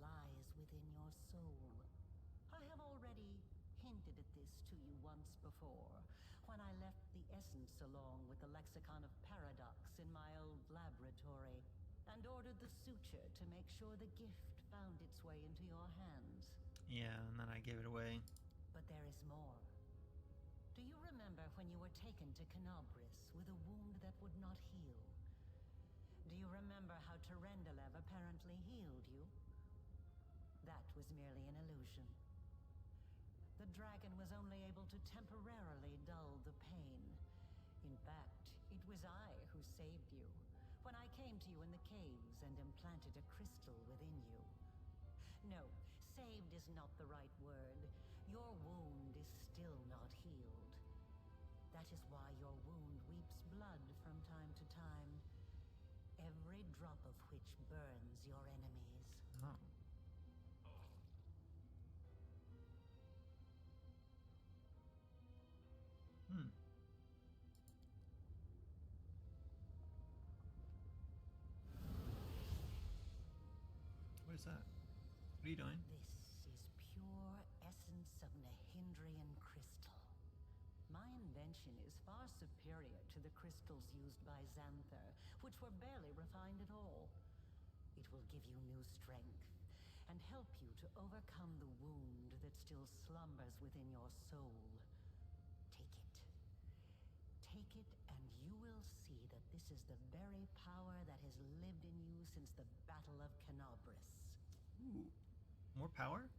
lies within your soul. I have already hinted at this to you once before, when I left the essence along with the lexicon of paradox in my old laboratory, and ordered the suture to make sure the gift found its way into your hands. Yeah, and then I gave it away. But there is more. Do you remember when you were taken to Canobris with a wound that would not heal? Do you remember how Terendelev apparently healed you? That was merely an illusion. The dragon was only able to temporarily dull the pain. In fact, it was I who saved you, when I came to you in the caves and implanted a crystal within you. No, saved is not the right word. Your wound is still not healed. That is why your wound weeps blood from time to time, every drop of which burns your enemies. Oh. What is that? What are you doing? This is pure essence of Nahindrian crystal. My invention is far superior to the crystals used by Xanther, which were barely refined at all. It will give you new strength and help you to overcome the wound that still slumbers within your soul. Take it. Take it, and you will see that this is the very power that has lived in you since the Battle of Canobris. Ooh. More power?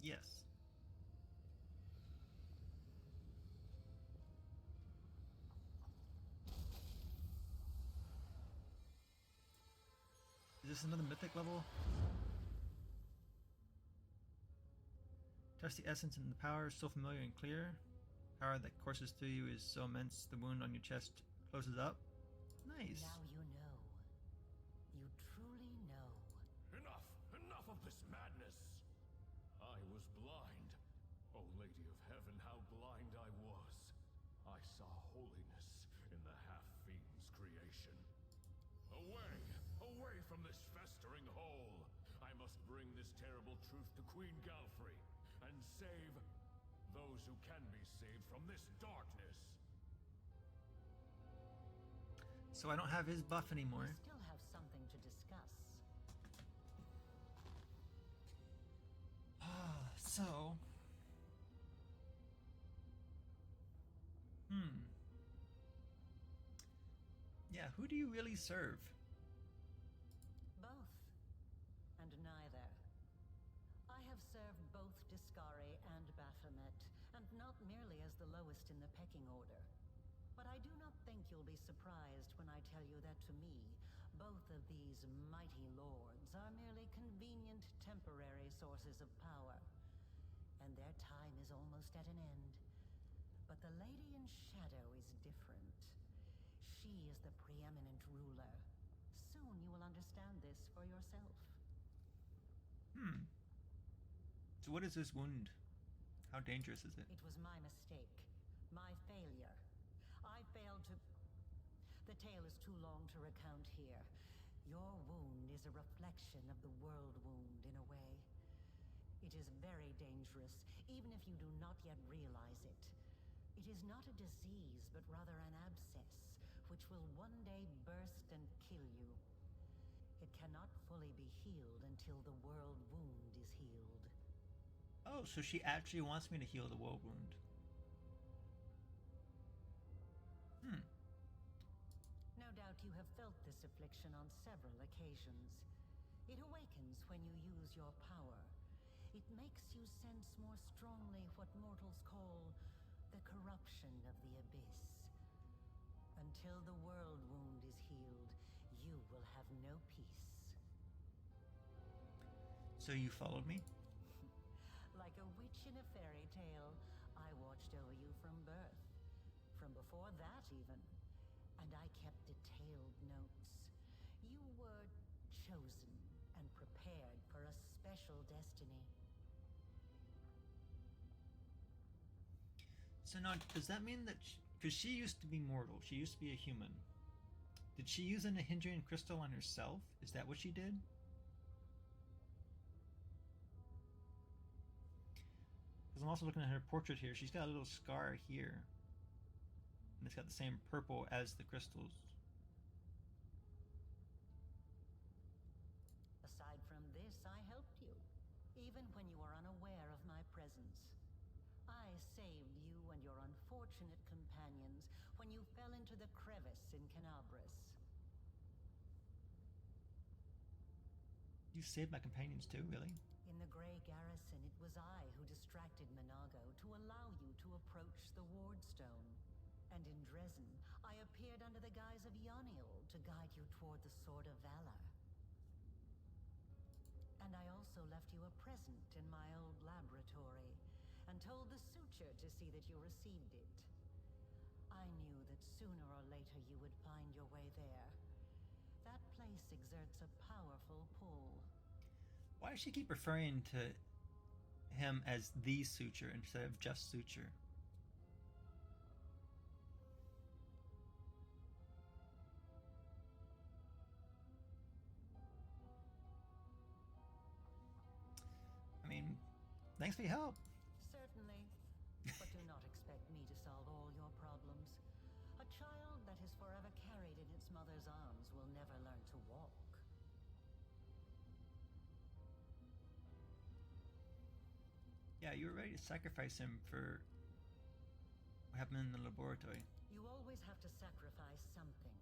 Yes. Is this another mythic level? Touch the essence and the power is so familiar and clear. Power that courses through you is so immense the wound on your chest closes up. Nice. Now you know. You truly know. Enough! Enough of this madness! I was blind. O Lady of Heaven, how blind I was. I saw holiness in the half-fiend's creation. Away! Away from this festering hole! I must bring this terrible truth to Queen Galfrey and save those who can be saved from this darkness. So I don't have his buff anymore. We still have something to discuss. So... Yeah, who do you really serve? Both. And neither. I have served both Discari and Baphomet, and not merely as the lowest in the pecking order. But I do not think you'll be surprised when I tell you that to me, both of these mighty lords are merely convenient temporary sources of power. And their time is almost at an end. But the Lady in Shadow is different. She is the preeminent ruler. Soon you will understand this for yourself. So what is this wound? How dangerous is it? It was my mistake. My failure. I failed to... The tale is too long to recount here. Your wound is a reflection of the world wound in a way. It is very dangerous, even if you do not yet realize it. It is not a disease, but rather an abscess, which will one day burst and kill you. It cannot fully be healed until the world wound is healed. Oh, so she actually wants me to heal the world wound. No doubt you have felt this affliction on several occasions. It awakens when you use your power. It makes you sense more strongly what mortals call the corruption of the abyss. Until the world wound is healed, you will have no peace. So you followed me? Like a witch in a fairy tale, I watched over you from birth. From before that, even. And I kept detailed notes. You were chosen and prepared for a special destiny. So now, does that mean that... Because she used to be mortal. She used to be a human. Did she use a Nahindrian crystal on herself? Is that what she did? Because I'm also looking at her portrait here. She's got a little scar here. And it's got the same purple as the crystals. Aside from this, I helped you, even when you were unaware of my presence. I saved you and your unfortunate companions when you fell into the crevice in Canobris. You saved my companions too, really? In the Grey Garrison, it was I who distracted Minago to allow you to approach the Wardstone. And in Dresden, I appeared under the guise of Yoniel to guide you toward the Sword of Valor. And I also left you a present in my old laboratory, and told the suture to see that you received it. I knew that sooner or later you would find your way there. That place exerts a powerful pull. Why does she keep referring to him as the suture instead of just suture? I mean, Thanks for your help. Certainly, but do not expect me to solve all your problems. A child that is forever carried in its mother's arms will never learn to walk. Yeah, you were ready to sacrifice him for what happened in the laboratory. You always have to sacrifice something.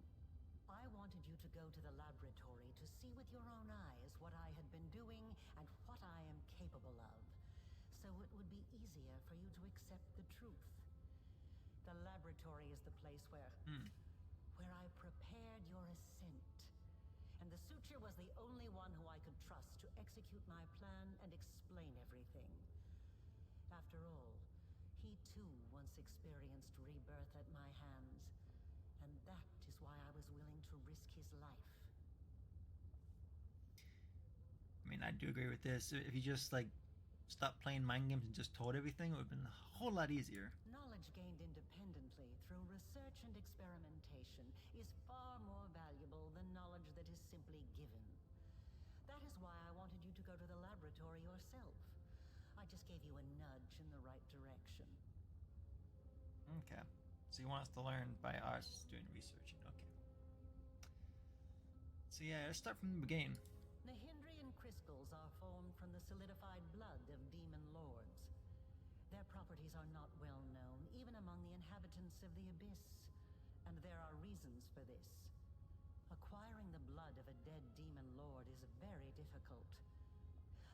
I wanted you to go to the laboratory to see with your own eyes what I had been doing and what I am capable of, so it would be easier for you to accept the truth. The laboratory is the place where I prepared your ascent. And the Suture was the only one who I could trust to execute my plan and explain everything. After all, he too once experienced rebirth at my hands, and that is why I was willing to risk his life. I mean, I do agree with this. If you just like stopped playing mind games and just told everything, it would have been a whole lot easier. Knowledge gained independently through research and experimentation is far more valuable than knowledge that is simply given. That is why I wanted you to go to the laboratory yourself. I just gave you a nudge in the right direction. Okay. So you want us to learn by us doing research. Okay. So yeah, let's start from the beginning. Nihindrian crystals are formed from the solidified blood of demon lords. Their properties are not well known, even among the inhabitants of the Abyss. And there are reasons for this. Acquiring the blood of a dead demon lord is very difficult.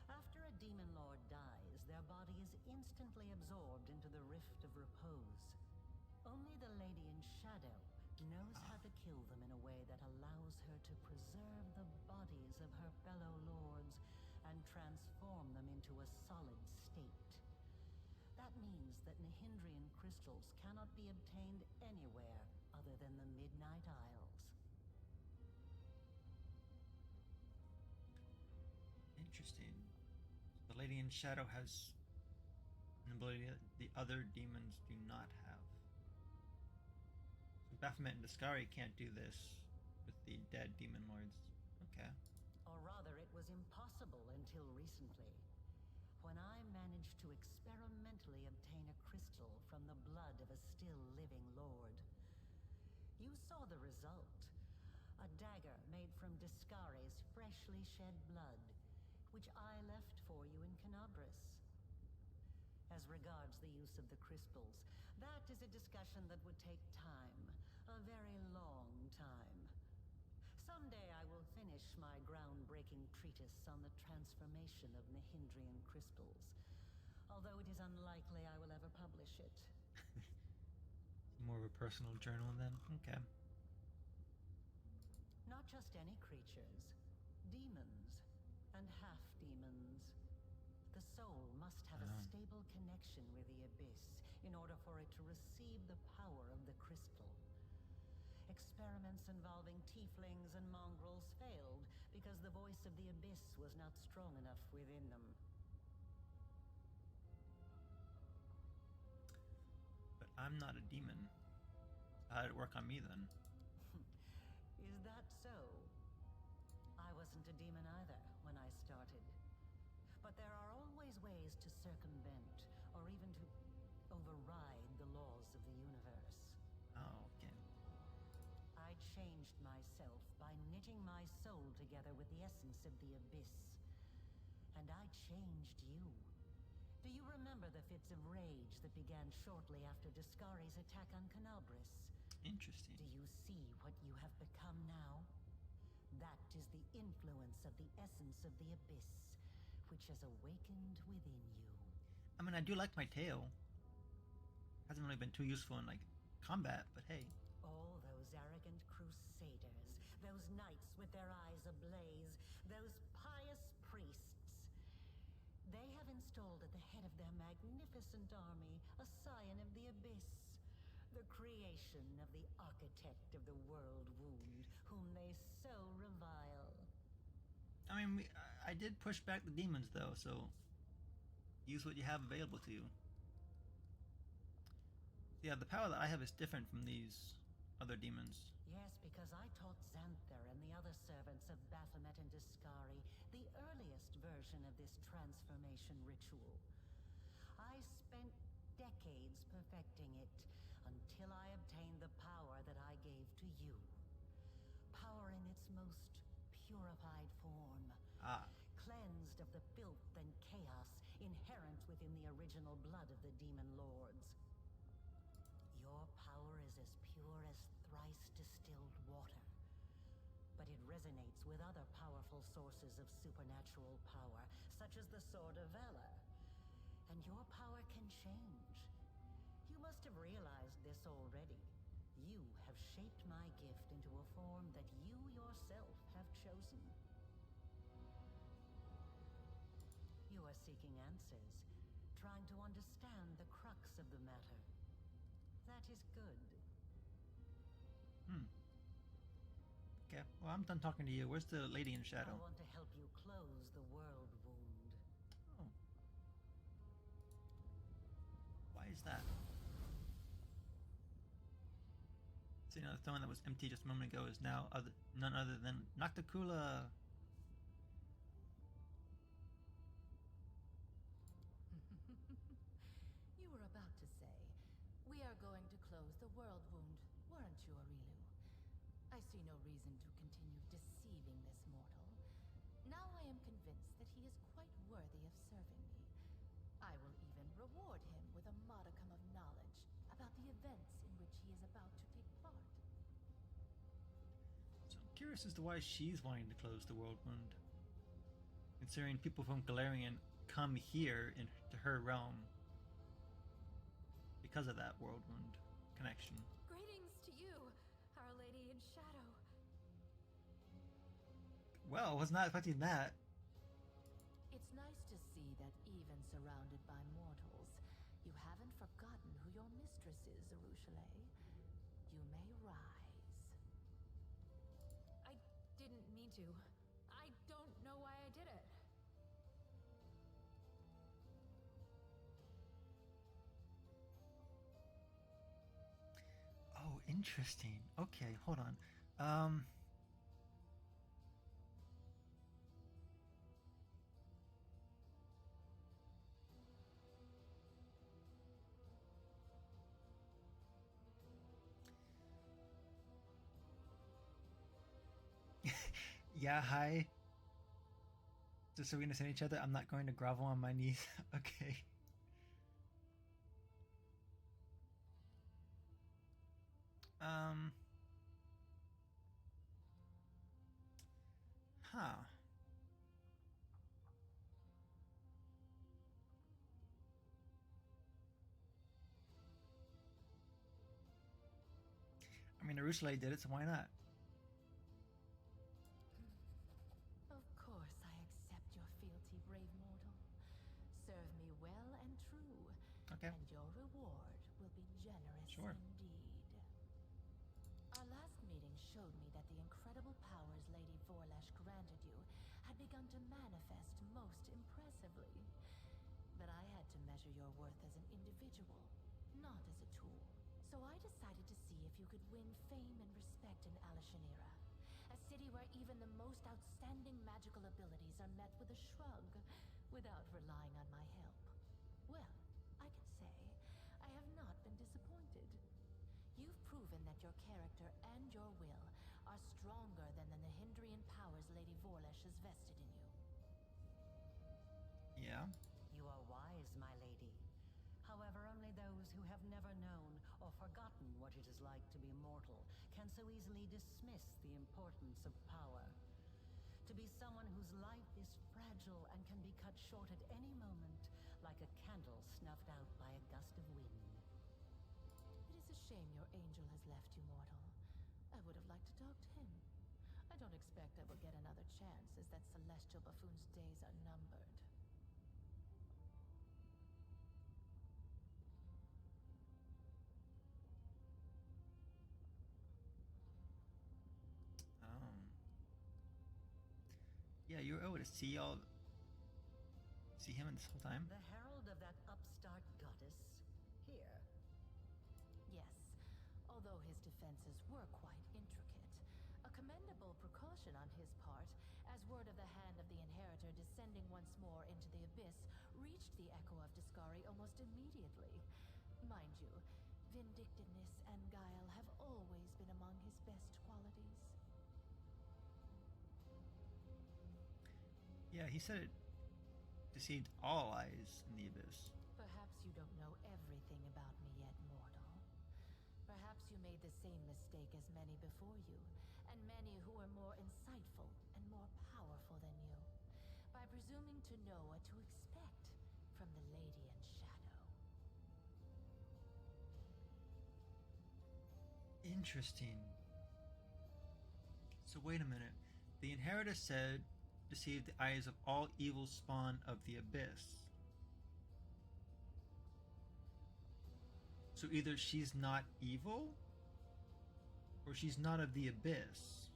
After a demon lord dies, their body is instantly absorbed into the Rift of Repose. Only the Lady in Shadow knows how to kill them in a way that allows her to preserve the bodies of her fellow lords and transform them into a solid state. That means that Nihindrian crystals cannot be obtained anywhere other than the Midnight Isles. Interesting. The Lady in Shadow has an ability that the other demons do not have. So Baphomet and Discari can't do this with the dead demon lords. Okay. Or rather, it was impossible until recently, when I managed to experimentally obtain a crystal from the blood of a still living lord. You saw the result. A dagger made from Discari's freshly shed blood, which I left for you in Canabris. As regards the use of the crystals, that is a discussion that would take time. A very long time. Someday I will finish my groundbreaking treatise on the transformation of Nihindrian crystals, although it is unlikely I will ever publish it. More of a personal journal then? Okay. Not just any creatures, demons and half-demons. The soul must have a stable connection with the Abyss in order for it to receive the power of the crystal. Experiments involving tieflings and mongrels failed because the voice of the Abyss was not strong enough within them. But I'm not a demon. How did it work on me then? Is that so? I wasn't a demon either when I started. But there are always ways to circumvent, or even to override the laws of the universe. Oh, okay. I changed myself by knitting my soul together with the essence of the Abyss. And I changed you. Do you remember the fits of rage that began shortly after Discari's attack on Canabris? Interesting. Do you see what you have become now? That is the influence of the essence of the Abyss, which has awakened within you. I mean, I do like my tail. Hasn't really been too useful in, like, combat, but hey. All those arrogant crusaders, those knights with their eyes ablaze, those pious priests. They have installed at the head of their magnificent army a scion of the Abyss, the creation of the architect of the world wound, whom they so revile. I mean, I did push back the demons, though, so use what you have available to you. Yeah, the power that I have is different from these other demons. Yes, because I taught Xanther and the other servants of Baphomet and Discari the earliest version of this transformation ritual. I spent decades perfecting it until I obtained the power that I gave to you. Power in its most purified form. Cleansed of the filth and chaos inherent within the original blood of the demon lords. Your power is as pure as thrice distilled water. But it resonates with other powerful sources of supernatural power, such as the Sword of Valor. And your power can change. You must have realized this already. You have shaped my gift into a form that you yourself have chosen. You are seeking answers, trying to understand the crux of the matter. That is good. Okay, well, I'm done talking to you. Where's the lady in shadow? I want to help you close the world wound. Oh. Why is that? So, the throne that was empty just a moment ago is now none other than Nocticula. You were about to say, we are going to close the world wound, weren't you, Arilu? I see no reason to continue deceiving this mortal. Now I am convinced that he is quite worthy of serving me. I will even reward him with a modicum of knowledge about the events in which he is about to take part. So I'm curious as to why she's wanting to close the world wound. Considering people from Galarian come here into her realm because of that world wound connection. Greetings to you, Our Lady in Shadow. Well, was not expecting that. It's nice to see that even surrounded by mortals, you haven't forgotten who your mistress is, Alushinyrra. You may rise. I didn't mean to. I don't know why I did it. Oh, interesting. Okay, hold on. Yeah, hi. Just so we understand each other, I'm not going to grovel on my knees. Okay. Huh. I mean, Arushale did it, so why not? Of course I accept your fealty, brave mortal. Serve me well and true, Okay. and your reward will be generous Sure. indeed. Our last meeting showed me that the incredible powers Lady Vorlesh granted you had begun to manifest most impressively. But I had to measure your worth as an individual, not as a tool. So I decided to see if you could win fame and respect in Alushinyrra, a city where even the most outstanding magical abilities are met with a shrug without relying on my help. Well, I can say I have not been disappointed. You've proven that your character and your will are stronger than the Nahindrian powers Lady Vorlesh has vested in you. Yeah. You are wise, my lady. However, only those who have never known or forgotten what it is like to be mortal can so easily dismiss the importance of power. To be someone whose life is fragile and can be cut short at any moment, like a candle snuffed out by a gust of wind. It is a shame your angel has left you, mortal. I would have liked to talk to him. I don't expect I will get another chance, as that celestial buffoon's days are numbered. Yeah, you were able to see him this whole time? The herald of that upstart goddess? Here. Yes, although his defenses were quite intricate. A commendable precaution on his part, as word of the hand of the inheritor descending once more into the abyss reached the echo of Discari almost immediately. Mind you, vindictiveness and guile have always been among his best qualities. Yeah, he said it deceived all eyes in the abyss. Perhaps you don't know everything about me yet, mortal. Perhaps you made the same mistake as many before you, and many who were more insightful and more powerful than you, by presuming to know what to expect from the Lady in Shadow. Interesting. So wait a minute. The inheritor said, deceive the eyes of all evil spawn of the abyss. So either she's not evil, or she's not of the abyss.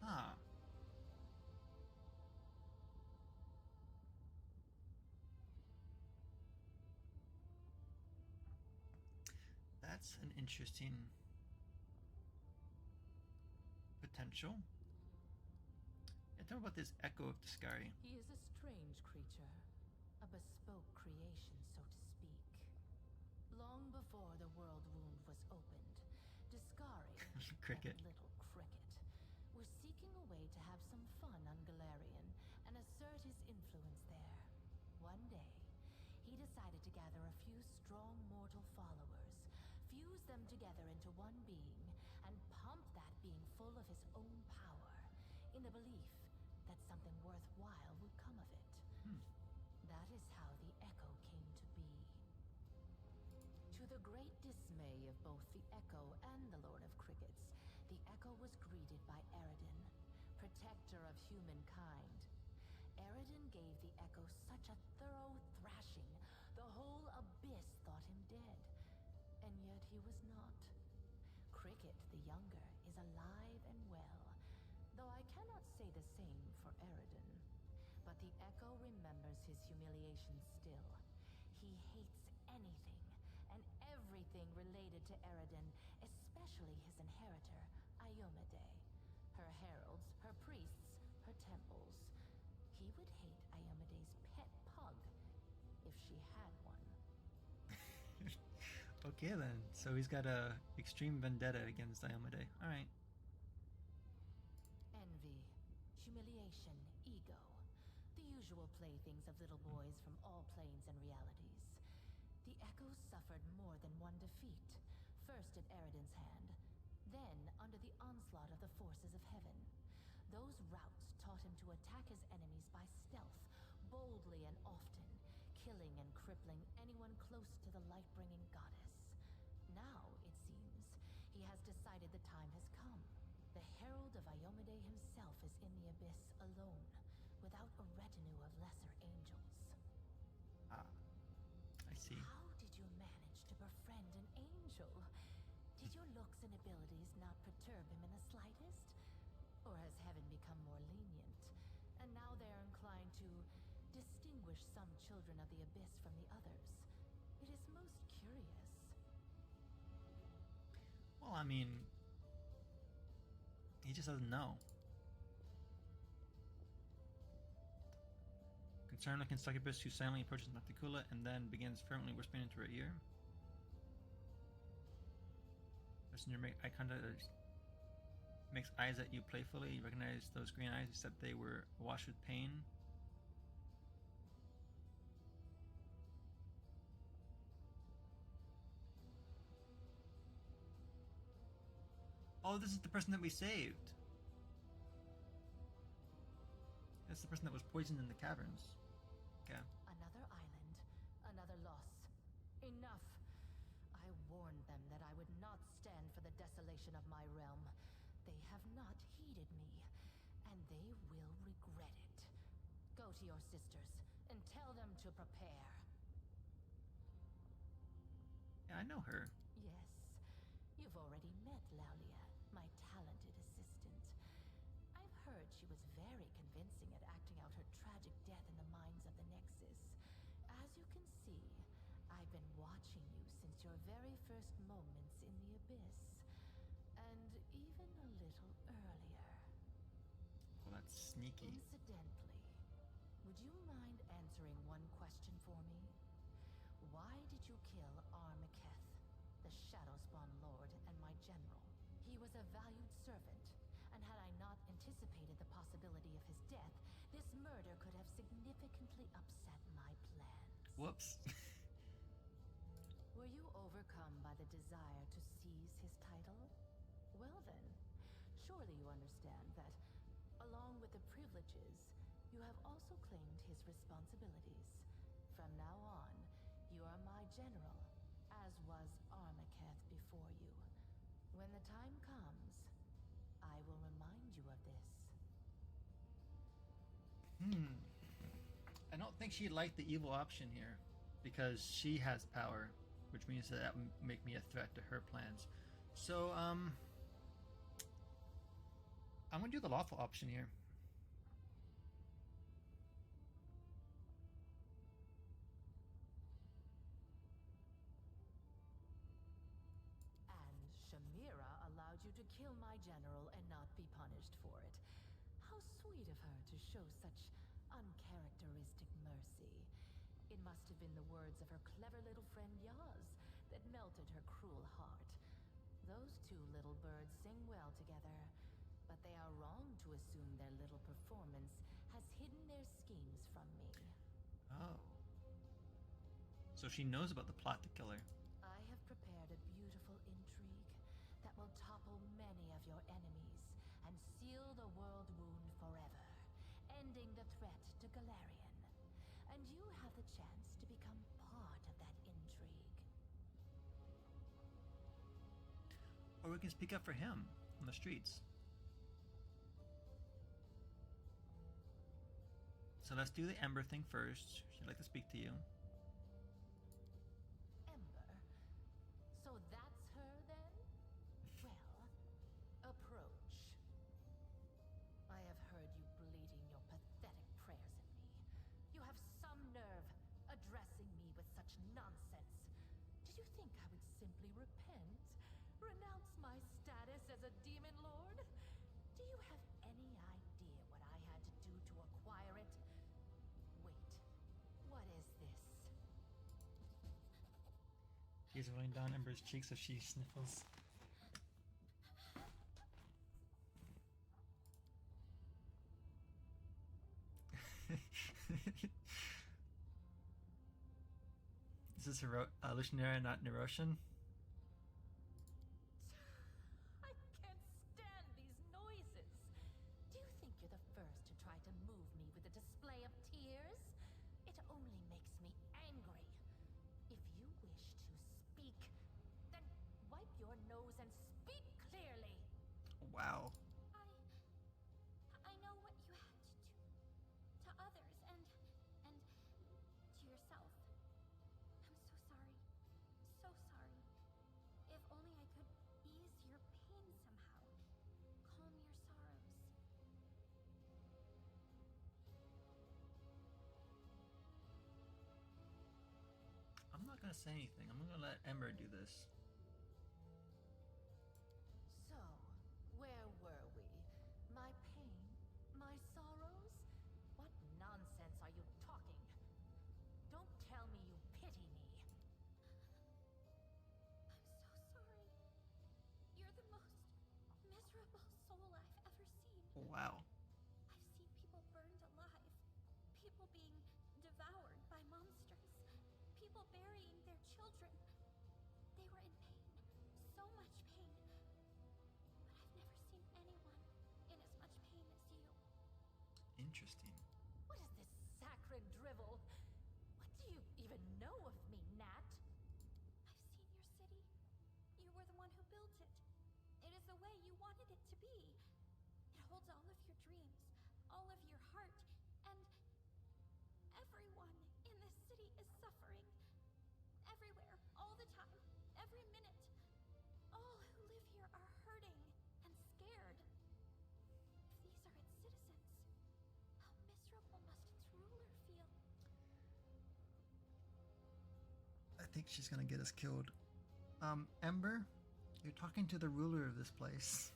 Huh. That's an interesting potential. Yeah, tell me about this Echo of Discari. He is a strange creature, a bespoke creation, so to speak. Long before the world wound was opened, Discari, Cricket. that little cricket, was seeking a way to have some fun on Galarian and assert his influence there. One day, he decided to gather a few strong mortal followers, fuse them together into one being, and pump that being full of his own power, in the belief that something worthwhile would come of it. That is how the Echo came to be. To the great dismay of both the Echo and the Lord of Crickets, the Echo was greeted by Eredin, protector of humankind. Eredin gave the Echo such a thorough thrashing, the whole abyss thought him dead. And yet he was not. Cricket, the younger, is alive and well, though I cannot say the same for Eredin. But the Echo remembers his humiliation still. He hates anything and everything related to Eredin, especially his inheritor, Iomade. Her heralds, her priests, her temples. He would hate Iomade's pet pug, if she had one. Okay then, so he's got a extreme vendetta against Iomade. Alright. Envy, humiliation, ego. The usual playthings of little boys from all planes and realities. The Echo suffered more than one defeat. First at Eredin's hand, then under the onslaught of the forces of heaven. Those routs taught him to attack his enemies by stealth, boldly and often, killing and crippling anyone close to the light-bringing goddess. Now, it seems, he has decided the time has come. The herald of Iomade himself is in the abyss alone, without a retinue of lesser angels. Ah, I see. How did you manage to befriend an angel? Did your looks and abilities not perturb him in the slightest? Or has heaven become more lenient, and now they are inclined to distinguish some children of the abyss from the others? It is most curious. Well, I mean, he just doesn't know. Concerned looking succubus who silently approaches Nocticula and then begins fervently whispering into her ear. Messenger make eye contact, makes eyes at you playfully. You recognize those green eyes, except they were awash with pain. Oh, this is the person that we saved. That's the person that was poisoned in the caverns. Okay. Another island, another loss. Enough. I warned them that I would not stand for the desolation of my realm. They have not heeded me, and they will regret it. Go to your sisters and tell them to prepare. Yeah, I know her. Yes, you've already met Laulia, my talented assistant. I've heard she was very convincing at acting out her tragic death in the mines of the Nexus. As you can see, I've been watching you since your very first moments in the abyss. And even a little earlier. sneaky. Incidentally, would you mind answering one question for me? Why did you kill Armaketh, the Shadowspawn Lord and my general? He was a valued servant, and had I not anticipated the possibility of his death, this murder could have significantly upset my plans. Whoops. Were you overcome by the desire to seize his title? Well then, surely you understand that, along with the privileges, you have also claimed his responsibilities. From now on, you are my general, as was Armaketh before you. When the time comes, I will remind you of this. I don't think she'd like the evil option here, because she has power, which means that would make me a threat to her plans. So, I'm gonna do the lawful option here. And Shamira allowed you to kill my general and not be punished for it. How sweet of her to show such uncharacteristic mercy. It must have been the words of her clever little friend Yaz that melted her cruel heart. Those two little birds sing well together, but they are wrong to assume their little performance has hidden their schemes from me. Oh. So she knows about the plot to kill her. I have prepared a beautiful intrigue that will topple many of your enemies and seal the world wound forever, ending the threat to Galarian. And you have the chance to become part of that intrigue. Or we can speak up for him on the streets. So let's do the Ember thing first. She'd like to speak to you. Ember? So that's her then? Well, approach. I have heard you bleating your pathetic prayers at me. You have some nerve addressing me with such nonsense. Did you think I would simply repent? Renounce my status as a demon lord? Do you have any idea what I had to do to acquire it? Wait, what is this? He's rolling down Ember's cheeks as she sniffles. Is this Alushinyrra, not Neroshan? I can't stand these noises. Do you think you're the first to try to move me with a display of tears? It only makes me angry. If you wish to speak, then wipe your nose and speak clearly. Wow. I know what you had to do to others and to yourself. I'm so sorry. So sorry. If only I could ease your pain somehow. Calm your sorrows. I'm not gonna say anything. I'm gonna let Ember do this. So, where were we? My pain? My sorrows? What nonsense are you talking? Don't tell me you pity me. I'm so sorry. You're the most miserable soul I've ever seen. Wow. I've seen people burned alive, people being devoured by monsters, people burying their children. They were in pain, so much pain. But I've never seen anyone in as much pain as you. Interesting. What is this saccharine drivel? What do you even know of me, Nat? I've seen your city. You were the one who built it. It is the way you wanted it to be. It holds all of your dreams, all of your heart, and everyone in this city is suffering. Everywhere, all the time, every minute. All who live here are hurting and scared. If these are its citizens, how miserable must its ruler feel? I think she's gonna get us killed. Ember, you're talking to the ruler of this place.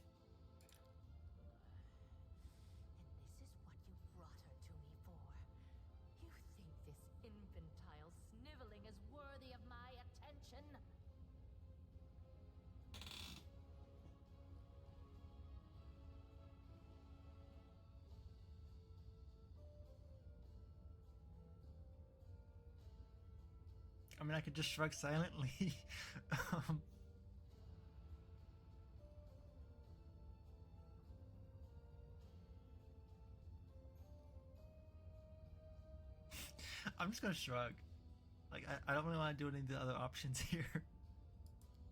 And this is I mean, I could just shrug silently. um, I'm just gonna shrug. Like, I don't really want to do any of the other options here.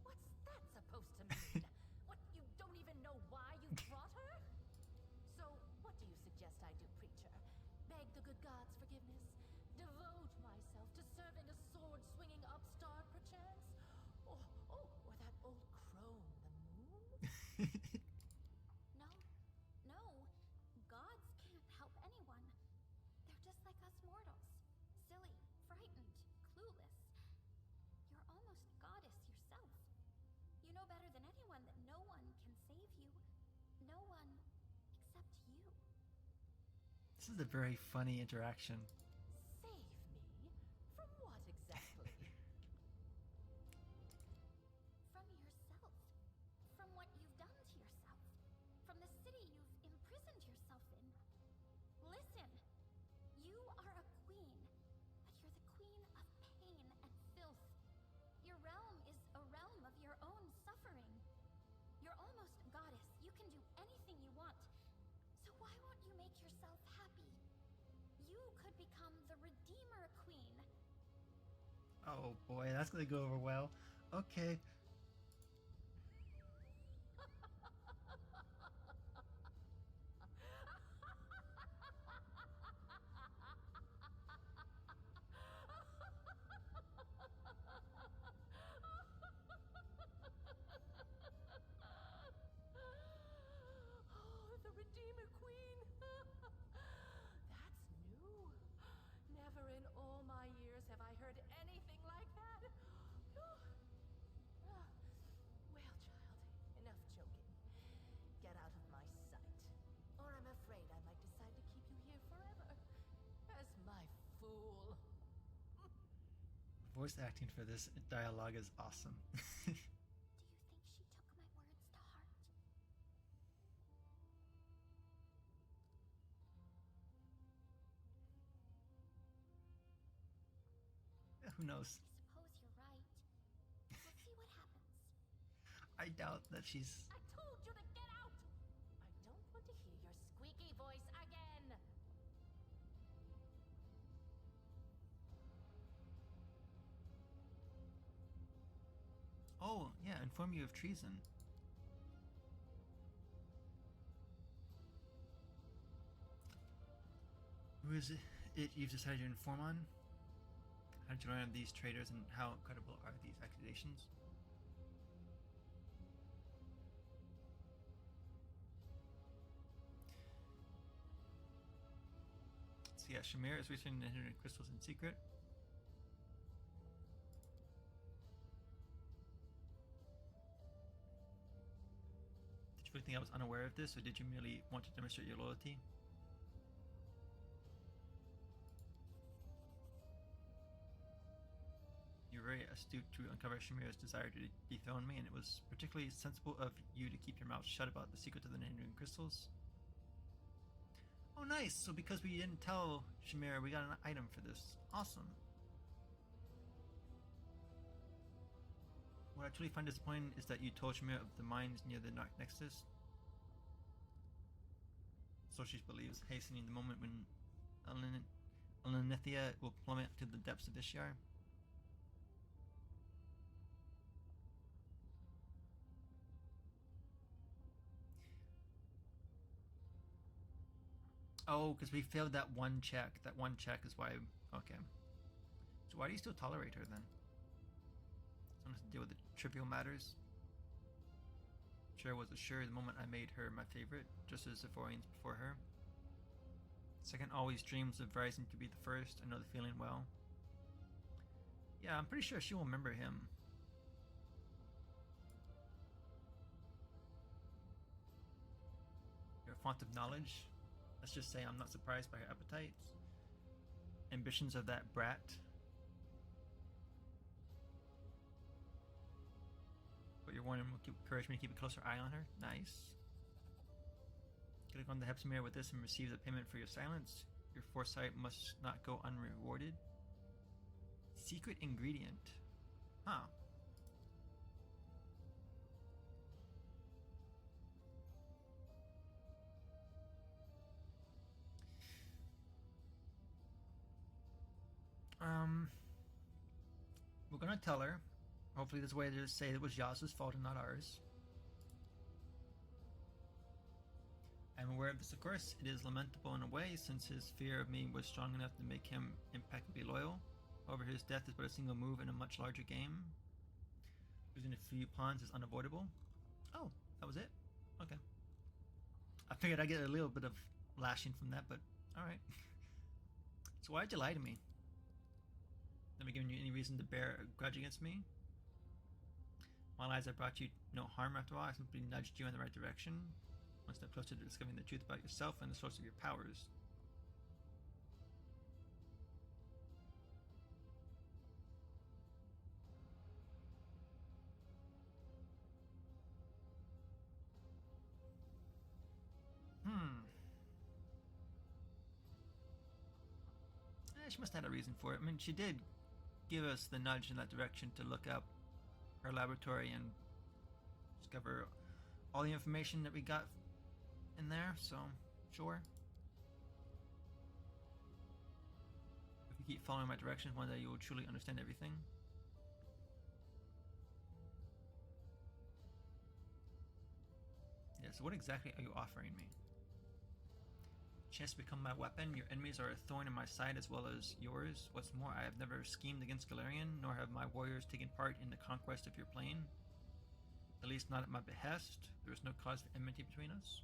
What's that supposed to mean? What, you don't even know why you brought her? So, what do you suggest I do, preacher? Beg the good gods' forgiveness? Devote myself to serving a sword-swinging upstart, perchance? Or that old crone, the moon? No, no. Gods can't help anyone. They're just like us mortals. Silly, frightened, clueless. You're almost goddess yourself. You know better than anyone that no one can save you. No one except you. This is a very funny interaction. Save me? From what exactly? From yourself. From what you've done to yourself. From the city you've imprisoned yourself in. Listen, you are a queen, but you're the queen of pain and filth. Your realm is a realm of your own suffering. You're almost a goddess. You can do anything you want. So why won't you make yourself happy? You could become the Redeemer Queen. Oh boy, that's gonna go over well. Okay. Oh, the Redeemer Queen! That's new. Never in all my years have I heard anything like that. Well, child, enough joking. Get out of my sight, or I'm afraid I might decide to keep you here forever as my fool. Voice acting for this dialogue is awesome. Do you think she took my words to heart? Who knows? I suppose you're right. We'll see what happens. I doubt that she's. I told you to get out! I don't want to hear your squeaky voice again! Oh, yeah, inform you of treason. Who is it you've decided to inform on? How did you learn of these traitors and how credible are these accusations? So yeah, Shamir is researching the hidden crystals in secret. Did you really think I was unaware of this, or did you merely want to demonstrate your loyalty? You're very astute to uncover Shamir's desire to dethrone me, and it was particularly sensible of you to keep your mouth shut about the secret of the hidden crystals. Oh, nice! So because we didn't tell Shamir, we got an item for this. Awesome. What I truly find disappointing is that you told Shamir of the mines near the Nexus. So she believes, hastening the moment when Alushinyrra will plummet to the depths of Ishtar. Oh, because we failed that one check. That one check is why. Okay. So why do you still tolerate her then? Someone has to deal with the trivial matters. Sure was assured the moment I made her my favorite, just as the Zephyrians before her. Second always dreams of rising to be the first. I know the feeling well. Yeah, I'm pretty sure she will remember him. Your font of knowledge. Let's just say I'm not surprised by her appetites. Ambitions of that brat. But your warning will encourage me to keep a closer eye on her. Nice. Click on the Hepsimere with this and receive the payment for your silence. Your foresight must not go unrewarded. Secret ingredient. Huh. We're gonna tell her. Hopefully there's a way to say it was Yas's fault and not ours. I'm aware of this, of course. It is lamentable in a way, since his fear of me was strong enough to make him impeccably loyal. However, his death is but a single move in a much larger game. Losing a few pawns is unavoidable. Oh, that was it? Okay. I figured I'd get a little bit of lashing from that, but alright. So why'd you lie to me? Never given you any reason to bear a grudge against me? My lies have brought you no harm after all. I simply nudged you in the right direction. One step closer to discovering the truth about yourself and the source of your powers. She must have had a reason for it. I mean, she did give us the nudge in that direction to look up her laboratory and discover all the information that we got in there, so sure. If you keep following my directions, one day you will truly understand everything. Yeah, so what exactly are you offering me? Chance to become my weapon. Your enemies are a thorn in my side as well as yours. What's more, I have never schemed against Galarian, nor have my warriors taken part in the conquest of your plane. At least not at my behest. There is no cause for enmity between us.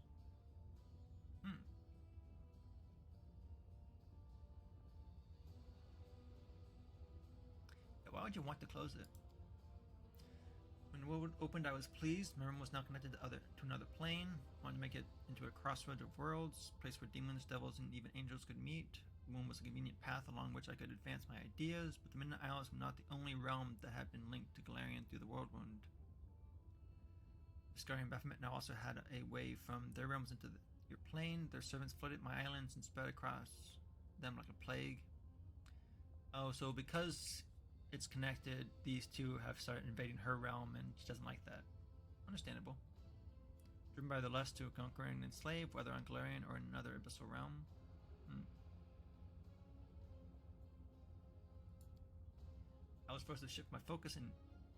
Yeah, why would you want to close it? When the world opened, I was pleased. My room was now connected to another plane. I wanted to make it into a crossroads of worlds, a place where demons, devils, and even angels could meet. The moon was a convenient path along which I could advance my ideas, but the Midnight Isles were not the only realm that had been linked to Galarian through the world wound. Discovering Baphomet now also had a way from their realms into your plane. Their servants flooded my islands and spread across them like a plague. Oh, so because it's connected, these two have started invading her realm, and she doesn't like that. Understandable. Driven by the lust to conquer and enslave, whether on Galarian or in another abyssal realm. I was forced to shift my focus and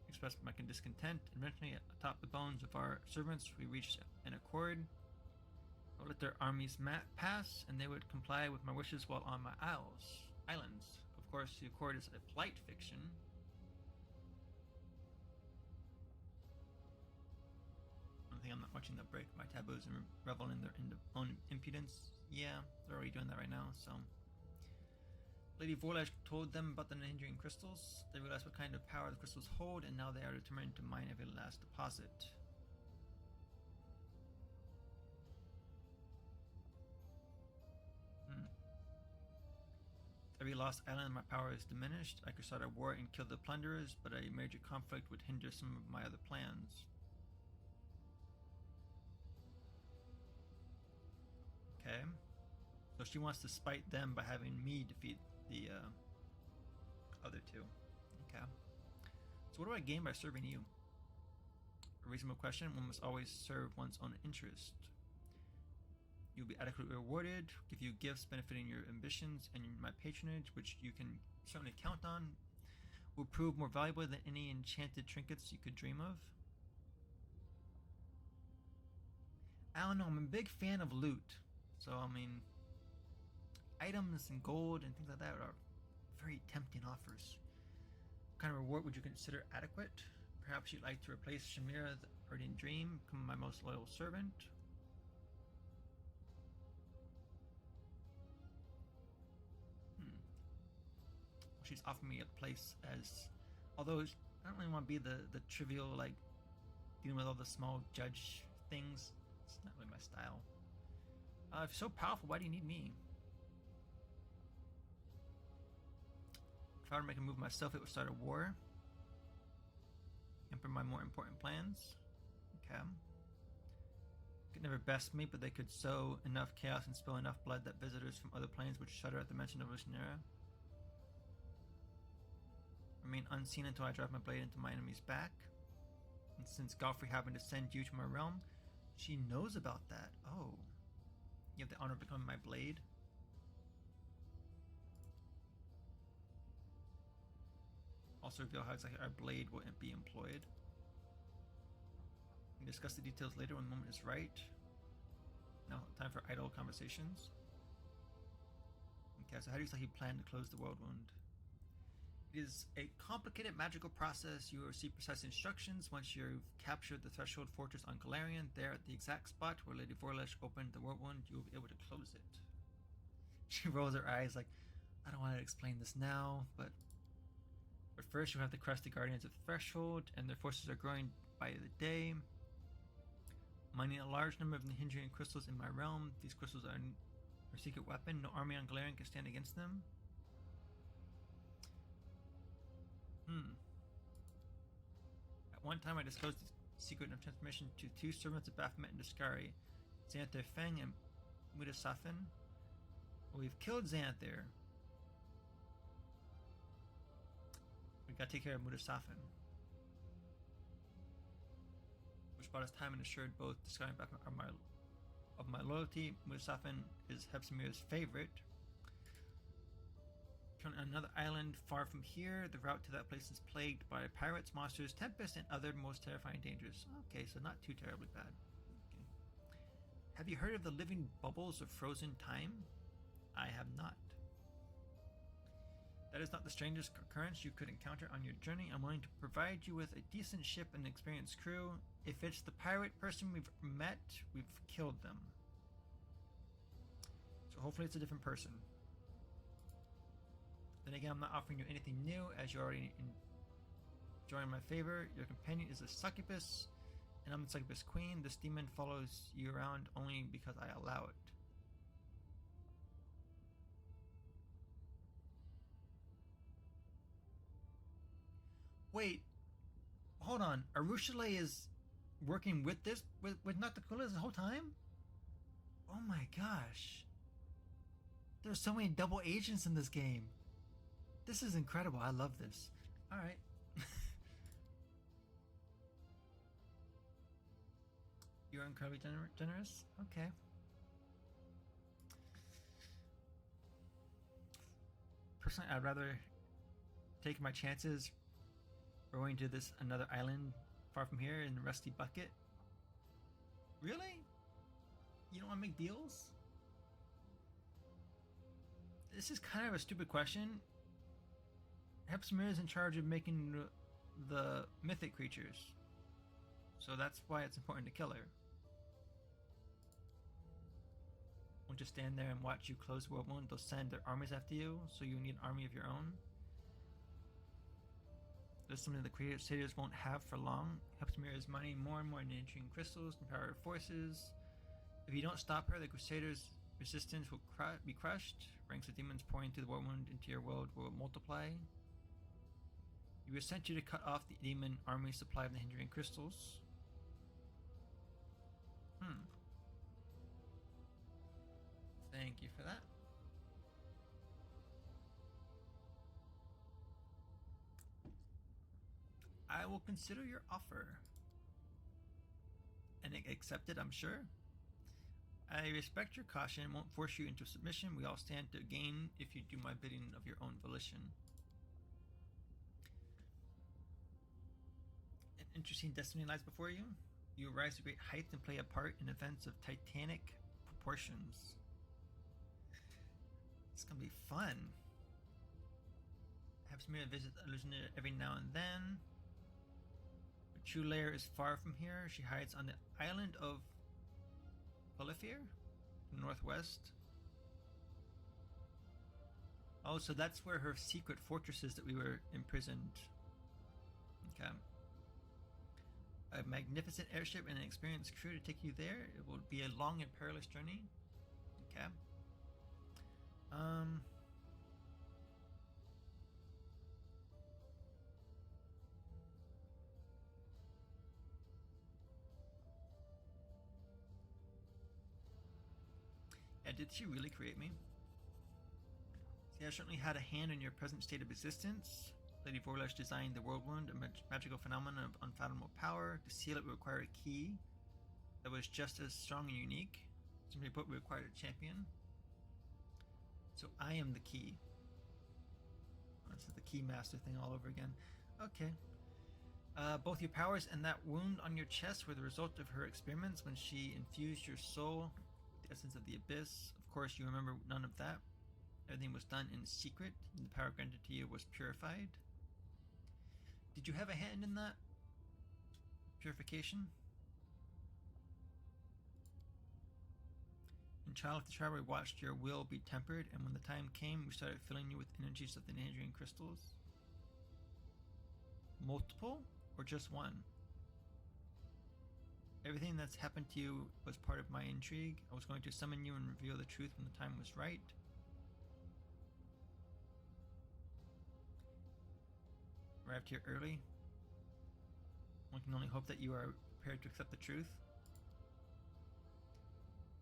express my discontent. Eventually, atop the bones of our servants, we reached an accord. I would let their armies pass, and they would comply with my wishes while on my islands. Of course, the accord is a polite fiction. One thing, I'm not watching them break my taboos and revel in their own impudence. Yeah, they're already doing that right now, so. Lady Vorlash told them about the hindering crystals. They realized what kind of power the crystals hold, and now they are determined to mine every last deposit. Every lost island, my power is diminished. I could start a war and kill the plunderers, but a major conflict would hinder some of my other plans. Okay. So she wants to spite them by having me defeat the other two. Okay. So what do I gain by serving you? A reasonable question. One must always serve one's own interest. You'll be adequately rewarded, give you gifts benefiting your ambitions, and my patronage, which you can certainly count on, will prove more valuable than any enchanted trinkets you could dream of. I don't know, I'm a big fan of loot. So, I mean, items and gold and things like that are very tempting offers. What kind of reward would you consider adequate? Perhaps you'd like to replace Shamira, the Ardent Dream, become my most loyal servant. She's offering me a place as, although I don't really want to be the trivial, like, dealing with all the small judge things. It's not really my style. If you're so powerful, why do you need me? If I were to make a move myself, it would start a war. Hamper my more important plans. Okay. Could never best me, but they could sow enough chaos and spill enough blood that visitors from other planes would shudder at the mention of Alushinyrra. Remain unseen until I drive my blade into my enemy's back. And since Godfrey happened to send you to my realm, she knows about that. Oh. You have the honor of becoming my blade. Also reveal how exactly our blade will be employed. We can discuss the details later when the moment is right. Now, time for idle conversations. Okay, so how do you say he planned to close the world wound? It is a complicated magical process. You will receive precise instructions once you've captured the threshold fortress on Galarian. There, at the exact spot where Lady Vorlesh opened the world wound, you will be able to close it. She rolls her eyes like, I don't want to explain this now, but first you have to crush the Guardians of the Threshold, and their forces are growing by the day. Mining a large number of the hindering crystals in my realm. These crystals are a secret weapon. No army on Galarian can stand against them. At one time I disclosed the secret of transformation to two servants of Baphomet and Discari, Xanther Feng and Mudasafin. Well, we've killed Xanther. We gotta take care of Mudasafin. Which bought us time and assured both Discari and Baphomet of my loyalty. Mudasafin is Hepsimir's favorite. On another island far from here, the route to that place is plagued by pirates, monsters, tempests, and other most terrifying dangers. Okay, so not too terribly bad. Okay. Have you heard of the living bubbles of frozen time? I have not. That is not the strangest occurrence you could encounter on your journey. I'm willing to provide you with a decent ship and experienced crew. If it's the pirate person we've met, we've killed them. So hopefully it's a different person. Then again, I'm not offering you anything new, as you're already enjoying my favor. Your companion is a succubus, and I'm the succubus queen. This demon follows you around only because I allow it. Wait, hold on. Arushale is working with Noctakula this whole time? Oh my gosh. There's so many double agents in this game. This is incredible. I love this. Alright. You're incredibly generous? Okay. Personally, I'd rather take my chances going to this another island far from here in Rusty Bucket. Really? You don't want to make deals? This is kind of a stupid question. Hepsimir is in charge of making the mythic creatures, so that's why it's important to kill her. Won't just stand there and watch you close World Wound. They'll send their armies after you, so you need an army of your own. There's something the Crusaders won't have for long. Hepsimir is mining more and more ninjing crystals and power forces. If you don't stop her, the Crusaders' resistance will be crushed. Ranks of demons pouring through the World Wound into your world will multiply. You were sent here to cut off the demon army supply of the hindering crystals. Thank you for that. I will consider your offer. And accept it, I'm sure. I respect your caution and won't force you into submission. We all stand to gain if you do my bidding of your own volition. An interesting destiny lies before you. You rise to great heights and play a part in events of titanic proportions. It's gonna be fun. Hepsimir visits Alushinyrra every now and then. Her true lair is far from here. She hides on the island of Polyphir, northwest. Oh, so that's where her secret fortress is that we were imprisoned. Okay. A magnificent airship and an experienced crew to take you there. It will be a long and perilous journey. Okay. Yeah, did she really create me? See, I certainly had a hand in your present state of existence. Lady Vorlesh designed the World Wound, a magical phenomenon of unfathomable power. To seal it, we required a key that was just as strong and unique. Simply put, we required a champion. So I am the key. This is the key master thing all over again. Okay. Both your powers and that wound on your chest were the result of her experiments when she infused your soul with the essence of the abyss. Of course, you remember none of that. Everything was done in secret, and the power granted to you was purified. Did you have a hand in that purification? In Child of the Tribe, we watched your will be tempered, and when the time came, we started filling you with energies of the Nandrian crystals. Multiple, or just one? Everything that's happened to you was part of my intrigue. I was going to summon you and reveal the truth when the time was right. Arrived here early. One can only hope that you are prepared to accept the truth.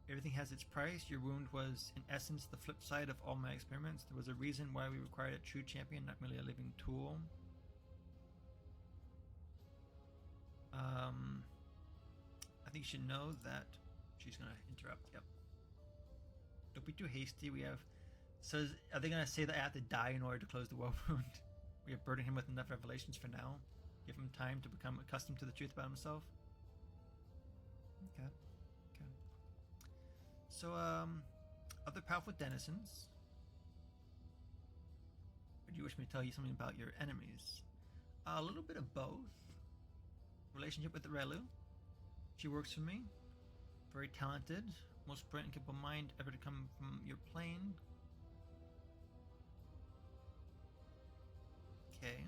Everything has its price. Your wound was, in essence, the flip side of all my experiments. There was a reason why we required a true champion, not merely a living tool. I think you should know that she's gonna interrupt. Yep. Don't be too hasty. We have. So are they gonna say that I have to die in order to close the world wound? We have burdened him with enough revelations for now. Give him time to become accustomed to the truth about himself. Okay. Okay. So, other powerful denizens. Or do you wish me to tell you something about your enemies? A little bit of both. Relationship with Relu. She works for me. Very talented. Most brilliant and capable mind ever to come from your plane. Okay.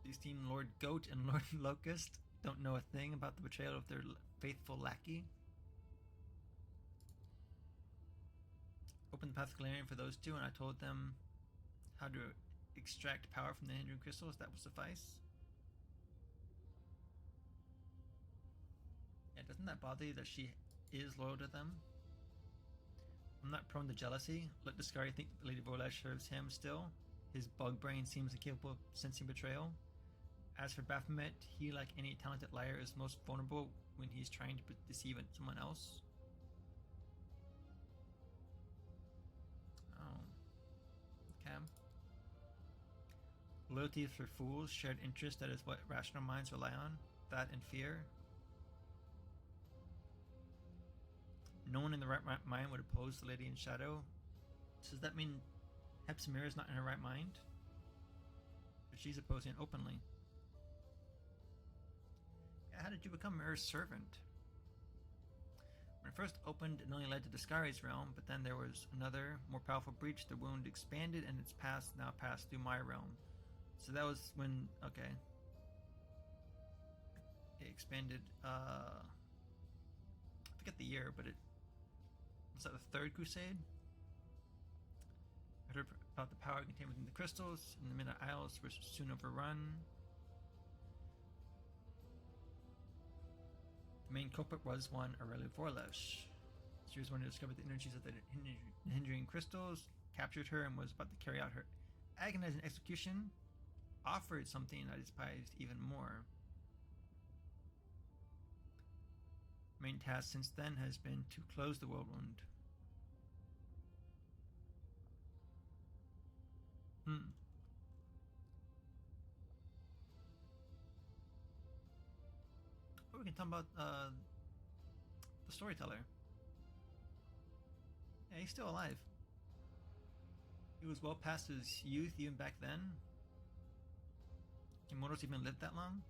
These team Lord Goat and Lord Locust don't know a thing about the betrayal of their faithful lackey. Opened the path of Galarian for those two, and I told them how to extract power from the Nandrian crystals. That will suffice. Yeah, doesn't that bother you that she is loyal to them? I'm not prone to jealousy. Let Discari think that Lady Vorlesh serves him still. His bug brain seems incapable of sensing betrayal. As for Baphomet, he, like any talented liar, is most vulnerable when he's trying to deceive someone else. Oh. Okay. Loyalty for fools, shared interest, that is what rational minds rely on. That and fear. No one in the right mind would oppose the Lady in Shadow. So does that mean Hepzibah is not in her right mind? But she's opposing it openly. Yeah, how did you become Mirror's servant? When it first opened, it only led to Discari's realm, but then there was another, more powerful breach. The wound expanded, and its path now passed through my realm. So that was when, okay. It expanded, I forget the year, but it was that the Third Crusade? I heard about the power contained within the crystals, and the Midnight Isles were soon overrun. The main culprit was one Aurelian Vorlesh. She was one who discovered the energies of the hindering crystals, captured her, and was about to carry out her agonizing execution. Offered something I despised even more. Main task since then has been to close the world wound. Or we can talk about the storyteller. Yeah, he's still alive. He was well past his youth even back then. Can mortals even live that long?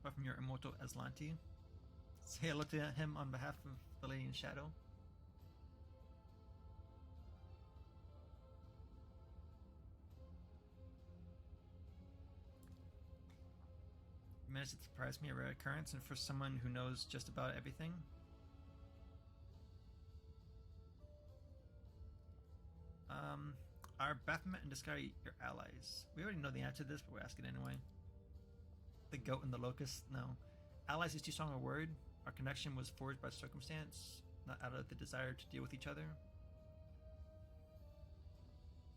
Apart from your immortal Aslanti. Say hello to him on behalf of the Lady in Shadow. You managed to surprise me, a rare occurrence, and for someone who knows just about everything. Are Baphomet and Discari your allies? We already know the answer to this, but we're asking anyway. The goat and the locust? No. Allies is too strong a word. Our connection was forged by circumstance, not out of the desire to deal with each other.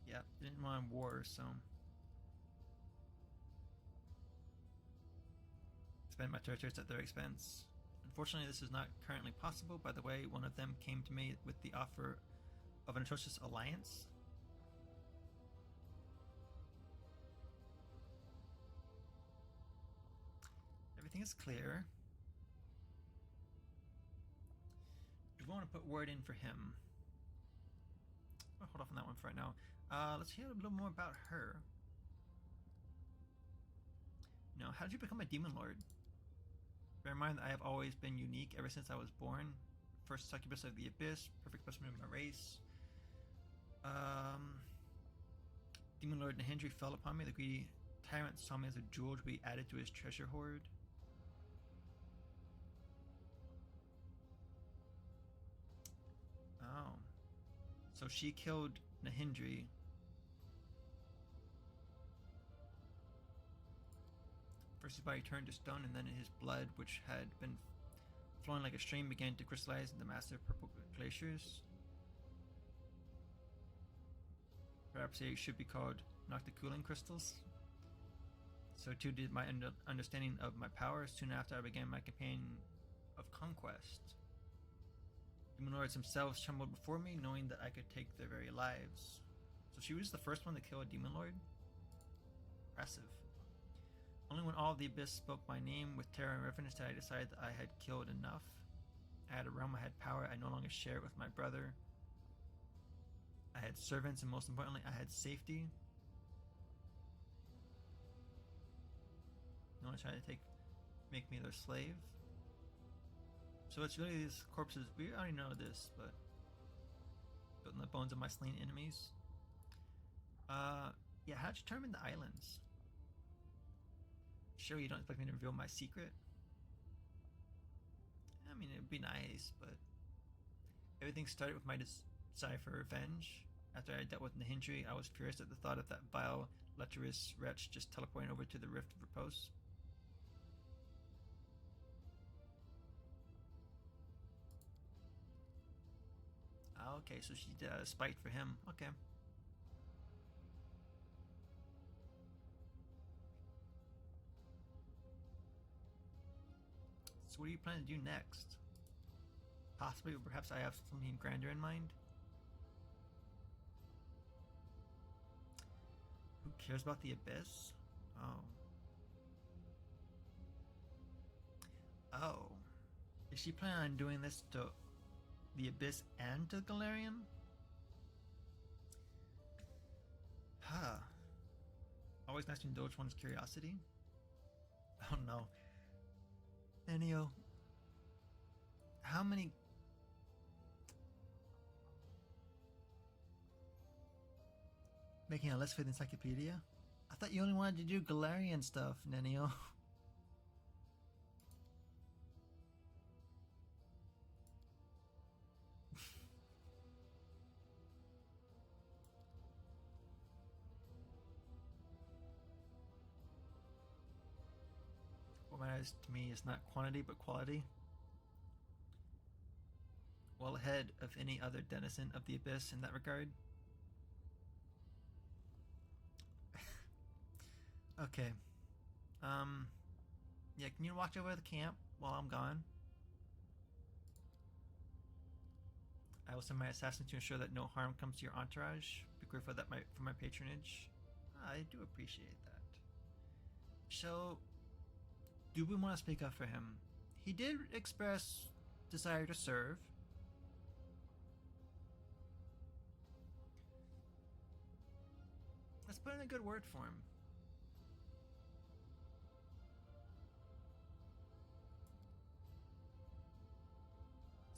Yeah, didn't want war, so spend my territories at their expense. Unfortunately, this is not currently possible. By the way, one of them came to me with the offer of an atrocious alliance. Everything is clear. Do we want to put word in for him? I'll hold off on that one for right now. Let's hear a little more about her. Now, how did you become a demon lord? Bear in mind that I have always been unique ever since I was born. First succubus of the abyss, perfect specimen of my race. Demon Lord Nahindri fell upon me. The greedy tyrant saw me as a jewel to be added to his treasure hoard. Oh. So she killed Nahindri. First his body turned to stone, and then his blood, which had been flowing like a stream, began to crystallize into massive purple glaciers. Perhaps they should be called Nocticooling crystals. So too did my understanding of my powers soon after I began my campaign of conquest. Demon Lords themselves trembled before me, knowing that I could take their very lives. So she was the first one to kill a Demon Lord? Impressive. Only when all of the Abyss spoke my name with terror and reverence did I decide that I had killed enough. I had a realm, I had power, I no longer shared with my brother. I had servants, and most importantly, I had safety. No one tried to make me their slave. So it's really these corpses. We already know this, but built in the bones of my slain enemies. Yeah, how'd you determine the islands? Sure, you don't expect me to reveal my secret? I mean, it'd be nice, but everything started with my desire for revenge. After I dealt with Nahindri, I was furious at the thought of that vile, lecherous wretch just teleporting over to the Rift of Repose. Okay, so she did a spite for him. Okay. So what do you plan to do next? Possibly, or perhaps I have something grander in mind? Who cares about the Abyss? Oh. Oh. Is she planning on doing this to the Abyss and to Galarian? Huh. Always nice to indulge one's curiosity. Oh no. Nenio. How many... Making a list for the encyclopedia? I thought you only wanted to do Galarian stuff, Nenio. What matters to me is not quantity but quality. Well ahead of any other denizen of the Abyss in that regard. Okay. Yeah, can you watch over the camp while I'm gone? I will send my assassins to ensure that no harm comes to your entourage. Be grateful that for my patronage. I do appreciate that. So, do we want to speak up for him? He did express desire to serve. Let's put in a good word for him.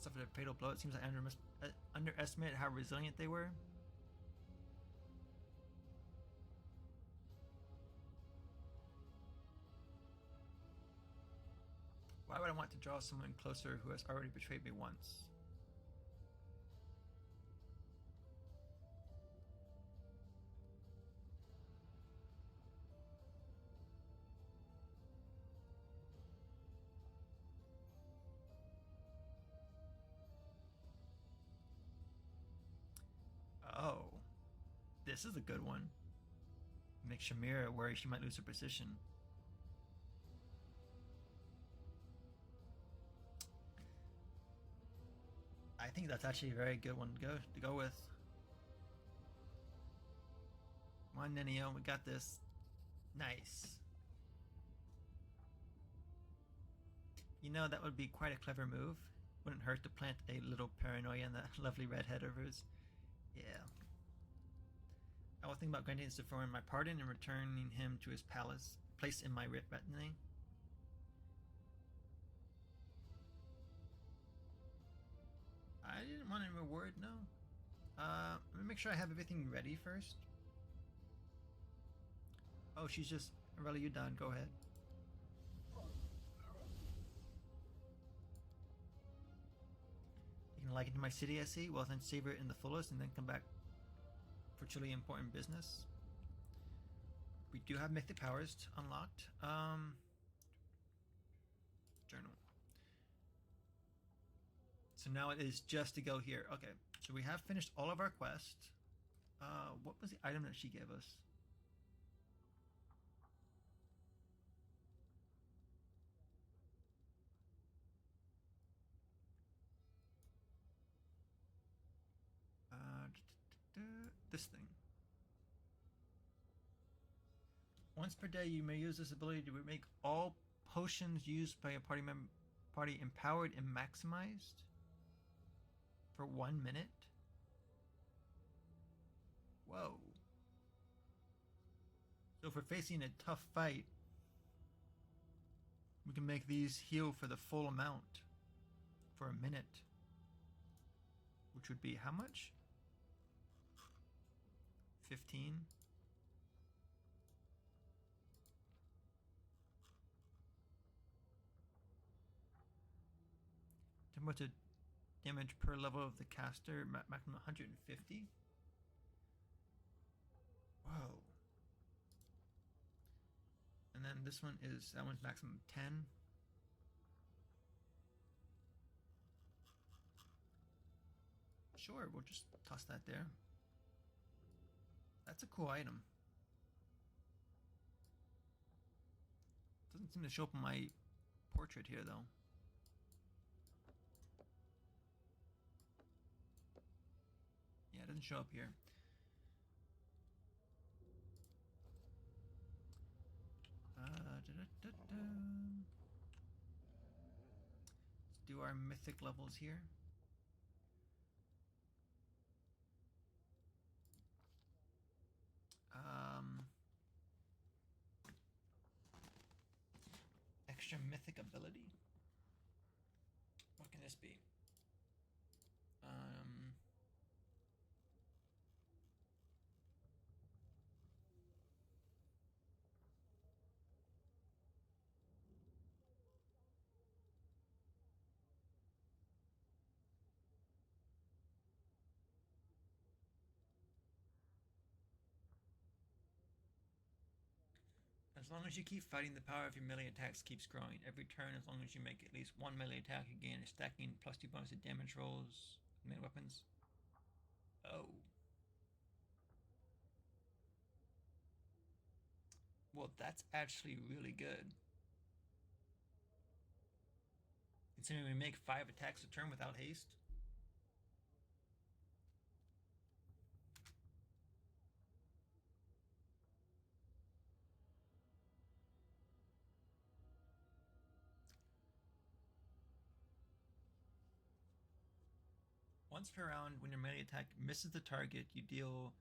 Suffered a fatal blow. It seems I underestimated how resilient they were. Why would I want to draw someone closer who has already betrayed me once? Oh, this This is a good one. Make Shamira worry she might lose her position. I think that's actually a very good one to go with. Come on, Nenio, we got this. Nice. You know, that would be quite a clever move. Wouldn't hurt to plant a little paranoia in that lovely redhead of hers. Yeah. I will think about granting Sephorin my pardon and returning him to his palace, place in my retinue. I didn't want a reward, no. Let me make sure I have everything ready first. Oh, she's just... Aurelia, you done. Go ahead. You can like it to my city, I see? Well, then savor it in the fullest and then come back for truly important business. We do have mythic powers unlocked. Journal. So now it is just to go here. Okay, so we have finished all of our quests. What was the item that she gave us? This thing. Once per day, you may use this ability to make all potions used by a party empowered and maximized for 1 minute. Whoa. So if we're facing a tough fight, we can make these heal for the full amount for a minute. Which would be how much? 15. What's the damage per level of the caster? Maximum 150. Whoa. And then this one is, that one's maximum 10. Sure, we'll just toss that there. That's a cool item. Doesn't seem to show up on my portrait here, though. Yeah, it doesn't show up here. Let's do our mythic levels here. Extra mythic ability. What can this be? As long as you keep fighting, the power of your melee attacks keeps growing. Every turn, as long as you make at least one melee attack, you gain a stacking +2 bonus to damage rolls, melee weapons. Oh. Well, that's actually really good. Considering we make 5 attacks a turn without haste. Once per round, when your melee attack misses the target, you deal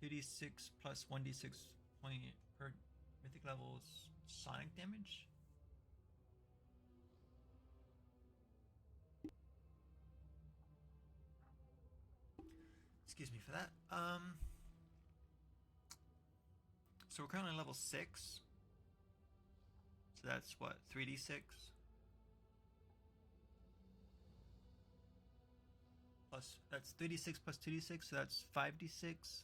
2d6 plus 1d6 point per mythic level's sonic damage. Excuse me for that. So we're currently level 6. So that's what, 3d6? Plus, that's 3d6 plus 2d6, so that's 5d6.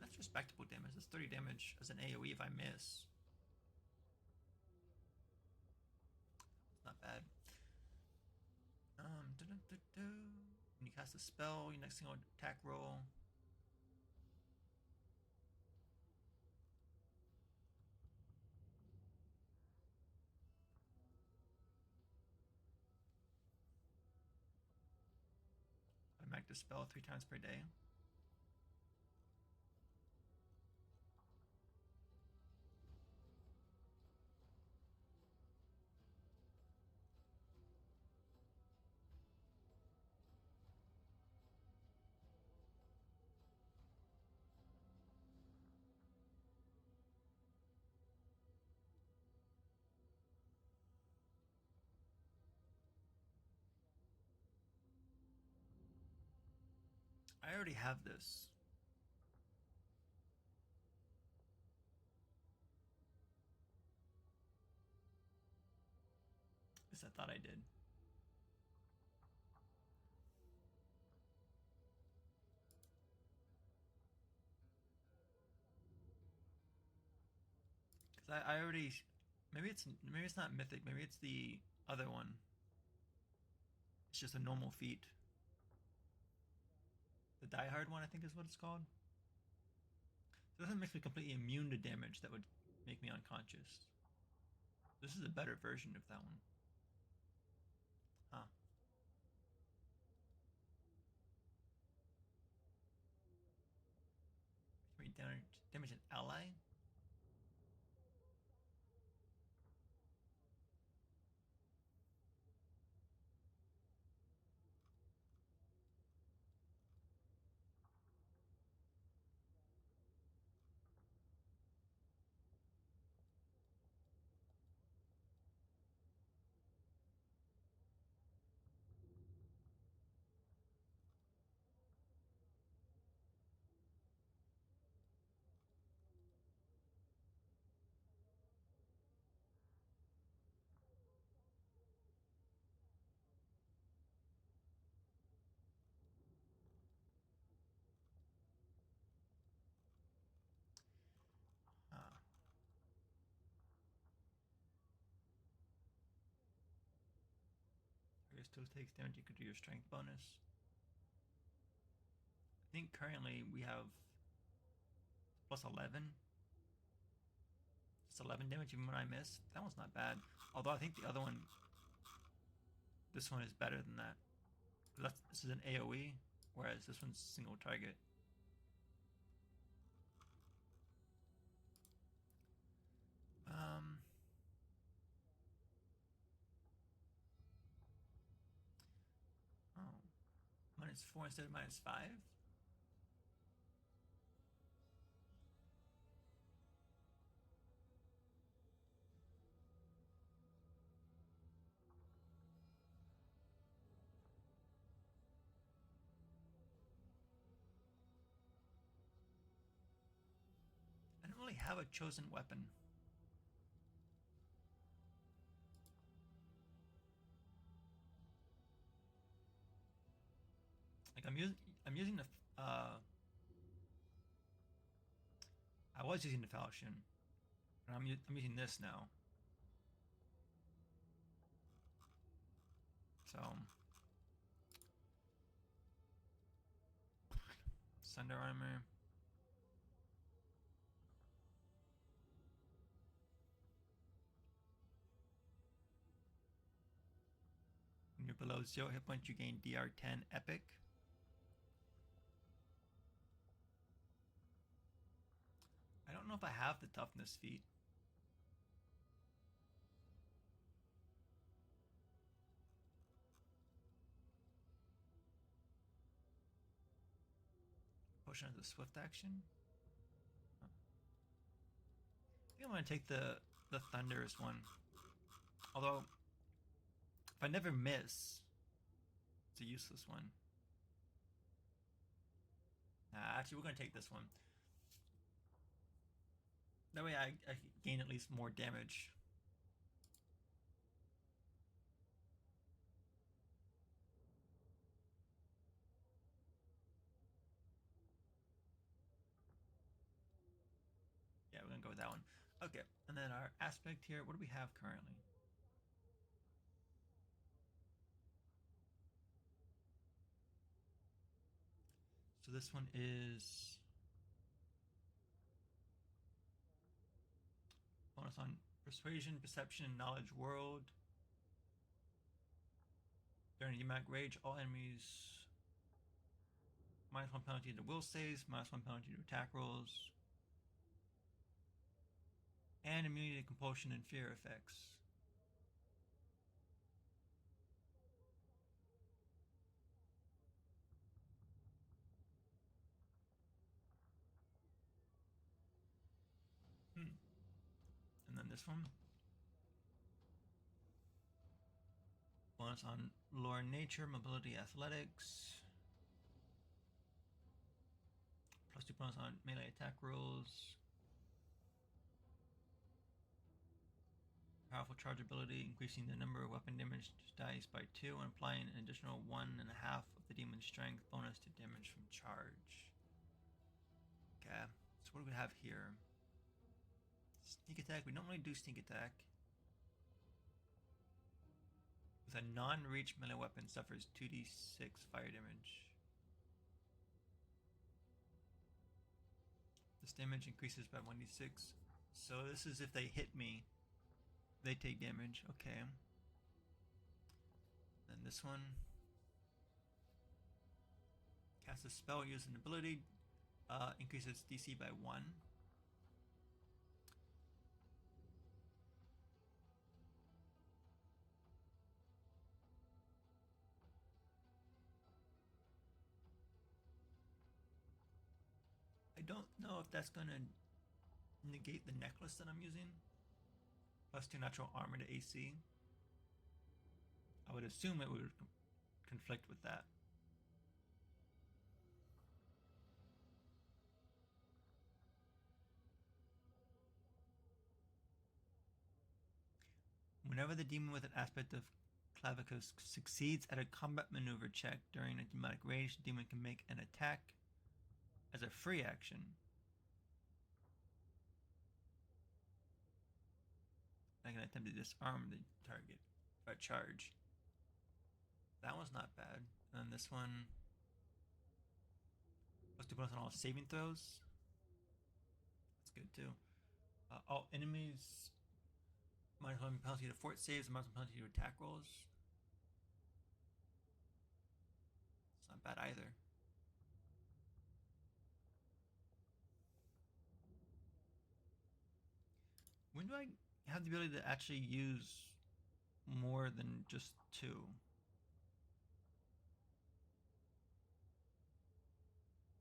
That's respectable damage. That's 30 damage as an AoE if I miss. It's not bad. When you cast a spell, your next single attack roll. Automatic dispel 3 times per day. I already have this. At least I thought I did. Because I already... maybe it's not mythic. Maybe it's the other one. It's just a normal feat. The Die Hard one, I think is what it's called. So this makes me completely immune to damage that would make me unconscious. This is a better version of that one. Huh. Damage an ally? Target still takes damage equal to your strength bonus. I think currently we have plus 11. It's 11 damage even when I miss. That one's not bad. Although I think the other one, this one is better than that. This is an AoE, whereas this one's single target. Oh, -4 instead of -5. I don't really have a chosen weapon. Like I'm using the I was using the falchion, and I'm using this now. So Sunder armor. When you're below 0 hit points, you gain DR10 epic. I don't know if I have the toughness feat. Potion as a swift action. I think I'm gonna take the thunderous one. Although, if I never miss, it's a useless one. Nah, actually, we're gonna take this one. That way I gain at least more damage. Yeah, we're gonna go with that one. Okay, and then our aspect here, what do we have currently? So this one is bonus on persuasion, perception, and knowledge world. During Yamac Rage, all enemies -1 penalty to will saves, -1 penalty to attack rolls, and immunity to compulsion and fear effects. And then this one. Bonus on lore and nature, mobility, athletics. +2 bonus on melee attack rolls. Powerful charge ability, increasing the number of weapon damage dice by 2 and applying an additional 1.5 of the demon's strength bonus to damage from charge. Okay, so what do we have here? Sneak attack. We don't really do sneak attack. With a non-reach melee weapon suffers 2d6 fire damage. This damage increases by 1d6. So this is if they hit me, they take damage. Okay. Then this one. Cast a spell using ability. Increases DC by 1. I don't know if that's going to negate the necklace that I'm using. +2 natural armor to AC. I would assume it would conflict with that. Whenever the demon with an aspect of Clavicus succeeds at a combat maneuver check during a demonic rage, the demon can make an attack as a free action. I can attempt to disarm the target by charge. That one's not bad. And then this one, +2 bonus on all saving throws. That's good too. All enemies, -1 penalty to fort saves, and -1 penalty to attack rolls. It's not bad either. When do I have the ability to actually use more than just 2?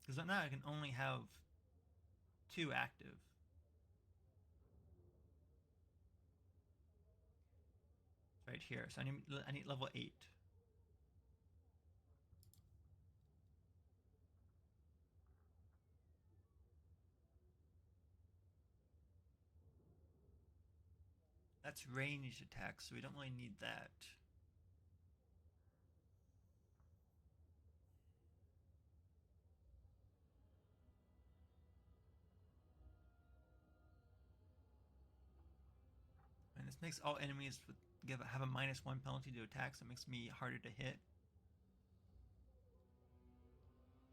Because right now I can only have 2 active. Right here, so I need level 8. That's ranged attacks, so we don't really need that. And this makes all enemies have a -1 penalty to attacks. So it makes me harder to hit.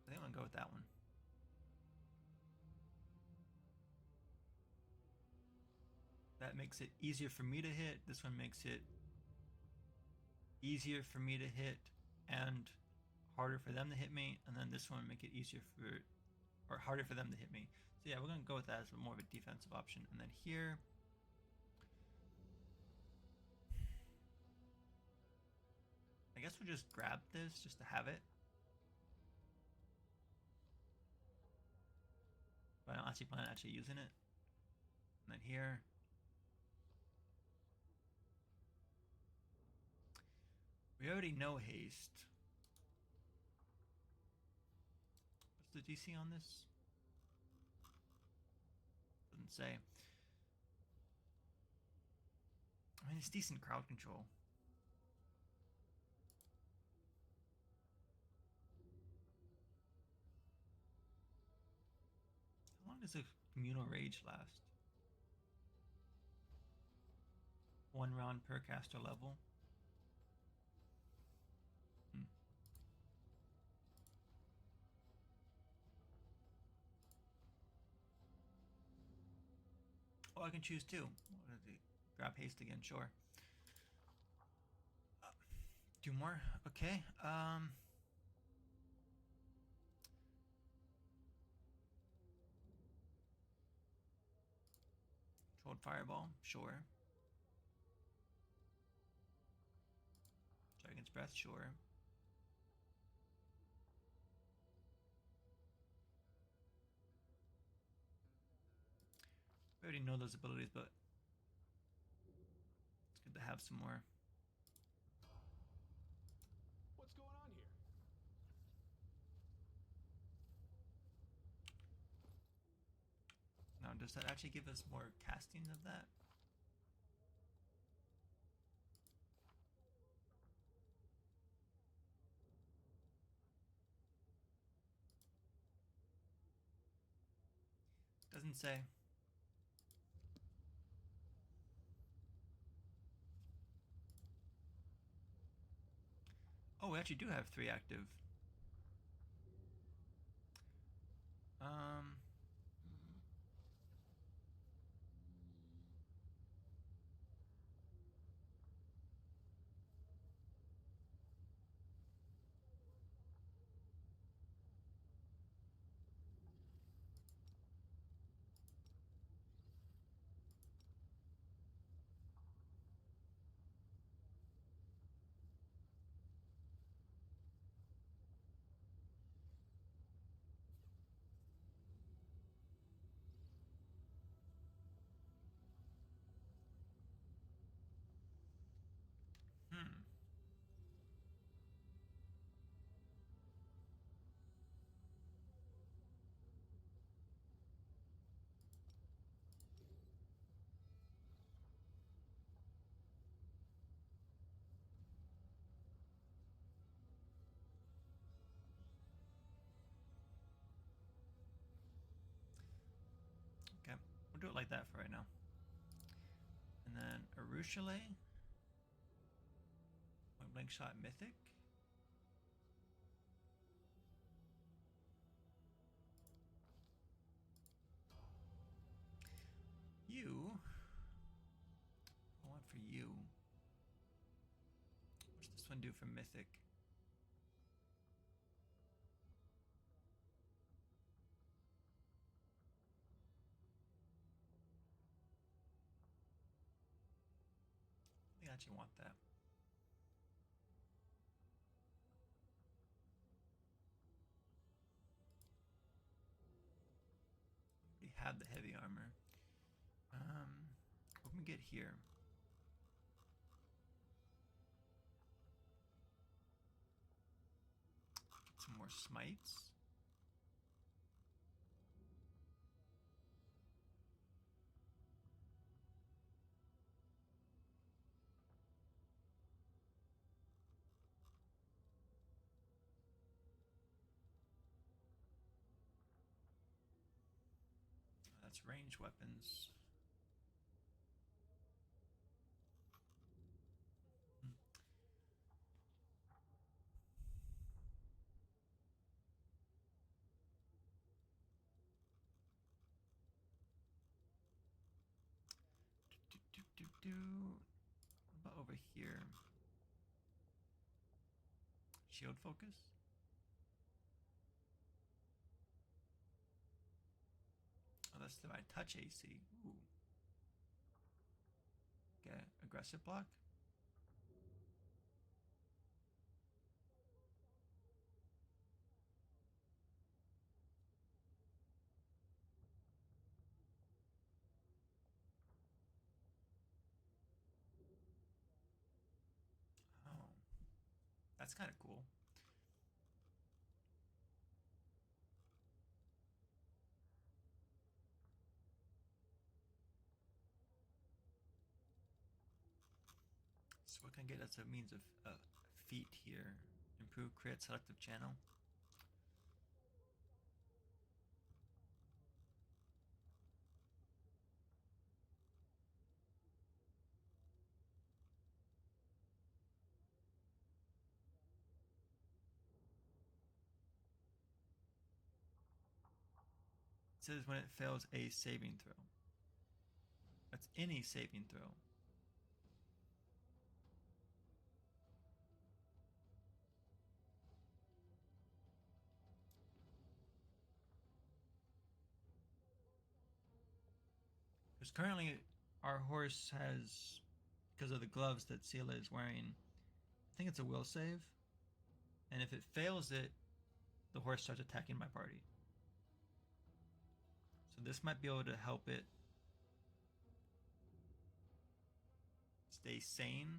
I think I'm gonna go with that one. That makes it easier for me to hit. This one makes it easier for me to hit and harder for them to hit me. And then this one make it easier or harder for them to hit me. So yeah, we're gonna go with that as more of a defensive option. And then here, I guess we'll just grab this just to have it. But I don't actually plan on actually using it. And then here, we already know haste. What's the DC on this? Doesn't say. I mean, it's decent crowd control. How long does a communal rage last? 1 round per caster level. I can choose two. Grab haste again, sure. Two more, okay. Controlled fireball, sure. Dragon's breath, sure. We already know those abilities, but it's good to have some more. What's going on here? Now, does that actually give us more casting of that? Doesn't say. Oh, we actually do have 3 active. Okay, we'll do it like that for right now. And then Arushale. Point blank shot mythic. You. I want for you. What's this one do for mythic? I actually want that. We have the heavy armor. What can we get here? Get some more smites. That's ranged weapons. What about over here? Shield focus? Oh, that's my touch AC. Ooh. Okay, aggressive block. Oh, that's kind of cool. So what can I get as a means of feat here? Improve crit selective channel. It says when it fails a saving throw. That's any saving throw. Because currently our horse has, because of the gloves that Sela is wearing, I think it's a will save. And if it fails it, the horse starts attacking my party. So this might be able to help it stay sane.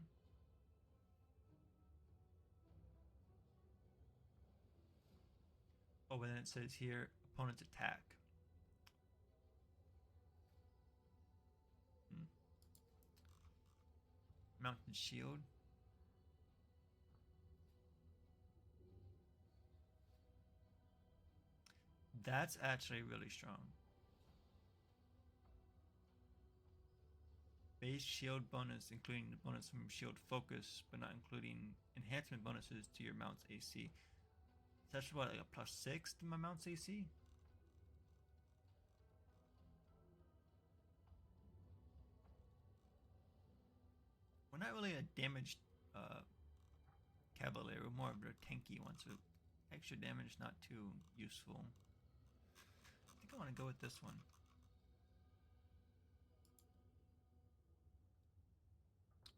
Oh, but then it says here, opponent's attack. Mounted shield. That's actually really strong. Base shield bonus, including the bonus from shield focus, but not including enhancement bonuses to your mount's AC. So that's what, like a +6 to my mount's AC? We're not really a damaged cavalier, we're more of a tanky one, so extra damage not too useful. I think I want to go with this one.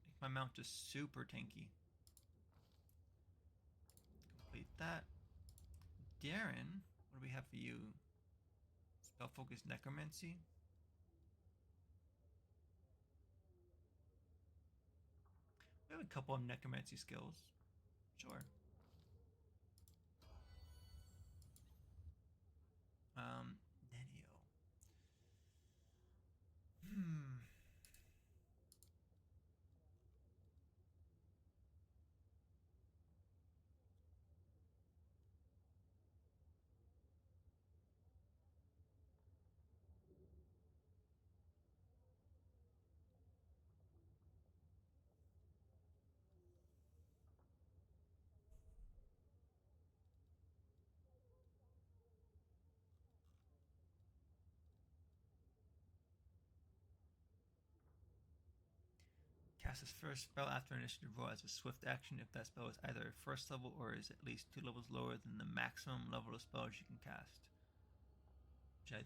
Make my mount just super tanky. Complete that. Darren, what do we have for you? Spell focus necromancy. We have a couple of necromancy skills. Sure. Nenio. Cast his first spell after initiative roll as a swift action if that spell is either a first level or is at least 2 levels lower than the maximum level of spells you can cast. Which I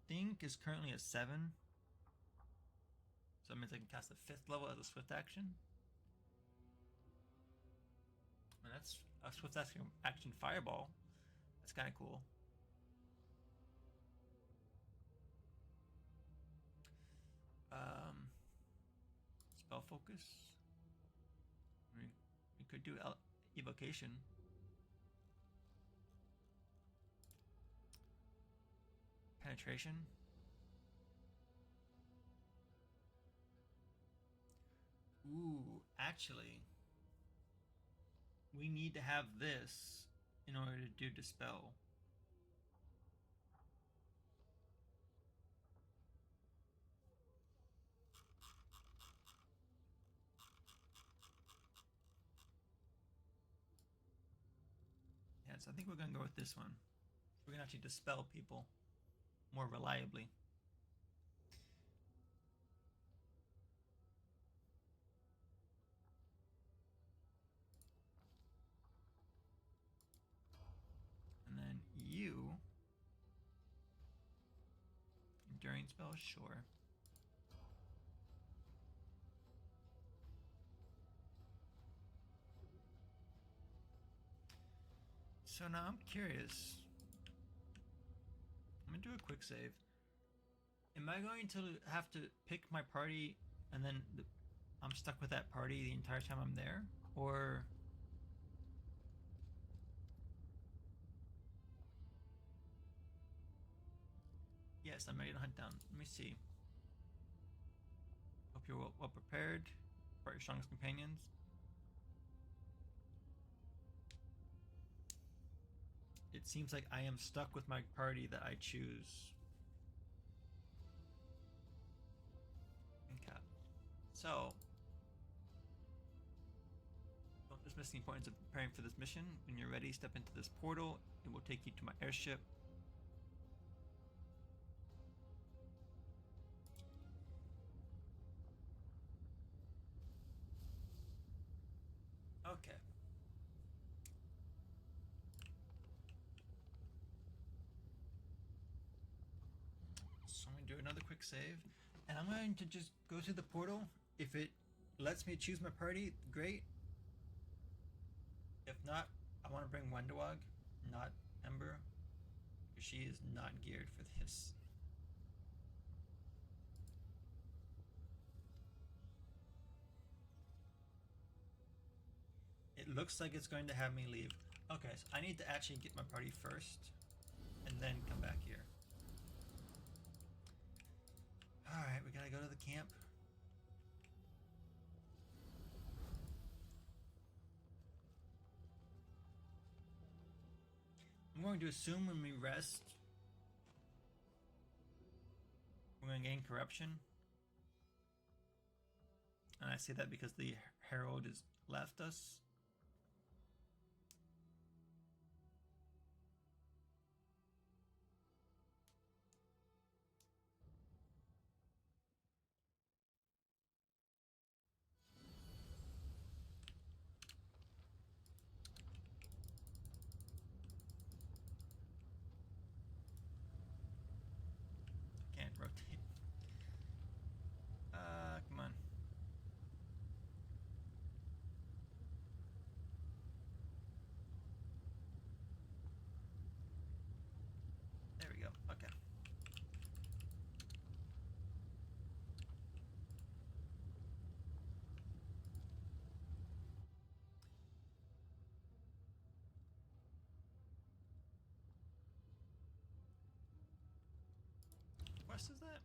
think is currently a 7. So that means I can cast a 5th level as a swift action. And that's a swift action fireball. That's kind of cool. Spell focus. We could do evocation. Penetration. Ooh, actually, we need to have this in order to do dispel. Yeah, so I think we're gonna go with this one. We're gonna actually dispel people more reliably. And then you, enduring spell, sure. So now I'm curious. I'm gonna do a quick save. Am I going to have to pick my party and then I'm stuck with that party the entire time I'm there? Or... Yes, I'm ready to hunt down. Let me see. Hope you're well prepared. For your strongest companions. It seems like I am stuck with my party that I choose. Okay. So, don't dismiss the importance of preparing for this mission. When you're ready, step into this portal. It will take you to my airship. Okay. So I'm going to do another quick save. And I'm going to just go through the portal. If it lets me choose my party, great. If not, I want to bring Wendawag, not Ember. She is not geared for this. It looks like it's going to have me leave. Okay, so I need to actually get my party first and then come back here. Alright, we gotta go to the camp. I'm going to assume when we rest, we're going to gain corruption. And I say that because the Herald has left us. Can't rotate. Come on. There we go. Okay. What quest is that?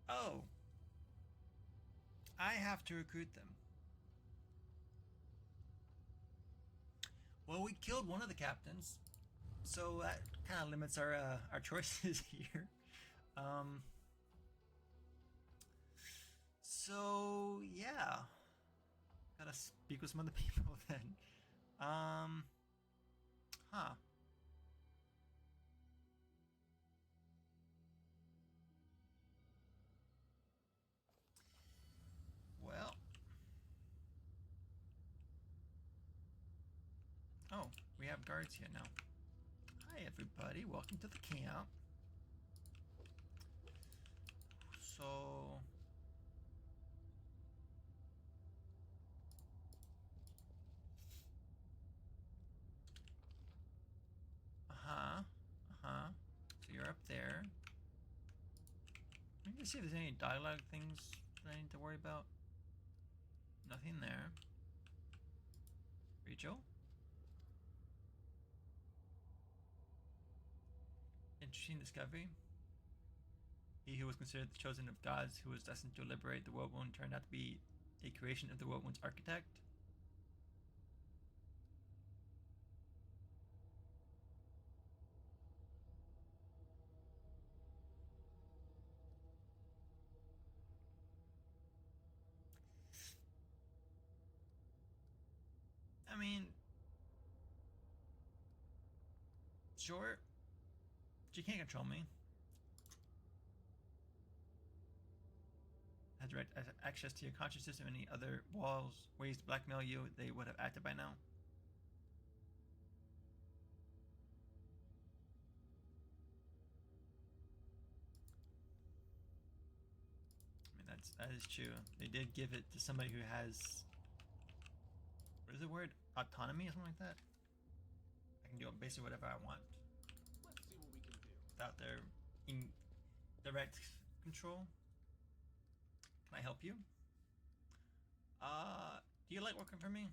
Oh. I have to recruit them. Well, we killed one of the captains, so that kind of limits our choices here. So yeah, gotta speak with some other people then. Huh. Well. Oh, we have guards here now. Hi everybody, welcome to the camp. So... So you're up there. Let me just see if there's any dialogue things that I need to worry about. Nothing there. Rachel? Interesting discovery. He who was considered the chosen of gods, who was destined to liberate the World Wound, turned out to be a creation of the World Wound's architect. I mean, sure, she can't control me. Has direct access to your consciousness and any other ways to blackmail you, they would have acted by now. I mean, that is true. They did give it to somebody who has, what is the word? Autonomy or something like that? I can do basically whatever I want. Let's see what we can do. Without their direct control. Can I help you? Do you like working for me?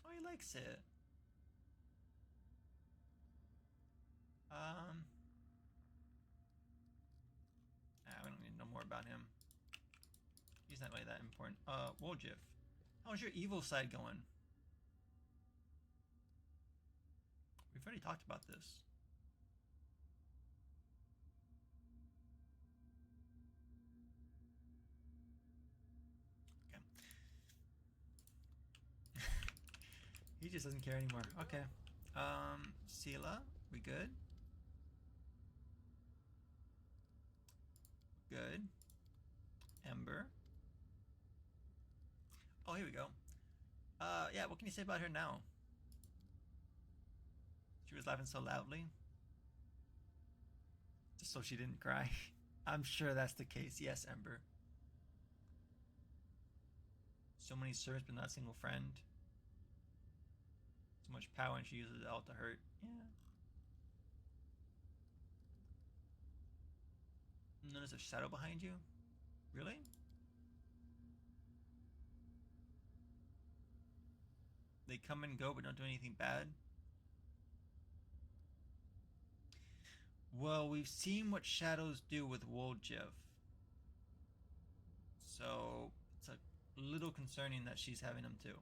Oh, he likes it. We don't need to know more about him. He's not really that important. Woljif, how's your evil side going? We've already talked about this. Okay. just doesn't care anymore. Okay. Sela, we good? Good. Ember. Oh, here we go. Yeah, what can you say about her now? She was laughing so loudly. Just so she didn't cry. I'm sure that's the case. Yes, Ember. So many servants, but not a single friend. So much power, and she uses it all to hurt. Yeah. Notice a shadow behind you? Really? They come and go, but don't do anything bad? Well, we've seen what shadows do with Woljif. So, it's a little concerning that she's having them too.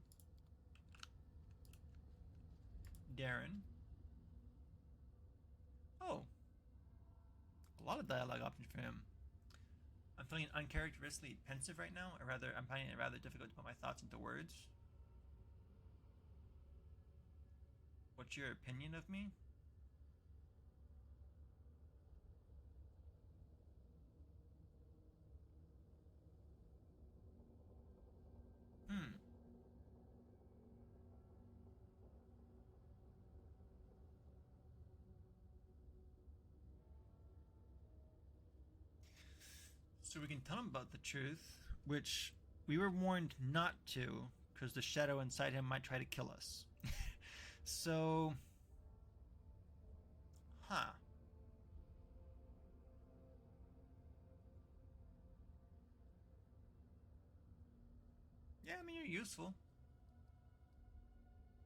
Darren. Oh. A lot of dialogue options for him. I'm feeling uncharacteristically pensive right now. I'm finding it rather difficult to put my thoughts into words. What's your opinion of me? So we can tell him about the truth, which we were warned not to, because the shadow inside him might try to kill us. So... Huh. Yeah, I mean, you're useful.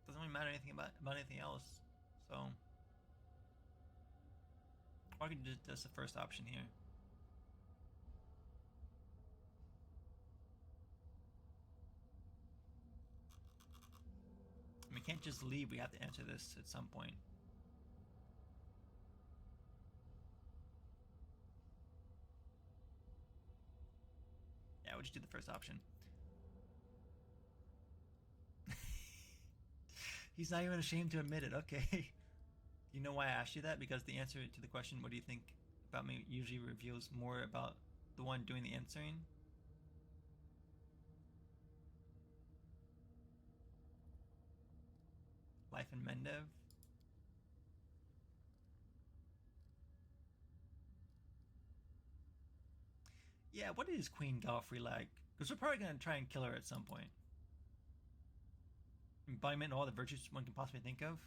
Doesn't really matter anything about anything else. So... Or I can just, that's the first option here. We can't just leave, we have to answer this at some point. Yeah, we'll just do the first option. He's not even ashamed to admit it, okay. You know why I asked you that? Because the answer to the question, what do you think about me, usually reveals more about the one doing the answering. Life in Mendev. Yeah, what is Queen Galfrey like? Because we're probably going to try and kill her at some point. Embodiment of all the virtues one can possibly think of.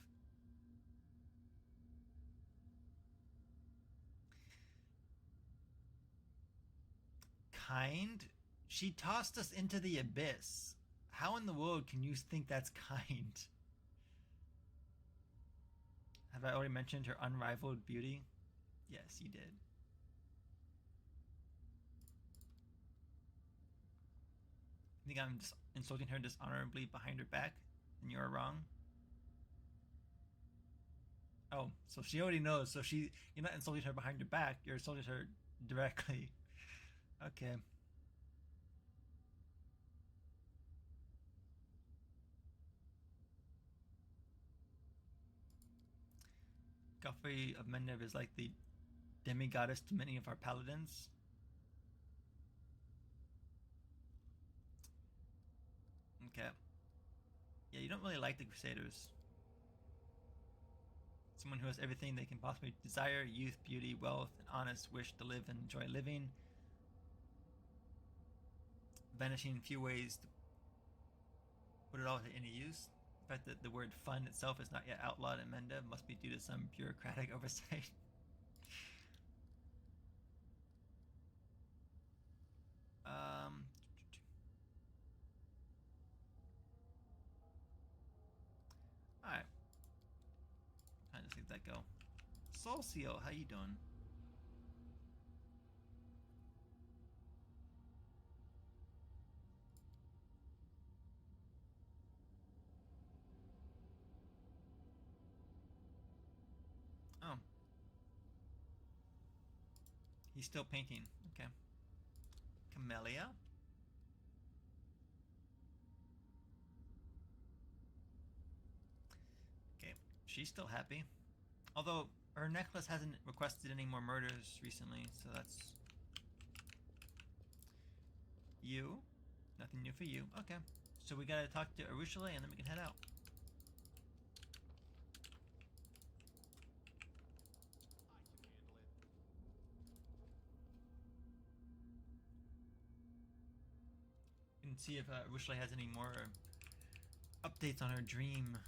Kind? She tossed us into the abyss. How in the world can you think that's kind? Have I already mentioned her unrivaled beauty? Yes, you did. You think I'm just insulting her dishonorably behind her back? And you're wrong? Oh, so she already knows. So you're not insulting her behind her back. You're insulting her directly. Okay. Galfrey of Mendev is like the demigoddess to many of our paladins. Okay. Yeah, you don't really like the Crusaders. Someone who has everything they can possibly desire: youth, beauty, wealth, an honest wish to live and enjoy living. Vanishing in few ways to put it all to any use. The fact that the word fun itself is not yet outlawed in Mendev must be due to some bureaucratic oversight. Alright. I just leave that go. Soul Seal, how you doing? Oh. He's still painting. Okay. Camellia. She's still happy. Although her necklace hasn't requested any more murders recently, so that's... You? Nothing new for you. Okay. So we gotta talk to Alushinyrra and then we can head out. And see if Alushinyrra has any more updates on her dream.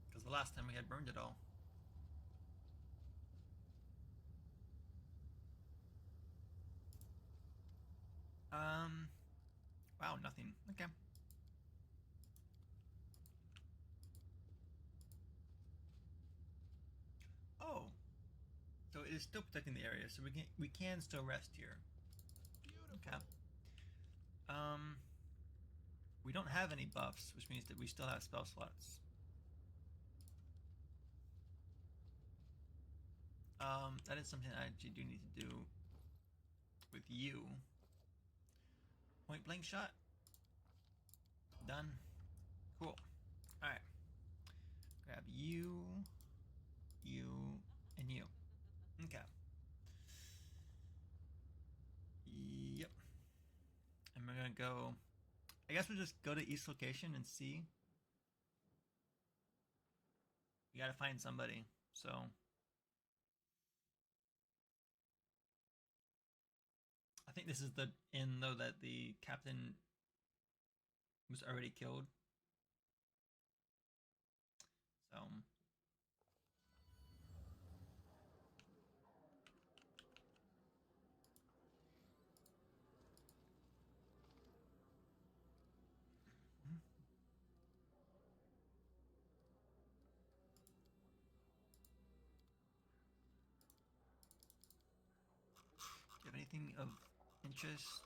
Because the last time we had burned it all. Wow, nothing. Okay. Oh. So it is still protecting the area, so we can still rest here. Okay. We don't have any buffs, which means that we still have spell slots. That is something I actually do need to do with you. Point blank shot. Done. Cool. Alright. Grab you, and you. Okay. Yep. And we're gonna go... I guess we'll just go to East Location and see. We gotta find somebody, so... I think this is the inn, though, that the captain was already killed. So... Do you have anything of interest?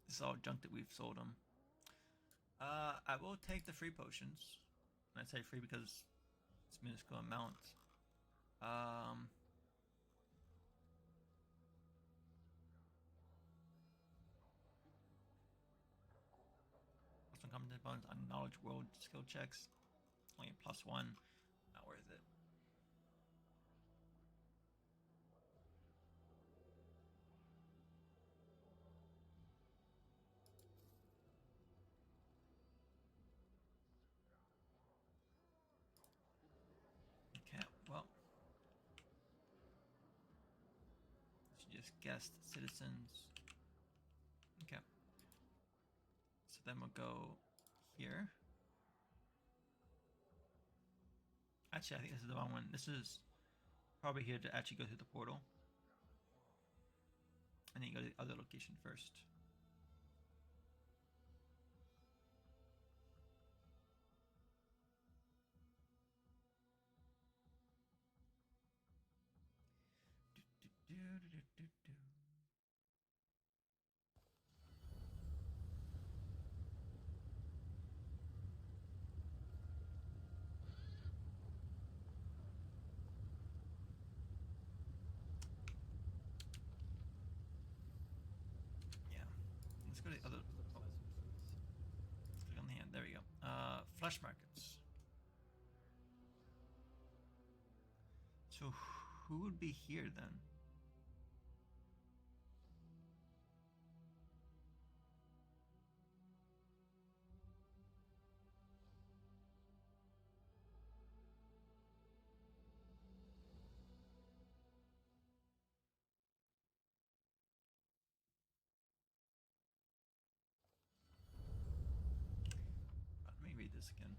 This is all junk that we've sold them. I will take the free potions. And I say free because it's minuscule amount. Plus 1 competent bonus on knowledge world skill checks. Only a +1. Not worth it. Okay, well. She just guessed citizens. Okay. So then we'll go here. Actually, I think this is the wrong one. This is probably here to actually go through the portal. And then you go to the other location first. Yeah. Let's go to the other. Oh. Let's click on the hand. There we go. Flesh markets. So who would be here then? Let me read this again.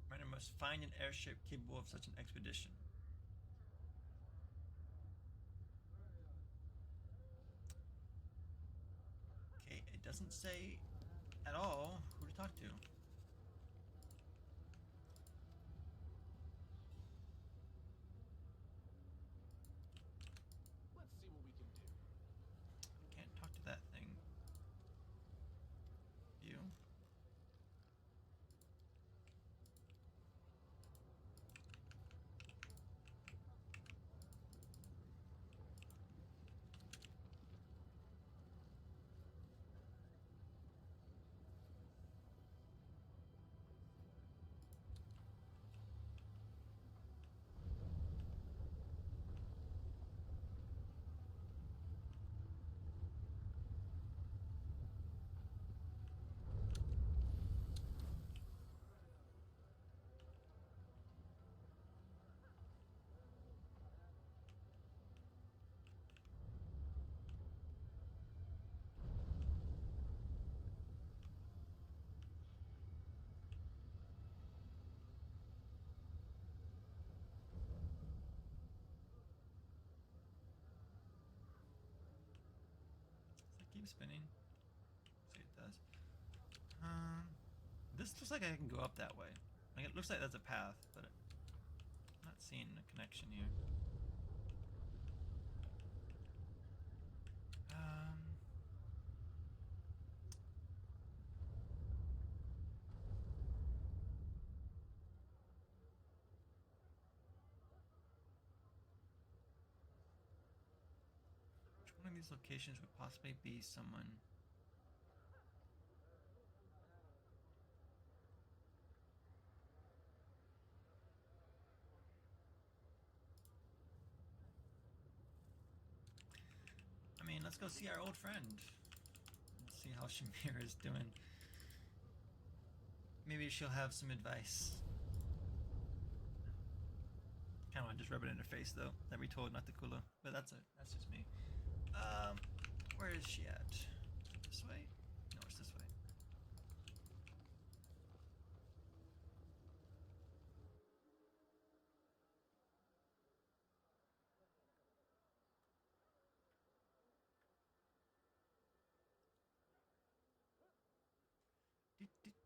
Miner must find an airship capable of such an expedition. Okay, it doesn't say at all who to talk to. Let's see what we can do. Can't talk to that thing. You? keep spinning. See, it does. This looks like I can go up that way. Like, it looks like that's a path, but I'm not seeing a connection here. Which one of these locations would possibly be someone? I mean, let's go see our old friend. Let's see how Shamir is doing. Maybe she'll have some advice. Kind of want to just rub it in her face, though. That we told not to Kula, but that's just me. Where is she at? This way? No, it's this way.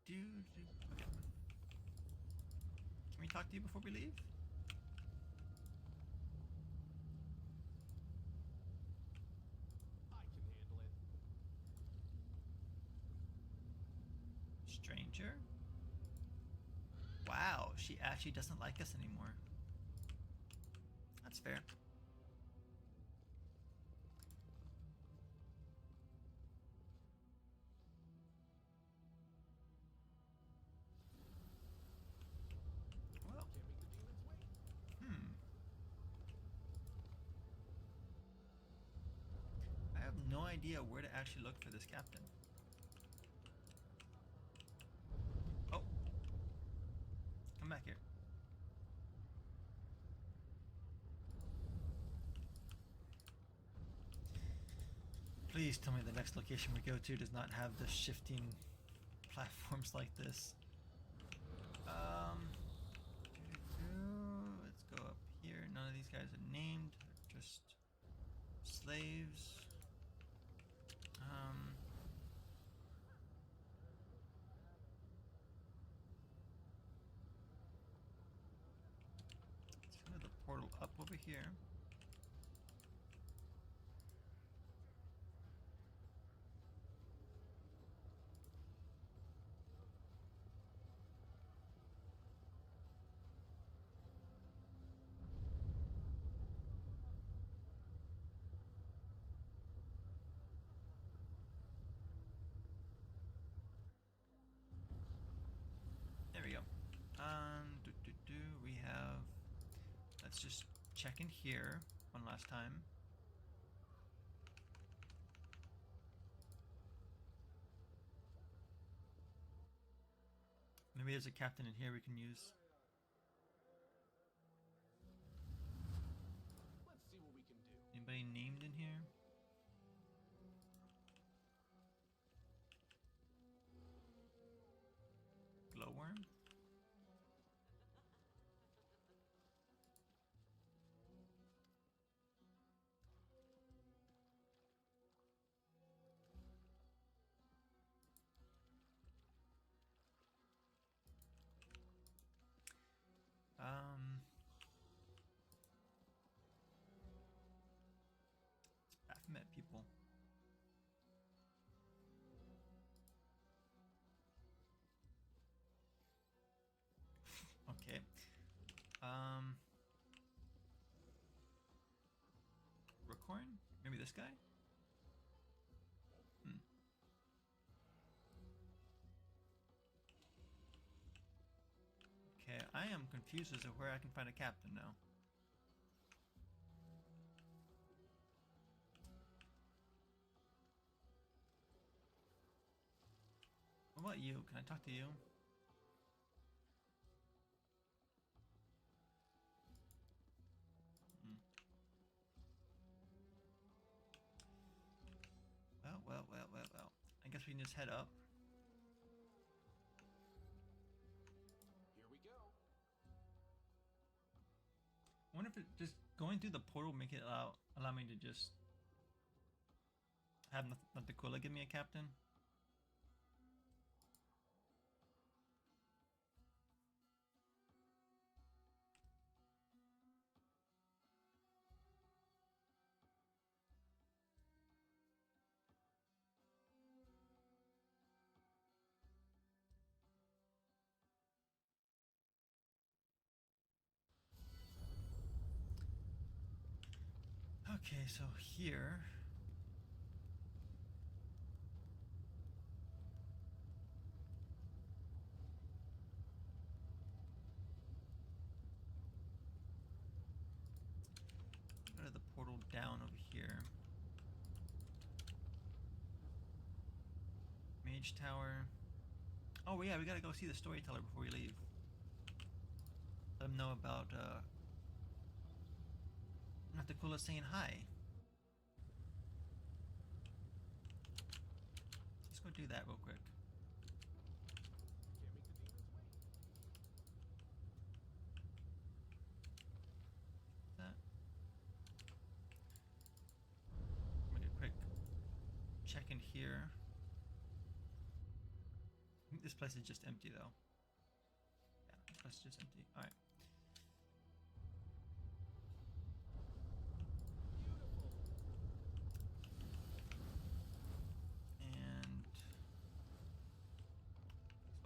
Okay. Can we talk to you before we leave? I can handle it. Stranger? Wow, she actually doesn't like us anymore. That's fair. Well, I have no idea where to actually look for this captain. Oh. Come back here. Please tell me the next location we go to does not have the shifting platforms like this. Let's go up here. None of these guys are named. They're just slaves. Let's go to the portal up over here. There we go. We have. Let's just check in here one last time. Maybe there's a captain in here we can use. Let's see what we can do. Anybody named in here? Glowworm? I've met people. Okay. Rookhorn? Maybe this guy? Okay, I am confused as to where I can find a captain now. What about you? Can I talk to you? Well. I guess we can just head up. Here we go. I wonder if it just going through the portal make it allow me to just. Have Natakula give me a captain. Okay, so here. Go to the portal down over here. Mage Tower. Oh yeah, we gotta go see the storyteller before we leave. Let him know about Natakula saying hi. Let's go do that real quick. That. I'm gonna do a quick check in here. I think this place is just empty though. Yeah, this place is just empty. Alright. And it's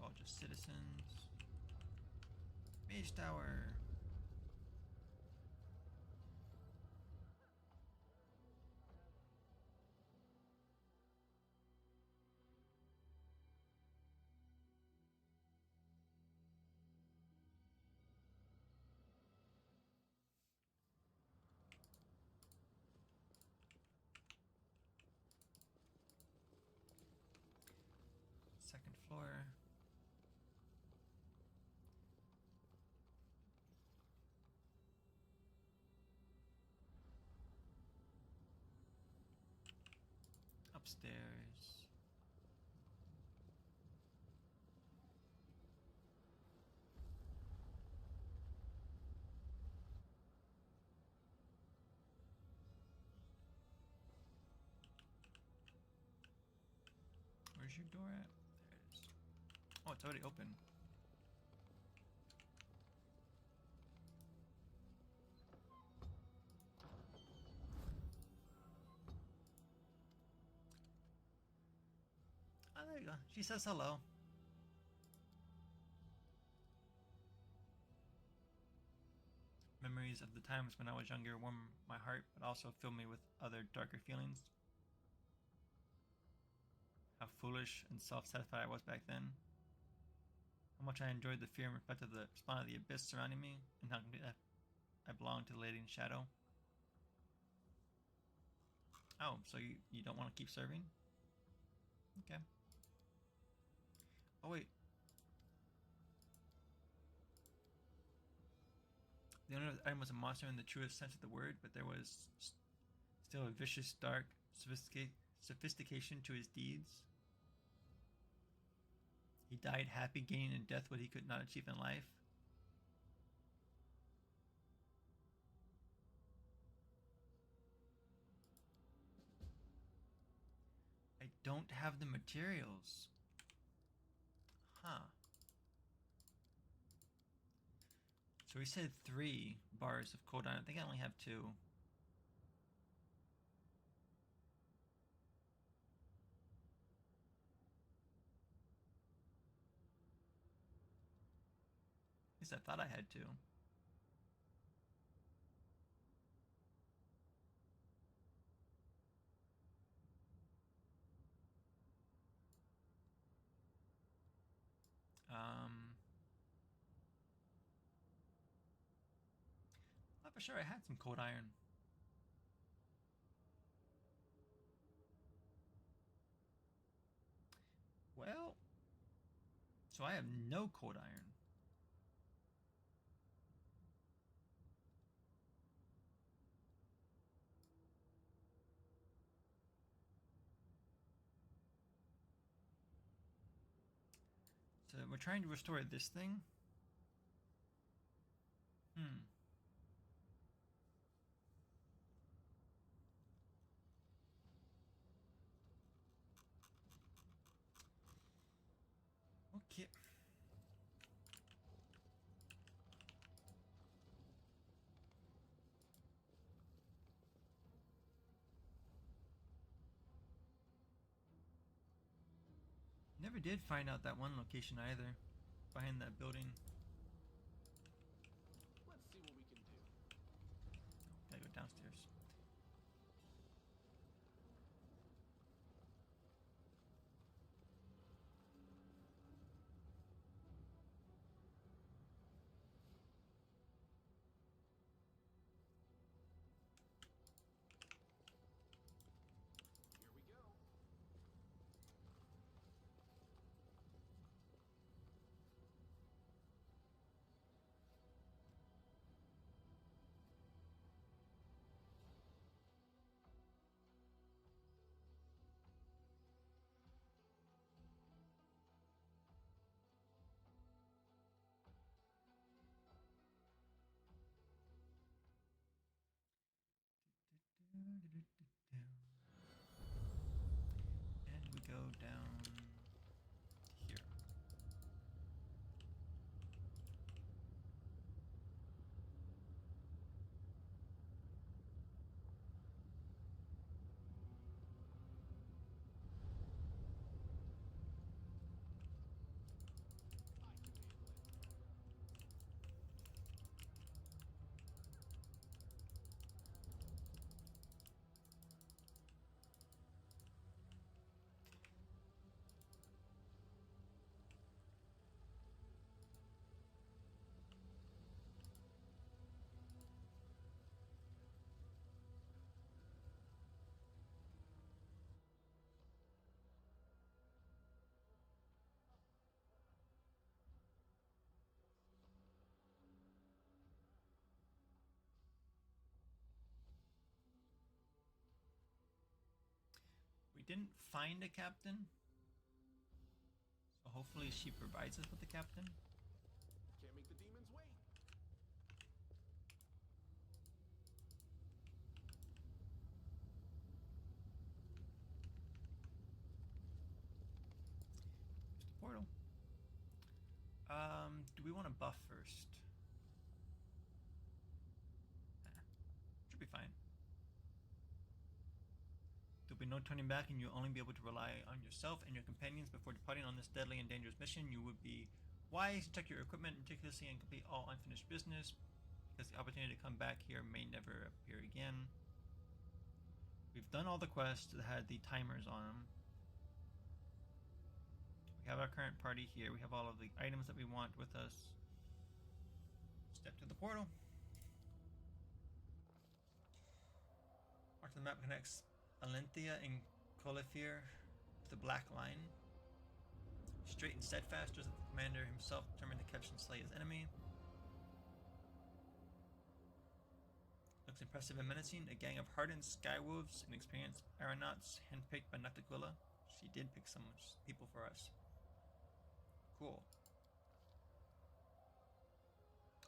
all just citizens. Mage Tower. Second floor. Upstairs. Where's your door at? There it is. Oh, it's already open. Oh, there you go. She says hello. Memories of the times when I was younger warm my heart, but also fill me with other darker feelings. How foolish and self-satisfied I was back then. How much I enjoyed the fear and respect of the spawn of the abyss surrounding me, and how I belonged to the Lady in Shadow. Oh, so you don't want to keep serving? Okay. Oh wait. The owner of the item was a monster in the truest sense of the word, but there was still a vicious, dark sophistication to his deeds. He died happy, gaining in death what he could not achieve in life. I don't have the materials. Huh. So we said 3 bars of cold iron. I think I only have 2. At least I thought I had 2. I'm for sure I had some cold iron. Well, so I have no cold iron. So we're trying to restore this thing. Okay. Never did find out that one location either. Behind that building. Let's see what we can do. Gotta go downstairs. Here we go. And we go down here. We didn't find a captain, so hopefully she provides us with a captain. Can't make the demons wait. There's the portal. Do we want to buff first? Should be fine. There'll be no turning back, and you'll only be able to rely on yourself and your companions before departing on this deadly and dangerous mission. You would be wise to check your equipment meticulously and complete all unfinished business, because the opportunity to come back here may never appear again. We've done all the quests that had the timers on them. We have our current party here. We have all of the items that we want with us. Step to the portal. Mark the map connects Alenthea and Colifir to the Black Line. Straight and steadfast, just as the commander himself determined to catch and slay his enemy. Looks impressive and menacing. A gang of hardened skywolves and experienced aeronauts handpicked by Noctiquilla. She did pick some people for us. Cool.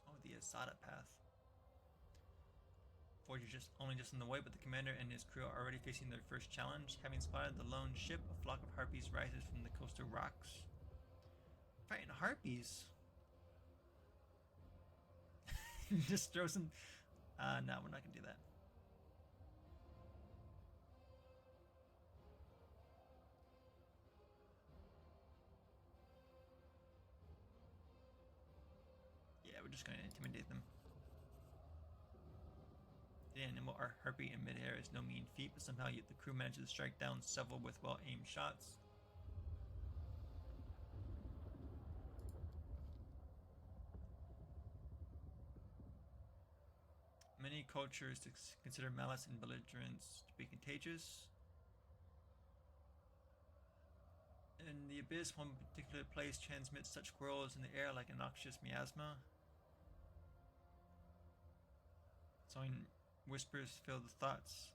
Oh, the Asada path. Forge is only just in the way, but the commander and his crew are already facing their first challenge. Having spotted the lone ship, a flock of harpies rises from the coastal rocks. Fighting harpies? Just throw some... no, we're not gonna do that. Yeah, we're just gonna intimidate them. The animal harpy in midair is no mean feat, but somehow yet the crew manages to strike down several with well-aimed shots. Many cultures consider malice and belligerence to be contagious. In the abyss, one particular place transmits such whirls in the air like a noxious miasma. Sowing whispers fill the thoughts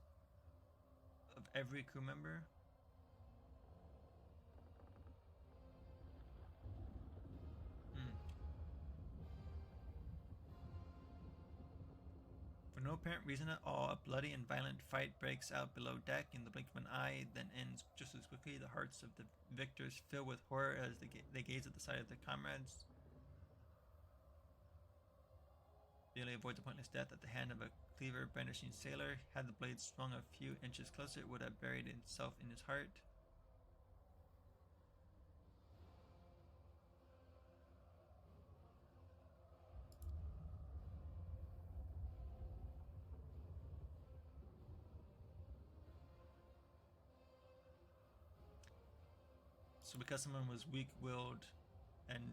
of every crew member. For no apparent reason at all, a bloody and violent fight breaks out below deck in the blink of an eye, then ends just as quickly. The hearts of the victors fill with horror as they gaze at the sight of their comrades. Barely avoids a pointless death at the hand of a cleaver brandishing sailor. Had the blade swung a few inches closer, it would have buried itself in his heart. So because someone was weak-willed and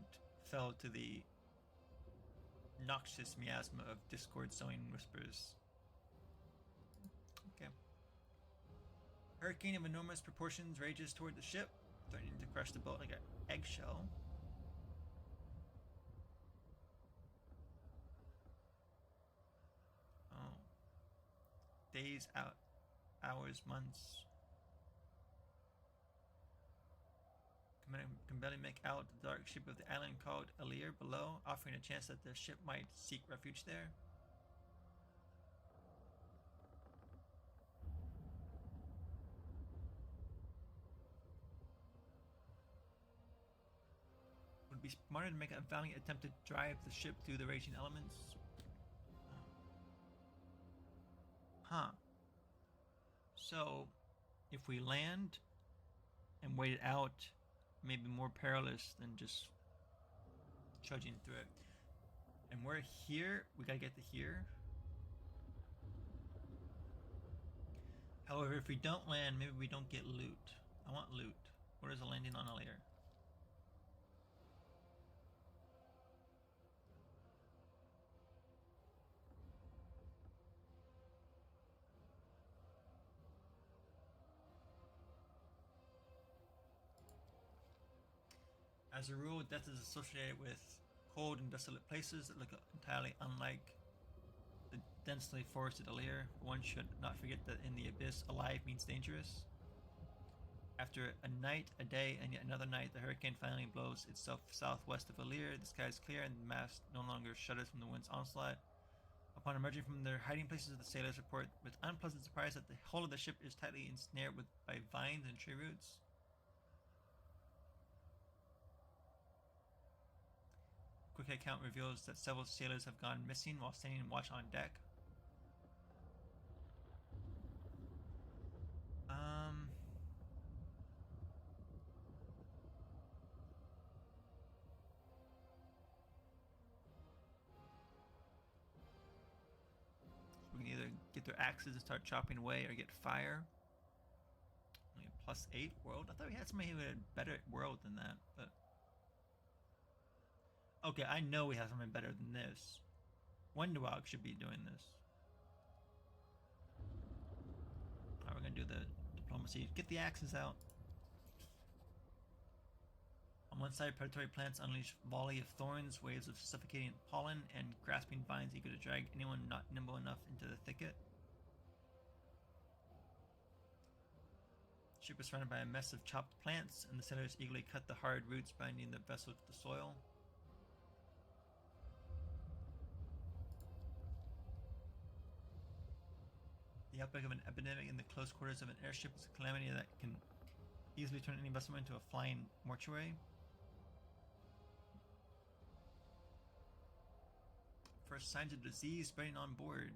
fell to the noxious miasma of discord-sowing whispers. Okay. Hurricane of enormous proportions rages toward the ship, threatening to crush the boat like an eggshell. Oh. Days, out, hours, months. Can barely make out the dark ship of the island called Alushinyrra below, offering a chance that the ship might seek refuge there. Would it be smarter to make a valiant attempt to drive the ship through the raging elements? Huh. So, if we land and wait it out, maybe more perilous than just trudging through it. And we're here, we gotta get to here. However, if we don't land, maybe we don't get loot. I want loot. Where is the landing on Alushinyrra? As a rule, death is associated with cold and desolate places that look entirely unlike the densely forested Alushinyrra. One should not forget that in the abyss, alive means dangerous. After a night, a day, and yet another night, the hurricane finally blows itself southwest of Alushinyrra. The sky is clear and the mast no longer shudders from the wind's onslaught. Upon emerging from their hiding places, the sailors report with unpleasant surprise that the hull of the ship is tightly ensnared by vines and tree roots. Quick account reveals that several sailors have gone missing while standing watch on deck. We can either get their axes and start chopping away or get fire. Only a +8 world? I thought we had somebody who had a better world than that, but... Okay, I know we have something better than this. Wonderdog should be doing this. Alright, we're gonna do the diplomacy. Get the axes out. On one side, predatory plants unleash volley of thorns, waves of suffocating pollen, and grasping vines eager to drag anyone not nimble enough into the thicket. The ship is surrounded by a mess of chopped plants, and the sailors eagerly cut the hard roots binding the vessel to the soil. The outbreak of an epidemic in the close quarters of an airship is a calamity that can easily turn any vessel into a flying mortuary. First signs of disease spreading on board.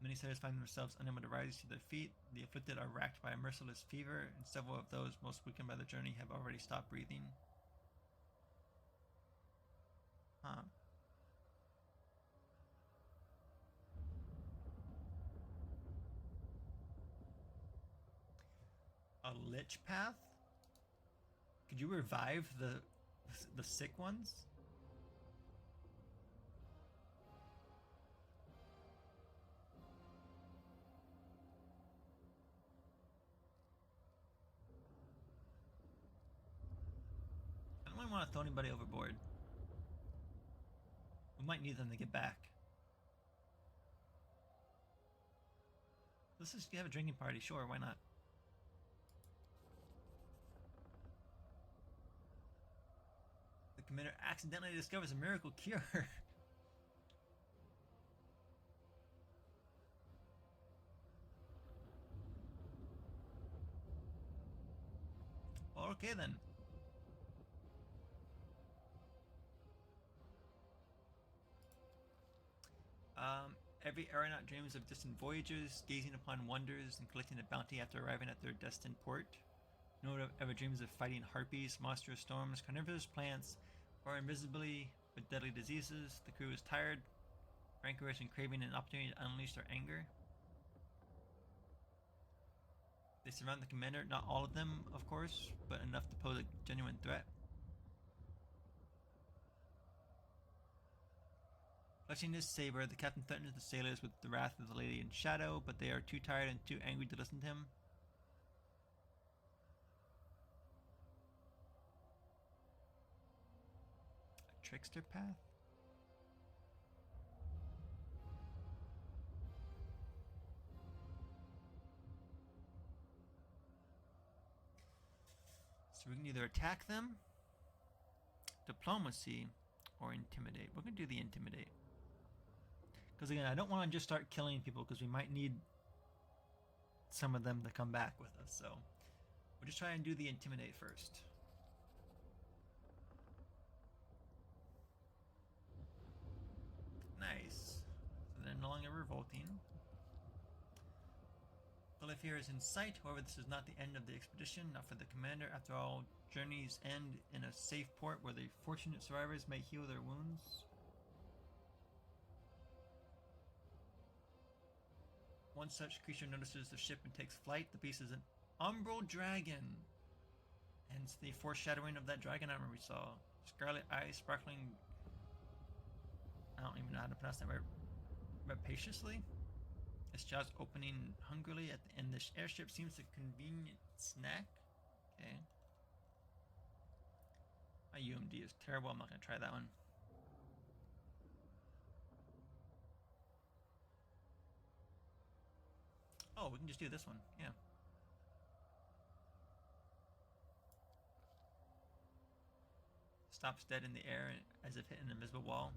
Many sailors find themselves unable to rise to their feet. The afflicted are racked by a merciless fever, and several of those most weakened by the journey have already stopped breathing. Huh. A lich path? Could you revive the sick ones? I don't really want to throw anybody overboard. We might need them to get back. Let's just have a drinking party, sure, why not? The commander accidentally discovers a miracle cure. Okay then. Every aeronaut dreams of distant voyages, gazing upon wonders, and collecting a bounty after arriving at their destined port. No one ever dreams of fighting harpies, monstrous storms, carnivorous plants, or invisibly with deadly diseases. The crew is tired, rancorous, and craving an opportunity to unleash their anger. They surround the commander, not all of them, of course, but enough to pose a genuine threat. Clutching his saber, the captain threatens the sailors with the wrath of the Lady in Shadow, but they are too tired and too angry to listen to him. A trickster path? So we can either attack them, diplomacy, or intimidate. We're going to do the intimidate. Because again, I don't want to just start killing people because we might need some of them to come back with us. So we'll just try and do the intimidate first. Nice. So they're no longer revolting. Bolifere is in sight, however this is not the end of the expedition, not for the commander. After all, journeys end in a safe port where the fortunate survivors may heal their wounds. One such creature notices the ship and takes flight. The beast is an umbral dragon. Hence the foreshadowing of that dragon armor we saw. Scarlet eyes sparkling... I don't even know how to pronounce that word. Rapaciously? Its jaws opening hungrily at the end. This airship seems a convenient snack. Okay. My UMD is terrible. I'm not going to try that one. Oh, we can just do this one. Yeah. Stops dead in the air as if hit an invisible wall.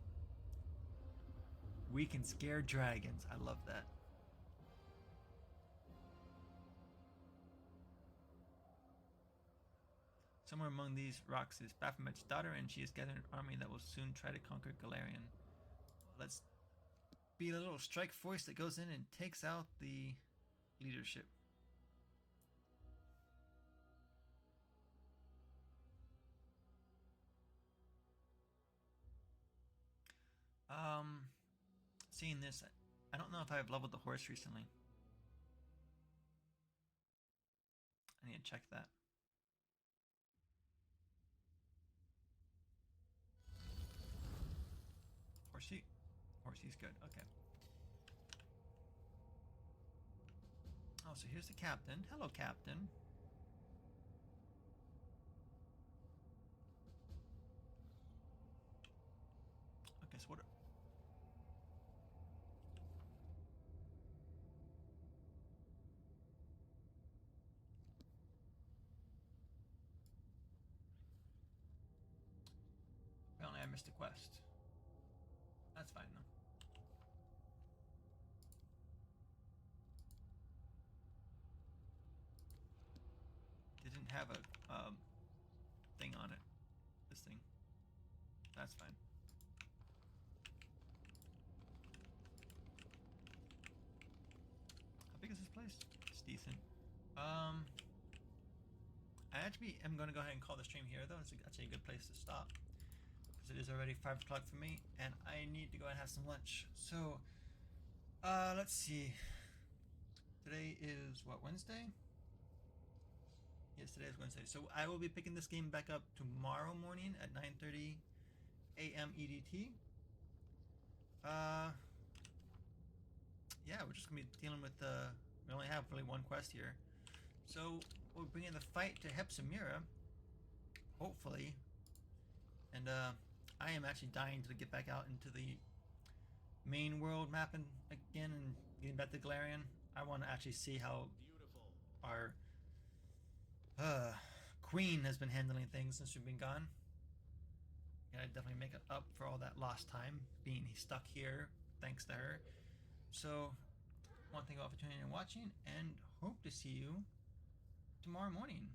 We can scare dragons. I love that. Somewhere among these rocks is Baphomet's daughter, and she is gathering an army that will soon try to conquer Galarian. Let's be a little strike force that goes in and takes out the leadership. Seeing this, I don't know if I've leveled the horse recently. I need to check that. Horsey's good, okay. Oh, so here's the captain. Hello, captain. Okay, so what... Apparently I missed a quest. That's fine, though. Didn't have a thing on it. This thing. That's fine. How big is this place? It's decent. I actually am going to go ahead and call the stream here, though. It's actually a good place to stop. Because it is already 5 o'clock for me, and I need to go and have some lunch. So, let's see. Today is, what, Wednesday? Yes, today is Wednesday. So I will be picking this game back up tomorrow morning at 9:30 a.m. EDT. Yeah, we're just going to be dealing with we only have really one quest here. So we'll bring in the fight to Alushinyrra, hopefully. And I am actually dying to get back out into the main world mapping again and getting back to Galarian. I want to actually see how our Queen has been handling things since we've been gone. Gotta definitely make it up for all that lost time being stuck here, thanks to her. So, want to thank you all for tuning in and watching, and hope to see you tomorrow morning.